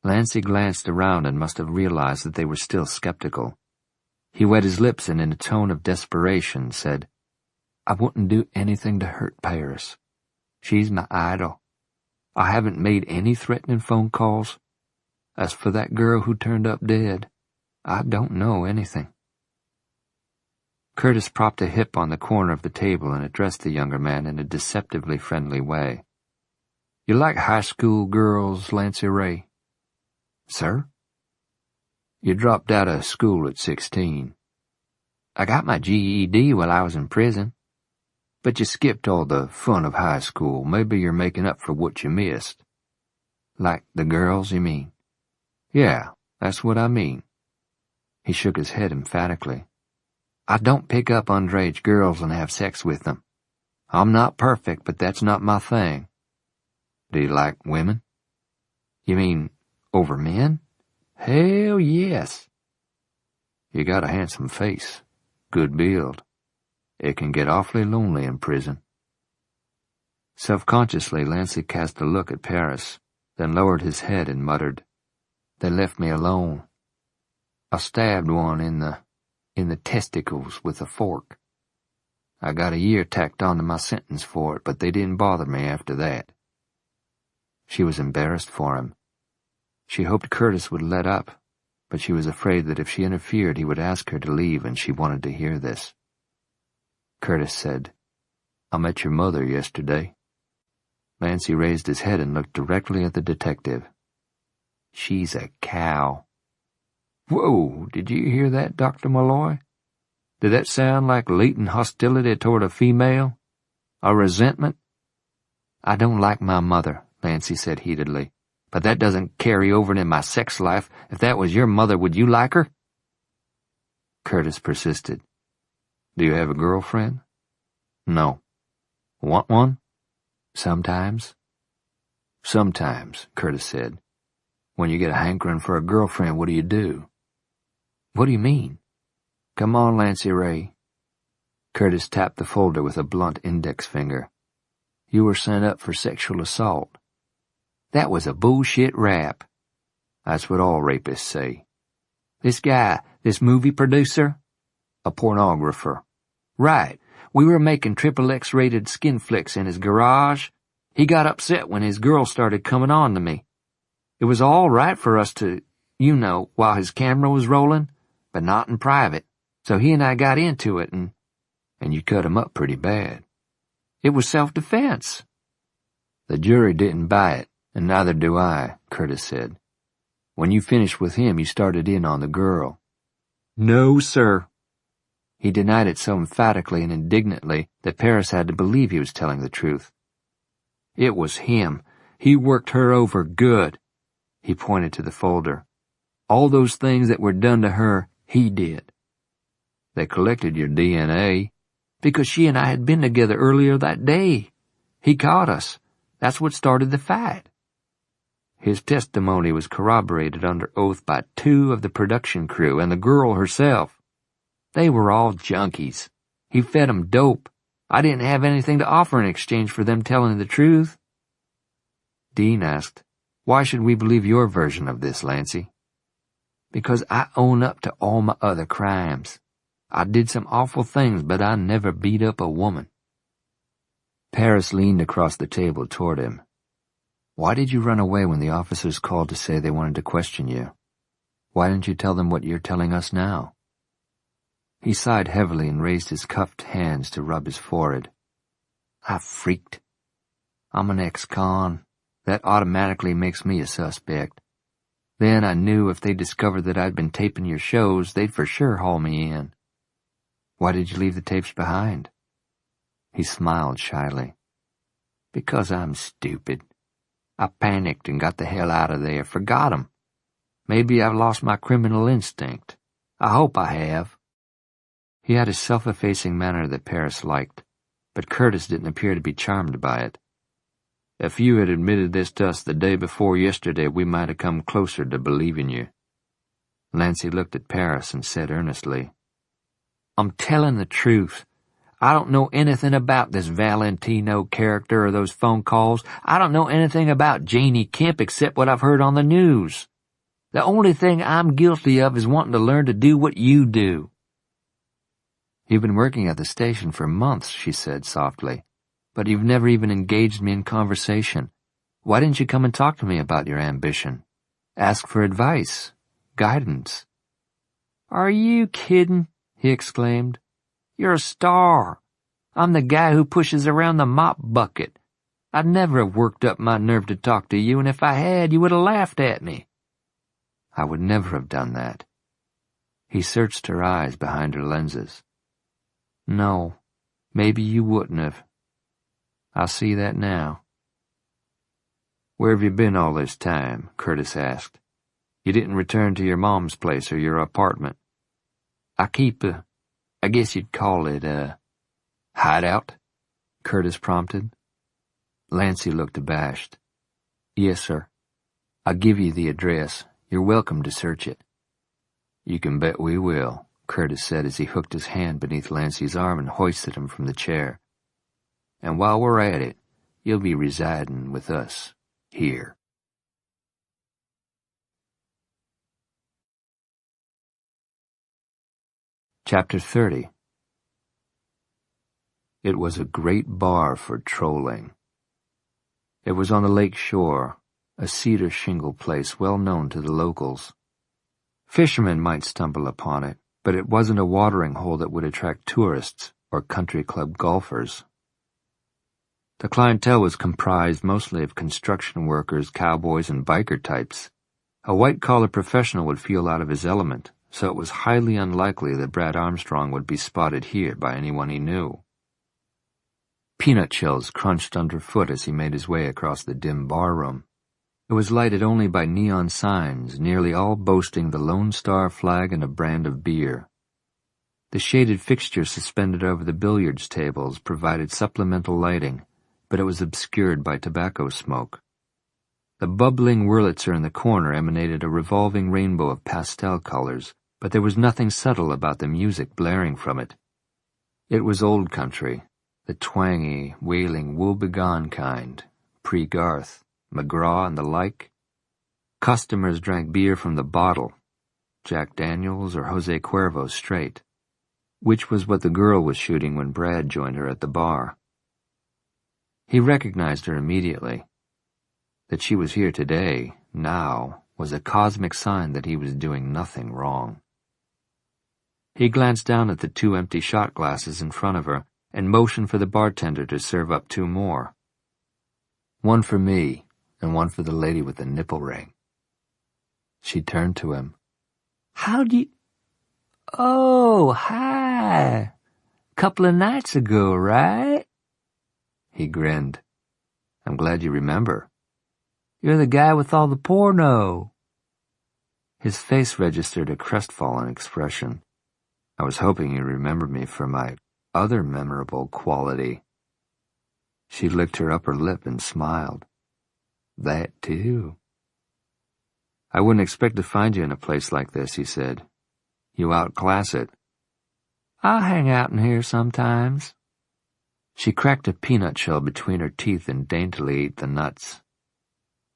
[SPEAKER 1] Lancy glanced around and must have realized that they were still skeptical. He wet his lips and in a tone of desperation said, I wouldn't do anything to hurt Paris. She's my idol. I haven't made any threatening phone calls. As for that girl who turned up dead, I don't know anything. Curtis propped a hip on the corner of the table and addressed the younger man in a deceptively friendly way. You like high school girls, Lancy Ray?
[SPEAKER 2] Sir?
[SPEAKER 1] You dropped out of school at 16.
[SPEAKER 2] I got my GED while I was in prison.
[SPEAKER 1] But you skipped all the fun of high school. Maybe you're making up for what you missed.
[SPEAKER 2] Like the girls, you mean?
[SPEAKER 1] Yeah, that's what I mean. He shook his head emphatically.
[SPEAKER 2] I don't pick up underage girls and have sex with them. I'm not perfect, but that's not my thing.
[SPEAKER 1] Do you like women?
[SPEAKER 2] You mean over men? Hell yes. You got a handsome face, good build. It can get awfully lonely in prison. Self-consciously, Lancey cast a look at Paris, then lowered his head and muttered, "They left me alone. I stabbed one in the testicles with a fork. I got a year tacked onto my sentence for it, but they didn't bother me after that." She was embarrassed for him. She hoped Curtis would let up, but she was afraid that if she interfered he would ask her to leave, and she wanted to hear this. Curtis said, "I met your mother yesterday." Lancey raised his head and looked directly at the detective. "She's a cow." "Whoa, did you hear that, Dr. Malloy? Did that sound like latent hostility toward a female? A resentment?" "I don't like my mother," Lancey said heatedly, "but that doesn't carry over into my sex life. If that was your mother, would you like her?" Curtis persisted. "Do you have a girlfriend?" "No." "Want one?" "Sometimes." "Sometimes," Curtis said. "When you get a hankering for a girlfriend, what do you do?" "What do you mean?" "Come on, Lancey Ray." Curtis tapped the folder with a blunt index finger. "You were sent up for sexual assault." "That was a bullshit rap." "That's what all rapists say." "This guy, this movie producer?" "A pornographer." "Right. We were making XXX rated skin flicks in his garage. He got upset when his girl started coming on to me. It was all right for us to, while his camera was rolling, but not in private. So he and I got into it and you cut him up pretty bad." "It was self-defense." "The jury didn't buy it, and neither do I," Curtis said. "When you finished with him, you started in on the girl." "No, sir." He denied it so emphatically and indignantly that Paris had to believe he was telling the truth. "It was him. He worked her over good." He pointed to the folder. "All those things that were done to her, he did." "They collected your DNA." "Because she and I had been together earlier that day. He caught us. That's what started the fight." His testimony was corroborated under oath by 2 of the production crew and the girl herself. They were all junkies. He fed 'em dope. I didn't have anything to offer in exchange for them telling the truth. Dean asked, "Why should we believe your version of this, Lancey?" "Because I own up to all my other crimes. I did some awful things, but I never beat up a woman." Paris leaned across the table toward him. "Why did you run away when the officers called to say they wanted to question you? Why didn't you tell them what you're telling us now?" He sighed heavily and raised his cuffed hands to rub his forehead. "I freaked. I'm an ex-con. That automatically makes me a suspect. Then I knew if they discovered that I'd been taping your shows, they'd for sure haul me in." "Why did you leave the tapes behind?" He smiled shyly. "Because I'm stupid. I panicked and got the hell out of there, forgot 'em. Maybe I've lost my criminal instinct. I hope I have." He had a self-effacing manner that Paris liked, but Curtis didn't appear to be charmed by it. "If you had admitted this to us the day before yesterday, we might have come closer to believing you." Lancey looked at Paris and said earnestly, "I'm telling the truth. I don't know anything about this Valentino character or those phone calls. I don't know anything about Janie Kemp except what I've heard on the news. The only thing I'm guilty of is wanting to learn to do what you do." "You've been working at the station for months," she said softly, "but you've never even engaged me in conversation. Why didn't you come and talk to me about your ambition? Ask for advice, guidance?" "Are you kidding?" he exclaimed. "You're a star. I'm the guy who pushes around the mop bucket. I'd never have worked up my nerve to talk to you, and if I had, you would have laughed at me." "I would never have done that." He searched her eyes behind her lenses. "No, maybe you wouldn't have. I see that now." "Where have you been all this time?" Curtis asked. "You didn't return to your mom's place or your apartment." "I keep I guess you'd call it a hideout," Curtis prompted. Lancey looked abashed. "Yes, sir. I'll give you the address. You're welcome to search it." "You can bet we will," Curtis said as he hooked his hand beneath Lancey's arm and hoisted him from the chair. "And while we're at it, you'll be residing with us, here." Chapter 30. It was a great bar for trolling. It was on the lake shore, a cedar shingle place well known to the locals. Fishermen might stumble upon it, but it wasn't a watering hole that would attract tourists or country club golfers. The clientele was comprised mostly of construction workers, cowboys, and biker types. A white-collar professional would feel out of his element, so it was highly unlikely that Brad Armstrong would be spotted here by anyone he knew. Peanut shells crunched underfoot as he made his way across the dim barroom. It was lighted only by neon signs, nearly all boasting the Lone Star flag and a brand of beer. The shaded fixtures suspended over the billiards tables provided supplemental lighting, but it was obscured by tobacco smoke. The bubbling Wurlitzer in the corner emanated a revolving rainbow of pastel colors, but there was nothing subtle about the music blaring from it. It was old country, the twangy, wailing woebegone kind, pre-Garth, McGraw and the like. Customers drank beer from the bottle, Jack Daniels or Jose Cuervo straight, which was what the girl was shooting when Brad joined her at the bar. He recognized her immediately. That she was here today, now, was a cosmic sign that he was doing nothing wrong. He glanced down at the 2 empty shot glasses in front of her and motioned for the bartender to serve up 2 more. "One for me, and one for the lady with the nipple ring." She turned to him. "How do you— Oh, hi! Couple of nights ago, right?" He grinned. "I'm glad you remember." "You're the guy with all the porno." His face registered a crestfallen expression. "I was hoping you remembered me for my other memorable quality." She licked her upper lip and smiled. "That too." "I wouldn't expect to find you in a place like this," he said. "You outclass it." "I'll hang out in here sometimes." She cracked a peanut shell between her teeth and daintily ate the nuts.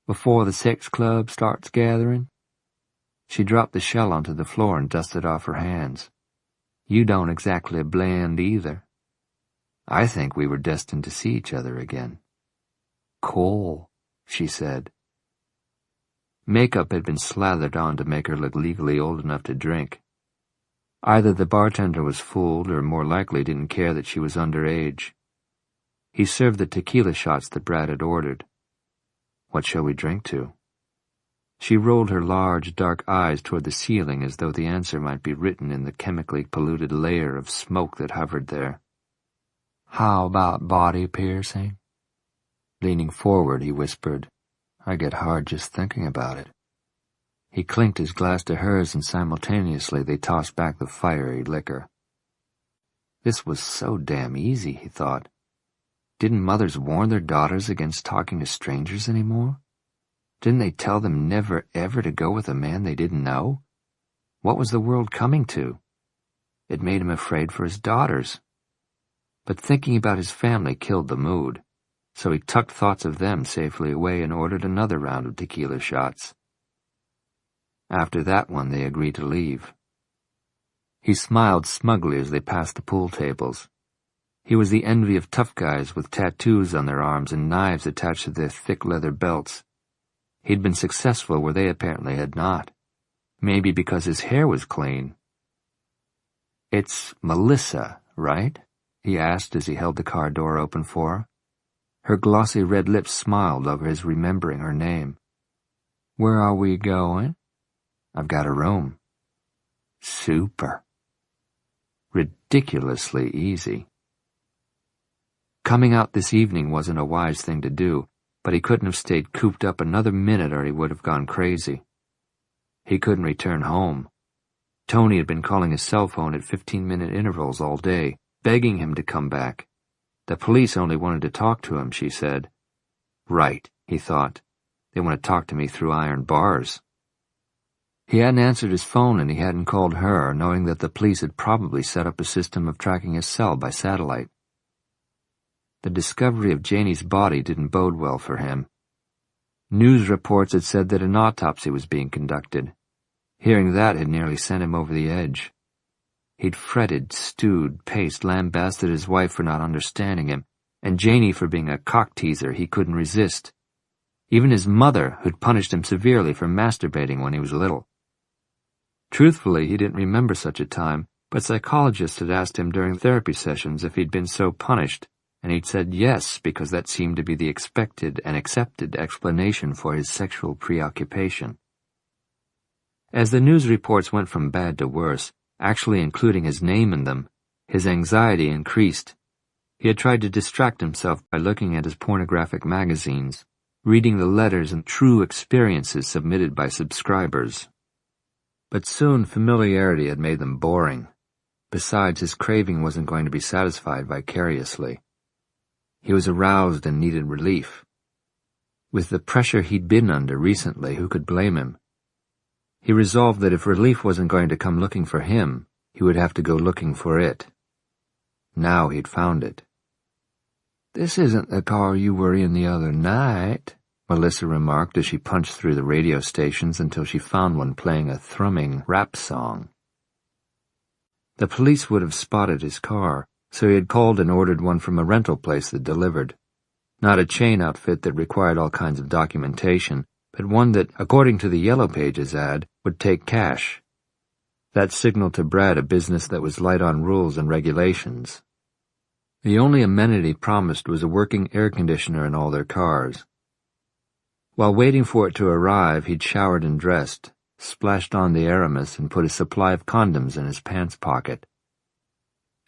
[SPEAKER 2] "Before the sex club starts gathering." She dropped the shell onto the floor and dusted off her hands. "You don't exactly blend either." "I think we were destined to see each other again." "Cool," she said. Makeup had been slathered on to make her look legally old enough to drink. Either the bartender was fooled or more likely didn't care that she was underage. He served the tequila shots that Brad had ordered. "What shall we drink to?" She rolled her large, dark eyes toward the ceiling as though the answer might be written in the chemically polluted layer of smoke that hovered there. "How about body piercing?" Leaning forward, he whispered, "I get hard just thinking about it." He clinked his glass to hers, and simultaneously they tossed back the fiery liquor. This was so damn easy, he thought. Didn't mothers warn their daughters against talking to strangers anymore? Didn't they tell them never ever to go with a man they didn't know? What was the world coming to? It made him afraid for his daughters. But thinking about his family killed the mood, so he tucked thoughts of them safely away and ordered another round of tequila shots. After that one, they agreed to leave. He smiled smugly as they passed the pool tables. He was the envy of tough guys with tattoos on their arms and knives attached to their thick leather belts. He'd been successful where they apparently had not. Maybe because his hair was clean. "It's Melissa, right?" he asked as he held the car door open for her. Her glossy red lips smiled over his remembering her name. "Where are we going?" "I've got a room." "Super." Ridiculously easy. Coming out this evening wasn't a wise thing to do, but he couldn't have stayed cooped up another minute or he would have gone crazy. He couldn't return home. Tony had been calling his cell phone at 15-minute intervals all day, begging him to come back. The police only wanted to talk to him, she said. Right, he thought. They want to talk to me through iron bars. He hadn't answered his phone and he hadn't called her, knowing that the police had probably set up a system of tracking his cell by satellite. The discovery of Janie's body didn't bode well for him. News reports had said that an autopsy was being conducted. Hearing that had nearly sent him over the edge. He'd fretted, stewed, paced, lambasted his wife for not understanding him, and Janie for being a cock-teaser he couldn't resist. Even his mother, who'd punished him severely for masturbating when he was little. Truthfully, he didn't remember such a time, but psychologists had asked him during therapy sessions if he'd been so punished, and he'd said yes because that seemed to be the expected and accepted explanation for his sexual preoccupation. As the news reports went from bad to worse, actually including his name in them, his anxiety increased. He had tried to distract himself by looking at his pornographic magazines, reading the letters and true experiences submitted by subscribers. But soon familiarity had made them boring. Besides, his craving wasn't going to be satisfied vicariously. He was aroused and needed relief. With the pressure he'd been under recently, who could blame him? He resolved that if relief wasn't going to come looking for him, he would have to go looking for it. Now he'd found it. "This isn't the car you were in the other night," Melissa remarked as she punched through the radio stations until she found one playing a thrumming rap song. The police would have spotted his car, so he had called and ordered one from a rental place that delivered. Not a chain outfit that required all kinds of documentation, but one that, according to the Yellow Pages ad, would take cash. That signaled to Brad a business that was light on rules and regulations. The only amenity promised was a working air conditioner in all their cars. While waiting for it to arrive, he'd showered and dressed, splashed on the Aramis, and put a supply of condoms in his pants pocket.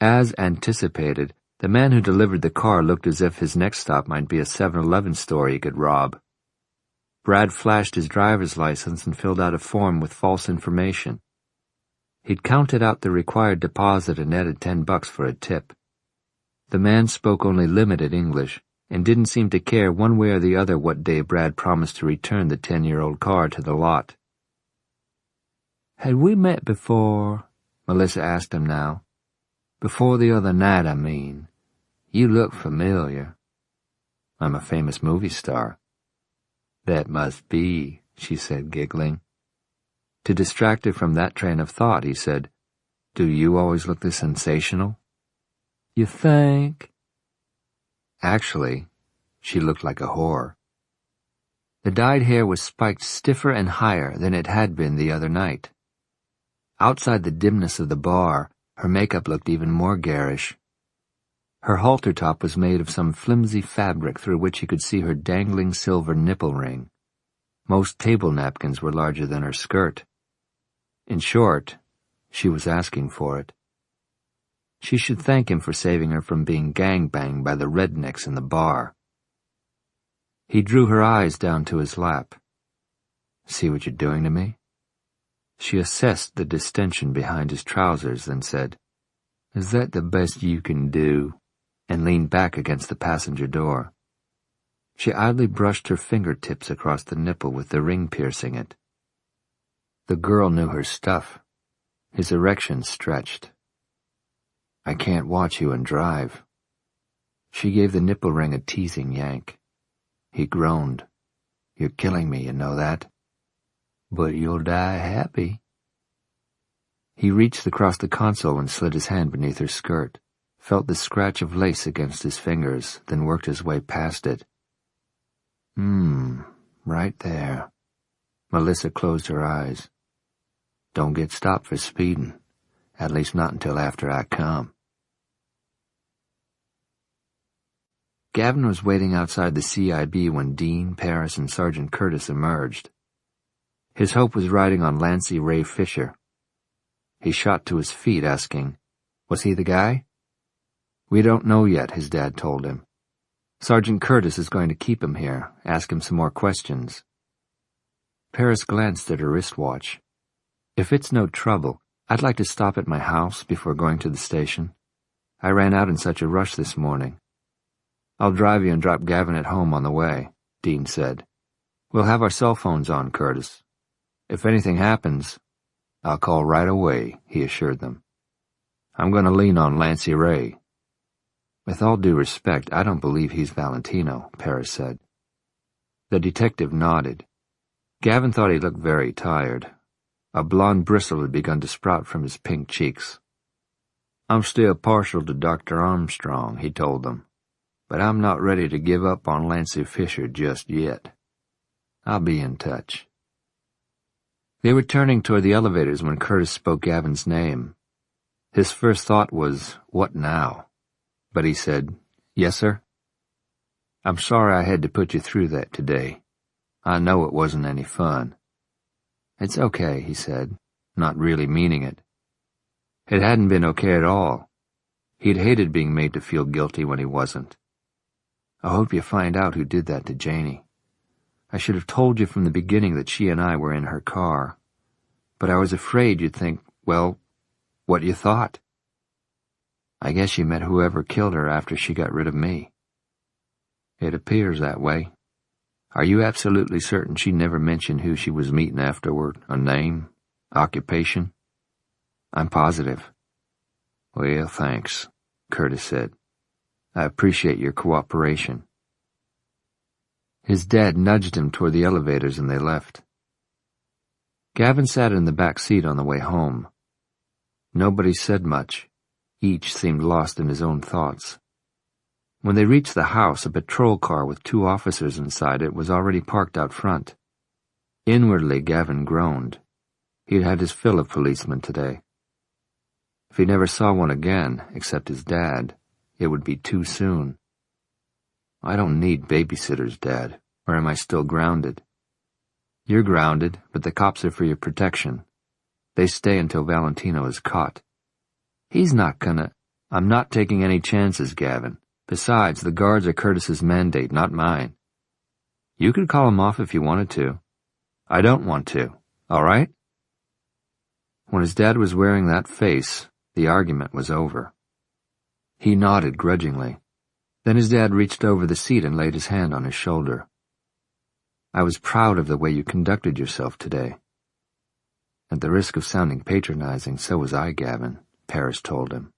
[SPEAKER 2] As anticipated, the man who delivered the car looked as if his next stop might be a 7-Eleven store he could rob. Brad flashed his driver's license and filled out a form with false information. He'd counted out the required deposit and added $10 for a tip. The man spoke only limited English and didn't seem to care one way or the other what day Brad promised to return the 10-year-old car to the lot. "Had we met before?" Melissa asked him now. "Before the other night, I mean. You look familiar." "I'm a famous movie star." "That must be," she said, giggling. To distract her from that train of thought, he said, "Do you always look this sensational?" "You think?" Actually, she looked like a whore. The dyed hair was spiked stiffer and higher than it had been the other night. Outside the dimness of the bar, her makeup looked even more garish. Her halter top was made of some flimsy fabric through which he could see her dangling silver nipple ring. Most table napkins were larger than her skirt. In short, she was asking for it. She should thank him for saving her from being gangbanged by the rednecks in the bar. He drew her eyes down to his lap. "See what you're doing to me?" She assessed the distension behind his trousers, then said, "Is that the best you can do?" and leaned back against the passenger door. She idly brushed her fingertips across the nipple with the ring piercing it. The girl knew her stuff. His erection stretched. "I can't watch you and drive." She gave the nipple ring a teasing yank. He groaned. "You're killing me, you know that?" "But you'll die happy." He reached across the console and slid his hand beneath her skirt, felt the scratch of lace against his fingers, then worked his way past it. Right there." Melissa closed her eyes. "Don't get stopped for speeding, at least not until after I come." Gavin was waiting outside the CIB when Dean, Paris, and Sergeant Curtis emerged. His hope was riding on Lancy Ray Fisher. He shot to his feet, asking, "Was he the guy?" "We don't know yet," his dad told him. "Sergeant Curtis is going to keep him here, ask him some more questions." Paris glanced at her wristwatch. "If it's no trouble, I'd like to stop at my house before going to the station. I ran out in such a rush this morning." "I'll drive you and drop Gavin at home on the way," Dean said. "We'll have our cell phones on, Curtis. If anything happens, I'll call right away, he assured them. I'm going to lean on Lancy Ray. With all due respect, I don't believe he's Valentino, Paris said. The detective nodded. Gavin thought he looked very tired. A blonde bristle had begun to sprout from his pink cheeks. I'm still partial to Dr. Armstrong, he told them, but I'm not ready to give up on Lancy Fisher just yet. I'll be in touch. They were turning toward the elevators when Curtis spoke Gavin's name. His first thought was, what now? But he said, Yes, sir. I'm sorry I had to put you through that today. I know it wasn't any fun. It's okay, he said, not really meaning it. It hadn't been okay at all. He'd hated being made to feel guilty when he wasn't. I hope you find out who did that to Janie. I should have told you from the beginning that she and I were in her car. But I was afraid you'd think, well, what you thought. I guess you met whoever killed her after she got rid of me. It appears that way. Are you absolutely certain she never mentioned who she was meeting afterward? A name? Occupation? I'm positive. Well, thanks, Curtis said. I appreciate your cooperation. His dad nudged him toward the elevators and they left. Gavin sat in the back seat on the way home. Nobody said much. Each seemed lost in his own thoughts. When they reached the house, a patrol car with 2 officers inside it was already parked out front. Inwardly, Gavin groaned. He'd had his fill of policemen today. If he never saw one again, except his dad, it would be too soon. I don't need babysitters, Dad, or am I still grounded? You're grounded, but the cops are for your protection. They stay until Valentino is caught. He's not gonna... I'm not taking any chances, Gavin. Besides, the guards are Curtis's mandate, not mine. You could call him off if you wanted to. I don't want to, all right? When his dad was wearing that face, the argument was over. He nodded grudgingly. Then his dad reached over the seat and laid his hand on his shoulder. I was proud of the way you conducted yourself today. At the risk of sounding patronizing, so was I, Gavin, Paris told him.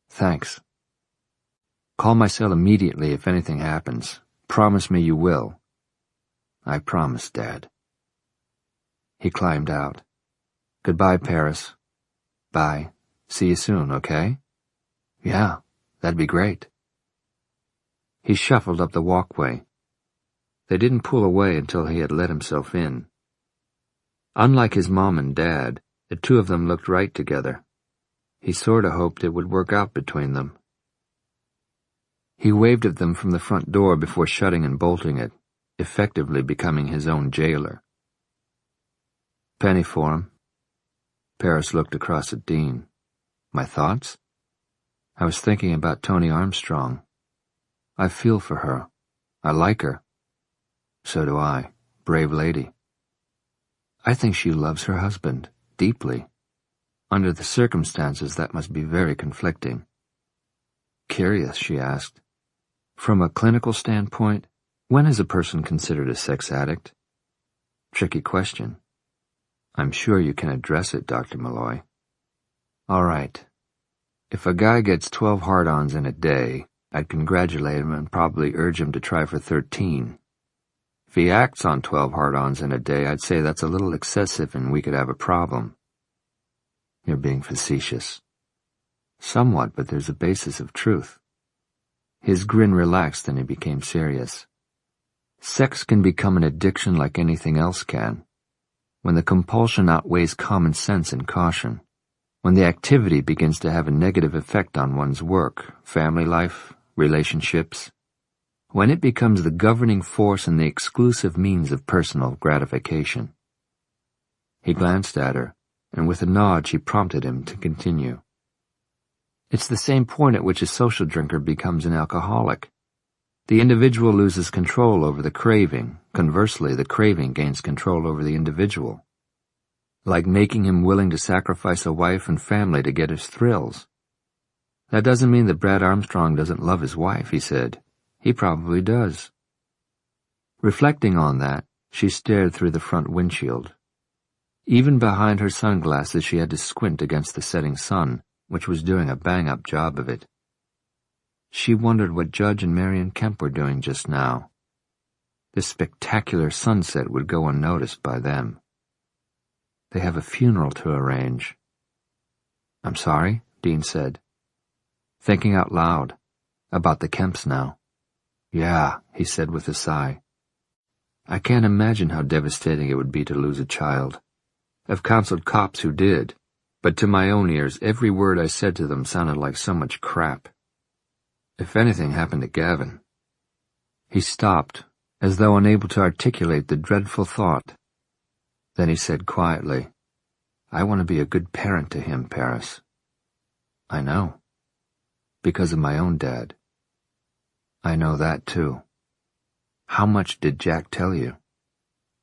[SPEAKER 2] Thanks. Call my cell immediately if anything happens. Promise me you will. I promise, Dad. He climbed out. Goodbye, Paris. Bye. See you soon, okay? Yeah, that'd be great. He shuffled up the walkway. They didn't pull away until he had let himself in. Unlike his mom and dad, the 2 of them looked right together. He sorta hoped it would work out between them. He waved at them from the front door before shutting and bolting it, effectively becoming his own jailer. Penny for him. Paris looked across at Dean. My thoughts? I was thinking about Toni Armstrong. I feel for her. I like her. So do I. Brave lady. I think she loves her husband, deeply. Under the circumstances, that must be very conflicting. Curious, she asked. From a clinical standpoint, when is a person considered a sex addict? Tricky question. I'm sure you can address it, Dr. Malloy. All right. If a guy gets 12 hard-ons in a day, I'd congratulate him and probably urge him to try for 13. If he acts on 12 hard-ons in a day, I'd say that's a little excessive and we could have a problem. You're being facetious. Somewhat, but there's a basis of truth. His grin relaxed and he became serious. Sex can become an addiction like anything else can. When the compulsion outweighs common sense and caution. When the activity begins to have a negative effect on one's work, family life, relationships. When it becomes the governing force and the exclusive means of personal gratification. He glanced at her, and with a nod she prompted him to continue. It's the same point at which a social drinker becomes an alcoholic. The individual loses control over the craving. Conversely, the craving gains control over the individual. Like making him willing to sacrifice a wife and family to get his thrills. That doesn't mean that Brad Armstrong doesn't love his wife, he said. He probably does. Reflecting on that, she stared through the front windshield. Even behind her sunglasses she had to squint against the setting sun, which was doing a bang-up job of it. She wondered what Judge and Marion Kemp were doing just now. This spectacular sunset would go unnoticed by them. They have a funeral to arrange. "I'm sorry," Dean said, thinking out loud. About the Kemps now. "Yeah," he said with a sigh. "I can't imagine how devastating it would be to lose a child. I've counseled cops who did, but to my own ears every word I said to them sounded like so much crap. If anything happened to Gavin." He stopped, as though unable to articulate the dreadful thought. Then he said quietly, "I want to be a good parent to him, Paris." "I know. Because of my own dad." "I know that, too. How much did Jack tell you?"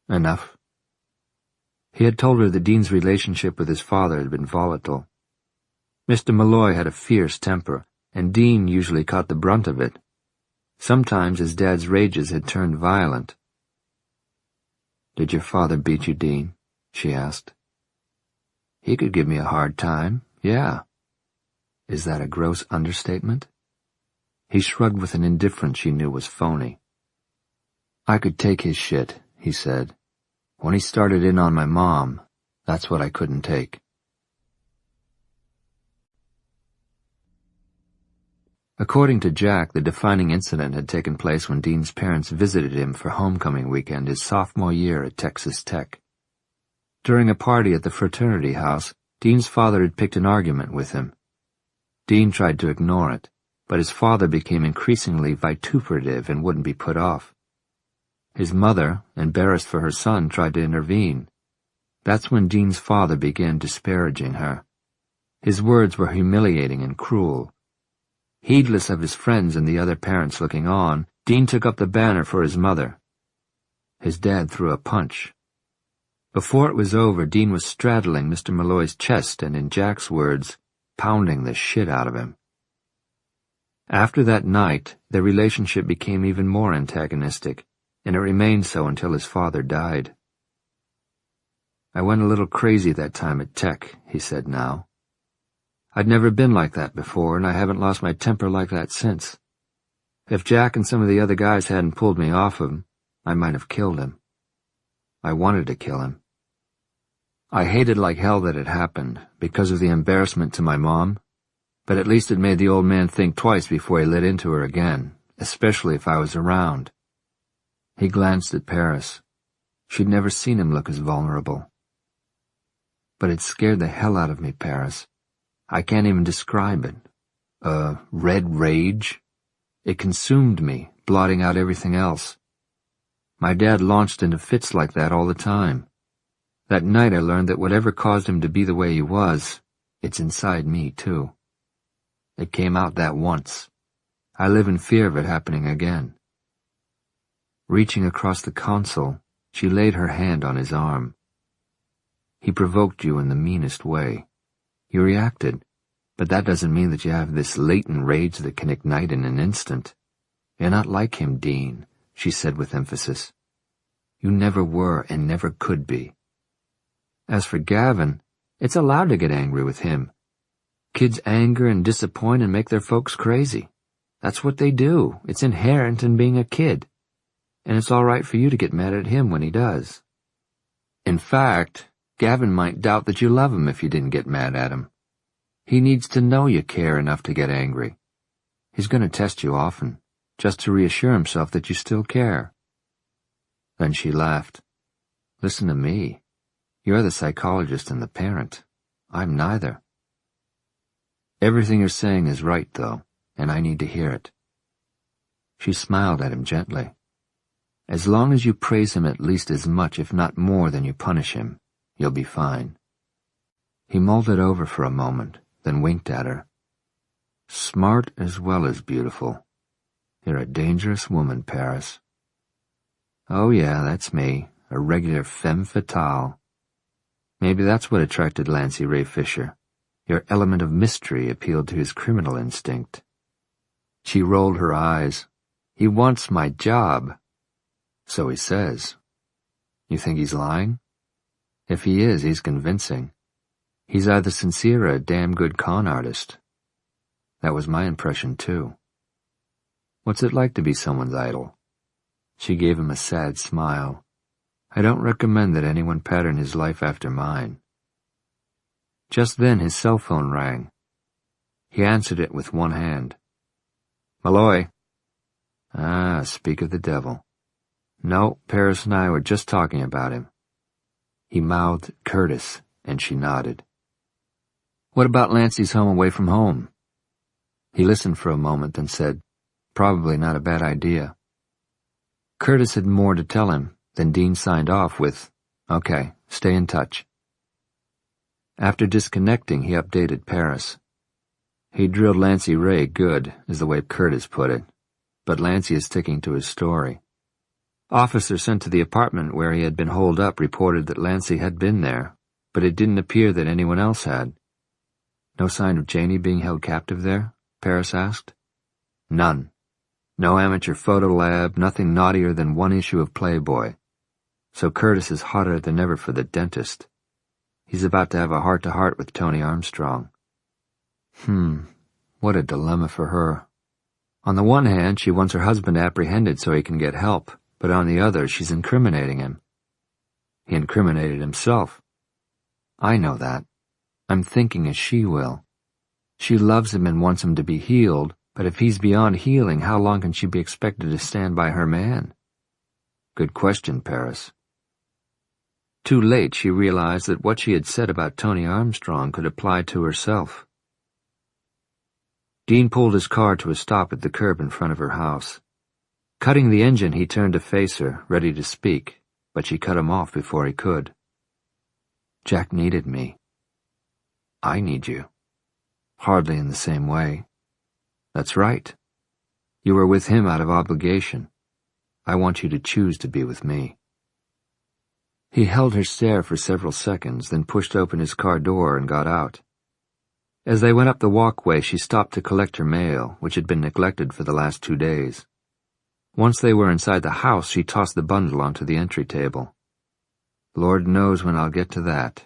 [SPEAKER 2] "Enough." He had told her that Dean's relationship with his father had been volatile. Mr. Malloy had a fierce temper, and Dean usually caught the brunt of it. Sometimes his dad's rages had turned violent. "Did your father beat you, Dean?" she asked. "He could give me a hard time, yeah." Is that a gross understatement? He shrugged with an indifference she knew was phony. "I could take his shit," he said. "When he started in on my mom, that's what I couldn't take." According to Jack, the defining incident had taken place when Dean's parents visited him for homecoming weekend his sophomore year at Texas Tech. During a party at the fraternity house, Dean's father had picked an argument with him. Dean tried to ignore it, but his father became increasingly vituperative and wouldn't be put off. His mother, embarrassed for her son, tried to intervene. That's when Dean's father began disparaging her. His words were humiliating and cruel. Heedless of his friends and the other parents looking on, Dean took up the banner for his mother. His dad threw a punch. Before it was over, Dean was straddling Mr. Malloy's chest and, in Jack's words, pounding the shit out of him. After that night, their relationship became even more antagonistic, and it remained so until his father died. "I went a little crazy that time at Tech," he said now. "I'd never been like that before, and I haven't lost my temper like that since. If Jack and some of the other guys hadn't pulled me off him, I might have killed him. I wanted to kill him. I hated like hell that it happened, because of the embarrassment to my mom, but at least it made the old man think twice before he lit into her again, especially if I was around." He glanced at Paris. She'd never seen him look as vulnerable. "But it scared the hell out of me, Paris. I can't even describe it. Red rage. It consumed me, blotting out everything else. My dad launched into fits like that all the time. That night I learned that whatever caused him to be the way he was, it's inside me, too. It came out that once. I live in fear of it happening again." Reaching across the console, she laid her hand on his arm. "He provoked you in the meanest way. You reacted, but that doesn't mean that you have this latent rage that can ignite in an instant. You're not like him, Dean," she said with emphasis. "You never were and never could be. As for Gavin, it's allowed to get angry with him. Kids anger and disappoint and make their folks crazy. That's what they do. It's inherent in being a kid. And it's all right for you to get mad at him when he does. In fact, Gavin might doubt that you love him if you didn't get mad at him. He needs to know you care enough to get angry. He's going to test you often, just to reassure himself that you still care." Then she laughed. "Listen to me. You're the psychologist and the parent. I'm neither. Everything you're saying is right, though, and I need to hear it." She smiled at him gently. "As long as you praise him at least as much, if not more, than you punish him, you'll be fine." He mulled it over for a moment, then winked at her. "Smart as well as beautiful. You're a dangerous woman, Paris." "Oh yeah, that's me, a regular femme fatale. Maybe that's what attracted Lancy Ray Fisher. Your element of mystery appealed to his criminal instinct." She rolled her eyes. "He wants my job." "So he says. You think he's lying?" If he is, he's convincing. He's either sincere or a damn good con artist. That was my impression, too. What's it like to be someone's idol? She gave him a sad smile. I don't recommend that anyone pattern his life after mine. Just then his cell phone rang. He answered it with one hand. Malloy. Ah, speak of the devil. No, Paris and I were just talking about him. He mouthed Curtis, and she nodded. What about Lancey's home away from home? He listened for a moment, then said, Probably not a bad idea. Curtis had more to tell him, then Dean signed off with, Okay, stay in touch. After disconnecting, he updated Paris. He drilled Lancey Ray good, is the way Curtis put it, but Lancey is sticking to his story. Officers sent to the apartment where he had been holed up reported that Lancey had been there, but it didn't appear that anyone else had. No sign of Janie being held captive there? Paris asked. None. No amateur photo lab, nothing naughtier than one issue of Playboy. So Curtis is hotter than ever for the dentist. He's about to have a heart-to-heart with Tony Armstrong. What a dilemma for her. On the one hand, she wants her husband apprehended so he can get help, but on the other, she's incriminating him. He incriminated himself. I know that. I'm thinking as she will. She loves him and wants him to be healed, but if he's beyond healing, how long can she be expected to stand by her man? Good question, Paris. Too late, she realized that what she had said about Tony Armstrong could apply to herself. Dean pulled his car to a stop at the curb in front of her house. Cutting the engine, he turned to face her, ready to speak, but she cut him off before he could. Jack needed me. I need you. Hardly in the same way. That's right. You were with him out of obligation. I want you to choose to be with me. He held her stare for several seconds, then pushed open his car door and got out. As they went up the walkway, she stopped to collect her mail, which had been neglected for the last 2 days. Once they were inside the house, she tossed the bundle onto the entry table. Lord knows when I'll get to that.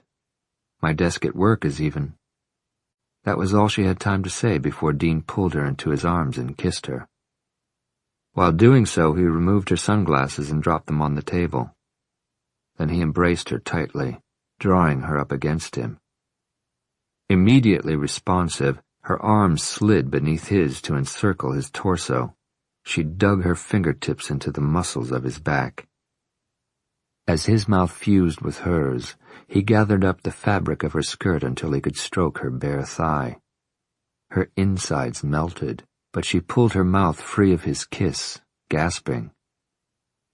[SPEAKER 2] My desk at work is even. That was all she had time to say before Dean pulled her into his arms and kissed her. While doing so, he removed her sunglasses and dropped them on the table. Then he embraced her tightly, drawing her up against him. Immediately responsive, her arms slid beneath his to encircle his torso. She dug her fingertips into the muscles of his back. As his mouth fused with hers, he gathered up the fabric of her skirt until he could stroke her bare thigh. Her insides melted, but she pulled her mouth free of his kiss, gasping.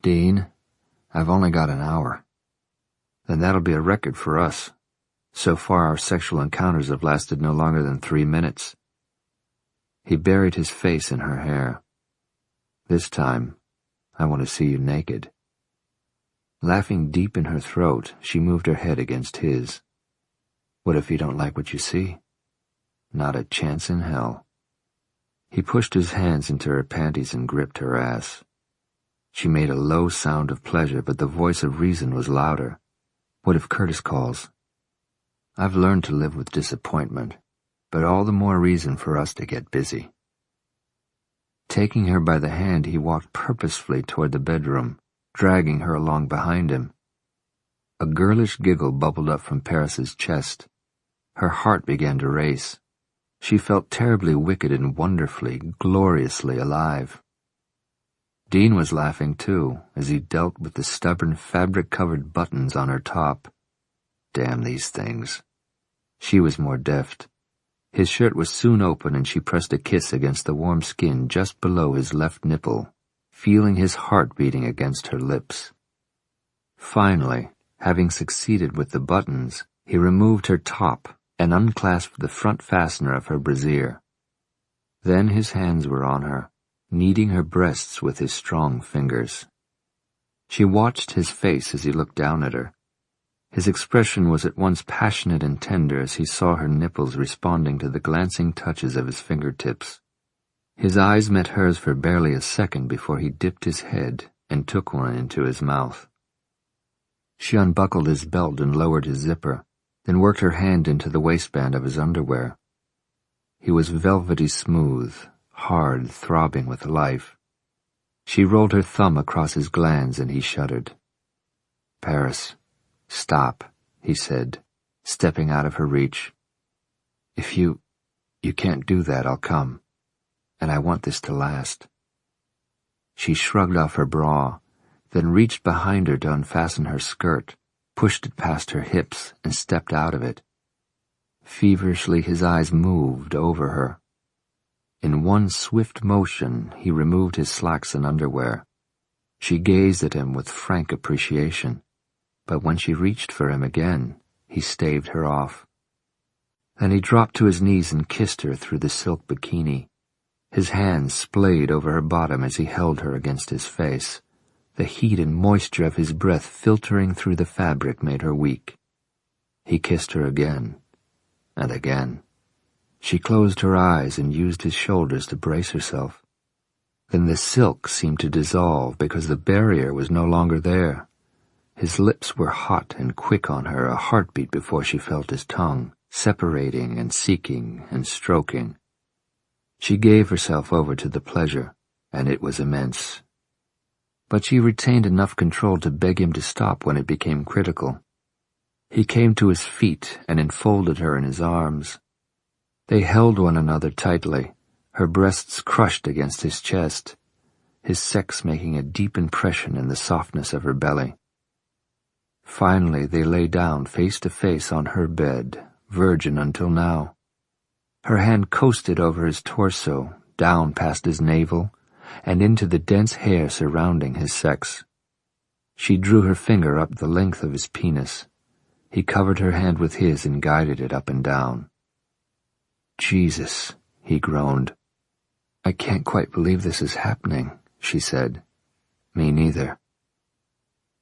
[SPEAKER 2] Dean, I've only got an hour. Then that'll be a record for us. So far our sexual encounters have lasted no longer than 3 minutes. He buried his face in her hair. This time, I want to see you naked. Laughing deep in her throat, she moved her head against his. What if you don't like what you see? Not a chance in hell. He pushed his hands into her panties and gripped her ass. She made a low sound of pleasure, but the voice of reason was louder. What if Curtis calls? I've learned to live with disappointment, but all the more reason for us to get busy. Taking her by the hand, he walked purposefully toward the bedroom, dragging her along behind him. A girlish giggle bubbled up from Paris's chest. Her heart began to race. She felt terribly wicked and wonderfully, gloriously alive. Dean was laughing too, as he dealt with the stubborn fabric-covered buttons on her top. Damn these things. She was more deft. His shirt was soon open and she pressed a kiss against the warm skin just below his left nipple, feeling his heart beating against her lips. Finally, having succeeded with the buttons, he removed her top and unclasped the front fastener of her brassiere. Then his hands were on her, kneading her breasts with his strong fingers. She watched his face as he looked down at her. His expression was at once passionate and tender as he saw her nipples responding to the glancing touches of his fingertips. His eyes met hers for barely a second before he dipped his head and took one into his mouth.
[SPEAKER 1] She unbuckled his belt and lowered his zipper, then worked her hand into the waistband of his underwear. He was velvety smooth, hard, throbbing with life. She rolled her thumb across his glands and he shuddered. "Paris, stop," he said, stepping out of her reach. "If you can't do that, I'll come. And I want this to last." She shrugged off her bra, then reached behind her to unfasten her skirt, pushed it past her hips, and stepped out of it. Feverishly his eyes moved over her. In one swift motion he removed his slacks and underwear. She gazed at him with frank appreciation, but when she reached for him again, he staved her off. Then he dropped to his knees and kissed her through the silk bikini. His hands splayed over her bottom as he held her against his face. The heat and moisture of his breath filtering through the fabric made her weak. He kissed her again, and again. She closed her eyes and used his shoulders to brace herself. Then the silk seemed to dissolve because the barrier was no longer there. His lips were hot and quick on her, a heartbeat before she felt his tongue, separating and seeking and stroking. She gave herself over to the pleasure, and it was immense. But she retained enough control to beg him to stop when it became critical. He came to his feet and enfolded her in his arms. They held one another tightly, her breasts crushed against his chest, his sex making a deep impression in the softness of her belly. Finally they lay down face to face on her bed, virgin until now. Her hand coasted over his torso, down past his navel, and into the dense hair surrounding his sex. She drew her finger up the length of his penis. He covered her hand with his and guided it up and down. "Jesus," he groaned. "I can't quite believe this is happening," she said. "Me neither."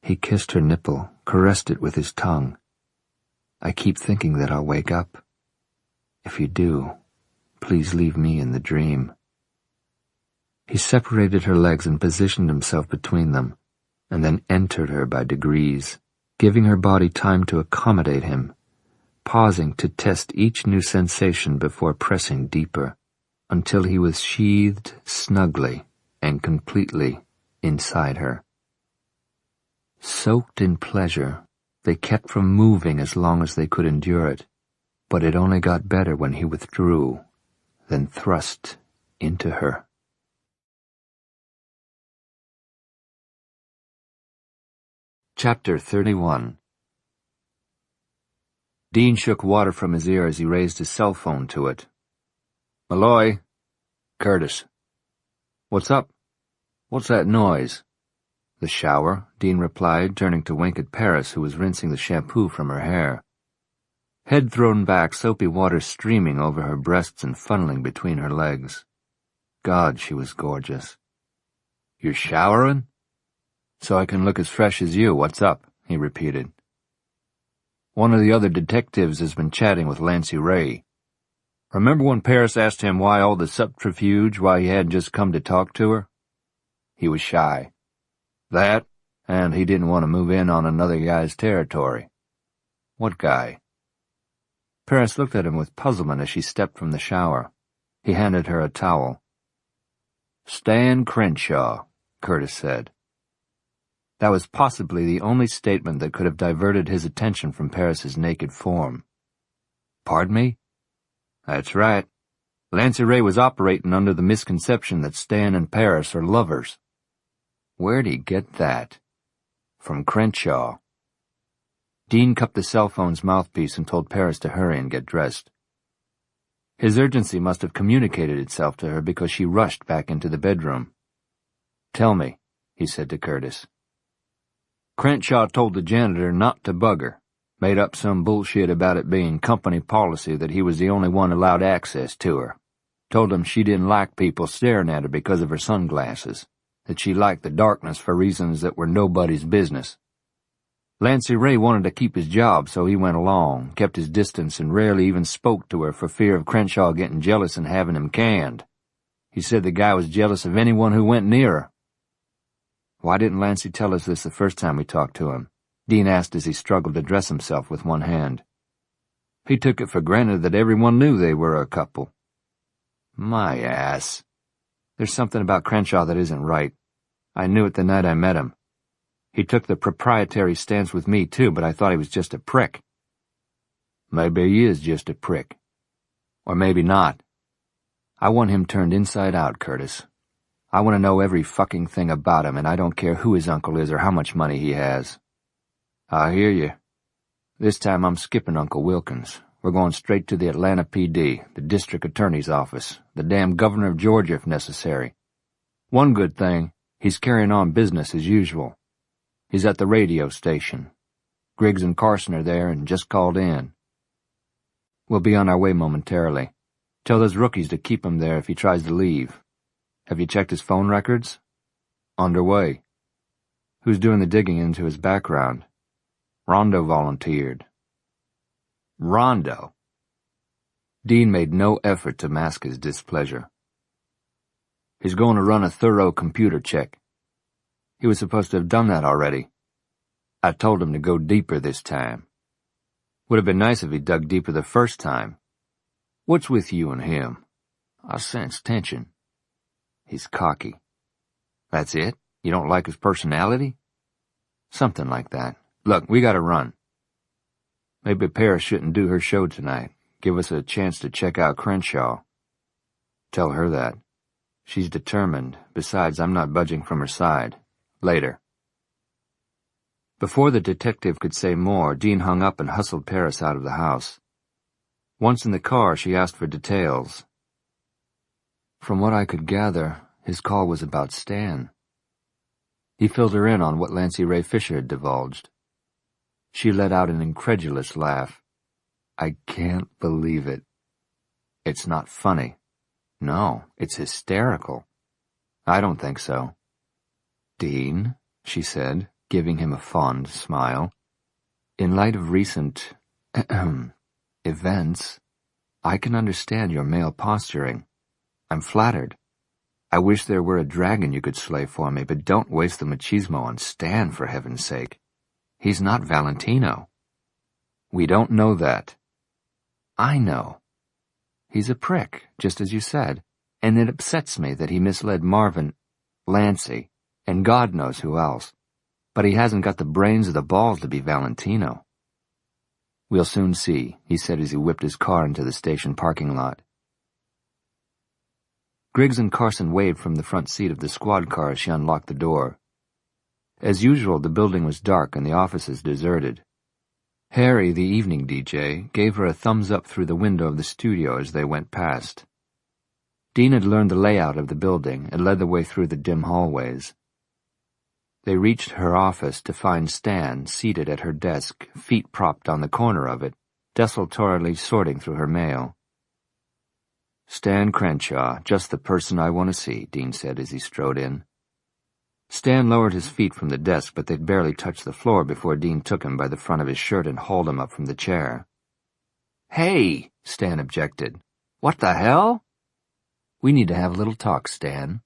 [SPEAKER 1] He kissed her nipple, caressed it with his tongue. "I keep thinking that I'll wake up. If you do, please leave me in the dream." He separated her legs and positioned himself between them, and then entered her by degrees, giving her body time to accommodate him, pausing to test each new sensation before pressing deeper, until he was sheathed snugly and completely inside her. Soaked in pleasure, they kept from moving as long as they could endure it, but it only got better when he withdrew, then thrust into her. Chapter 31. Dean shook water from his ear as he raised his cell phone to it. "Malloy? Curtis. What's up? What's that noise?" "The shower," Dean replied, turning to wink at Paris, who was rinsing the shampoo from her hair. Head thrown back, soapy water streaming over her breasts and funneling between her legs. God, she was gorgeous. "You're showering?" "So I can look as fresh as you. What's up?" he repeated. "One of the other detectives has been chatting with Lancy Ray. Remember when Paris asked him why all the subterfuge, why he hadn't just come to talk to her? He was shy. That, and he didn't want to move in on another guy's territory." "What guy?" Paris looked at him with puzzlement as she stepped from the shower. He handed her a towel. "Stan Crenshaw," Curtis said. That was possibly the only statement that could have diverted his attention from Paris's naked form. "Pardon me?" "That's right. Lancy Ray was operating under the misconception that Stan and Paris are lovers." "Where'd he get that?" "From Crenshaw." Dean cupped the cell phone's mouthpiece and told Paris to hurry and get dressed. His urgency must have communicated itself to her because she rushed back into the bedroom. "Tell me," he said to Curtis. "Crenshaw told the janitor not to bug her, made up some bullshit about it being company policy that he was the only one allowed access to her. Told him she didn't like people staring at her because of her sunglasses, that she liked the darkness for reasons that were nobody's business. Lancy Ray wanted to keep his job, so he went along, kept his distance, and rarely even spoke to her for fear of Crenshaw getting jealous and having him canned. He said the guy was jealous of anyone who went near her." "Why didn't Lancy tell us this the first time we talked to him?" Dean asked as he struggled to dress himself with one hand. He took it for granted that everyone knew they were a couple. My ass. There's something about Crenshaw that isn't right. I knew it the night I met him. He took the proprietary stance with me, too, but I thought he was just a prick. Maybe he is just a prick. Or maybe not. I want him turned inside out, Curtis. I want to know every fucking thing about him, and I don't care who his uncle is or how much money he has. I hear you. This time I'm skipping Uncle Wilkins. We're going straight to the Atlanta PD, the district attorney's office, the damn governor of Georgia if necessary. One good thing, he's carrying on business as usual. He's at the radio station. Griggs and Carson are there and just called in. We'll be on our way momentarily. Tell those rookies to keep him there if he tries to leave. Have you checked his phone records? Underway. Who's doing the digging into his background? Rondo volunteered. Rondo? Dean made no effort to mask his displeasure. He's going to run a thorough computer check. He was supposed to have done that already. I told him to go deeper this time. Would have been nice if he dug deeper the first time. What's with you and him? I sense tension. He's cocky. That's it? You don't like his personality? Something like that. Look, we gotta run. Maybe Paris shouldn't do her show tonight. Give us a chance to check out Crenshaw. Tell her that. She's determined. Besides, I'm not budging from her side. Later. Before the detective could say more, Dean hung up and hustled Paris out of the house. Once in the car, she asked for details. From what I could gather, his call was about Stan. He filled her in on what Lancy Ray Fisher had divulged. She let out an incredulous laugh. I can't believe it. It's not funny. No, it's hysterical. I don't think so. Dean, she said, giving him a fond smile, in light of recent events, I can understand your male posturing. I'm flattered. I wish there were a dragon you could slay for me, but don't waste the machismo on Stan, for heaven's sake. He's not Valentino. We don't know that. I know. He's a prick, just as you said, and it upsets me that he misled Marvin, Lancy, and God knows who else. But he hasn't got the brains or the balls to be Valentino. We'll soon see, he said as he whipped his car into the station parking lot. Griggs and Carson waved from the front seat of the squad car as she unlocked the door. As usual, the building was dark and the offices deserted. Harry, the evening DJ, gave her a thumbs-up through the window of the studio as they went past. Dean had learned the layout of the building and led the way through the dim hallways. They reached her office to find Stan seated at her desk, feet propped on the corner of it, desultorily sorting through her mail. Stan Crenshaw, just the person I want to see, Dean said as he strode in. Stan lowered his feet from the desk, but they'd barely touched the floor before Dean took him by the front of his shirt and hauled him up from the chair. Hey, Stan objected. What the hell? We need to have a little talk, Stan.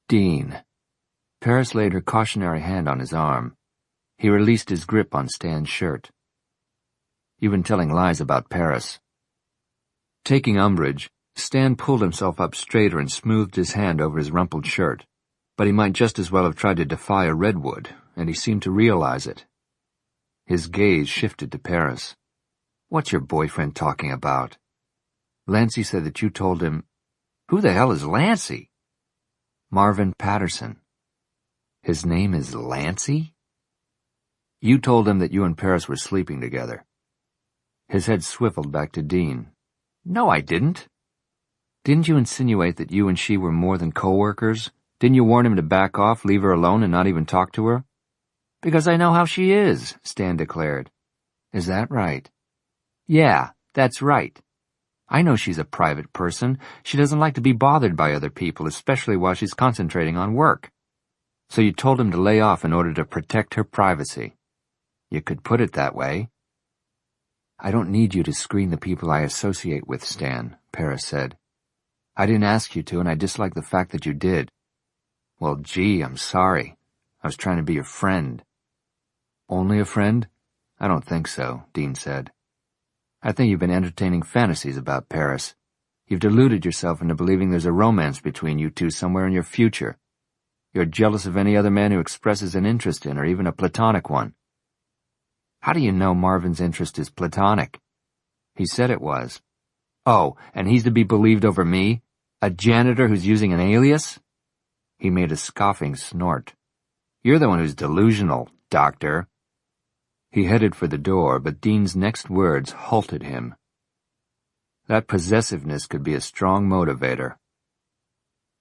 [SPEAKER 1] Dean. Paris laid her cautionary hand on his arm. He released his grip on Stan's shirt. You've been telling lies about Paris. Taking umbrage, Stan pulled himself up straighter and smoothed his hand over his rumpled shirt. But he might just as well have tried to defy a redwood, and he seemed to realize it. His gaze shifted to Paris. What's your boyfriend talking about? Lancy said that you told him... Who the hell is Lancy? Marvin Patterson. His name is Lancy? You told him that you and Paris were sleeping together. His head swiveled back to Dean. No, I didn't. Didn't you insinuate that you and she were more than co-workers? Didn't you warn him to back off, leave her alone, and not even talk to her? Because I know how she is, Stan declared. Is that right? Yeah, that's right. I know she's a private person. She doesn't like to be bothered by other people, especially while she's concentrating on work. So you told him to lay off in order to protect her privacy. You could put it that way. I don't need you to screen the people I associate with, Stan, Paris said. I didn't ask you to, and I dislike the fact that you did. Well, gee, I'm sorry. I was trying to be your friend.
[SPEAKER 2] Only a friend? I don't think so, Dean said. I think you've been entertaining fantasies about Paris. You've deluded yourself into believing there's a romance between you two somewhere in your future. You're jealous of any other man who expresses an interest in her, even a platonic one. How do you know Marvin's interest is platonic? He said it was. Oh, and he's to be believed over me? A janitor who's using an alias? He made a scoffing snort. You're the one who's delusional, Doctor. He headed for the door, but Dean's next words halted him. That possessiveness could be a strong motivator.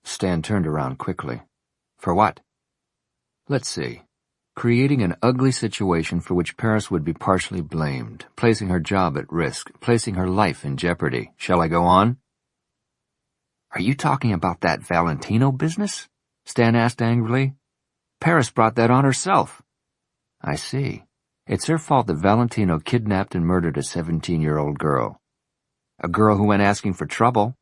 [SPEAKER 2] Stan turned around quickly. For what? Let's see. Creating an ugly situation for which Paris would be partially blamed, placing her job at risk, placing her life in jeopardy. Shall I go on? Are you talking about that Valentino business? Stan asked angrily. Paris brought that on herself. I see. It's her fault that Valentino kidnapped and murdered a 17-year-old girl. A girl who went asking for trouble.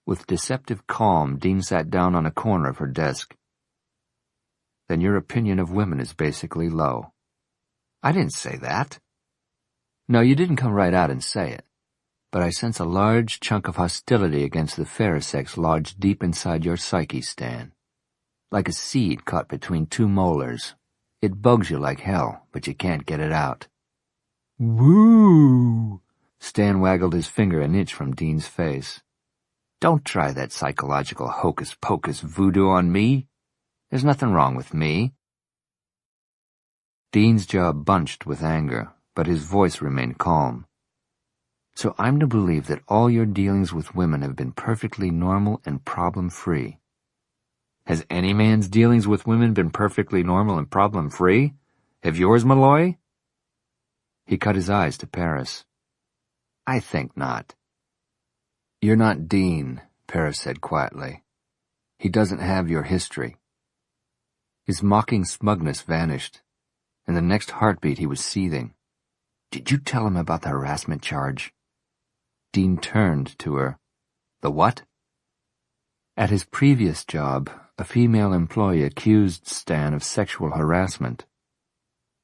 [SPEAKER 2] With deceptive calm, Dean sat down on a corner of her desk. Then your opinion of women is basically low. I didn't say that. No, you didn't come right out and say it. But I sense a large chunk of hostility against the fairer sex lodged deep inside your psyche, Stan. Like a seed caught between two molars. It bugs you like hell, but you can't get it out. Woo! Stan waggled his finger an inch from Dean's face. Don't try that psychological hocus-pocus voodoo on me. There's nothing wrong with me. Dean's jaw bunched with anger, but his voice remained calm. So I'm to believe that all your dealings with women have been perfectly normal and problem-free. Has any man's dealings with women been perfectly normal and problem-free? Have yours, Malloy? He cut his eyes to Paris. I think not. You're not Dean, Paris said quietly. He doesn't have your history. His mocking smugness vanished. In the next heartbeat he was seething. Did you tell him about the harassment charge? Dean turned to her. The what? At his previous job, a female employee accused Stan of sexual harassment.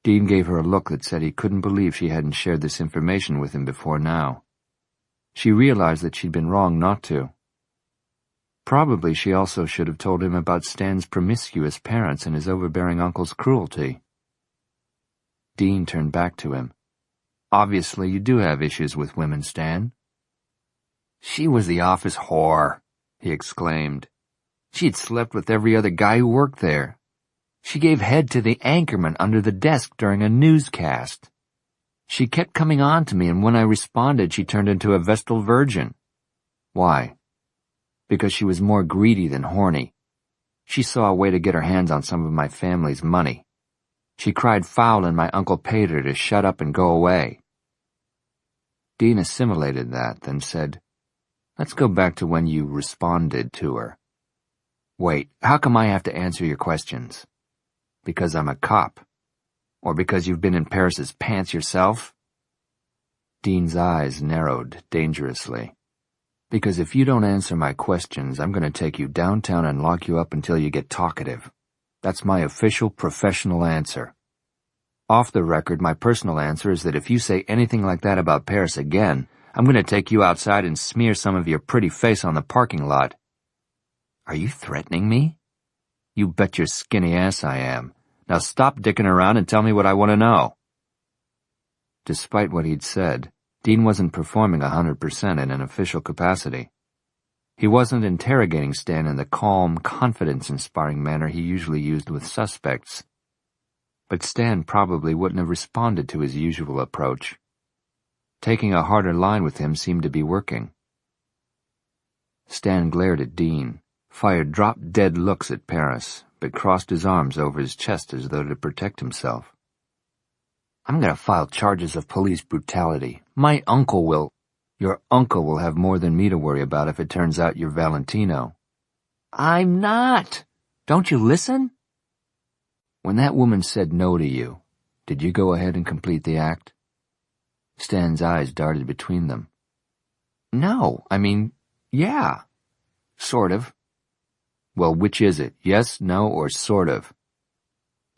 [SPEAKER 2] Dean gave her a look that said he couldn't believe she hadn't shared this information with him before now. She realized that she'd been wrong not to. Probably she also should have told him about Stan's promiscuous parents and his overbearing uncle's cruelty. Dean turned back to him. Obviously you do have issues with women, Stan. She was the office whore, he exclaimed. She'd slept with every other guy who worked there. She gave head to the anchorman under the desk during a newscast. She kept coming on to me, and when I responded, she turned into a Vestal Virgin. Why? Because she was more greedy than horny. She saw a way to get her hands on some of my family's money. She cried foul, and my uncle paid her to shut up and go away. Dean assimilated that, then said, Let's go back to when you responded to her. Wait, how come I have to answer your questions? Because I'm a cop? Or because you've been in Paris's pants yourself? Dean's eyes narrowed dangerously. Because if you don't answer my questions, I'm going to take you downtown and lock you up until you get talkative. That's my official professional answer. Off the record, my personal answer is that if you say anything like that about Paris again, I'm going to take you outside and smear some of your pretty face on the parking lot. Are you threatening me? You bet your skinny ass I am. Now stop dicking around and tell me what I want to know. Despite what he'd said, Dean wasn't performing 100% in an official capacity. He wasn't interrogating Stan in the calm, confidence-inspiring manner he usually used with suspects. But Stan probably wouldn't have responded to his usual approach. Taking a harder line with him seemed to be working. Stan glared at Dean, fired drop-dead looks at Paris, but crossed his arms over his chest as though to protect himself. I'm going to file charges of police brutality. My uncle will... Your uncle will have more than me to worry about if it turns out you're Valentino. I'm not. Don't you listen? When that woman said no to you, did you go ahead and complete the act? Stan's eyes darted between them. No, yeah. Sort of. Well, which is it? Yes, no, or sort of?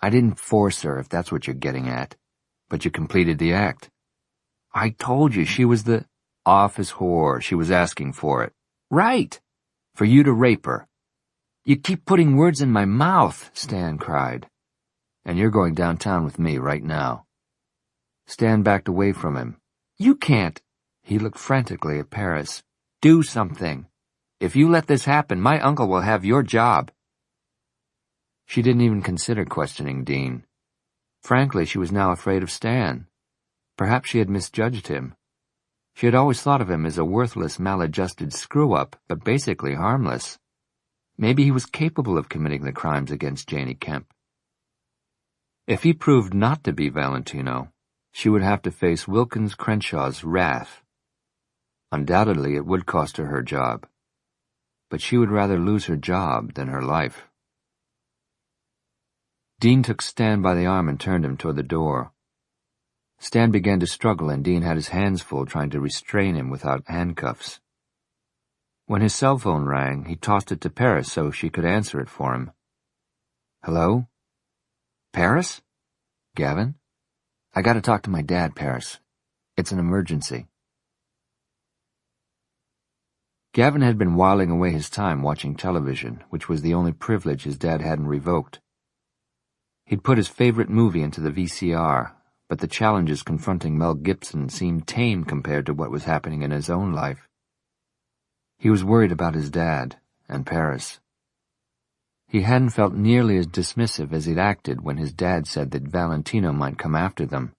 [SPEAKER 2] I didn't force her, if that's what you're getting at. But you completed the act. I told you she was the office whore. She was asking for it. Right. For you to rape her. You keep putting words in my mouth, Stan cried. And you're going downtown with me right now. Stan backed away from him. You can't. He looked frantically at Paris. Do something. If you let this happen, my uncle will have your job. She didn't even consider questioning Dean. Frankly, she was now afraid of Stan. Perhaps she had misjudged him. She had always thought of him as a worthless, maladjusted screw-up, but basically harmless. Maybe he was capable of committing the crimes against Janie Kemp. If he proved not to be Valentino, she would have to face Wilkins Crenshaw's wrath. Undoubtedly, it would cost her her job. But she would rather lose her job than her life. Dean took Stan by the arm and turned him toward the door. Stan began to struggle, and Dean had his hands full trying to restrain him without handcuffs. When his cell phone rang, he tossed it to Paris so she could answer it for him. Hello? Paris? Gavin? I gotta talk to my dad, Paris. It's an emergency. Gavin had been whiling away his time watching television, which was the only privilege his dad hadn't revoked. He'd put his favorite movie into the VCR, but the challenges confronting Mel Gibson seemed tame compared to what was happening in his own life. He was worried about his dad and Paris. He hadn't felt nearly as dismissive as he'd acted when his dad said that Valentino might come after them.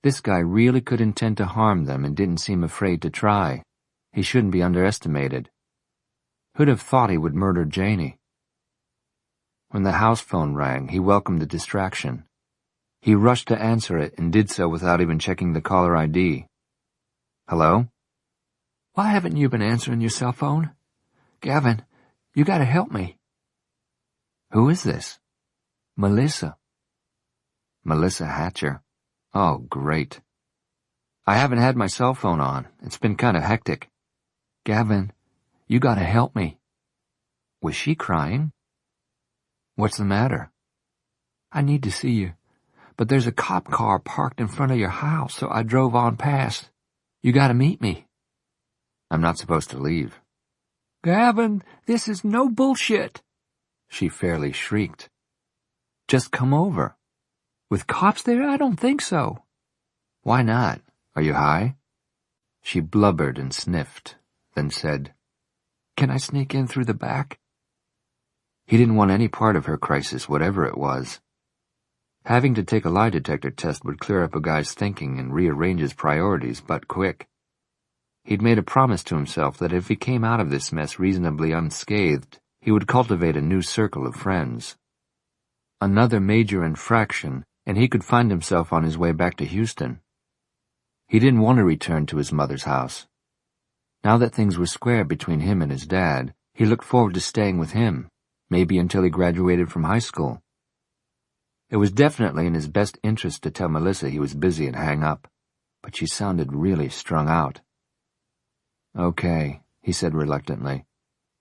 [SPEAKER 2] This guy really could intend to harm them and didn't seem afraid to try. He shouldn't be underestimated. Who'd have thought he would murder Janie? When the house phone rang, he welcomed the distraction. He rushed to answer it and did so without even checking the caller ID. Hello? Why haven't you been answering your cell phone? Gavin, you gotta help me. Who is this? Melissa. Melissa Hatcher. Oh, great. I haven't had my cell phone on. It's been kind of hectic. Gavin, you gotta help me. Was she crying? What's the matter? I need to see you, but there's a cop car parked in front of your house, so I drove on past. You gotta meet me. I'm not supposed to leave. Gavin, this is no bullshit. She fairly shrieked. Just come over. With cops there? I don't think so. Why not? Are you high? She blubbered and sniffed, then said, Can I sneak in through the back? He didn't want any part of her crisis, whatever it was. Having to take a lie detector test would clear up a guy's thinking and rearrange his priorities, but quick. He'd made a promise to himself that if he came out of this mess reasonably unscathed, he would cultivate a new circle of friends. Another major infraction, and he could find himself on his way back to Houston. He didn't want to return to his mother's house. Now that things were square between him and his dad, he looked forward to staying with him, maybe until he graduated from high school. It was definitely in his best interest to tell Melissa he was busy and hang up, but she sounded really strung out. Okay, he said reluctantly.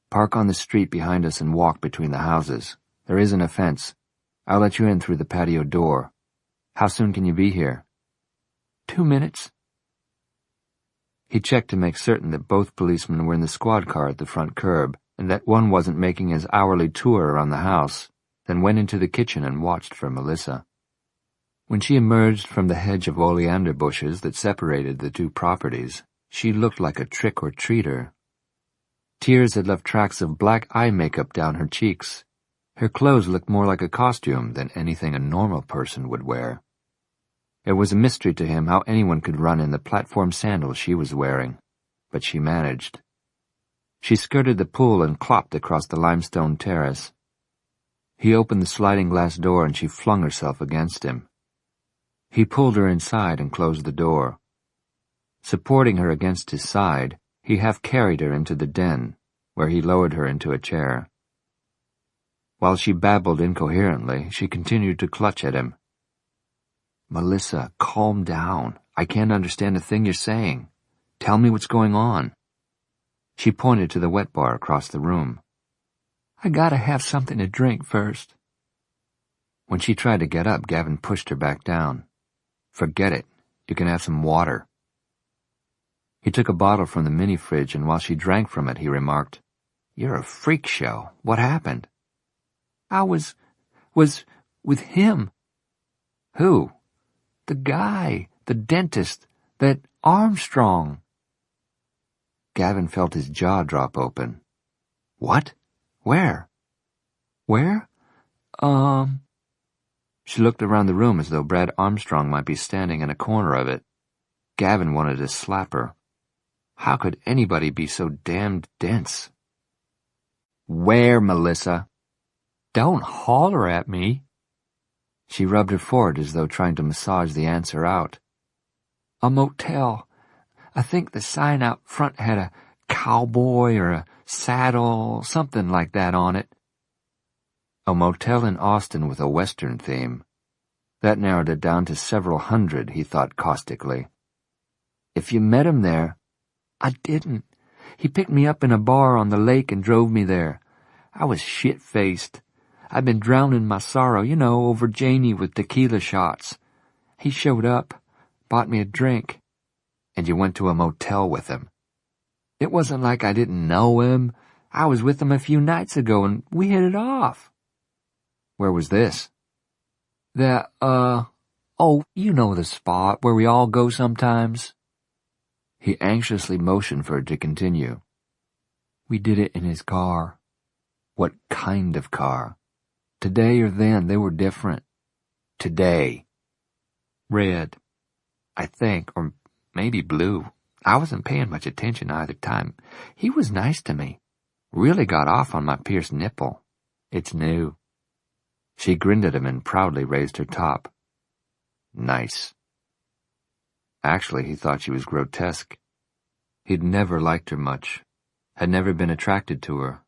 [SPEAKER 2] Park on the street behind us and walk between the houses. There isn't a fence. I'll let you in through the patio door. How soon can you be here? 2 minutes. He checked to make certain that both policemen were in the squad car at the front curb, and that one wasn't making his hourly tour around the house, then went into the kitchen and watched for Melissa. When she emerged from the hedge of oleander bushes that separated the two properties, she looked like a trick-or-treater. Tears had left tracks of black eye makeup down her cheeks. Her clothes looked more like a costume than anything a normal person would wear. It was a mystery to him how anyone could run in the platform sandals she was wearing, but she managed. She skirted the pool and clopped across the limestone terrace. He opened the sliding glass door and she flung herself against him. He pulled her inside and closed the door. Supporting her against his side, he half-carried her into the den, where he lowered her into a chair. While she babbled incoherently, she continued to clutch at him. Melissa, calm down. I can't understand a thing you're saying. Tell me what's going on. She pointed to the wet bar across the room. I gotta have something to drink first. When she tried to get up, Gavin pushed her back down. "Forget it. You can have some water." He took a bottle from the mini-fridge, and while she drank from it, he remarked, "You're a freak show. What happened?" "I was with him." "Who?" "The guy, the dentist, that Armstrong." Gavin felt his jaw drop open. "What? Where?" "Where? She looked around the room as though Brad Armstrong might be standing in a corner of it. Gavin wanted to slap her. How could anybody be so damned dense? "Where, Melissa?" "Don't holler at me." She rubbed her forehead as though trying to massage the answer out. "A motel. I think the sign out front had a cowboy or a saddle, something like that on it." A motel in Austin with a Western theme. That narrowed it down to several hundred, he thought caustically. "If you met him there—" "I didn't. He picked me up in a bar on the lake and drove me there. I was shit-faced. I'd been drowning my sorrow, over Janie with tequila shots. He showed up, bought me a drink." "And you went to a motel with him?" "It wasn't like I didn't know him. I was with him a few nights ago, and we hit it off." "Where was this?" You know the spot where we all go sometimes." He anxiously motioned for her to continue. "We did it in his car." "What kind of car?" "Today or then, they were different." "Today?" "Red, I think, or maybe blue. I wasn't paying much attention either time. He was nice to me. Really got off on my pierced nipple. It's new." She grinned at him and proudly raised her top. "Nice." Actually, he thought she was grotesque. He'd never liked her much, had never been attracted to her,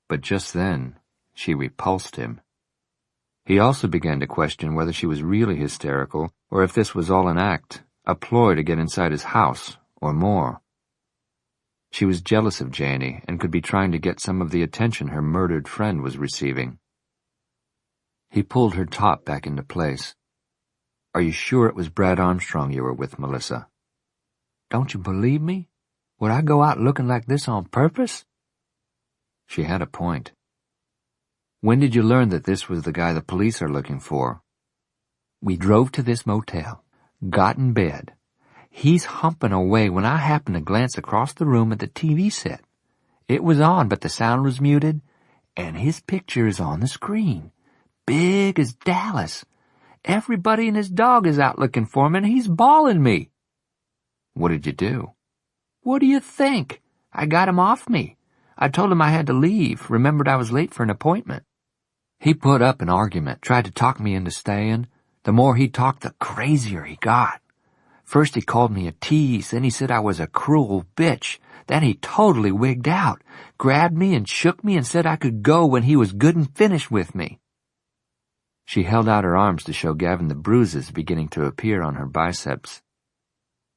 [SPEAKER 2] but just then, she repulsed him. He also began to question whether she was really hysterical or if this was all an act, a ploy to get inside his house, or more. She was jealous of Janie and could be trying to get some of the attention her murdered friend was receiving. He pulled her top back into place. "Are you sure it was Brad Armstrong you were with, Melissa?" "Don't you believe me? Would I go out looking like this on purpose?" She had a point. "When did you learn that this was the guy the police are looking for?" "We drove to this motel, got in bed. He's humping away when I happened to glance across the room at the TV set. It was on, but the sound was muted, and his picture is on the screen, big as Dallas. Everybody and his dog is out looking for him, and he's bawling me." "What did you do?" "What do you think? I got him off me. I told him I had to leave, remembered I was late for an appointment. He put up an argument, tried to talk me into staying. The more he talked, the crazier he got. First he called me a tease, then he said I was a cruel bitch. Then he totally wigged out, grabbed me and shook me and said I could go when he was good and finished with me." She held out her arms to show Gavin the bruises beginning to appear on her biceps.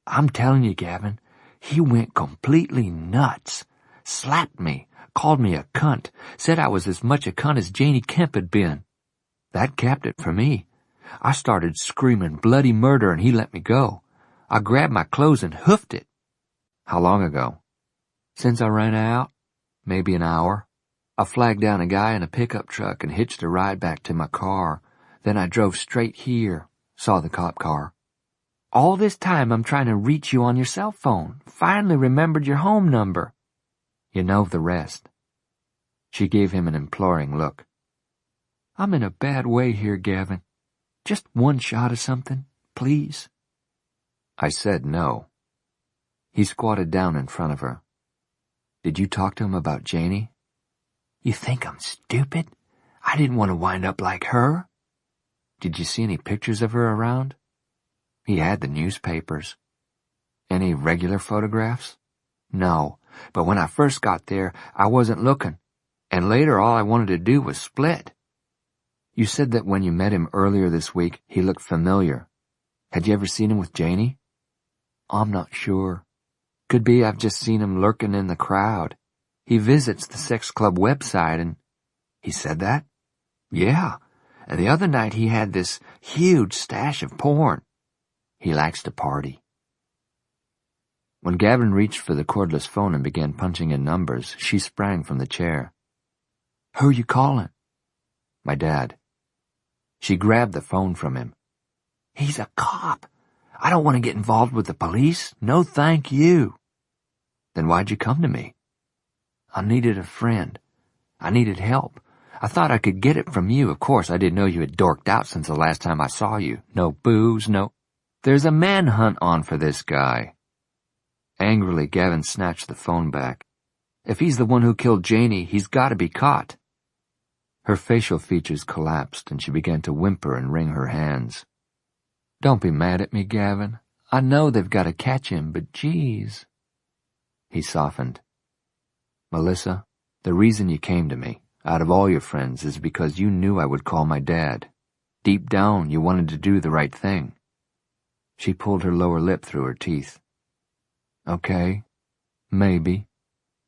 [SPEAKER 2] "I'm telling you, Gavin, he went completely nuts. Slapped me, called me a cunt, said I was as much a cunt as Janie Kemp had been. That capped it for me. I started screaming bloody murder and he let me go. I grabbed my clothes and hoofed it." "How long ago?" "Since I ran out. Maybe an hour. I flagged down a guy in a pickup truck and hitched a ride back to my car. Then I drove straight here, saw the cop car. All this time I'm trying to reach you on your cell phone. Finally remembered your home number. You know the rest." She gave him an imploring look. "I'm in a bad way here, Gavin. Just one shot of something, please." "I said no." He squatted down in front of her. "Did you talk to him about Janie?" "You think I'm stupid? I didn't want to wind up like her." "Did you see any pictures of her around?" He had the newspapers. "Any regular photographs?" "No, but when I first got there, I wasn't looking, and later all I wanted to do was split." "You said that when you met him earlier this week, he looked familiar. Had you ever seen him with Janie?" "I'm not sure. Could be I've just seen him lurking in the crowd. He visits the sex club website and—" "He said that?" "Yeah, And the other night he had this huge stash of porn. He likes to party.
[SPEAKER 1] When Gavin reached for the cordless phone and began punching in numbers, she sprang from the chair.
[SPEAKER 2] "Who are you calling?"
[SPEAKER 1] "My dad." She grabbed the phone from him.
[SPEAKER 2] "He's a cop. I don't want to get involved with the police. No thank you."
[SPEAKER 1] "Then why'd you come to me?"
[SPEAKER 2] "I needed a friend. I needed help. I thought I could get it from you. Of course, I didn't know you had dorked out since the last time I saw you. No booze, no—"
[SPEAKER 1] "There's a manhunt on for this guy." Angrily, Gavin snatched the phone back.
[SPEAKER 2] "If he's the one who killed Janie, he's got to be caught."
[SPEAKER 1] Her facial features collapsed, and she began to whimper and wring her hands. "Don't be mad at me, Gavin. I know they've got to catch him, but geez." He softened. "Melissa, the reason you came to me, out of all your friends, is because you knew I would call my dad. Deep down, you wanted to do the right thing." She pulled her lower lip through her teeth. "Okay, maybe.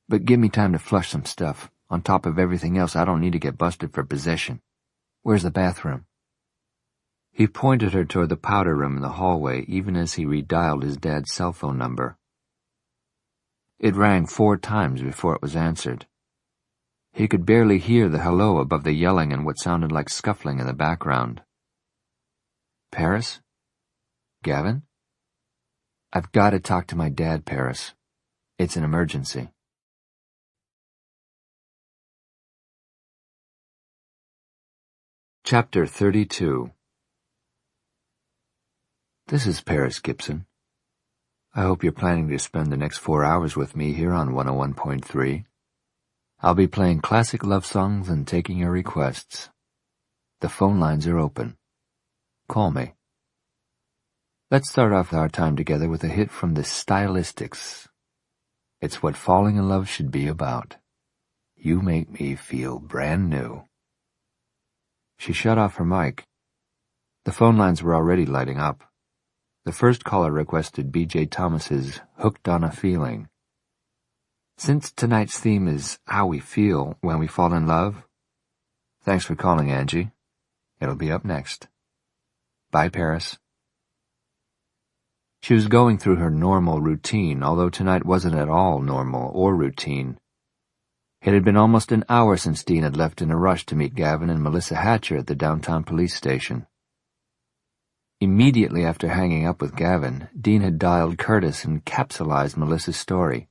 [SPEAKER 1] But give me time to flush some stuff. On top of everything else, I don't need to get busted for possession. Where's the bathroom?" He pointed her toward the powder room in the hallway even as he redialed his dad's cell phone number. It rang 4 times before it was answered. He could barely hear the hello above the yelling and what sounded like scuffling in the background. "Paris? Gavin? I've got to talk to my dad, Paris. It's an emergency." Chapter 32. "This is Paris Gibson. I hope you're planning to spend the next 4 hours with me here on 101.3. I'll be playing classic love songs and taking your requests. The phone lines are open. Call me. Let's start off our time together with a hit from the Stylistics. It's what falling in love should be about. You make me feel brand new." She shut off her mic. The phone lines were already lighting up. The first caller requested B.J. Thomas's Hooked on a Feeling. "Since tonight's theme is how we feel when we fall in love, thanks for calling, Angie. It'll be up next. Bye, Paris." She was going through her normal routine, although tonight wasn't at all normal or routine. It had been almost an hour since Dean had left in a rush to meet Gavin and Melissa Hatcher at the downtown police station. Immediately after hanging up with Gavin, Dean had dialed Curtis and capsulized Melissa's story.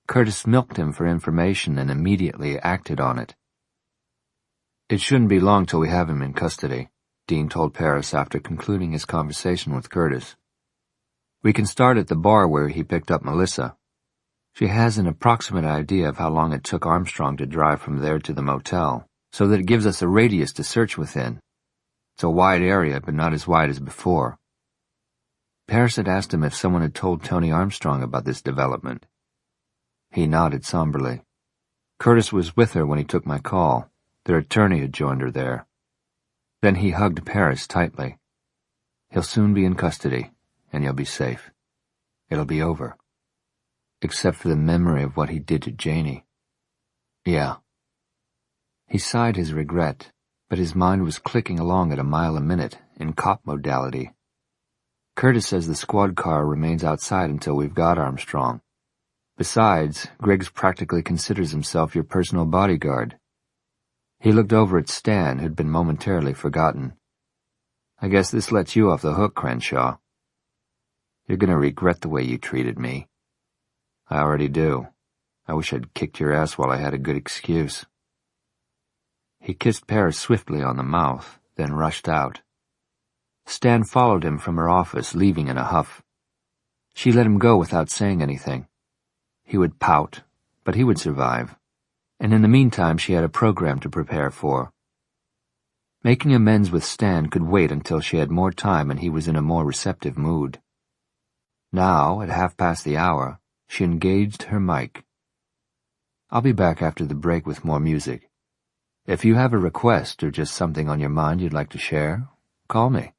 [SPEAKER 1] Curtis milked him for information and immediately acted on it. "It shouldn't be long till we have him in custody," Dean told Paris after concluding his conversation with Curtis. "We can start at the bar where he picked up Melissa. She has an approximate idea of how long it took Armstrong to drive from there to the motel, so that it gives us a radius to search within. It's a wide area, but not as wide as before." Paris had asked him if someone had told Tony Armstrong about this development. He nodded somberly. "Curtis was with her when he took my call. Their attorney had joined her there." Then he hugged Paris tightly. "He'll soon be in custody, and you'll be safe. It'll be over. Except for the memory of what he did to Janie." "Yeah." He sighed his regret, but his mind was clicking along at a mile a minute, in cop modality. "Curtis says the squad car remains outside until we've got Armstrong. Besides, Griggs practically considers himself your personal bodyguard." He looked over at Stan, who'd been momentarily forgotten. "I guess this lets you off the hook, Crenshaw. You're gonna regret the way you treated me." "I already do. I wish I'd kicked your ass while I had a good excuse." He kissed Paris swiftly on the mouth, then rushed out. Stan followed him from her office, leaving in a huff. She let him go without saying anything. He would pout, but he would survive. And in the meantime she had a program to prepare for. Making amends with Stan could wait until she had more time and he was in a more receptive mood. Now, at 1:30, she engaged her mic. "I'll be back after the break with more music. If you have a request or just something on your mind you'd like to share, call me."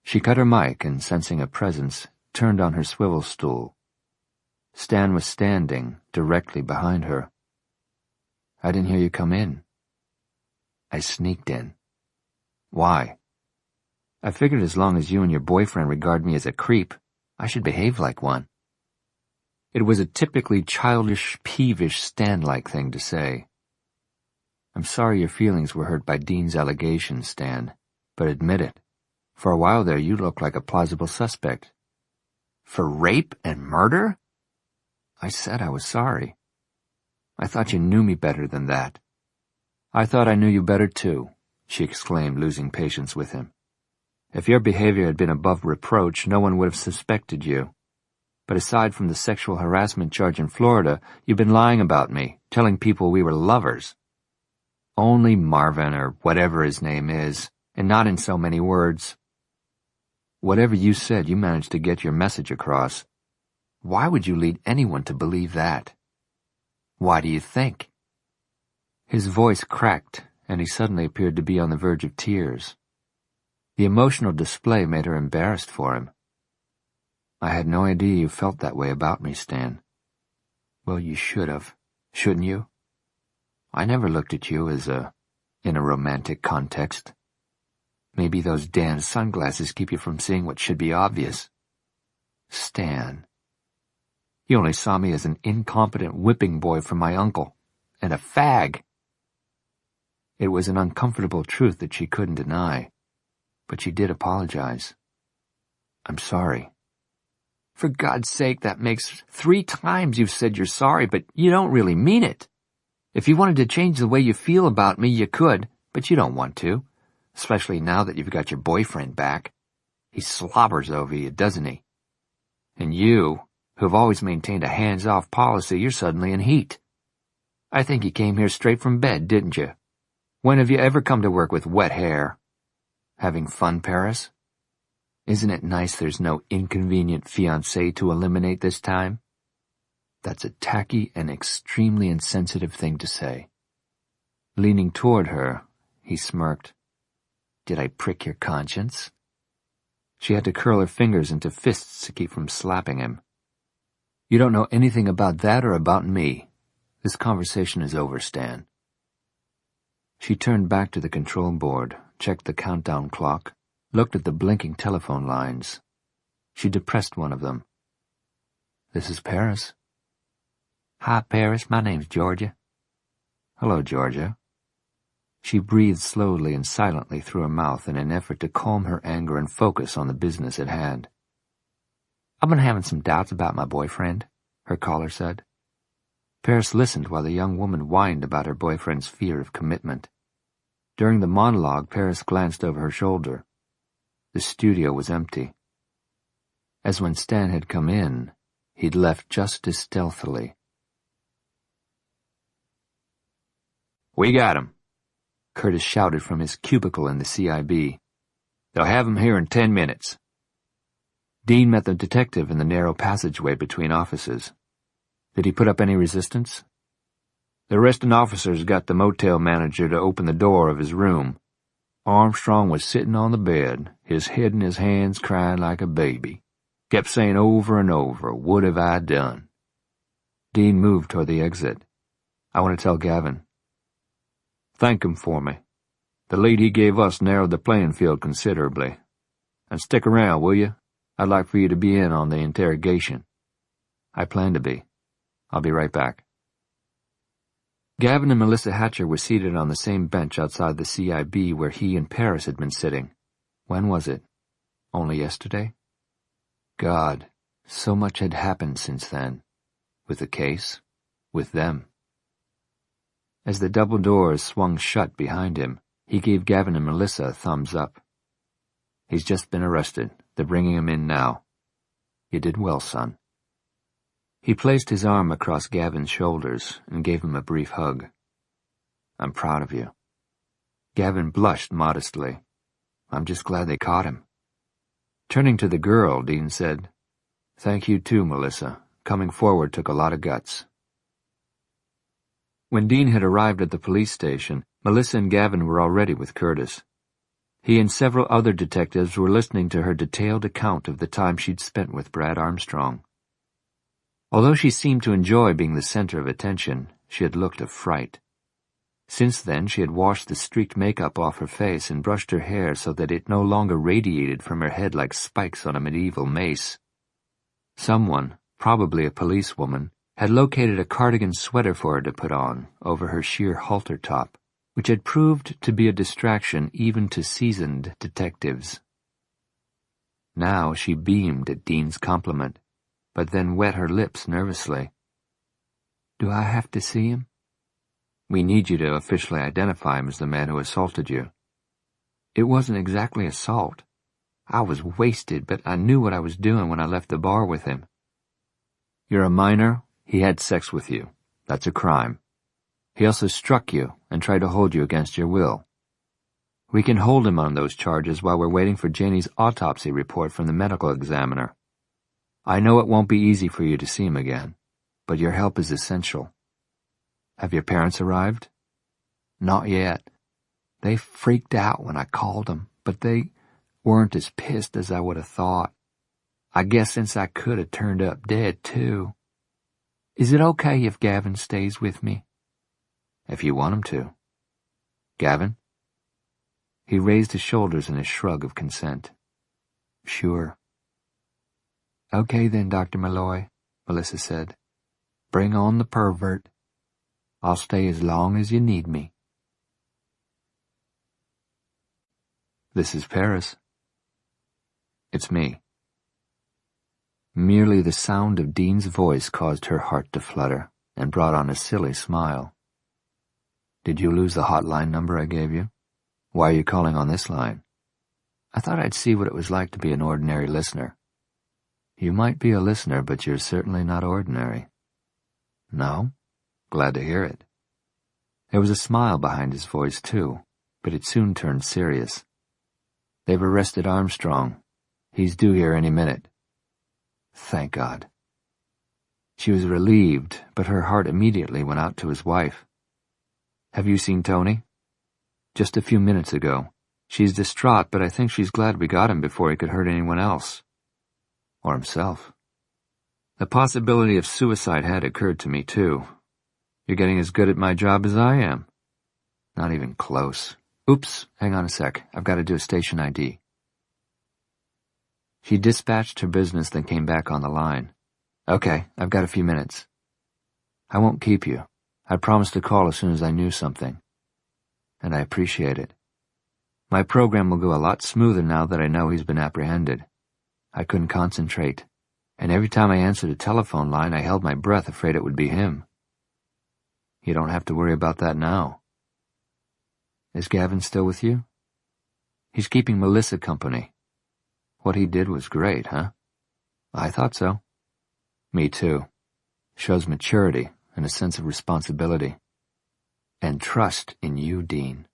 [SPEAKER 1] She cut her mic and, sensing a presence, turned on her swivel stool. Stan was standing directly behind her. "I didn't hear you come in." "I sneaked in.
[SPEAKER 2] Why? I figured as long as you and your boyfriend regard me as a creep, I should behave like one. It was a typically childish, peevish, Stan-like thing to say. I'm sorry your feelings were hurt by Dean's allegations, Stan, but admit it. For a while there you looked like a plausible suspect. For rape and murder? I said I was sorry. I thought you knew me better than that. I thought I knew you better too, she exclaimed, losing patience with him. If your behavior had been above reproach, no one would have suspected you. But aside from the sexual harassment charge in Florida, you've been lying about me, telling people we were lovers. Only Marvin, or whatever his name is, and not in so many words. Whatever you said, you managed to get your message across. Why would you lead anyone to believe that? Why do you think? His voice cracked, and he suddenly appeared to be on the verge of tears. The emotional display made her embarrassed for him. I had no idea you felt that way about me, Stan. Well, you should have, shouldn't you? I never looked at you as in a romantic context. Maybe those damn sunglasses keep you from seeing what should be obvious. Stan. You only saw me as an incompetent whipping boy from my uncle, and a fag. It was an uncomfortable truth that she couldn't deny, but she did apologize. I'm sorry. For God's sake, that makes 3 times you've said you're sorry, but you don't really mean it. If you wanted to change the way you feel about me, you could, but you don't want to, especially now that you've got your boyfriend back. He slobbers over you, doesn't he? And you, who've always maintained a hands-off policy, you're suddenly in heat. I think you came here straight from bed, didn't you? When have you ever come to work with wet hair? Having fun, Paris? Isn't it nice there's no inconvenient fiancé to eliminate this time? That's a tacky and extremely insensitive thing to say. Leaning toward her, he smirked. Did I prick your conscience? She had to curl her fingers into fists to keep from slapping him. You don't know anything about that or about me. This conversation is over, Stan. She turned back to the control board, checked the countdown clock, looked at the blinking telephone lines. She depressed one of them. This is Paris. Hi, Paris. My name's Georgia. Hello, Georgia. She breathed slowly and silently through her mouth in an effort to calm her anger and focus on the business at hand. I've been having some doubts about my boyfriend, her caller said. Paris listened while the young woman whined about her boyfriend's fear of commitment. During the monologue, Paris glanced over her shoulder. The studio was empty. As when Stan had come in, he'd left just as stealthily. We got him, Curtis shouted from his cubicle in the CIB. They'll have him here in 10 minutes. Dean met the detective in the narrow passageway between offices. Did he put up any resistance? The arresting officers got the motel manager to open the door of his room. Armstrong was sitting on the bed, his head in his hands, crying like a baby. Kept saying over and over, "What have I done?" Dean moved toward the exit. I want to tell Gavin. Thank him for me. The lead he gave us narrowed the playing field considerably. And stick around, will you? I'd like for you to be in on the interrogation. I plan to be. I'll be right back. Gavin and Melissa Hatcher were seated on the same bench outside the CIB where he and Paris had been sitting. When was it? Only yesterday? God, so much had happened since then. With the case, with them. As the double doors swung shut behind him, he gave Gavin and Melissa a thumbs up. He's just been arrested. They're bringing him in now. You did well, son. He placed his arm across Gavin's shoulders and gave him a brief hug. I'm proud of you. Gavin blushed modestly. I'm just glad they caught him. Turning to the girl, Dean said, Thank you too, Melissa. Coming forward took a lot of guts. When Dean had arrived at the police station, Melissa and Gavin were already with Curtis. He and several other detectives were listening to her detailed account of the time she'd spent with Brad Armstrong. Although she seemed to enjoy being the center of attention, she had looked a fright. Since then, she had washed the streaked makeup off her face and brushed her hair so that it no longer radiated from her head like spikes on a medieval mace. Someone, probably a policewoman, had located a cardigan sweater for her to put on over her sheer halter top, which had proved to be a distraction even to seasoned detectives. Now she beamed at Dean's compliment, but then wet her lips nervously. "Do I have to see him?" "We need you to officially identify him as the man who assaulted you." "It wasn't exactly assault. I was wasted, but I knew what I was doing when I left the bar with him." "You're a minor. He had sex with you. That's a crime. He also struck you and tried to hold you against your will. We can hold him on those charges while we're waiting for Janie's autopsy report from the medical examiner. I know it won't be easy for you to see him again, but your help is essential." "Have your parents arrived?" "Not yet. They freaked out when I called them, but they weren't as pissed as I would have thought. I guess since I could have turned up dead, too. Is it okay if Gavin stays with me?" "If you want him to." "Gavin?" He raised his shoulders in a shrug of consent. "Sure." "Okay then, Dr. Malloy," Melissa said. "Bring on the pervert. I'll stay as long as you need me." This is Paris. It's me. Merely the sound of Dean's voice caused her heart to flutter and brought on a silly smile. "Did you lose the hotline number I gave you? Why are you calling on this line?" "I thought I'd see what it was like to be an ordinary listener." "You might be a listener, but you're certainly not ordinary." "No? Glad to hear it." There was a smile behind his voice, too, but it soon turned serious. "They've arrested Armstrong. He's due here any minute." "Thank God." She was relieved, but her heart immediately went out to his wife. "Have you seen Tony?" "Just a few minutes ago. She's distraught, but I think she's glad we got him before he could hurt anyone else. Or himself." The possibility of suicide had occurred to me, too. "You're getting as good at my job as I am." "Not even close. Oops, hang on a sec. I've got to do a station ID." She dispatched her business, then came back on the line. "Okay, I've got a few minutes." "I won't keep you. I promised to call as soon as I knew something. And I appreciate it. My program will go a lot smoother now that I know he's been apprehended. I couldn't concentrate, and every time I answered a telephone line I held my breath, afraid it would be him." "You don't have to worry about that now." "Is Gavin still with you?" "He's keeping Melissa company." "What he did was great, huh?" "I thought so." "Me too. Shows maturity and a sense of responsibility. And trust in you, Dean.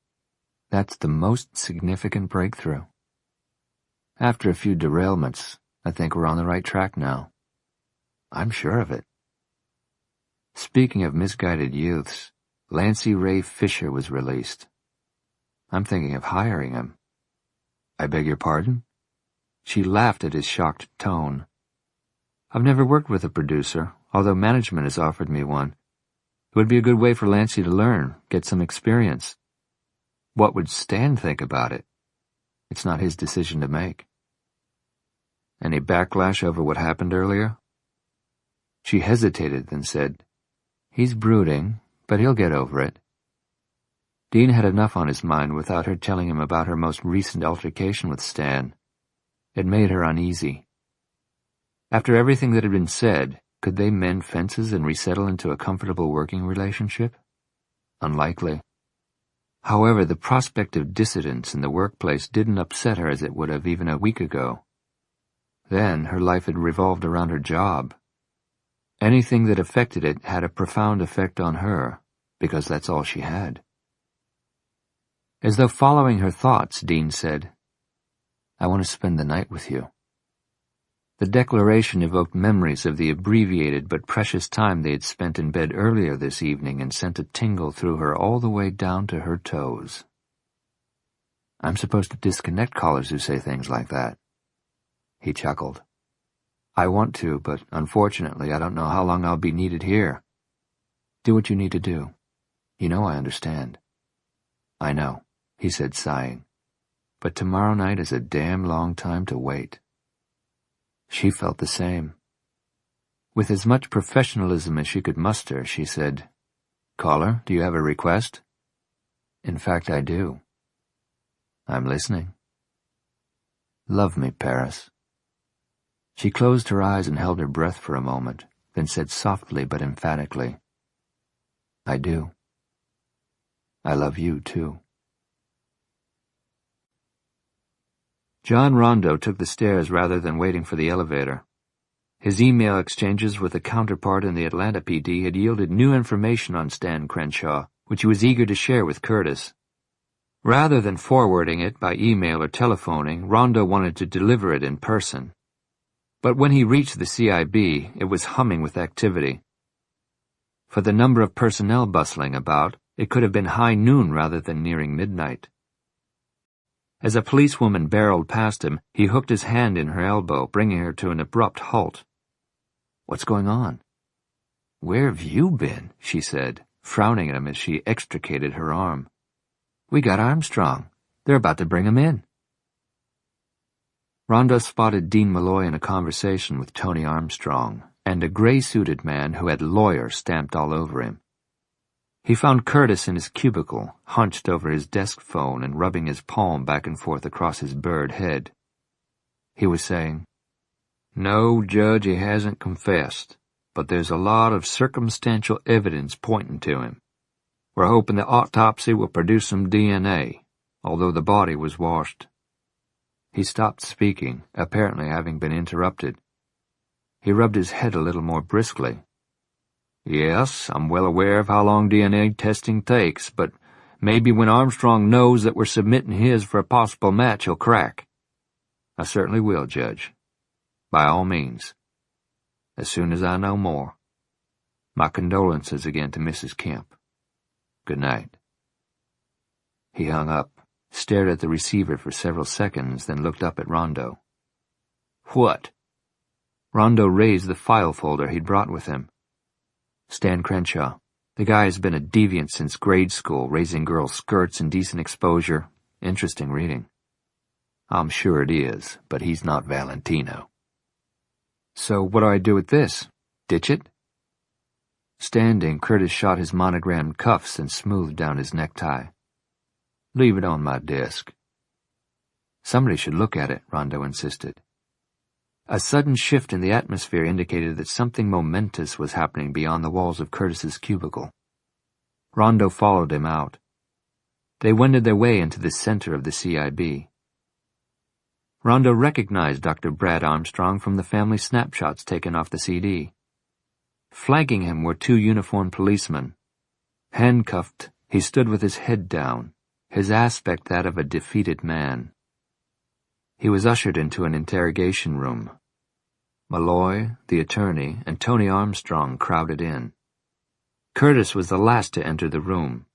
[SPEAKER 2] That's the most significant breakthrough. After a few derailments, I think we're on the right track now." "I'm sure of it." Speaking of misguided youths, Lancey Ray Fisher was released. I'm thinking of hiring him." "I beg your pardon?" She laughed at his shocked tone. "I've never worked with a producer, although management has offered me one. It would be a good way for Lancey to learn, get some experience." "What would Stan think about it?" "It's not his decision to make." "Any backlash over what happened earlier?" She hesitated, then said, "He's brooding, but he'll get over it." Dean had enough on his mind without her telling him about her most recent altercation with Stan. It made her uneasy. After everything that had been said, could they mend fences and resettle into a comfortable working relationship? Unlikely. However, the prospect of dissidence in the workplace didn't upset her as it would have even a week ago. Then her life had revolved around her job. Anything that affected it had a profound effect on her, because that's all she had. As though following her thoughts, Dean said, "I want to spend the night with you." The declaration evoked memories of the abbreviated but precious time they had spent in bed earlier this evening and sent a tingle through her all the way down to her toes. "I'm supposed to disconnect callers who say things like that." He chuckled. "I want to, but unfortunately I don't know how long I'll be needed here." "Do what you need to do. You know I understand." I know, he said, sighing. But tomorrow night is a damn long time to wait. She felt the same. With as much professionalism as she could muster, she said, "Caller, do you have a request?" "In fact, I do." "I'm listening." "Love me, Paris." She closed her eyes and held her breath for a moment, then said softly but emphatically, "I do. I love you, too." John Rondo took the stairs rather than waiting for the elevator. His email exchanges with a counterpart in the Atlanta PD had yielded new information on Stan Crenshaw, which he was eager to share with Curtis. Rather than forwarding it by email or telephoning, Rondo wanted to deliver it in person. But when he reached the CIB, it was humming with activity. For the number of personnel bustling about, it could have been high noon rather than nearing midnight. As a policewoman barreled past him, he hooked his hand in her elbow, bringing her to an abrupt halt. "What's going on?" "Where have you been?" she said, frowning at him as she extricated her arm. "We got Armstrong. They're about to bring him in." Rondo spotted Dean Malloy in a conversation with Tony Armstrong and a gray-suited man who had lawyer stamped all over him. He found Curtis in his cubicle, hunched over his desk phone and rubbing his palm back and forth across his bird head. He was saying, "No, Judge, he hasn't confessed, but there's a lot of circumstantial evidence pointing to him. We're hoping the autopsy will produce some DNA, although the body was washed." He stopped speaking, apparently having been interrupted. He rubbed his head a little more briskly. "Yes, I'm well aware of how long DNA testing takes, but maybe when Armstrong knows that we're submitting his for a possible match, he'll crack." "I certainly will, Judge. By all means. As soon as I know more. My condolences again to Mrs. Kemp. Good night." He hung up, stared at the receiver for several seconds, then looked up at Rondo. "What?" Rondo raised the file folder he'd brought with him. "Stan Crenshaw. The guy has been a deviant since grade school, raising girls' skirts, indecent exposure. Interesting reading." "I'm sure it is, but he's not Valentino." "So what do I do with this? Ditch it?" Standing, Curtis shot his monogrammed cuffs and smoothed down his necktie. "Leave it on my desk." "Somebody should look at it," Rondo insisted. A sudden shift in the atmosphere indicated that something momentous was happening beyond the walls of Curtis's cubicle. Rondo followed him out. They wended their way into the center of the CIB. Rondo recognized Dr. Brad Armstrong from the family snapshots taken off the CD. Flanking him were two uniformed policemen. Handcuffed, he stood with his head down, his aspect that of a defeated man. He was ushered into an interrogation room. Malloy, the attorney, and Tony Armstrong crowded in. Curtis was the last to enter the room.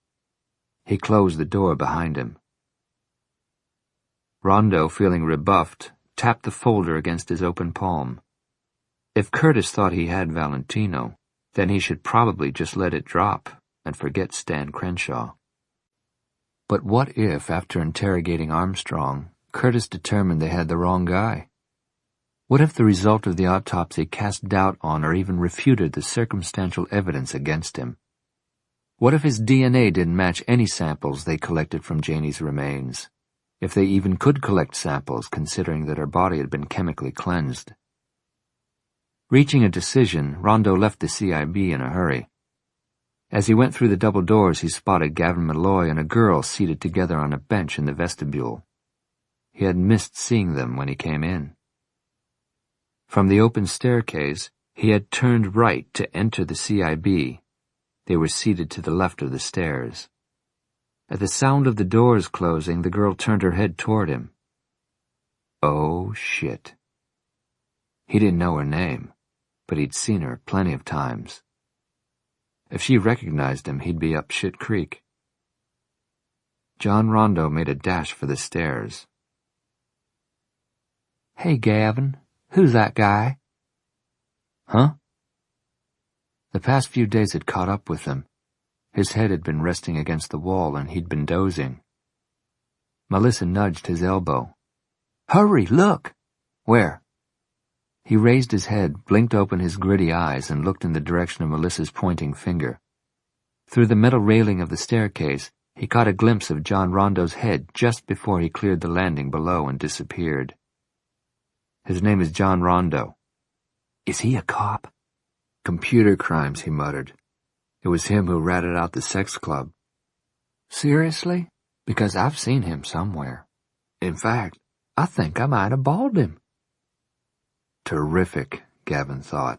[SPEAKER 2] He closed the door behind him. Rondo, feeling rebuffed, tapped the folder against his open palm. If Curtis thought he had Valentino, then he should probably just let it drop and forget Stan Crenshaw. But what if, after interrogating Armstrong, Curtis determined they had the wrong guy? What if the result of the autopsy cast doubt on or even refuted the circumstantial evidence against him? What if his DNA didn't match any samples they collected from Janie's remains, if they even could collect samples considering that her body had been chemically cleansed? Reaching a decision, Rondo left the CIB in a hurry. As he went through the double doors, he spotted Gavin Malloy and a girl seated together on a bench in the vestibule. He had missed seeing them when he came in. From the open staircase, he had turned right to enter the CIB. They were seated to the left of the stairs. At the sound of the doors closing, the girl turned her head toward him. Oh, shit. He didn't know her name, but he'd seen her plenty of times. If she recognized him, he'd be up shit creek. John Rondo made a dash for the stairs. "Hey, Gavin, who's that guy?" "Huh?" The past few days had caught up with him. His head had been resting against the wall and he'd been dozing. Melissa nudged his elbow. "Hurry, look!" "Where?" He raised his head, blinked open his gritty eyes, and looked in the direction of Melissa's pointing finger. Through the metal railing of the staircase, he caught a glimpse of John Rondo's head just before he cleared the landing below and disappeared. "His name is John Rondo." "Is he a cop?" "Computer crimes," he muttered. "It was him who ratted out the sex club." "Seriously? Because I've seen him somewhere. In fact, I think I might have balled him." Terrific, Gavin thought.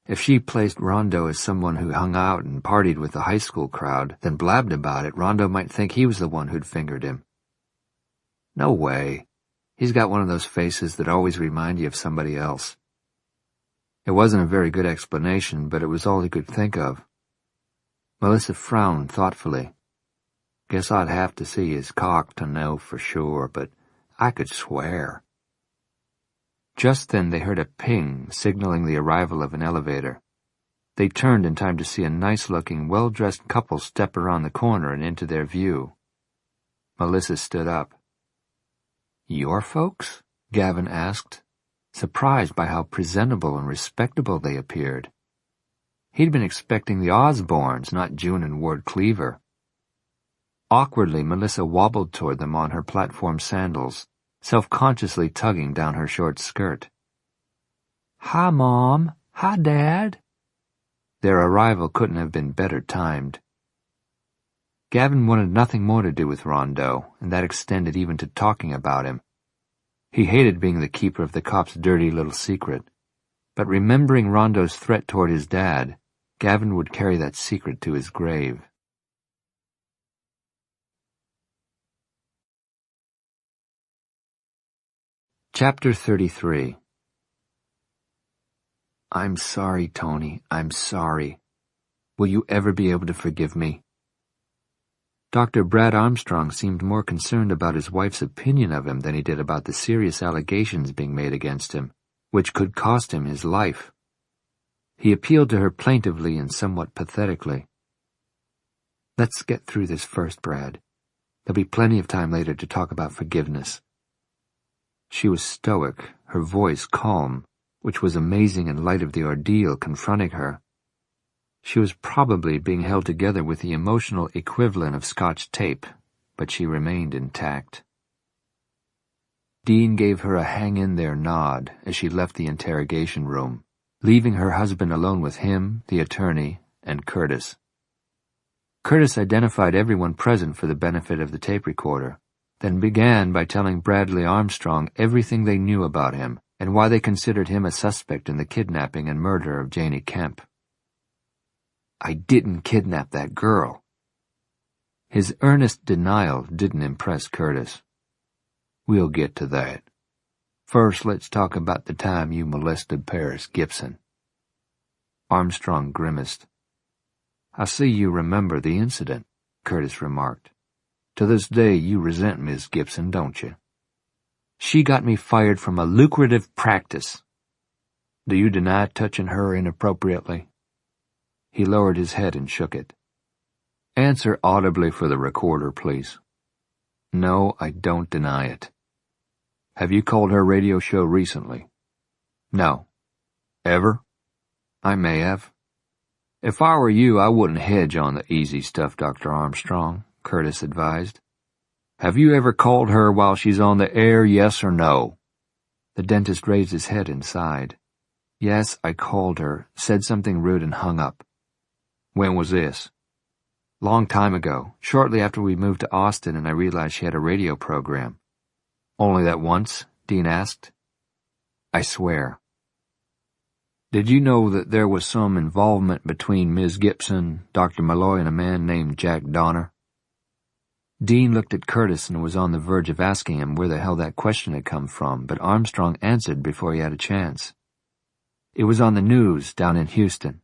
[SPEAKER 2] If she placed Rondo as someone who hung out and partied with the high school crowd, then blabbed about it, Rondo might think he was the one who'd fingered him. No way. He's got one of those faces that always remind you of somebody else. It wasn't a very good explanation, but it was all he could think of. Melissa frowned thoughtfully. "Guess I'd have to see his cock to know for sure, but I could swear." Just then they heard a ping signaling the arrival of an elevator. They turned in time to see a nice-looking, well-dressed couple step around the corner and into their view. Melissa stood up. "Your folks?" Gavin asked, surprised by how presentable and respectable they appeared. He'd been expecting the Osborns, not June and Ward Cleaver. Awkwardly, Melissa wobbled toward them on her platform sandals, self-consciously tugging down her short skirt. "Hi, Mom. Hi, Dad." Their arrival couldn't have been better timed. Gavin wanted nothing more to do with Rondo, and that extended even to talking about him. He hated being the keeper of the cop's dirty little secret, but remembering Rondo's threat toward his dad, Gavin would carry that secret to his grave. Chapter 33. "I'm sorry, Tony. I'm sorry. Will you ever be able to forgive me?" Dr. Brad Armstrong seemed more concerned about his wife's opinion of him than he did about the serious allegations being made against him, which could cost him his life. He appealed to her plaintively and somewhat pathetically. "Let's get through this first, Brad. There'll be plenty of time later to talk about forgiveness." She was stoic, her voice calm, which was amazing in light of the ordeal confronting her. She was probably being held together with the emotional equivalent of Scotch tape, but she remained intact. Dean gave her a hang-in-there nod as she left the interrogation room, leaving her husband alone with him, the attorney, and Curtis. Curtis identified everyone present for the benefit of the tape recorder, then began by telling Bradley Armstrong everything they knew about him and why they considered him a suspect in the kidnapping and murder of Janie Kemp. "I didn't kidnap that girl." His earnest denial didn't impress Curtis. "We'll get to that. First, let's talk about the time you molested Paris Gibson." Armstrong grimaced. "I see you remember the incident," Curtis remarked. "To this day you resent Miss Gibson, don't you?" "She got me fired from a lucrative practice." "Do you deny touching her inappropriately?" He lowered his head and shook it. "Answer audibly for the recorder, please." "No, I don't deny it." "Have you called her radio show recently?" "No." "Ever?" "I may have." "If I were you, I wouldn't hedge on the easy stuff, Dr. Armstrong," Curtis advised. "Have you ever called her while she's on the air, yes or no?" The dentist raised his head and sighed. "Yes, I called her, said something rude and hung up." "When was this?" "Long time ago, shortly after we moved to Austin and I realized she had a radio program." "Only that once?" Dean asked. "I swear." "Did you know that there was some involvement between Ms. Gibson, Dr. Malloy, and a man named Jack Donner?" Dean looked at Curtis and was on the verge of asking him where the hell that question had come from, but Armstrong answered before he had a chance. "It was on the news down in Houston."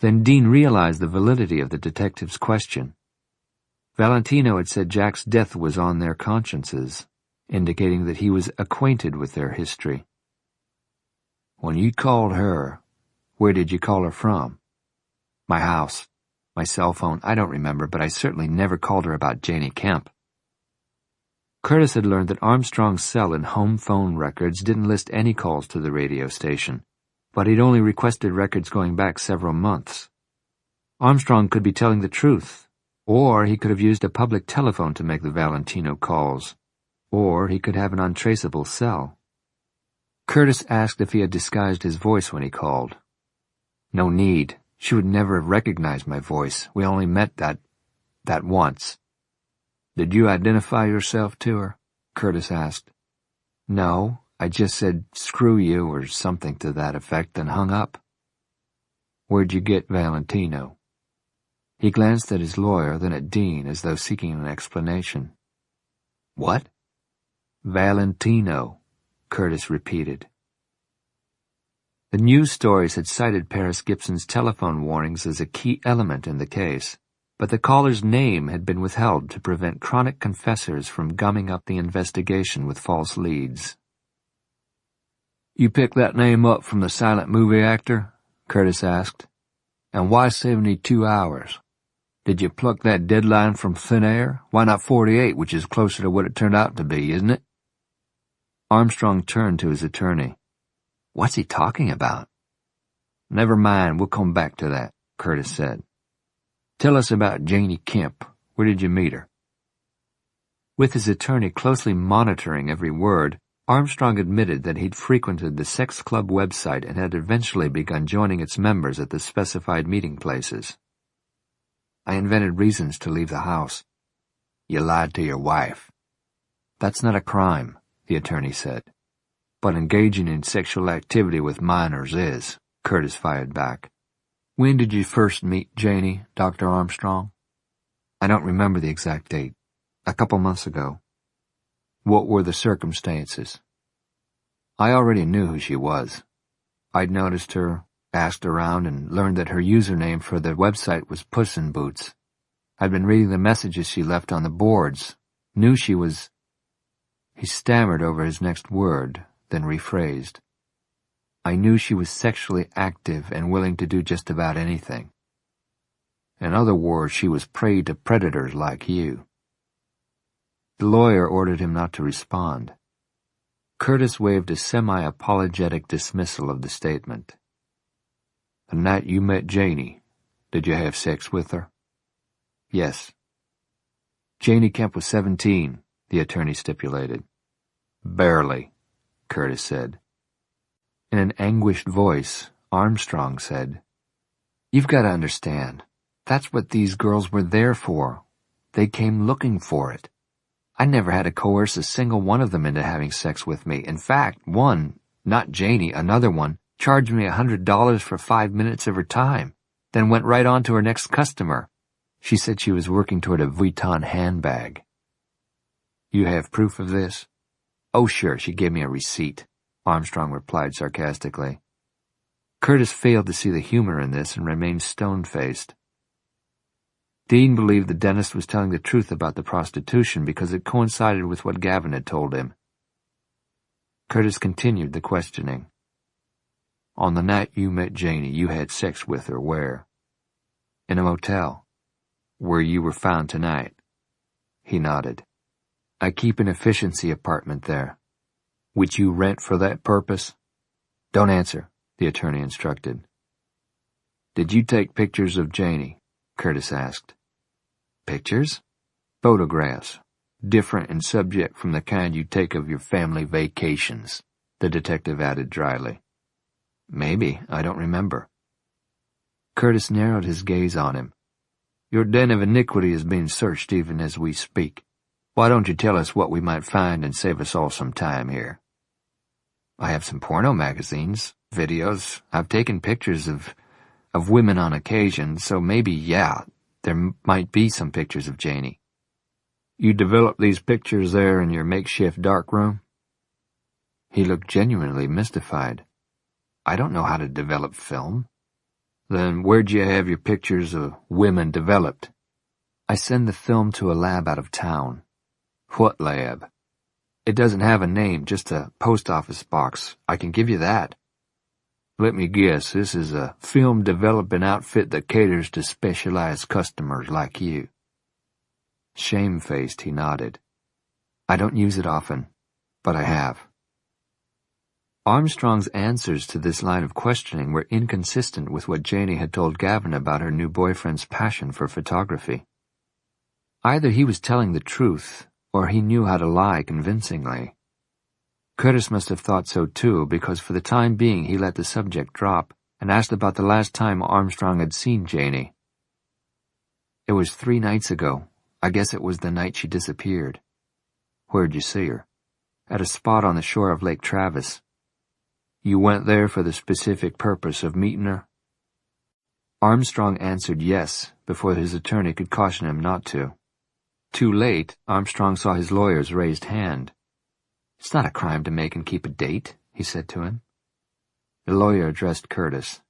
[SPEAKER 2] Then Dean realized the validity of the detective's question. Valentino had said Jack's death was on their consciences, indicating that he was acquainted with their history. "When you called her, where did you call her from?" "My house." My cell phone, I don't remember, but I certainly never called her about Janie Kemp. Curtis had learned that Armstrong's cell and home phone records didn't list any calls to the radio station, but he'd only requested records going back several months. Armstrong could be telling the truth, or he could have used a public telephone to make the Valentino calls, or he could have an untraceable cell. Curtis asked if he had disguised his voice when he called. No need. She would never have recognized my voice. We only met that once. Did you identify yourself to her? Curtis asked. No, I just said, screw you, or something to that effect, and hung up. Where'd you get Valentino? He glanced at his lawyer, then at Dean, as though seeking an explanation. What? Valentino, Curtis repeated. The news stories had cited Paris Gibson's telephone warnings as a key element in the case, but the caller's name had been withheld to prevent chronic confessors from gumming up the investigation with false leads. You picked that name up from the silent movie actor? Curtis asked. And why 72 hours? Did you pluck that deadline from thin air? Why not 48, which is closer to what it turned out to be, isn't it? Armstrong turned to his attorney. What's he talking about? Never mind, we'll come back to that, Curtis said. Tell us about Janie Kemp. Where did you meet her? With his attorney closely monitoring every word, Armstrong admitted that he'd frequented the sex club website and had eventually begun joining its members at the specified meeting places. I invented reasons to leave the house. You lied to your wife. That's not a crime, the attorney said. But engaging in sexual activity with minors is, Curtis fired back. When did you first meet Janie, Dr. Armstrong? I don't remember the exact date. A couple months ago. What were the circumstances? I already knew who she was. I'd noticed her, asked around, and learned that her username for the website was Puss in Boots. I'd been reading the messages she left on the boards. Knew she was... He stammered over his next word, then rephrased. I knew she was sexually active and willing to do just about anything. In other words, she was prey to predators like you. The lawyer ordered him not to respond. Curtis waved a semi-apologetic dismissal of the statement. The night you met Janie, did you have sex with her? Yes. Janie Kemp was 17, the attorney stipulated. Barely, Curtis said. In an anguished voice, Armstrong said, You've got to understand. That's what these girls were there for. They came looking for it. I never had to coerce a single one of them into having sex with me. In fact, one, not Janie, another one, charged me $100 for 5 minutes of her time, then went right on to her next customer. She said she was working toward a Vuitton handbag. You have proof of this? Oh, sure, she gave me a receipt, Armstrong replied sarcastically. Curtis failed to see the humor in this and remained stone-faced. Dean believed the dentist was telling the truth about the prostitution because it coincided with what Gavin had told him. Curtis continued the questioning. On the night you met Janie, you had sex with her where? In a motel. Where you were found tonight. He nodded. I keep an efficiency apartment there. Which you rent for that purpose? Don't answer, the attorney instructed. Did you take pictures of Janie? Curtis asked. Pictures? Photographs. Different in subject from the kind you take of your family vacations, the detective added dryly. Maybe, I don't remember. Curtis narrowed his gaze on him. Your den of iniquity is being searched even as we speak. Why don't you tell us what we might find and save us all some time here? I have some porno magazines, videos. I've taken pictures of women on occasion, so maybe, yeah, there might be some pictures of Janie. You developed these pictures there in your makeshift darkroom? He looked genuinely mystified. I don't know how to develop film. Then where'd you have your pictures of women developed? I send the film to a lab out of town. What lab? It doesn't have a name, just a post office box. I can give you that. Let me guess, this is a film developing outfit that caters to specialized customers like you. Shamefaced, he nodded. I don't use it often, but I have. Armstrong's answers to this line of questioning were inconsistent with what Janey had told Gavin about her new boyfriend's passion for photography. Either he was telling the truth, or he knew how to lie convincingly. Curtis must have thought so too, because for the time being he let the subject drop and asked about the last time Armstrong had seen Janey. It was 3 nights ago. I guess it was the night she disappeared. Where'd you see her? At a spot on the shore of Lake Travis. You went there for the specific purpose of meeting her? Armstrong answered yes, before his attorney could caution him not to. Too late, Armstrong saw his lawyer's raised hand. It's not a crime to make and keep a date, he said to him. The lawyer addressed Curtis.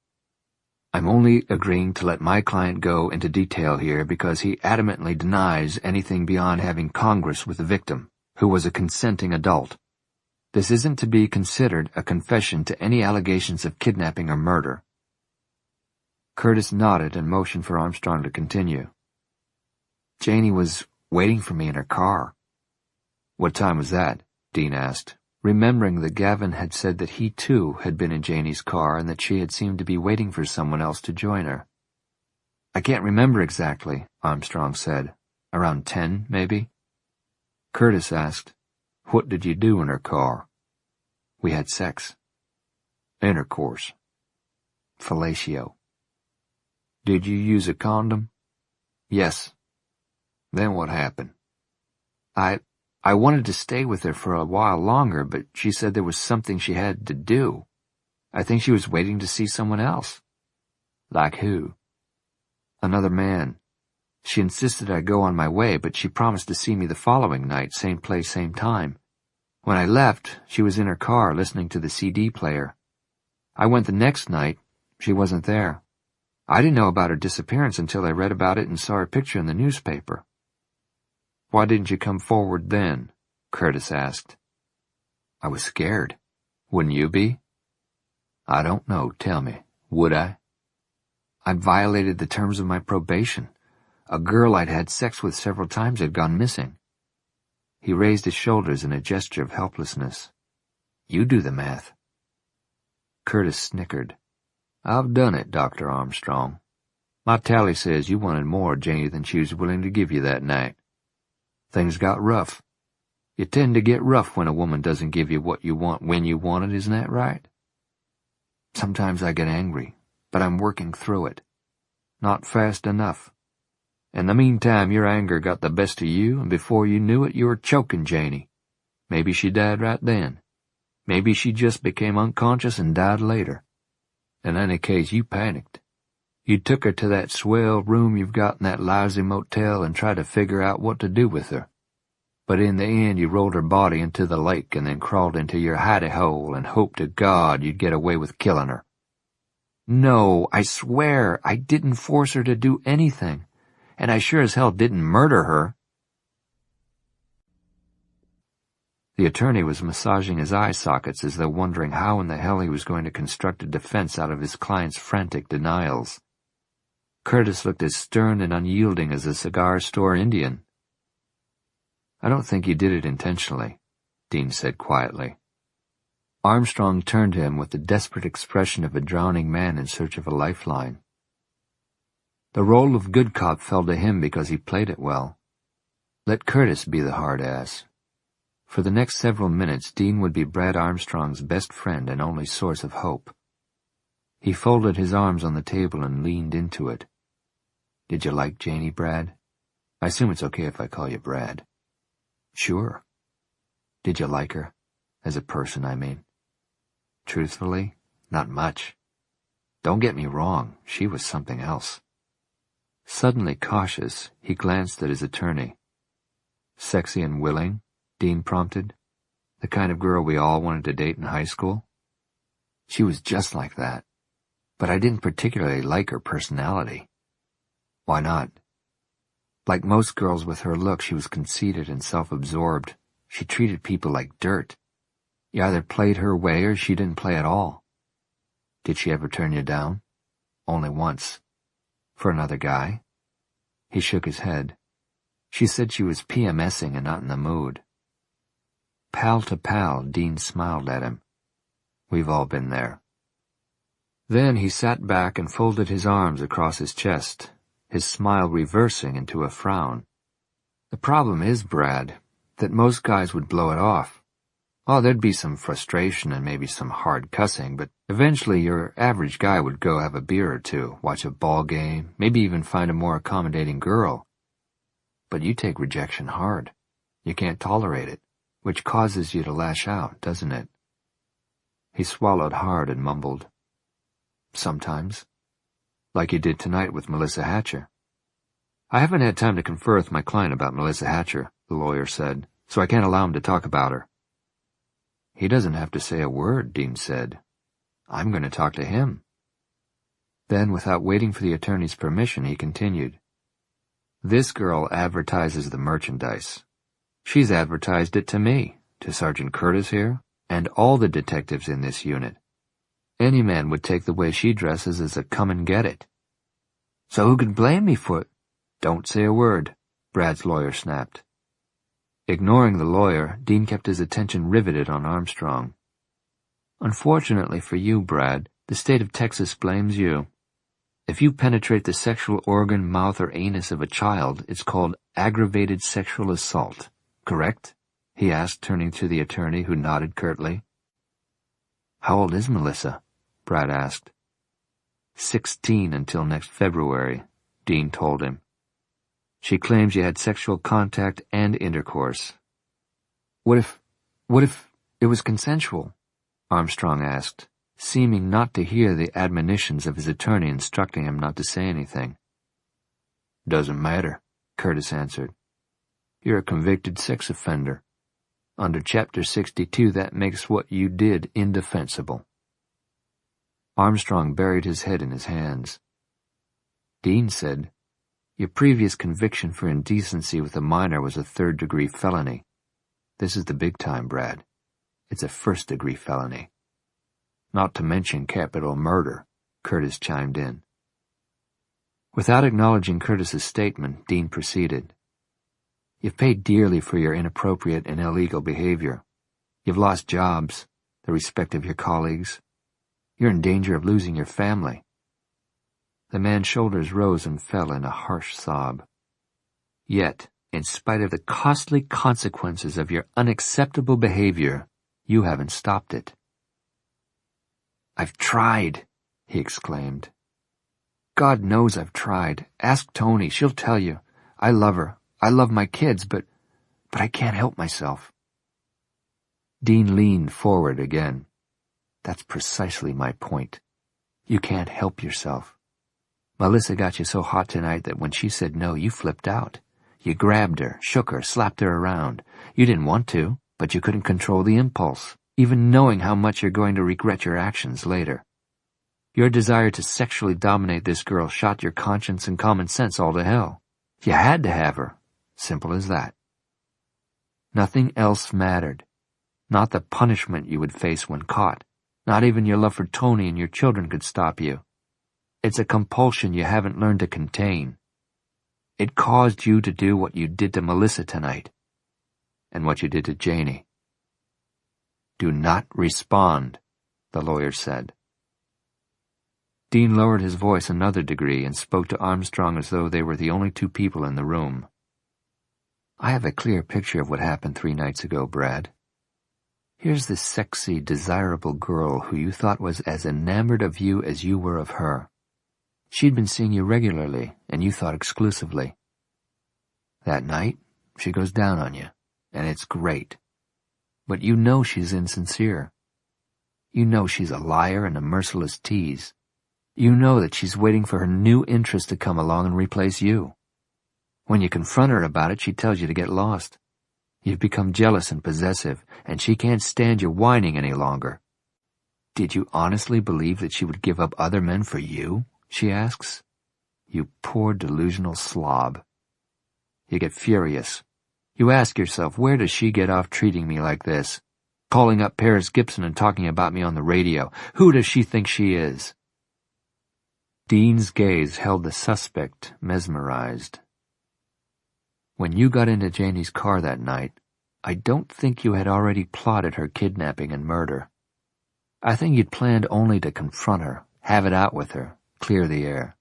[SPEAKER 2] I'm only agreeing to let my client go into detail here because he adamantly denies anything beyond having congress with the victim, who was a consenting adult. This isn't to be considered a confession to any allegations of kidnapping or murder. Curtis nodded and motioned for Armstrong to continue. Janey was waiting for me in her car. What time was that? Dean asked, remembering that Gavin had said that he too had been in Janey's car and that she had seemed to be waiting for someone else to join her. I can't remember exactly, Armstrong said. Around 10, maybe? Curtis asked, what did you do in her car? We had sex. Intercourse. Fellatio. Did you use a condom? Yes. Then what happened? I wanted to stay with her for a while longer, but she said there was something she had to do. I think she was waiting to see someone else. Like who? Another man. She insisted I go on my way, but she promised to see me the following night, same place, same time. When I left, she was in her car listening to the CD player. I went the next night. She wasn't there. I didn't know about her disappearance until I read about it and saw her picture in the newspaper. Why didn't you come forward then? Curtis asked. I was scared. Wouldn't you be? I don't know, tell me. Would I? I'd violated the terms of my probation. A girl I'd had sex with several times had gone missing. He raised his shoulders in a gesture of helplessness. You do the math. Curtis snickered. I've done it, Dr. Armstrong. My tally says you wanted more of Janey than she was willing to give you that night. Things got rough. You tend to get rough when a woman doesn't give you what you want when you want it, isn't that right? Sometimes I get angry, but I'm working through it. Not fast enough. In the meantime, your anger got the best of you, and before you knew it, you were choking Janey. Maybe she died right then. Maybe she just became unconscious and died later. In any case, you panicked. You took her to that swell room you've got in that lousy motel and tried to figure out what to do with her. But in the end, you rolled her body into the lake and then crawled into your hidey hole and hoped to God you'd get away with killing her. No, I swear, I didn't force her to do anything. And I sure as hell didn't murder her. The attorney was massaging his eye sockets as though wondering how in the hell he was going to construct a defense out of his client's frantic denials. Curtis looked as stern and unyielding as a cigar store Indian. I don't think you did it intentionally, Dean said quietly. Armstrong turned to him with the desperate expression of a drowning man in search of a lifeline. The role of good cop fell to him because he played it well. Let Curtis be the hard ass. For the next several minutes, Dean would be Brad Armstrong's best friend and only source of hope. He folded his arms on the table and leaned into it. Did you like Janey, Brad? I assume it's okay if I call you Brad. Sure. Did you like her? As a person, I mean. Truthfully, not much. Don't get me wrong, she was something else. Suddenly cautious, he glanced at his attorney. Sexy and willing? Dean prompted. The kind of girl we all wanted to date in high school? She was just like that. But I didn't particularly like her personality. Why not? Like most girls with her look, she was conceited and self-absorbed. She treated people like dirt. You either played her way or she didn't play at all. Did she ever turn you down? Only once. For another guy? He shook his head. She said she was PMSing and not in the mood. Pal to pal, Dean smiled at him. We've all been there. Then he sat back and folded his arms across his chest, his smile reversing into a frown. The problem is, Brad, that most guys would blow it off. Oh, there'd be some frustration and maybe some hard cussing, but eventually your average guy would go have a beer or two, watch a ball game, maybe even find a more accommodating girl. But you take rejection hard. You can't tolerate it, which causes you to lash out, doesn't it? He swallowed hard and mumbled. Sometimes. Like you did tonight with Melissa Hatcher. I haven't had time to confer with my client about Melissa Hatcher, the lawyer said, so I can't allow him to talk about her. He doesn't have to say a word, Dean said. I'm going to talk to him. Then, without waiting for the attorney's permission, he continued. This girl advertises the merchandise. She's advertised it to me, to Sergeant Curtis here, and all the detectives in this unit. Any man would take the way she dresses as a come and get it. So who could blame me for it? Don't say a word, Brad's lawyer snapped. Ignoring the lawyer, Dean kept his attention riveted on Armstrong. Unfortunately for you, Brad, the state of Texas blames you. If you penetrate the sexual organ, mouth, or anus of a child, it's called aggravated sexual assault, correct? He asked, turning to the attorney, who nodded curtly. How old is Melissa? Brad asked. 16 until next February, Dean told him. She claims you had sexual contact and intercourse. What if it was consensual? Armstrong asked, seeming not to hear the admonitions of his attorney instructing him not to say anything. Doesn't matter, Curtis answered. You're a convicted sex offender. Under Chapter 62, that makes what you did indefensible. Armstrong buried his head in his hands. Dean said, your previous conviction for indecency with a minor was a third-degree felony. This is the big time, Brad. It's a first-degree felony. Not to mention capital murder, Curtis chimed in. Without acknowledging Curtis's statement, Dean proceeded. You've paid dearly for your inappropriate and illegal behavior. You've lost jobs, the respect of your colleagues. You're in danger of losing your family. The man's shoulders rose and fell in a harsh sob. Yet, in spite of the costly consequences of your unacceptable behavior, you haven't stopped it. I've tried, he exclaimed. God knows I've tried. Ask Tony, she'll tell you. I love her. I love my kids, but I can't help myself. Dean leaned forward again. That's precisely my point. You can't help yourself. Melissa got you so hot tonight that when she said no, you flipped out. You grabbed her, shook her, slapped her around. You didn't want to, but you couldn't control the impulse, even knowing how much you're going to regret your actions later. Your desire to sexually dominate this girl shot your conscience and common sense all to hell. You had to have her. Simple as that. Nothing else mattered. Not the punishment you would face when caught. Not even your love for Tony and your children could stop you. It's a compulsion you haven't learned to contain. It caused you to do what you did to Melissa tonight, and what you did to Janie. Do not respond, the lawyer said. Dean lowered his voice another degree and spoke to Armstrong as though they were the only two people in the room. I have a clear picture of what happened 3 nights ago, Brad. Here's this sexy, desirable girl who you thought was as enamored of you as you were of her. She'd been seeing you regularly, and you thought exclusively. That night, she goes down on you, and it's great. But you know she's insincere. You know she's a liar and a merciless tease. You know that she's waiting for her new interest to come along and replace you. When you confront her about it, she tells you to get lost. You've become jealous and possessive, and she can't stand your whining any longer. Did you honestly believe that she would give up other men for you? She asks. You poor delusional slob. You get furious. You ask yourself, where does she get off treating me like this? calling up Paris Gibson and talking about me on the radio. Who does she think she is?" Dean's gaze held the suspect mesmerized. "When you got into Janie's car that night, I don't think you had already plotted her kidnapping and murder. I think you'd planned only to confront her, have it out with her, clear the air.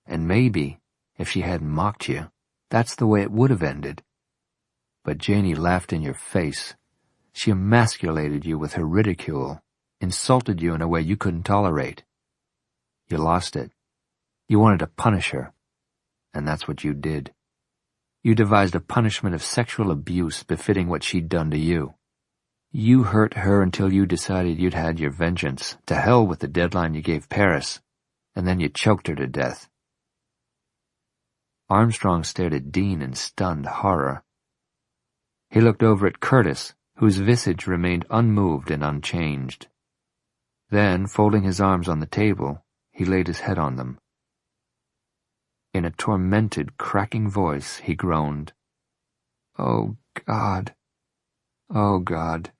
[SPEAKER 2] And maybe, if she hadn't mocked you, that's the way it would have ended. But Janie laughed in your face. She emasculated you with her ridicule, insulted you in a way you couldn't tolerate. You lost it. You wanted to punish her, and that's what you did. You devised a punishment of sexual abuse befitting what she'd done to you. You hurt her until you decided you'd had your vengeance. To hell with the deadline you gave Paris, and then you choked her to death." Armstrong stared at Dean in stunned horror. He looked over at Curtis, whose visage remained unmoved and unchanged. Then, folding his arms on the table, he laid his head on them. In a tormented, cracking voice, he groaned, "Oh, God! Oh, God!"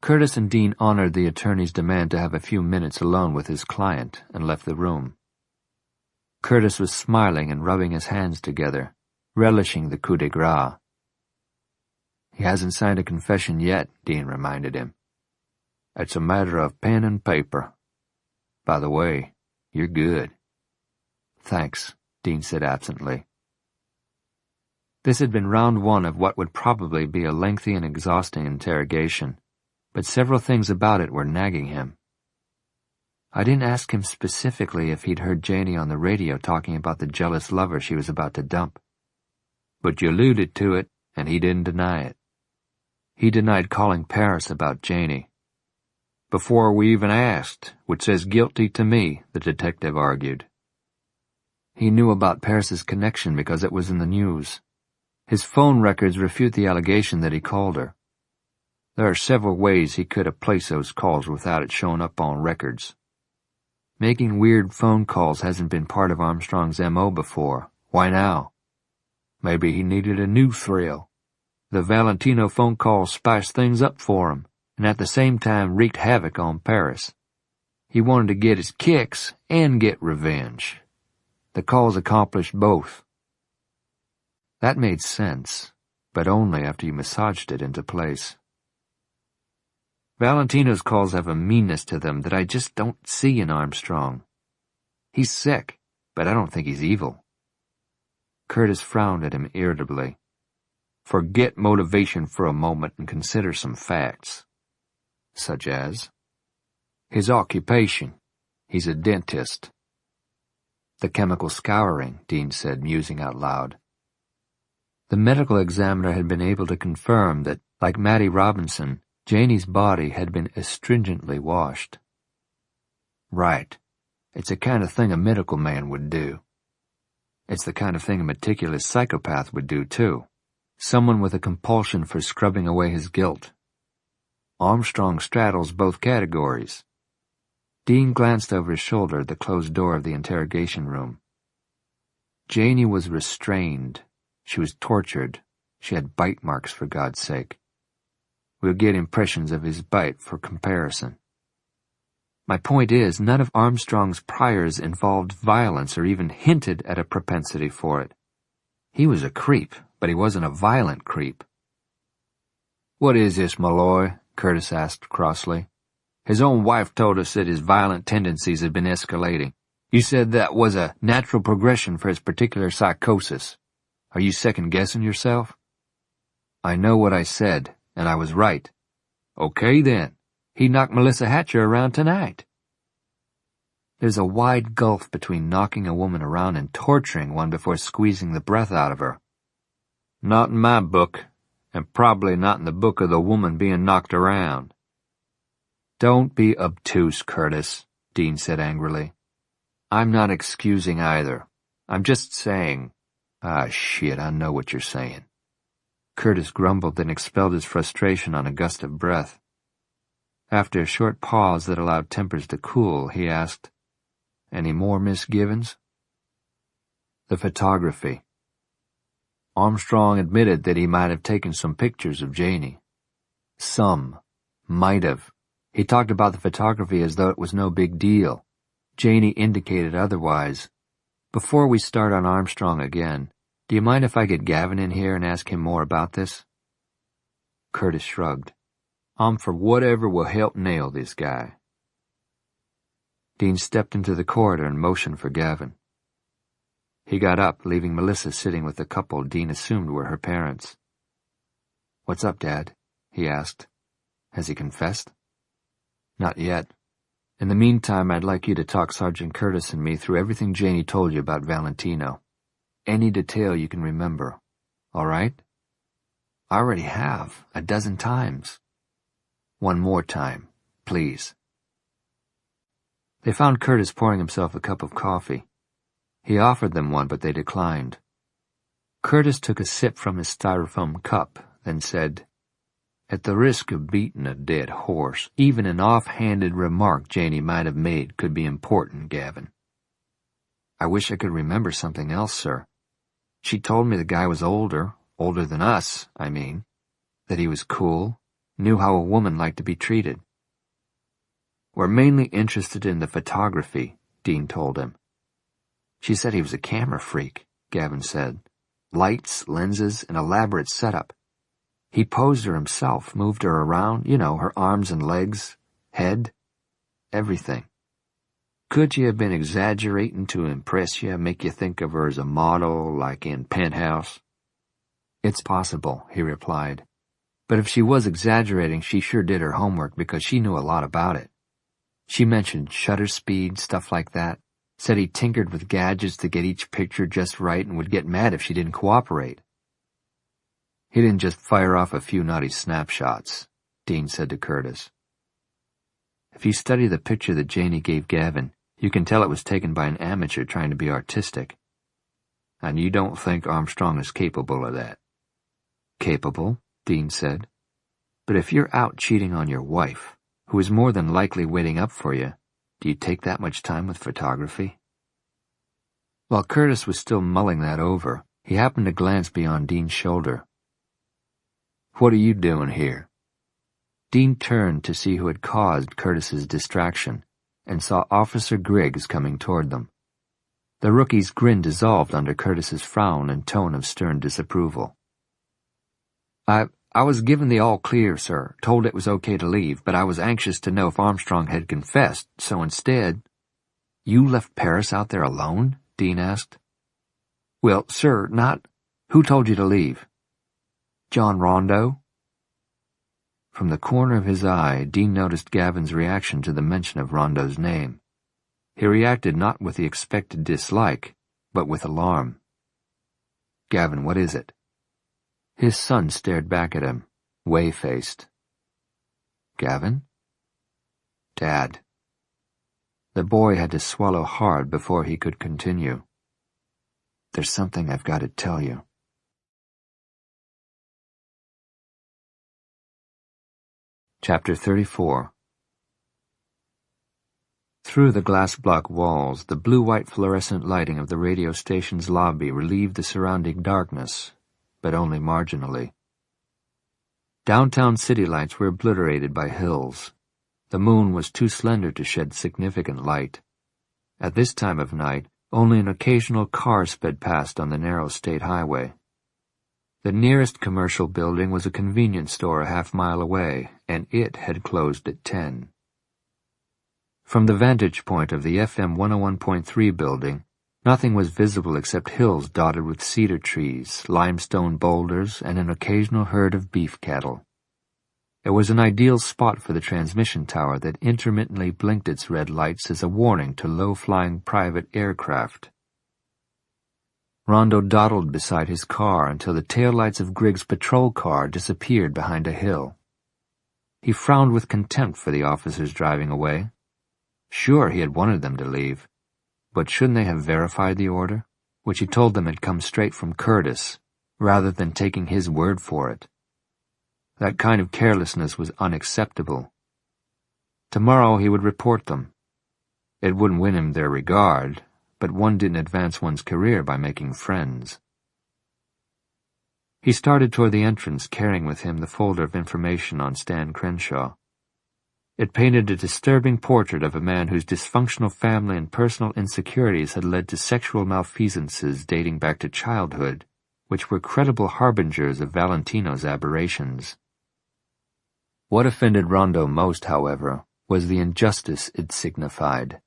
[SPEAKER 2] Curtis and Dean honored the attorney's demand to have a few minutes alone with his client and left the room. Curtis was smiling and rubbing his hands together, relishing the coup de grace. "He hasn't signed a confession yet," Dean reminded him. "It's a matter of pen and paper. By the way, you're good." "Thanks," Dean said absently. This had been round one of what would probably be a lengthy and exhausting interrogation, but several things about it were nagging him. I didn't ask him specifically if he'd heard Janie on the radio talking about the jealous lover she was about to dump. But you alluded to it, and he didn't deny it. He denied calling Paris about Janie. "Before we even asked, which says guilty to me," the detective argued. He knew about Paris's connection because it was in the news. His phone records refute the allegation that he called her. There are several ways he could have placed those calls without it showing up on records. Making weird phone calls hasn't been part of Armstrong's M.O. before. Why now? Maybe he needed a new thrill. The Valentino phone call spiced things up for him, and at the same time wreaked havoc on Paris. He wanted to get his kicks and get revenge. The calls accomplished both. That made sense, but only after you massaged it into place. Valentino's calls have a meanness to them that I just don't see in Armstrong. He's sick, but I don't think he's evil. Curtis frowned at him irritably. "Forget motivation for a moment and consider some facts." "Such as?" "His occupation. He's a dentist." "The chemical scouring," Dean said, musing out loud. The medical examiner had been able to confirm that, like Mattie Robinson, Janie's body had been astringently washed. "Right. It's the kind of thing a medical man would do. It's the kind of thing a meticulous psychopath would do, too. Someone with a compulsion for scrubbing away his guilt. Armstrong straddles both categories." Dean glanced over his shoulder at the closed door of the interrogation room. Janie was restrained. She was tortured. She had bite marks, for God's sake. We'll get impressions of his bite for comparison. My point is, none of Armstrong's priors involved violence or even hinted at a propensity for it. He was a creep, but he wasn't a violent creep. "What is this, Malloy?" Curtis asked crossly. "His own wife told us that his violent tendencies had been escalating. You said that was a natural progression for his particular psychosis. Are you second-guessing yourself?" "I know what I said, and I was right." "Okay, then. He knocked Melissa Hatcher around tonight." There's a wide gulf between knocking a woman around and torturing one before squeezing the breath out of her. "Not in my book, and probably not in the book of the woman being knocked around." "Don't be obtuse, Curtis," Dean said angrily. "I'm not excusing either. I'm just saying—" "Ah, shit, I know what you're saying." Curtis grumbled and expelled his frustration on a gust of breath. After a short pause that allowed tempers to cool, he asked, "Any more misgivings?" "The photography." Armstrong admitted that he might have taken some pictures of Janie. Some. Might have. He talked about the photography as though it was no big deal. Janie indicated otherwise. Before we start on Armstrong again, do you mind if I get Gavin in here and ask him more about this? Curtis shrugged. I'm for whatever will help nail this guy. Dean stepped into the corridor and motioned for Gavin. He got up, leaving Melissa sitting with the couple Dean assumed were her parents. "What's up, Dad?" he asked. "Has he confessed?" "Not yet. In the meantime, I'd like you to talk Sergeant Curtis and me through everything Janie told you about Valentino. Any detail you can remember. All right?" "I already have, 12 times." "One more time, please." They found Curtis pouring himself a cup of coffee. He offered them one, but they declined. Curtis took a sip from his styrofoam cup, then said, "At the risk of beating a dead horse, even an off-handed remark Janie might have made could be important, Gavin." "I wish I could remember something else, sir. She told me the guy was older than us, I mean, that he was cool, knew how a woman liked to be treated." "We're mainly interested in the photography," Dean told him. "She said he was a camera freak," Gavin said. "Lights, lenses, an elaborate setup. He posed her himself, moved her around, her arms and legs, head, everything. Could she have been exaggerating to impress you, make you think of her as a model, like in Penthouse?" "It's possible," he replied. "But if she was exaggerating, she sure did her homework because she knew a lot about it. She mentioned shutter speed, stuff like that. Said he tinkered with gadgets to get each picture just right and would get mad if she didn't cooperate." "He didn't just fire off a few naughty snapshots," Dean said to Curtis. "If you study the picture that Janie gave Gavin, you can tell it was taken by an amateur trying to be artistic." "And you don't think Armstrong is capable of that?" "Capable," Dean said. "But if you're out cheating on your wife, who is more than likely waiting up for you, do you take that much time with photography?" While Curtis was still mulling that over, he happened to glance beyond Dean's shoulder. "What are you doing here?" Dean turned to see who had caused Curtis's distraction, and saw Officer Griggs coming toward them. The rookie's grin dissolved under Curtis's frown and tone of stern disapproval. I was given the all-clear, sir, told it was okay to leave, but I was anxious to know if Armstrong had confessed, so instead—" "You left Paris out there alone?" Dean asked. "Well, sir, not— Who told you to leave?" "John Rondo." From the corner of his eye, Dean noticed Gavin's reaction to the mention of Rondo's name. He reacted not with the expected dislike, but with alarm. "Gavin, what is it?" His son stared back at him, whey-faced. "Gavin?" "Dad." The boy had to swallow hard before he could continue. "There's something I've got to tell you." Chapter 34. Through the glass block walls, the blue-white fluorescent lighting of the radio station's lobby relieved the surrounding darkness, but only marginally. Downtown city lights were obliterated by hills. The moon was too slender to shed significant light. At this time of night, only an occasional car sped past on the narrow state highway. The nearest commercial building was a convenience store a half-mile away, and it had closed at 10. From the vantage point of the FM 101.3 building, nothing was visible except hills dotted with cedar trees, limestone boulders, and an occasional herd of beef cattle. It was an ideal spot for the transmission tower that intermittently blinked its red lights as a warning to low-flying private aircraft. Rondo dawdled beside his car until the taillights of Griggs' patrol car disappeared behind a hill. He frowned with contempt for the officers driving away. Sure, he had wanted them to leave, but shouldn't they have verified the order, which he told them had come straight from Curtis, rather than taking his word for it? That kind of carelessness was unacceptable. Tomorrow he would report them. It wouldn't win him their regard, but one didn't advance one's career by making friends. He started toward the entrance, carrying with him the folder of information on Stan Crenshaw. It painted a disturbing portrait of a man whose dysfunctional family and personal insecurities had led to sexual malfeasances dating back to childhood, which were credible harbingers of Valentino's aberrations. What offended Rondo most, however, was the injustice it signified.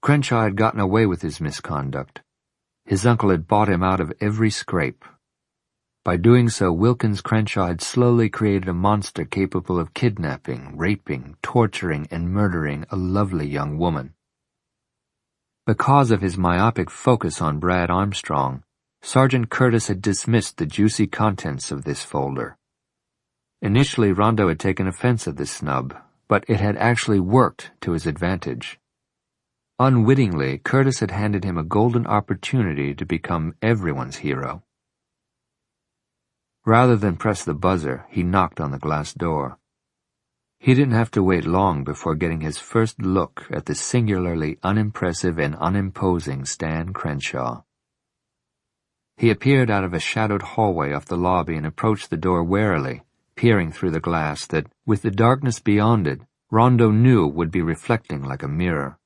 [SPEAKER 2] Crenshaw had gotten away with his misconduct. His uncle had bought him out of every scrape. By doing so, Wilkins Crenshaw had slowly created a monster capable of kidnapping, raping, torturing, and murdering a lovely young woman. Because of his myopic focus on Brad Armstrong, Sergeant Curtis had dismissed the juicy contents of this folder. Initially, Rondo had taken offense at the snub, but it had actually worked to his advantage. Unwittingly, Curtis had handed him a golden opportunity to become everyone's hero. Rather than press the buzzer, he knocked on the glass door. He didn't have to wait long before getting his first look at the singularly unimpressive and unimposing Stan Crenshaw. He appeared out of a shadowed hallway off the lobby and approached the door warily, peering through the glass that, with the darkness beyond it, Rondo knew would be reflecting like a mirror.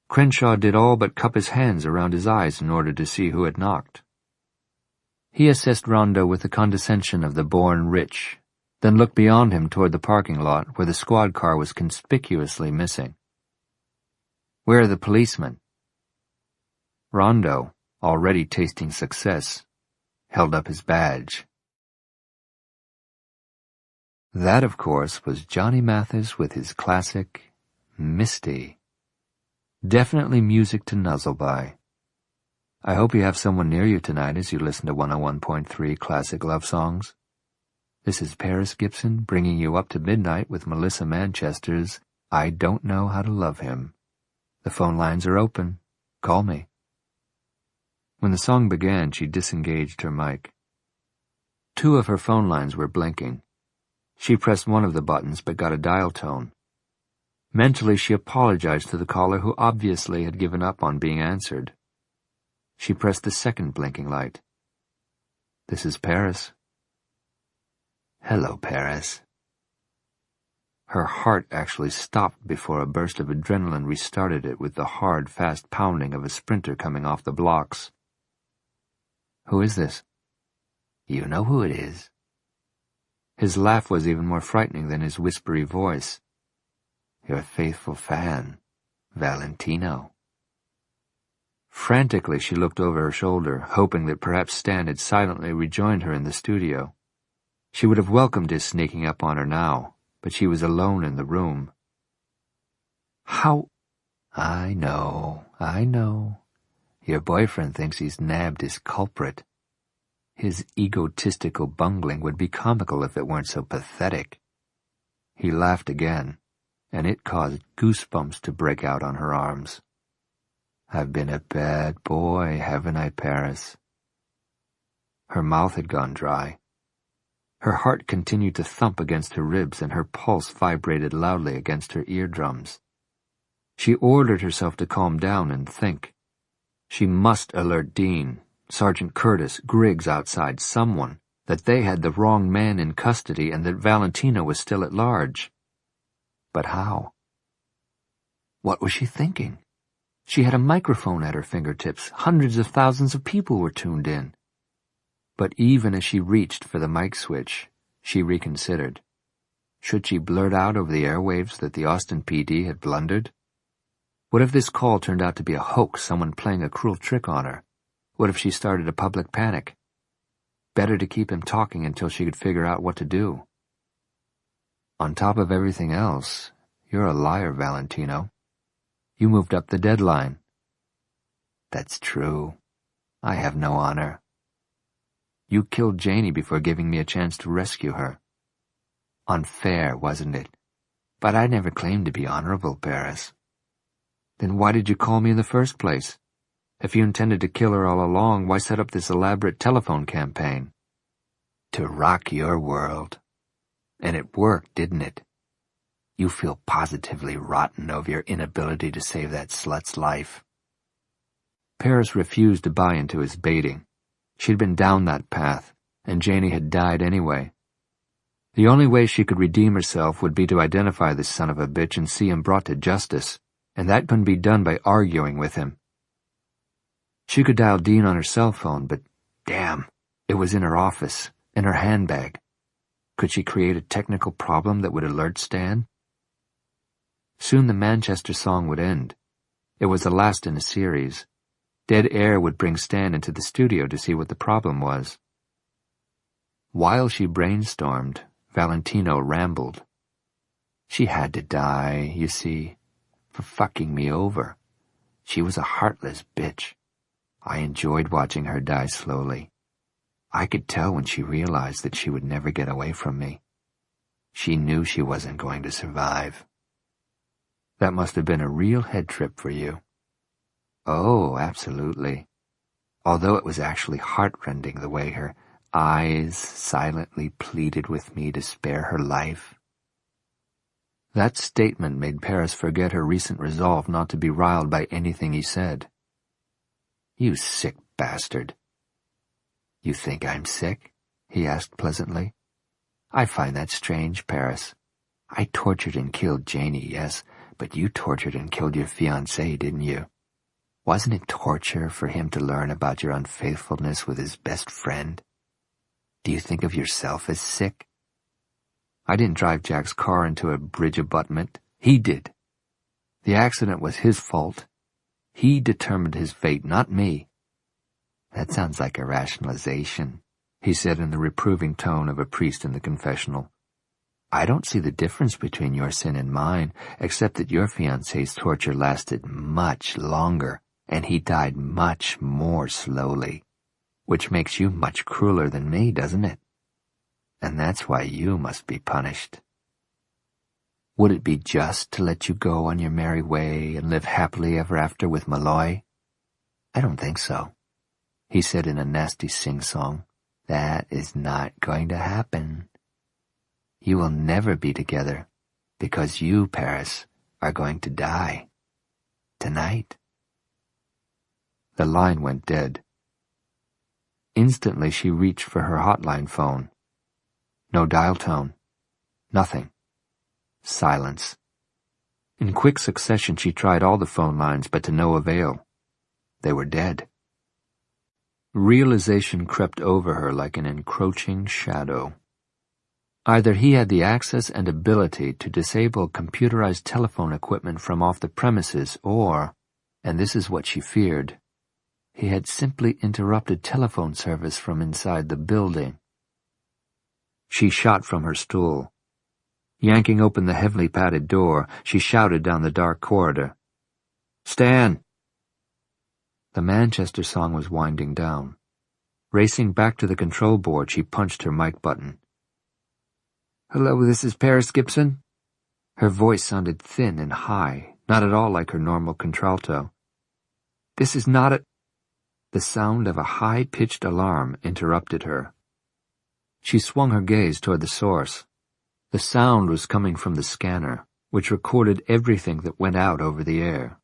[SPEAKER 2] Crenshaw did all but cup his hands around his eyes in order to see who had knocked. He assessed Rondo with the condescension of the born rich, then looked beyond him toward the parking lot where the squad car was conspicuously missing. "Where are the policemen?" Rondo, already tasting success, held up his badge. That, of course, was Johnny Mathis with his classic, Misty. Definitely music to nuzzle by. I hope you have someone near you tonight as you listen to 101.3 Classic Love Songs. This is Paris Gibson bringing you up to midnight with Melissa Manchester's I Don't Know How to Love Him. The phone lines are open. Call me. When the song began, she disengaged her mic. 2 of her phone lines were blinking. She pressed one of the buttons but got a dial tone. Mentally, she apologized to the caller who obviously had given up on being answered. She pressed the second blinking light. "This is Paris." "Hello, Paris." Her heart actually stopped before a burst of adrenaline restarted it with the hard, fast pounding of a sprinter coming off the blocks. "Who is this?" "You know who it is." His laugh was even more frightening than his whispery voice. "Your faithful fan, Valentino." Frantically, she looked over her shoulder, hoping that perhaps Stan had silently rejoined her in the studio. She would have welcomed his sneaking up on her now, but she was alone in the room. "How—" I know. Your boyfriend thinks he's nabbed his culprit. His egotistical bungling would be comical if it weren't so pathetic." He laughed again, and it caused goosebumps to break out on her arms. "I've been a bad boy, haven't I, Paris?" Her mouth had gone dry. Her heart continued to thump against her ribs and her pulse vibrated loudly against her eardrums. She ordered herself to calm down and think. She must alert Dean, Sergeant Curtis, Griggs outside, someone, that they had the wrong man in custody and that Valentino was still at large. But how? What was she thinking? She had a microphone at her fingertips. Hundreds of thousands of people were tuned in. But even as she reached for the mic switch, she reconsidered. Should she blurt out over the airwaves that the Austin PD had blundered? What if this call turned out to be a hoax, someone playing a cruel trick on her? What if she started a public panic? Better to keep him talking until she could figure out what to do. On top of everything else, you're a liar, Valentino. You moved up the deadline. That's true. I have no honor. You killed Janie before giving me a chance to rescue her. Unfair, wasn't it? But I never claimed to be honorable, Paris. Then why did you call me in the first place? If you intended to kill her all along, why set up this elaborate telephone campaign? To rock your world. And it worked, didn't it? You feel positively rotten over your inability to save that slut's life. Paris refused to buy into his baiting. She'd been down that path, and Janey had died anyway. The only way she could redeem herself would be to identify this son of a bitch and see him brought to justice, and that couldn't be done by arguing with him. She could dial Dean on her cell phone, but damn, it was in her office, in her handbag. Could she create a technical problem that would alert Stan? Soon the Manchester song would end. It was the last in a series. Dead air would bring Stan into the studio to see what the problem was. While she brainstormed, Valentino rambled. She had to die, you see, for fucking me over. She was a heartless bitch. I enjoyed watching her die slowly. I could tell when she realized that she would never get away from me. She knew she wasn't going to survive. That must have been a real head trip for you. Oh, absolutely. Although it was actually heartrending the way her eyes silently pleaded with me to spare her life. That statement made Paris forget her recent resolve not to be riled by anything he said. You sick bastard. You think I'm sick? He asked pleasantly. I find that strange, Paris. I tortured and killed Janey, yes, but you tortured and killed your fiancé, didn't you? Wasn't it torture for him to learn about your unfaithfulness with his best friend? Do you think of yourself as sick? I didn't drive Jack's car into a bridge abutment. He did. The accident was his fault. He determined his fate, not me. That sounds like a rationalization, he said in the reproving tone of a priest in the confessional. I don't see the difference between your sin and mine, except that your fiancé's torture lasted much longer, and he died much more slowly, which makes you much crueler than me, doesn't it? And that's why you must be punished. Would it be just to let you go on your merry way and live happily ever after with Malloy? I don't think so, he said in a nasty sing-song. That is not going to happen. You will never be together, because you, Paris, are going to die. Tonight. The line went dead. Instantly she reached for her hotline phone. No dial tone. Nothing. Silence. In quick succession she tried all the phone lines, but to no avail. They were dead. Realization crept over her like an encroaching shadow. Either he had the access and ability to disable computerized telephone equipment from off the premises, or, and this is what she feared, he had simply interrupted telephone service from inside the building. She shot from her stool. Yanking open the heavily padded door, she shouted down the dark corridor. Stan! The Manchester song was winding down. Racing back to the control board, she punched her mic button. Hello, this is Paris Gibson? Her voice sounded thin and high, not at all like her normal contralto. This is not a... The sound of a high-pitched alarm interrupted her. She swung her gaze toward the source. The sound was coming from the scanner, which recorded everything that went out over the air.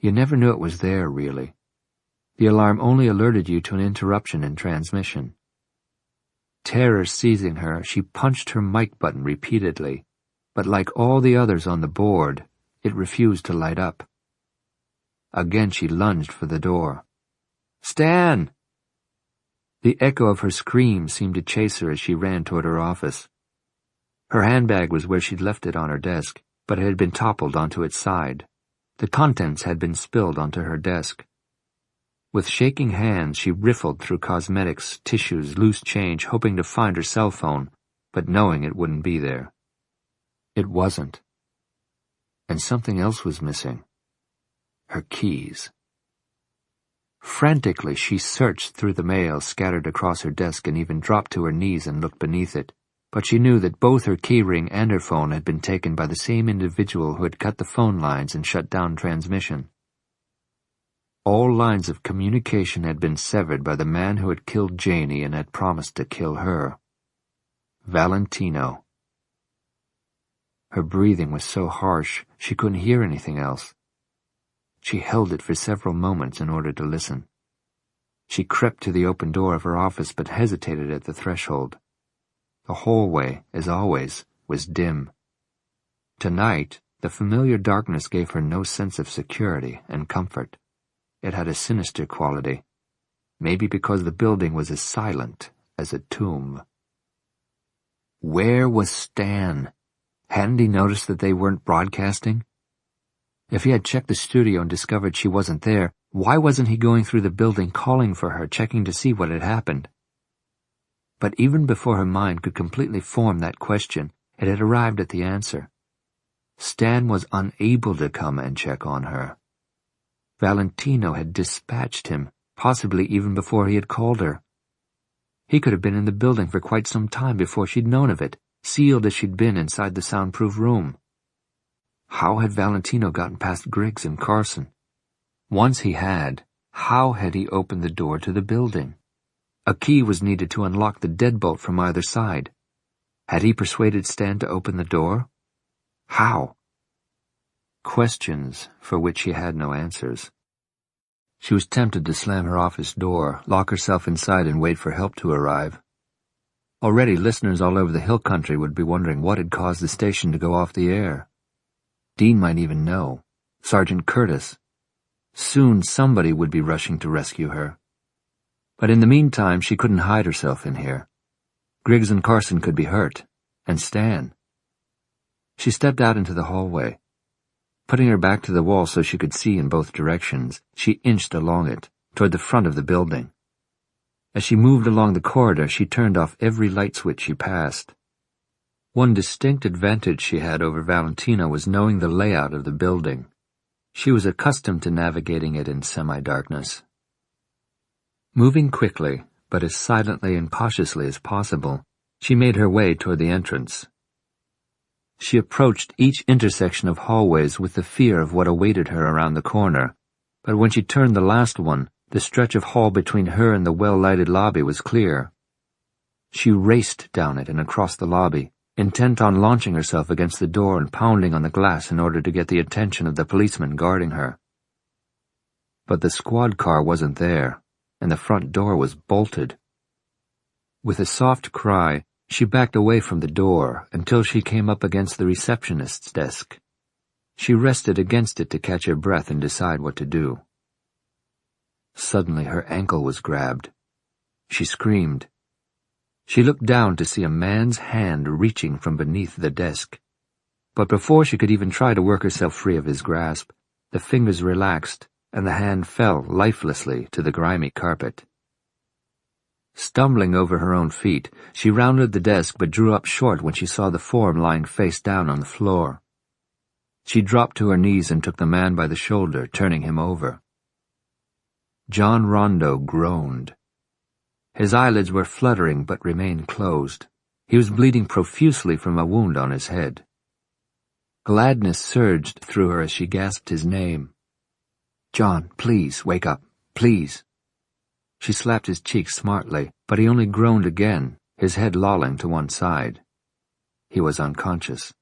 [SPEAKER 2] You never knew it was there, really. The alarm only alerted you to an interruption in transmission. Terror seizing her, she punched her mic button repeatedly, but like all the others on the board, it refused to light up. Again she lunged for the door. Stan! The echo of her scream seemed to chase her as she ran toward her office. Her handbag was where she'd left it on her desk, but it had been toppled onto its side. The contents had been spilled onto her desk. With shaking hands, she riffled through cosmetics, tissues, loose change, hoping to find her cell phone, but knowing it wouldn't be there. It wasn't. And something else was missing. Her keys. Frantically, she searched through the mail scattered across her desk and even dropped to her knees and looked beneath it. But she knew that both her keyring and her phone had been taken by the same individual who had cut the phone lines and shut down transmission. All lines of communication had been severed by the man who had killed Janey and had promised to kill her. Valentino. Her breathing was so harsh she couldn't hear anything else. She held it for several moments in order to listen. She crept to the open door of her office but hesitated at the threshold. The hallway, as always, was dim. Tonight, the familiar darkness gave her no sense of security and comfort. It had a sinister quality, maybe because the building was as silent as a tomb. Where was Stan? Hadn't he noticed that they weren't broadcasting? If he had checked the studio and discovered she wasn't there, why wasn't he going through the building calling for her, checking to see what had happened? But even before her mind could completely form that question, it had arrived at the answer. Stan was unable to come and check on her. Valentino had dispatched him, possibly even before he had called her. He could have been in the building for quite some time before she'd known of it, sealed as she'd been inside the soundproof room. How had Valentino gotten past Griggs and Carson? Once he had, how had he opened the door to the building? A key was needed to unlock the deadbolt from either side. Had he persuaded Stan to open the door? How? Questions for which she had no answers. She was tempted to slam her office door, lock herself inside and wait for help to arrive. Already listeners all over the hill country would be wondering what had caused the station to go off the air. Dean might even know. Sergeant Curtis. Soon somebody would be rushing to rescue her. But in the meantime, she couldn't hide herself in here. Griggs and Carson could be hurt. And Stan. She stepped out into the hallway. Putting her back to the wall so she could see in both directions, she inched along it, toward the front of the building. As she moved along the corridor, she turned off every light switch she passed. One distinct advantage she had over Valentino was knowing the layout of the building. She was accustomed to navigating it in semi-darkness. Moving quickly, but as silently and cautiously as possible, she made her way toward the entrance. She approached each intersection of hallways with the fear of what awaited her around the corner, but when she turned the last one, the stretch of hall between her and the well-lighted lobby was clear. She raced down it and across the lobby, intent on launching herself against the door and pounding on the glass in order to get the attention of the policeman guarding her. But the squad car wasn't there, and the front door was bolted. With a soft cry, she backed away from the door until she came up against the receptionist's desk. She rested against it to catch her breath and decide what to do. Suddenly her ankle was grabbed. She screamed. She looked down to see a man's hand reaching from beneath the desk. But before she could even try to work herself free of his grasp, the fingers relaxed and the hand fell lifelessly to the grimy carpet. Stumbling over her own feet, she rounded the desk but drew up short when she saw the form lying face down on the floor. She dropped to her knees and took the man by the shoulder, turning him over. John Rondo groaned. His eyelids were fluttering but remained closed. He was bleeding profusely from a wound on his head. Gladness surged through her as she gasped his name. "John, please, wake up, please." She slapped his cheek smartly, but he only groaned again, his head lolling to one side. He was unconscious.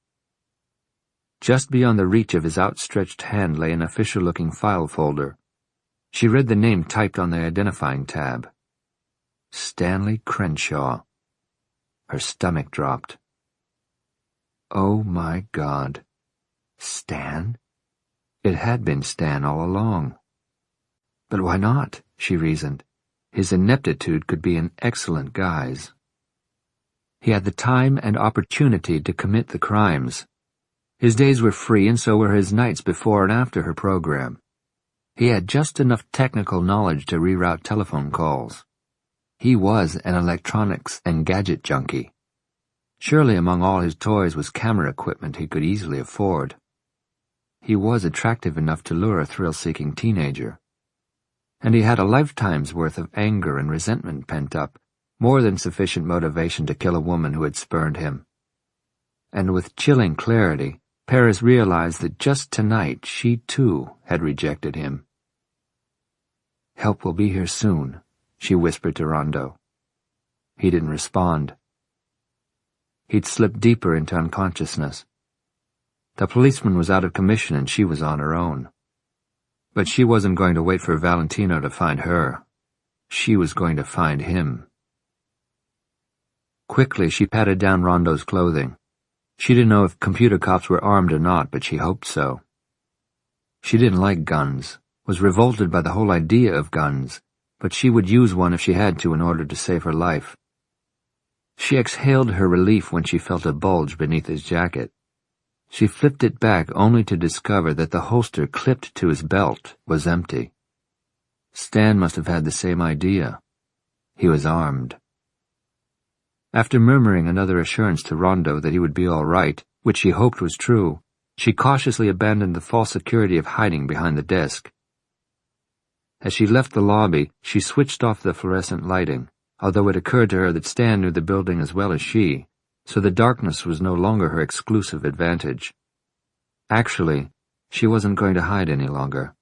[SPEAKER 2] Just beyond the reach of his outstretched hand lay an official-looking file folder. She read the name typed on the identifying tab. Stanley Crenshaw. Her stomach dropped. Oh my God. Stan? It had been Stan all along. But why not? She reasoned. His ineptitude could be an excellent guise. He had the time and opportunity to commit the crimes. His days were free and so were his nights before and after her program. He had just enough technical knowledge to reroute telephone calls. He was an electronics and gadget junkie. Surely among all his toys was camera equipment he could easily afford. He was attractive enough to lure a thrill-seeking teenager. And he had a lifetime's worth of anger and resentment pent up, more than sufficient motivation to kill a woman who had spurned him. And with chilling clarity, Paris realized that just tonight she too had rejected him. "Help will be here soon," she whispered to Rondo. He didn't respond. He'd slipped deeper into unconsciousness. The policeman was out of commission and she was on her own. But she wasn't going to wait for Valentino to find her. She was going to find him. Quickly, she patted down Rondo's clothing. She didn't know if computer cops were armed or not, but she hoped so. She didn't like guns, was revolted by the whole idea of guns, but she would use one if she had to in order to save her life. She exhaled her relief when she felt a bulge beneath his jacket. She flipped it back only to discover that the holster clipped to his belt was empty. Stan must have had the same idea. He was armed. After murmuring another assurance to Rondo that he would be all right, which she hoped was true, she cautiously abandoned the false security of hiding behind the desk. As she left the lobby, she switched off the fluorescent lighting, although it occurred to her that Stan knew the building as well as she, so the darkness was no longer her exclusive advantage. Actually, she wasn't going to hide any longer.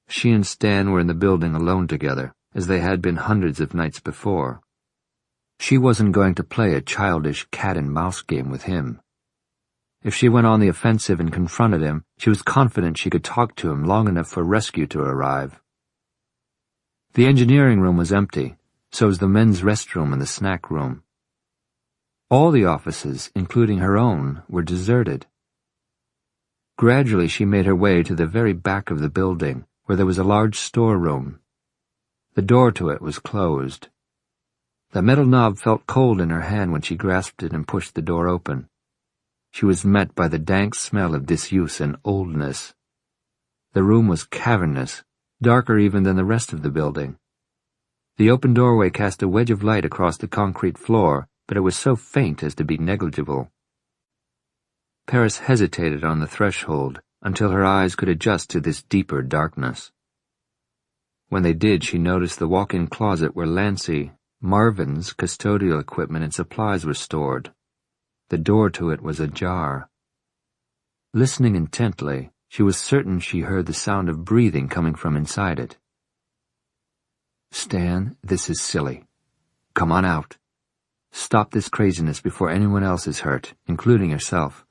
[SPEAKER 2] She and Stan were in the building alone together, as they had been hundreds of nights before. She wasn't going to play a childish cat-and-mouse game with him. If she went on the offensive and confronted him, she was confident she could talk to him long enough for rescue to arrive. The engineering room was empty, so was the men's restroom and the snack room. All the offices, including her own, were deserted. Gradually she made her way to the very back of the building, where there was a large storeroom. The door to it was closed. The metal knob felt cold in her hand when she grasped it and pushed the door open. She was met by the dank smell of disuse and oldness. The room was cavernous, darker even than the rest of the building. The open doorway cast a wedge of light across the concrete floor, but it was so faint as to be negligible. Paris hesitated on the threshold until her eyes could adjust to this deeper darkness. When they did, she noticed the walk-in closet where Lancy, Marvin's custodial equipment and supplies were stored. The door to it was ajar. Listening intently, she was certain she heard the sound of breathing coming from inside it. "Stan, this is silly. Come on out. Stop this craziness before anyone else is hurt, including yourself."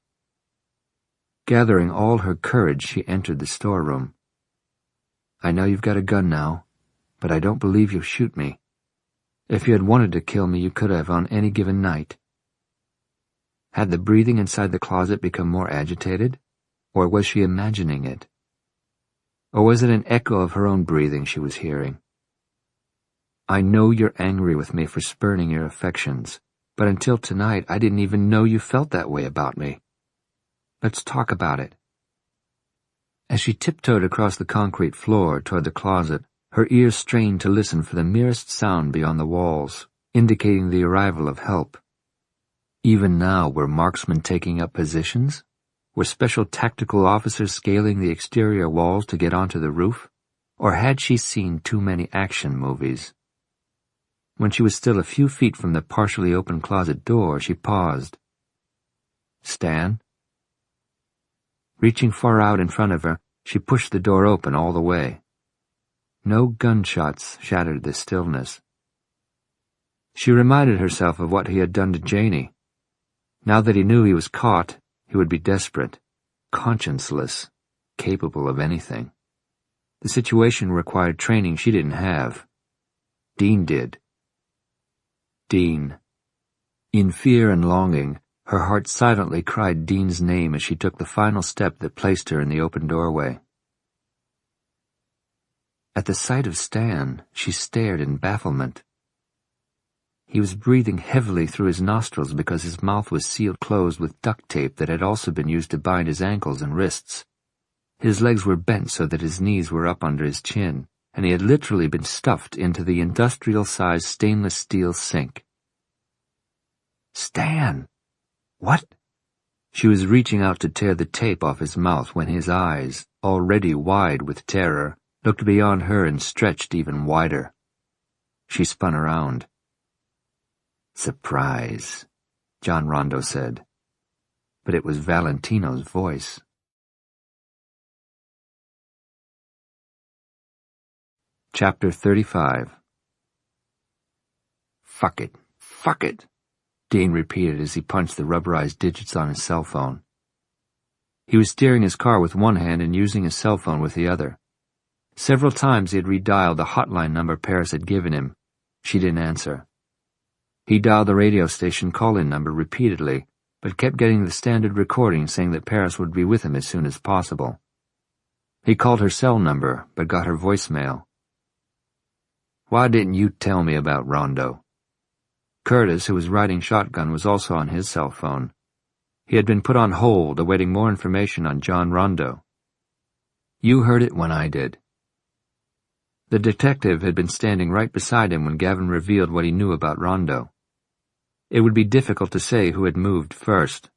[SPEAKER 2] Gathering all her courage, she entered the storeroom. "I know you've got a gun now, but I don't believe you'll shoot me. If you had wanted to kill me, you could have on any given night." Had the breathing inside the closet become more agitated, or was she imagining it? Or was it an echo of her own breathing she was hearing? "I know you're angry with me for spurning your affections, but until tonight I didn't even know you felt that way about me. Let's talk about it." As she tiptoed across the concrete floor toward the closet, her ears strained to listen for the merest sound beyond the walls, indicating the arrival of help. Even now, were marksmen taking up positions? Were special tactical officers scaling the exterior walls to get onto the roof? Or had she seen too many action movies? When she was still a few feet from the partially open closet door, she paused. "Stan?" Reaching far out in front of her, she pushed the door open all the way. No gunshots shattered the stillness. She reminded herself of what he had done to Janey. Now that he knew he was caught, he would be desperate, conscienceless, capable of anything. The situation required training she didn't have. Dean did. Dean. In fear and longing, her heart silently cried Dean's name as she took the final step that placed her in the open doorway. At the sight of Stan, she stared in bafflement. He was breathing heavily through his nostrils because his mouth was sealed closed with duct tape that had also been used to bind his ankles and wrists. His legs were bent so that his knees were up under his chin, and he had literally been stuffed into the industrial-sized stainless steel sink. "Stan! What?" She was reaching out to tear the tape off his mouth when his eyes, already wide with terror, looked beyond her and stretched even wider. She spun around. "Surprise," John Rondo said. But it was Valentino's voice. Chapter 35. Fuck it, Dean repeated as he punched the rubberized digits on his cell phone. He was steering his car with one hand and using his cell phone with the other. Several times he had redialed the hotline number Paris had given him, She didn't answer. He dialed the radio station call-in number repeatedly, but kept getting the standard recording saying that Paris would be with him as soon as possible. He called her cell number, but got her voicemail. "Why didn't you tell me about Rondo?" Curtis, who was riding shotgun, was also on his cell phone. He had been put on hold, awaiting more information on John Rondo. "You heard it when I did." The detective had been standing right beside him when Gavin revealed what he knew about Rondo. It would be difficult to say who had moved first.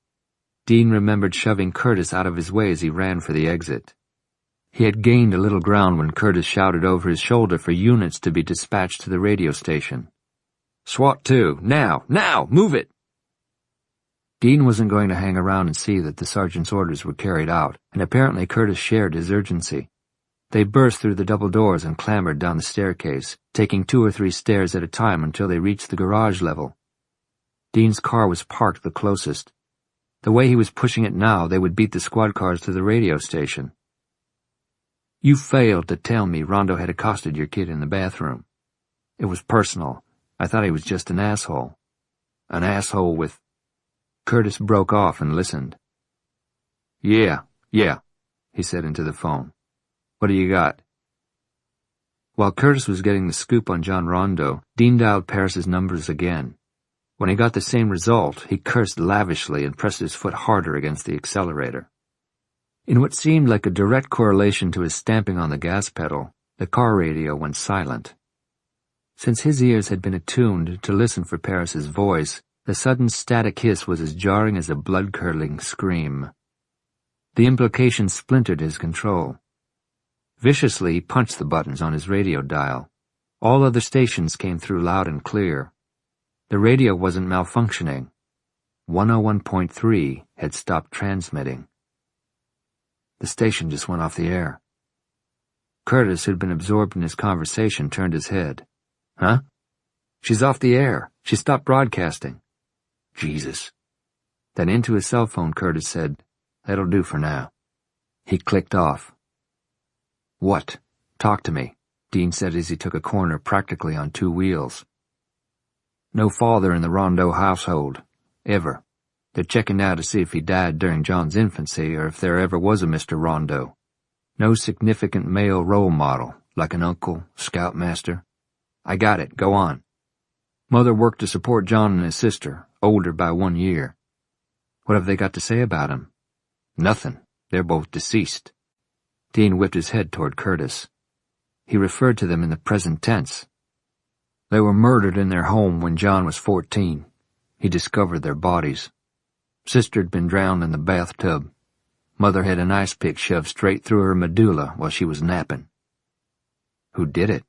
[SPEAKER 2] Dean remembered shoving Curtis out of his way as he ran for the exit. He had gained a little ground when Curtis shouted over his shoulder for units to be dispatched to the radio station. "SWAT 2, now, move it!" Dean wasn't going to hang around and see that the sergeant's orders were carried out, and apparently Curtis shared his urgency. They burst through the double doors and clambered down the staircase, taking 2 or 3 stairs at a time until they reached the garage level. Dean's car was parked the closest. The way he was pushing it now, they would beat the squad cars to the radio station. "You failed to tell me Rondo had accosted your kid in the bathroom. It was personal. I thought he was just an asshole. An asshole with—" Curtis broke off and listened. Yeah, he said into the phone. "What do you got?" While Curtis was getting the scoop on John Rondo, Dean dialed Paris's numbers again. When he got the same result, he cursed lavishly and pressed his foot harder against the accelerator. In what seemed like a direct correlation to his stamping on the gas pedal, the car radio went silent. Since his ears had been attuned to listen for Paris's voice, the sudden static hiss was as jarring as a blood-curdling scream. The implication splintered his control. Viciously, he punched the buttons on his radio dial. All other stations came through loud and clear. The radio wasn't malfunctioning. 101.3 had stopped transmitting. The station just went off the air. Curtis, who'd been absorbed in his conversation, turned his head. "Huh? She's off the air. She stopped broadcasting." "Jesus." Then into his cell phone, Curtis said, "That'll do for now." He clicked off. "What? Talk to me," Dean said as he took a corner practically on 2 wheels. "No father in the Rondo household. Ever. They're checking now to see if he died during John's infancy or if there ever was a Mr. Rondo. No significant male role model, like an uncle, scoutmaster. I got it, go on. Mother worked to support John and his sister, older by 1 year. What have they got to say about him?" "Nothing. They're both deceased." Dean whipped his head toward Curtis. He referred to them in the present tense. "They were murdered in their home when John was 14. He discovered their bodies. Sister'd been drowned in the bathtub. Mother had an ice pick shoved straight through her medulla while she was napping." "Who did it?"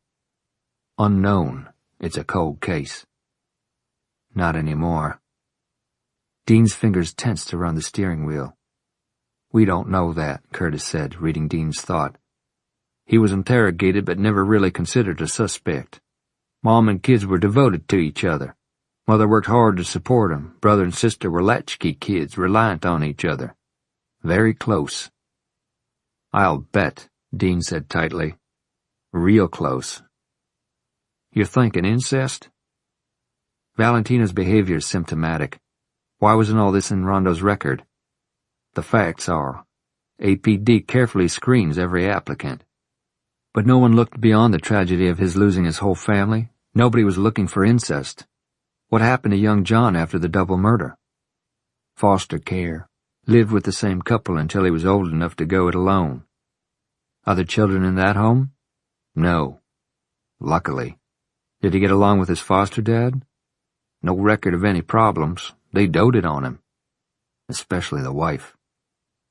[SPEAKER 2] "Unknown. It's a cold case." "Not anymore." Dean's fingers tensed around the steering wheel. "We don't know that," Curtis said, reading Dean's thought. "He was interrogated but never really considered a suspect. Mom and kids were devoted to each other. Mother worked hard to support him. Brother and sister were latchkey kids, reliant on each other. Very close." "I'll bet," Dean said tightly. "Real close." "You're thinking incest?" "Valentina's behavior is symptomatic. Why wasn't all this in Rondo's record?" "The facts are, APD carefully screens every applicant. But no one looked beyond the tragedy of his losing his whole family. Nobody was looking for incest. What happened to young John after the double murder?" "Foster care. Lived with the same couple until he was old enough to go it alone." "Other children in that home?" "No. Luckily." "Did he get along with his foster dad?" "No record of any problems. They doted on him. Especially the wife."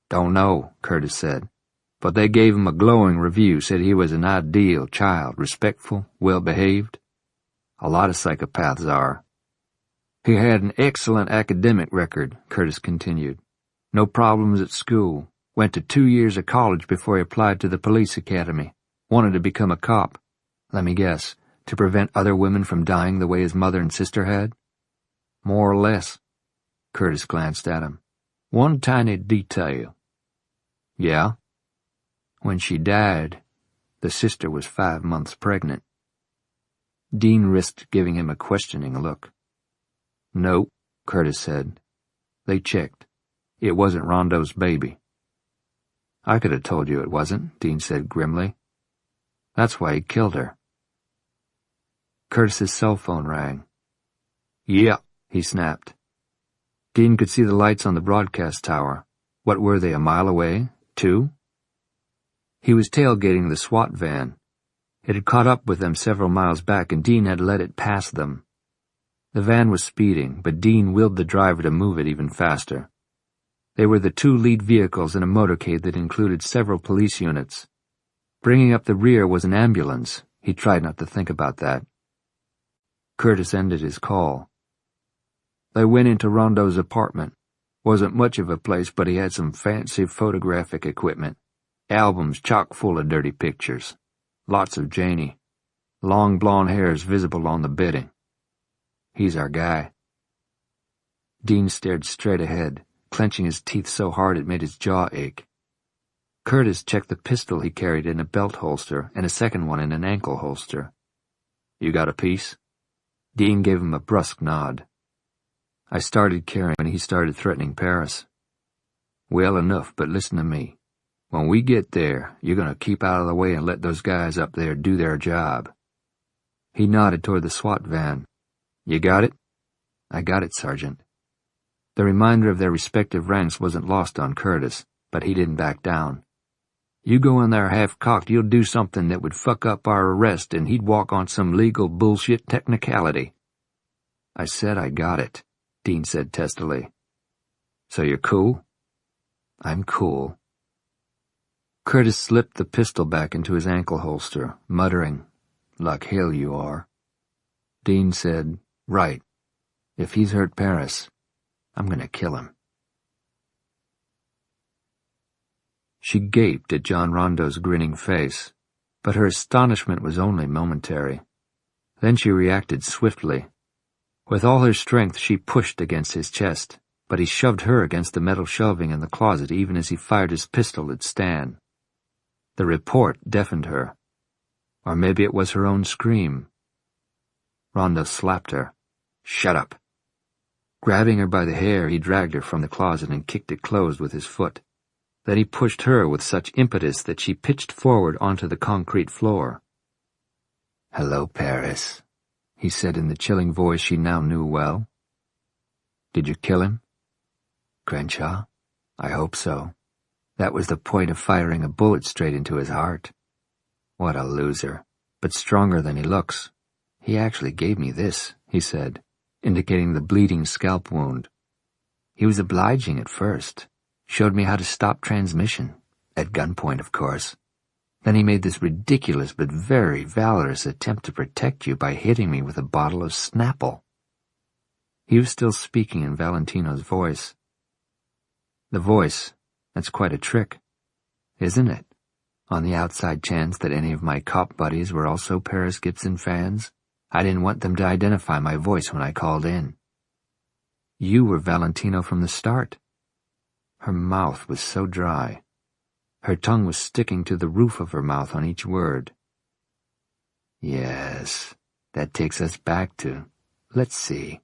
[SPEAKER 2] "Don't know," Curtis said. "But they gave him a glowing review, said he was an ideal child, respectful, well-behaved. A lot of psychopaths are." "He had an excellent academic record," Curtis continued. "No problems at school. Went to 2 years of college before he applied to the police academy. Wanted to become a cop. Let me guess, to prevent other women from dying the way his mother and sister had?" "More or less." Curtis glanced at him. "One tiny detail." "Yeah?" "When she died, the sister was 5 months pregnant." Dean risked giving him a questioning look. "No," Curtis said. "They checked. It wasn't Rondo's baby." "I could have told you it wasn't," Dean said grimly. "That's why he killed her." Curtis's cell phone rang. "Yeah," he snapped. Dean could see the lights on the broadcast tower. What were they, a mile away? 2? He was tailgating the SWAT van. It had caught up with them several miles back, and Dean had let it pass them. The van was speeding, but Dean willed the driver to move it even faster. They were the 2 lead vehicles in a motorcade that included several police units. Bringing up the rear was an ambulance. He tried not to think about that. Curtis ended his call. They went into Rondo's apartment. Wasn't much of a place, but he had some fancy photographic equipment. Albums chock full of dirty pictures. Lots of Janie. Long blonde hairs visible on the bedding. He's our guy. Dean stared straight ahead, clenching his teeth so hard it made his jaw ache. Curtis checked the pistol he carried in a belt holster and a second one in an ankle holster. "You got a piece?" Dean gave him a brusque nod. "I started carrying when he started threatening Paris." "Well enough, but listen to me. When we get there, you're going to keep out of the way and let those guys up there do their job." He nodded toward the SWAT van. "You got it?" "I got it, Sergeant." The reminder of their respective ranks wasn't lost on Curtis, but he didn't back down. "You go in there half-cocked, you'll do something that would fuck up our arrest, and he'd walk on some legal bullshit technicality." "I said I got it," Dean said testily. "So you're cool?" "I'm cool." Curtis slipped the pistol back into his ankle holster, muttering, "Like hell you are." Dean said, "Right. If he's hurt Paris, I'm gonna kill him." She gaped at John Rondo's grinning face, but her astonishment was only momentary. Then she reacted swiftly. With all her strength she pushed against his chest, but he shoved her against the metal shelving in the closet even as he fired his pistol at Stan. The report deafened her. Or maybe it was her own scream. Rondo slapped her. "Shut up." Grabbing her by the hair, he dragged her from the closet and kicked it closed with his foot. Then he pushed her with such impetus that she pitched forward onto the concrete floor. "Hello, Paris," he said in the chilling voice she now knew well. "Did you kill him?" "Crenshaw? I hope so. That was the point of firing a bullet straight into his heart. What a loser, but stronger than he looks. He actually gave me this," he said, indicating the bleeding scalp wound. "He was obliging at first. Showed me how to stop transmission. At gunpoint, of course. Then he made this ridiculous but very valorous attempt to protect you by hitting me with a bottle of Snapple." He was still speaking in Valentino's voice. "The voice, that's quite a trick, isn't it? On the outside chance that any of my cop buddies were also Paris Gibson fans, I didn't want them to identify my voice when I called in. You were Valentino from the start." Her mouth was so dry. Her tongue was sticking to the roof of her mouth on each word. "Yes, that takes us back to, let's see."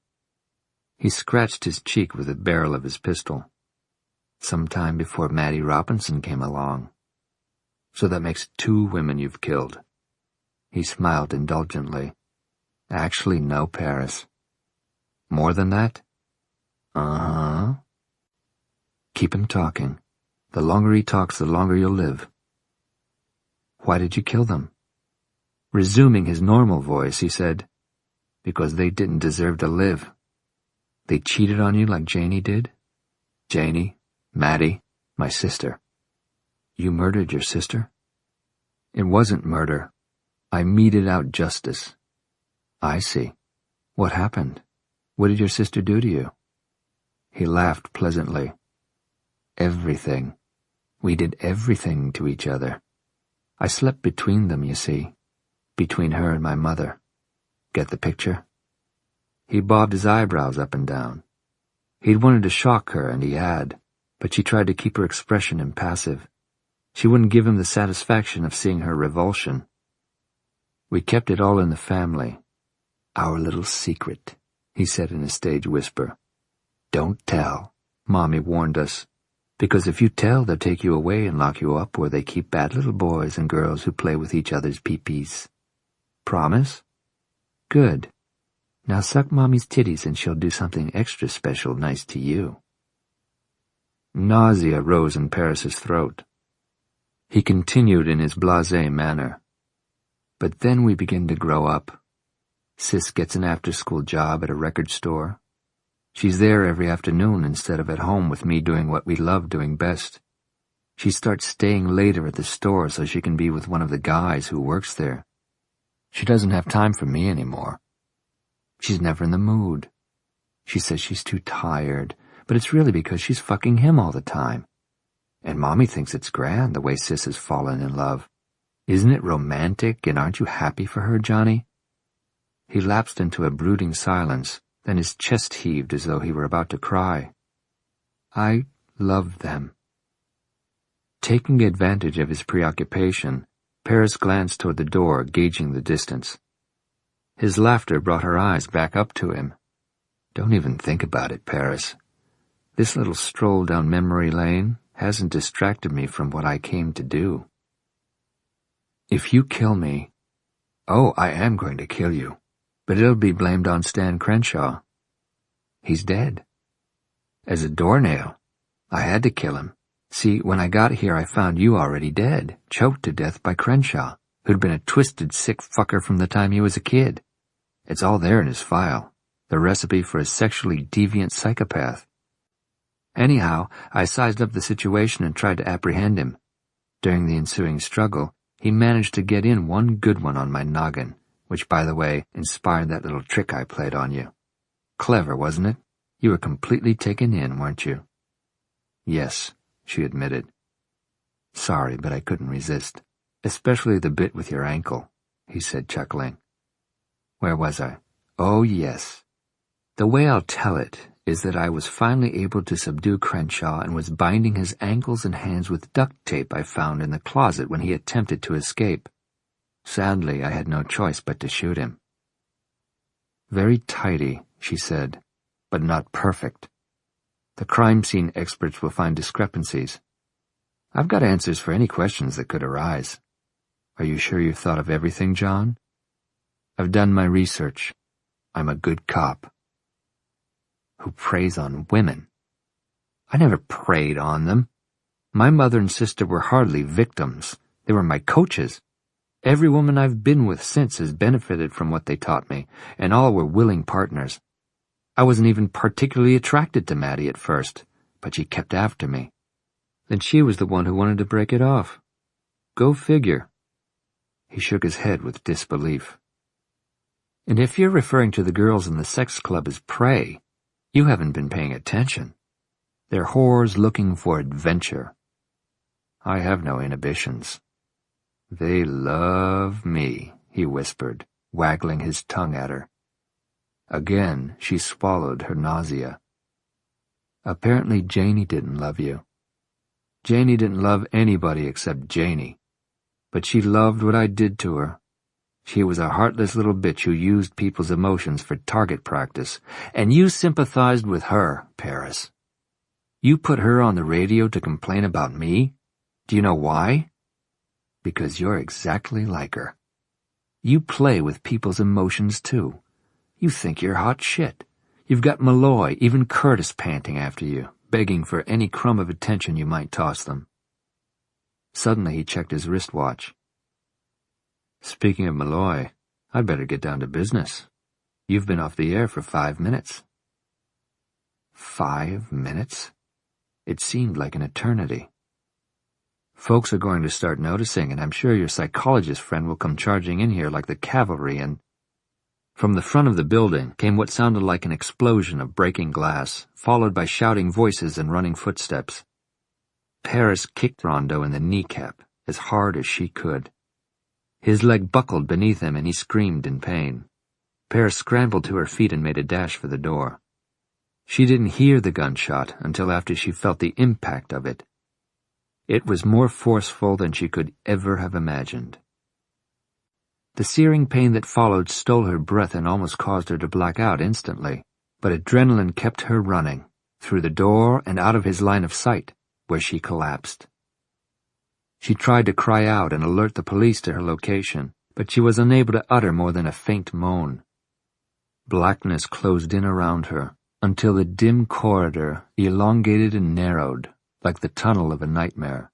[SPEAKER 2] He scratched his cheek with the barrel of his pistol. "Sometime before Maddie Robinson came along. So that makes 2 women you've killed." He smiled indulgently. "Actually, no, Paris. More than that?" "Uh-huh." "Keep him talking. The longer he talks, the longer you'll live." "Why did you kill them?" Resuming his normal voice, he said, "Because they didn't deserve to live. They cheated on you like Janie did? Janie, Maddie, my sister." "You murdered your sister?" "It wasn't murder. I meted out justice." "I see. What happened? What did your sister do to you?" He laughed pleasantly. "Everything. We did everything to each other. I slept between them, you see. Between her and my mother. Get the picture?" He bobbed his eyebrows up and down. He'd wanted to shock her, and he had, but she tried to keep her expression impassive. She wouldn't give him the satisfaction of seeing her revulsion. "We kept it all in the family. Our little secret, he said in a stage whisper. Don't tell, Mommy warned us, because if you tell, they'll take you away and lock you up where they keep bad little boys and girls who play with each other's pee-pees. Promise? Good. Now suck Mommy's titties and she'll do something extra special nice to you. Nausea rose in Paris's throat. He continued in his blasé manner. But then we begin to grow up. Sis gets an after-school job at a record store. She's there every afternoon instead of at home with me doing what we love doing best. She starts staying later at the store so she can be with one of the guys who works there. She doesn't have time for me anymore. She's never in the mood. She says she's too tired, but it's really because she's fucking him all the time. And Mommy thinks it's grand the way Sis has fallen in love. Isn't it romantic, and aren't you happy for her, Johnny? He lapsed into a brooding silence, then his chest heaved as though he were about to cry. I love them. Taking advantage of his preoccupation, Paris glanced toward the door, gauging the distance. His laughter brought her eyes back up to him. Don't even think about it, Paris. This little stroll down memory lane hasn't distracted me from what I came to do. If you kill me, oh, I am going to kill you, but it'll be blamed on Stan Crenshaw. He's dead. As a doornail. I had to kill him. See, when I got here I found you already dead, choked to death by Crenshaw, who'd been a twisted, sick fucker from the time he was a kid. It's all there in his file, the recipe for a sexually deviant psychopath. Anyhow, I sized up the situation and tried to apprehend him. During the ensuing struggle, he managed to get in one good one on my noggin, which, by the way, inspired that little trick I played on you. Clever, wasn't it? You were completely taken in, weren't you? Yes, she admitted. Sorry, but I couldn't resist. Especially the bit with your ankle, he said, chuckling. Where was I? Oh, yes. The way I'll tell it is that I was finally able to subdue Crenshaw and was binding his ankles and hands with duct tape I found in the closet when he attempted to escape. Sadly, I had no choice but to shoot him. Very tidy, she said, but not perfect. The crime scene experts will find discrepancies. I've got answers for any questions that could arise. Are you sure you've thought of everything, John? I've done my research. I'm a good cop. Who preys on women? I never preyed on them. My mother and sister were hardly victims. They were my coaches. Every woman I've been with since has benefited from what they taught me, and all were willing partners. I wasn't even particularly attracted to Maddie at first, but she kept after me. Then she was the one who wanted to break it off. Go figure. He shook his head with disbelief. And if you're referring to the girls in the sex club as prey, you haven't been paying attention. They're whores looking for adventure. I have no inhibitions. They love me, he whispered, waggling his tongue at her. Again, she swallowed her nausea. Apparently Janie didn't love you. Janie didn't love anybody except Janie. But she loved what I did to her. She was a heartless little bitch who used people's emotions for target practice, and you sympathized with her, Paris. You put her on the radio to complain about me? Do you know why? Because you're exactly like her. You play with people's emotions, too. You think you're hot shit. You've got Malloy, even Curtis panting after you, begging for any crumb of attention you might toss them. Suddenly he checked his wristwatch. Speaking of Malloy, I'd better get down to business. You've been off the air for 5 minutes. 5 minutes? It seemed like an eternity. Folks are going to start noticing, and I'm sure your psychologist friend will come charging in here like the cavalry and... From the front of the building came what sounded like an explosion of breaking glass, followed by shouting voices and running footsteps. Paris kicked Rondo in the kneecap as hard as she could. His leg buckled beneath him and he screamed in pain. Paris scrambled to her feet and made a dash for the door. She didn't hear the gunshot until after she felt the impact of it. It was more forceful than she could ever have imagined. The searing pain that followed stole her breath and almost caused her to black out instantly, but adrenaline kept her running, through the door and out of his line of sight, where she collapsed. She tried to cry out and alert the police to her location, but she was unable to utter more than a faint moan. Blackness closed in around her, until the dim corridor elongated and narrowed, like the tunnel of a nightmare.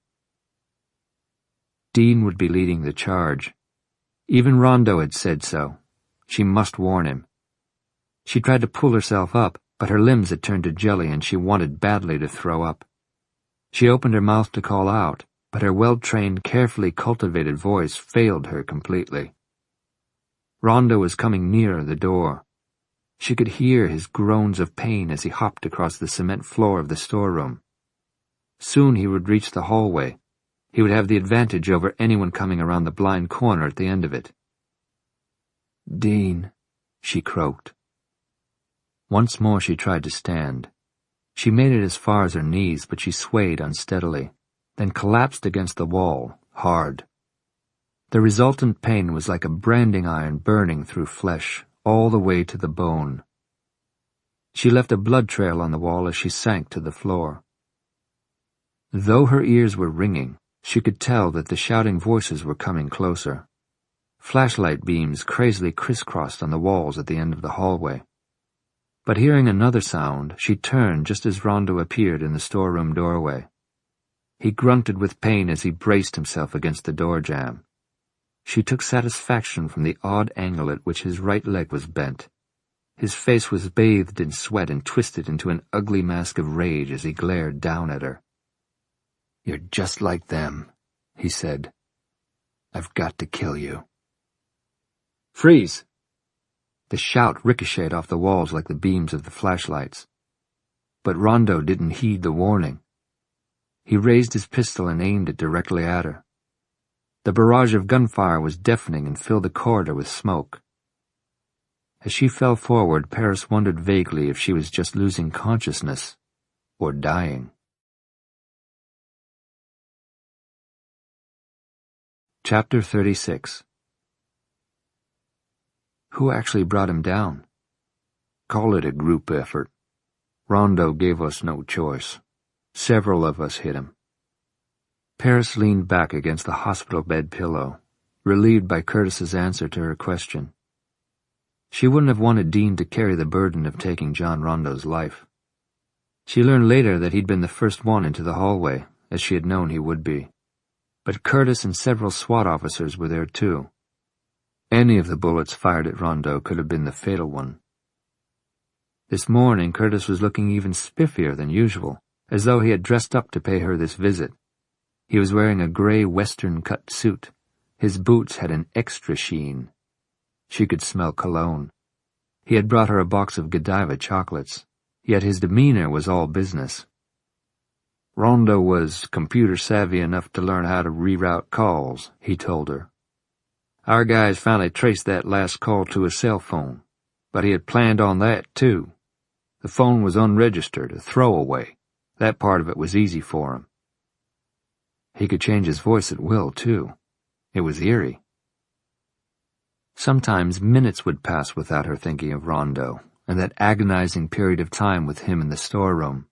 [SPEAKER 2] Dean would be leading the charge. Even Rondo had said so. She must warn him. She tried to pull herself up, but her limbs had turned to jelly and she wanted badly to throw up. She opened her mouth to call out, but her well-trained, carefully cultivated voice failed her completely. Rondo was coming nearer the door. She could hear his groans of pain as he hopped across the cement floor of the storeroom. Soon he would reach the hallway. He would have the advantage over anyone coming around the blind corner at the end of it. "Dean," she croaked. Once more she tried to stand. She made it as far as her knees, but she swayed unsteadily, then collapsed against the wall, hard. The resultant pain was like a branding iron burning through flesh, all the way to the bone. She left a blood trail on the wall as she sank to the floor. Though her ears were ringing, she could tell that the shouting voices were coming closer. Flashlight beams crazily crisscrossed on the walls at the end of the hallway. But hearing another sound, she turned just as Rondo appeared in the storeroom doorway. He grunted with pain as he braced himself against the door jamb. She took satisfaction from the odd angle at which his right leg was bent. His face was bathed in sweat and twisted into an ugly mask of rage as he glared down at her. "You're just like them," he said. "I've got to kill you." "Freeze!" The shout ricocheted off the walls like the beams of the flashlights. But Rondo didn't heed the warning. He raised his pistol and aimed it directly at her. The barrage of gunfire was deafening and filled the corridor with smoke. As she fell forward, Paris wondered vaguely if she was just losing consciousness or dying. Chapter 36. Who actually brought him down? Call it a group effort. Rondo gave us no choice. Several of us hit him. Paris leaned back against the hospital bed pillow, relieved by Curtis's answer to her question. She wouldn't have wanted Dean to carry the burden of taking John Rondo's life. She learned later that he'd been the first one into the hallway, as she had known he would be. But Curtis and several SWAT officers were there too. Any of the bullets fired at Rondo could have been the fatal one. This morning Curtis was looking even spiffier than usual, as though he had dressed up to pay her this visit. He was wearing a gray western-cut suit. His boots had an extra sheen. She could smell cologne. He had brought her a box of Godiva chocolates, yet his demeanor was all business. Rondo was computer-savvy enough to learn how to reroute calls, he told her. Our guys finally traced that last call to a cell phone, but he had planned on that, too. The phone was unregistered, a throwaway. That part of it was easy for him. He could change his voice at will, too. It was eerie. Sometimes minutes would pass without her thinking of Rondo, and that agonizing period of time with him in the storeroom.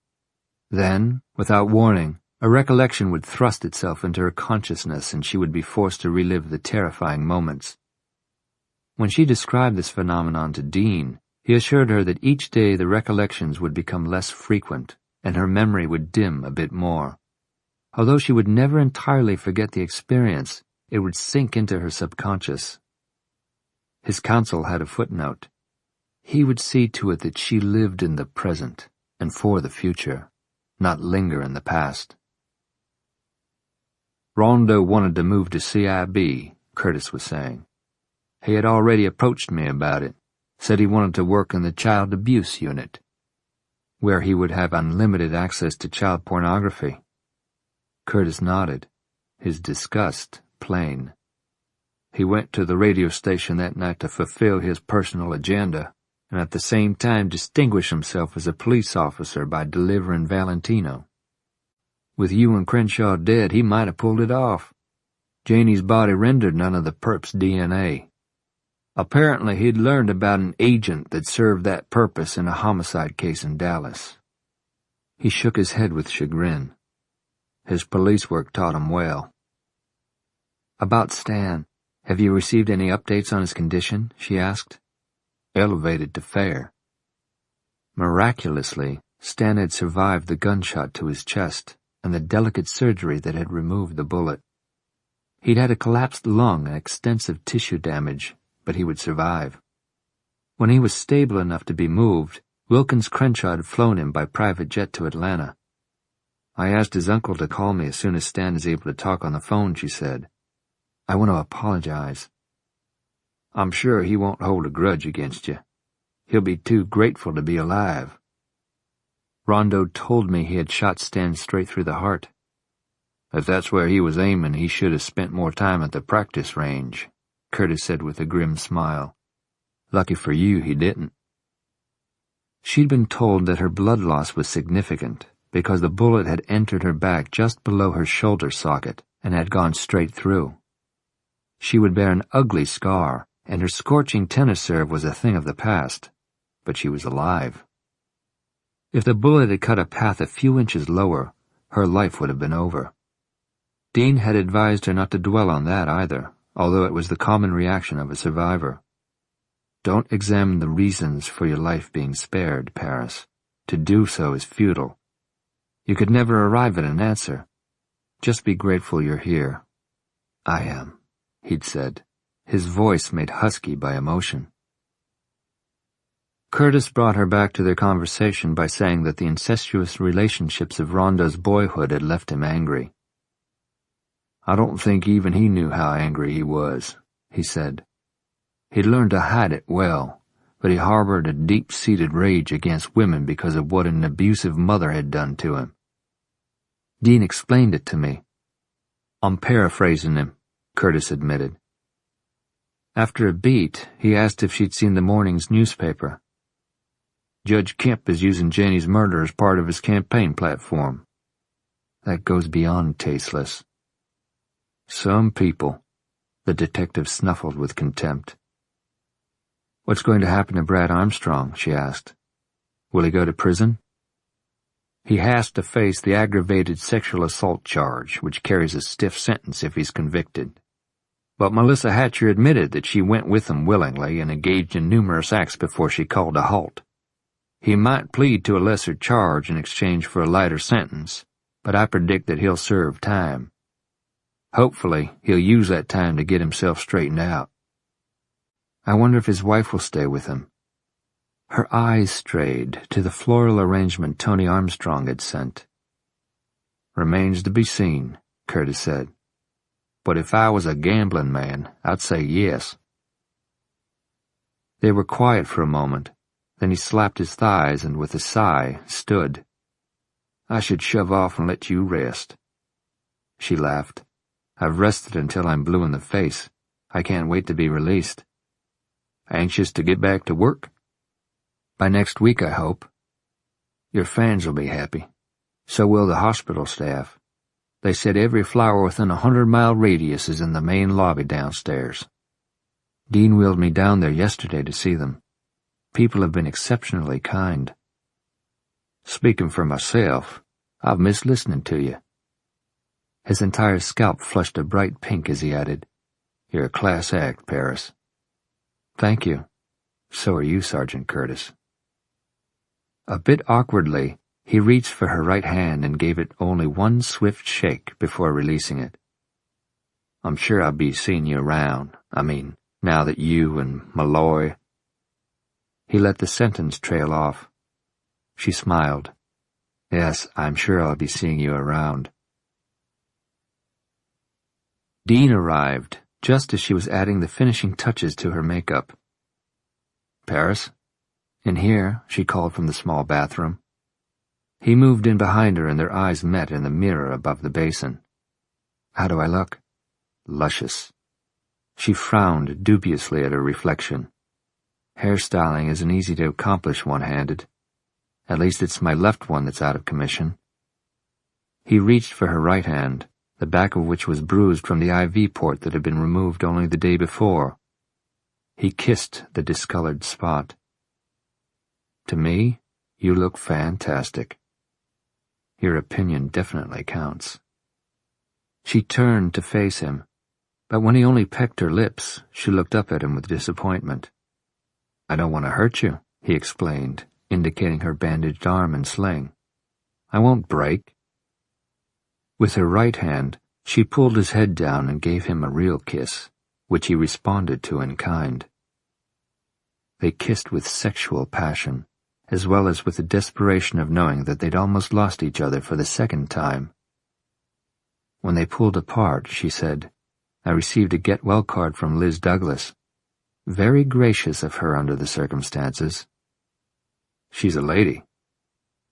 [SPEAKER 2] Then, without warning, a recollection would thrust itself into her consciousness and she would be forced to relive the terrifying moments. When she described this phenomenon to Dean, he assured her that each day the recollections would become less frequent and her memory would dim a bit more. Although she would never entirely forget the experience, it would sink into her subconscious. His counsel had a footnote. He would see to it that she lived in the present and for the future, not linger in the past. Rondo wanted to move to CIB, Curtis was saying. He had already approached me about it, said he wanted to work in the child abuse unit, where he would have unlimited access to child pornography. Curtis nodded, his disgust plain. He went to the radio station that night to fulfill his personal agenda, and at the same time distinguish himself as a police officer by delivering Valentino. With you and Crenshaw dead, he might have pulled it off. Janie's body rendered none of the perp's DNA, Apparently he'd learned about an agent that served that purpose in a homicide case in Dallas. He shook his head with chagrin. His police work taught him well. About Stan, have you received any updates on his condition? She asked. Elevated to fair. Miraculously, Stan had survived the gunshot to his chest and the delicate surgery that had removed the bullet. He'd had a collapsed lung and extensive tissue damage, but he would survive. When he was stable enough to be moved, Wilkins Crenshaw had flown him by private jet to Atlanta. I asked his uncle to call me as soon as Stan is able to talk on the phone, she said. I want to apologize. I'm sure he won't hold a grudge against you. He'll be too grateful to be alive. Rondo told me he had shot Stan straight through the heart. If that's where he was aiming, he should have spent more time at the practice range, Curtis said with a grim smile. Lucky for you, he didn't. She'd been told that her blood loss was significant because the bullet had entered her back just below her shoulder socket and had gone straight through. She would bear an ugly scar, and her scorching tennis serve was a thing of the past, but she was alive. If the bullet had cut a path a few inches lower, her life would have been over. Dean had advised her not to dwell on that either, although it was the common reaction of a survivor. Don't examine the reasons for your life being spared, Paris. To do so is futile. You could never arrive at an answer. Just be grateful you're here. I am, he'd said, his voice made husky by emotion. Curtis brought her back to their conversation by saying that the incestuous relationships of Rondo's boyhood had left him angry. I don't think even he knew how angry he was, he said. He'd learned to hide it well, but he harbored a deep-seated rage against women because of what an abusive mother had done to him. Dean explained it to me. I'm paraphrasing him, Curtis admitted. After a beat, he asked if she'd seen the morning's newspaper. Judge Kemp is using Jenny's murder as part of his campaign platform. That goes beyond tasteless. Some people, the detective snuffled with contempt. What's going to happen to Brad Armstrong? She asked. Will he go to prison? He has to face the aggravated sexual assault charge, which carries a stiff sentence if he's convicted. But Melissa Hatcher admitted that she went with him willingly and engaged in numerous acts before she called a halt. He might plead to a lesser charge in exchange for a lighter sentence, but I predict that he'll serve time. Hopefully, he'll use that time to get himself straightened out. I wonder if his wife will stay with him. Her eyes strayed to the floral arrangement Tony Armstrong had sent. Remains to be seen, Curtis said. But if I was a gambling man, I'd say yes. They were quiet for a moment. Then he slapped his thighs and with a sigh stood. I should shove off and let you rest. She laughed. I've rested until I'm blue in the face. I can't wait to be released. Anxious to get back to work? By next week, I hope. Your fans will be happy. So will the hospital staff. They said every flower within a 100-mile radius is in the main lobby downstairs. Dean wheeled me down there yesterday to see them. People have been exceptionally kind. Speaking for myself, I've missed listening to you. His entire scalp flushed a bright pink as he added, You're a class act, Paris. Thank you. So are you, Sergeant Curtis. A bit awkwardly, he reached for her right hand and gave it only one swift shake before releasing it. I'm sure I'll be seeing you around. Now that you and Malloy... He let the sentence trail off. She smiled. Yes, I'm sure I'll be seeing you around. Dean arrived, just as she was adding the finishing touches to her makeup. Paris? In here, she called from the small bathroom. He moved in behind her and their eyes met in the mirror above the basin. How do I look? Luscious. She frowned dubiously at her reflection. Hairstyling isn't easy to accomplish one-handed. At least it's my left one that's out of commission. He reached for her right hand, the back of which was bruised from the IV port that had been removed only the day before. He kissed the discolored spot. To me, you look fantastic. Your opinion definitely counts. She turned to face him, but when he only pecked her lips, she looked up at him with disappointment. I don't want to hurt you, he explained, indicating her bandaged arm and sling. I won't break. With her right hand, she pulled his head down and gave him a real kiss, which he responded to in kind. They kissed with sexual passion, as well as with the desperation of knowing that they'd almost lost each other for the second time. When they pulled apart, she said, I received a get-well card from Liz Douglas. Very gracious of her under the circumstances. She's a lady.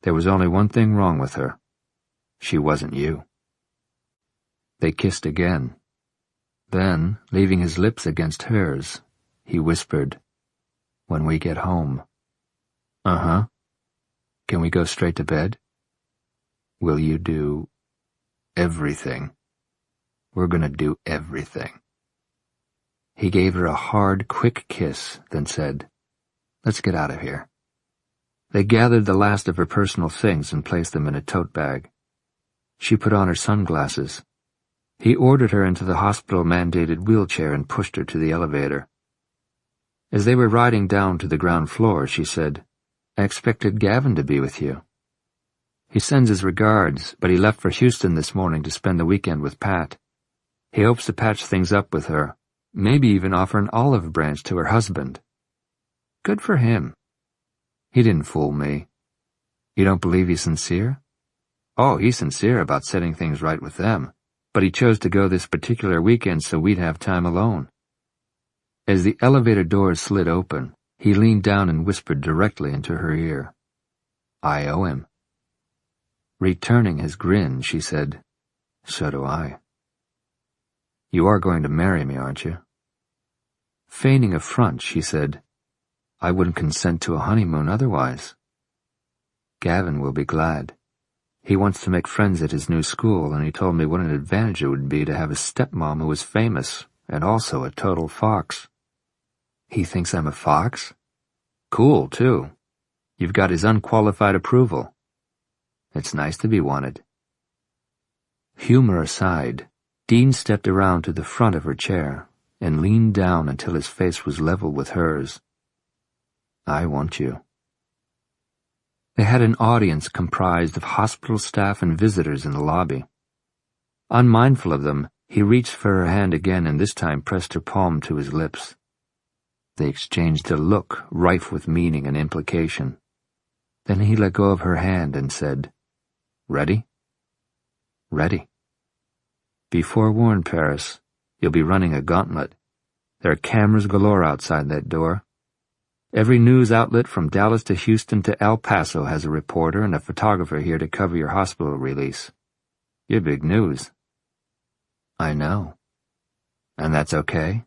[SPEAKER 2] There was only one thing wrong with her. She wasn't you. They kissed again. Then, leaving his lips against hers, he whispered, When we get home. Uh-huh. Can we go straight to bed? Will you do everything? We're gonna do everything. He gave her a hard, quick kiss, then said, Let's get out of here. They gathered the last of her personal things and placed them in a tote bag. She put on her sunglasses. He ordered her into the hospital-mandated wheelchair and pushed her to the elevator. As they were riding down to the ground floor, she said, I expected Gavin to be with you. He sends his regards, but he left for Houston this morning to spend the weekend with Pat. He hopes to patch things up with her, maybe even offer an olive branch to her husband. Good for him. He didn't fool me. You don't believe he's sincere? Oh, he's sincere about setting things right with them, but he chose to go this particular weekend so we'd have time alone. As the elevator doors slid open, he leaned down and whispered directly into her ear. I owe him. Returning his grin, she said, So do I. You are going to marry me, aren't you? Feigning affront, she said, I wouldn't consent to a honeymoon otherwise. Gavin will be glad. He wants to make friends at his new school, and he told me what an advantage it would be to have a stepmom who was famous, and also a total fox. He thinks I'm a fox? Cool, too. You've got his unqualified approval. It's nice to be wanted. Humor aside, Dean stepped around to the front of her chair and leaned down until his face was level with hers. I want you. They had an audience comprised of hospital staff and visitors in the lobby. Unmindful of them, he reached for her hand again and this time pressed her palm to his lips. They exchanged a look rife with meaning and implication. Then he let go of her hand and said, Ready? Ready. Be forewarned, Paris. You'll be running a gauntlet. There are cameras galore outside that door. Every news outlet from Dallas to Houston to El Paso has a reporter and a photographer here to cover your hospital release. You're big news. I know. And that's okay?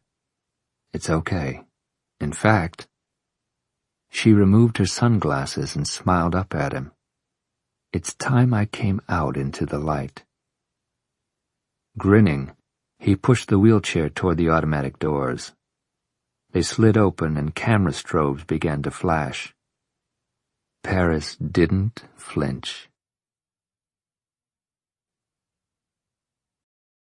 [SPEAKER 2] It's okay. In fact, she removed her sunglasses and smiled up at him. It's time I came out into the light. Grinning, he pushed the wheelchair toward the automatic doors. They slid open and camera strobes began to flash. Paris didn't flinch.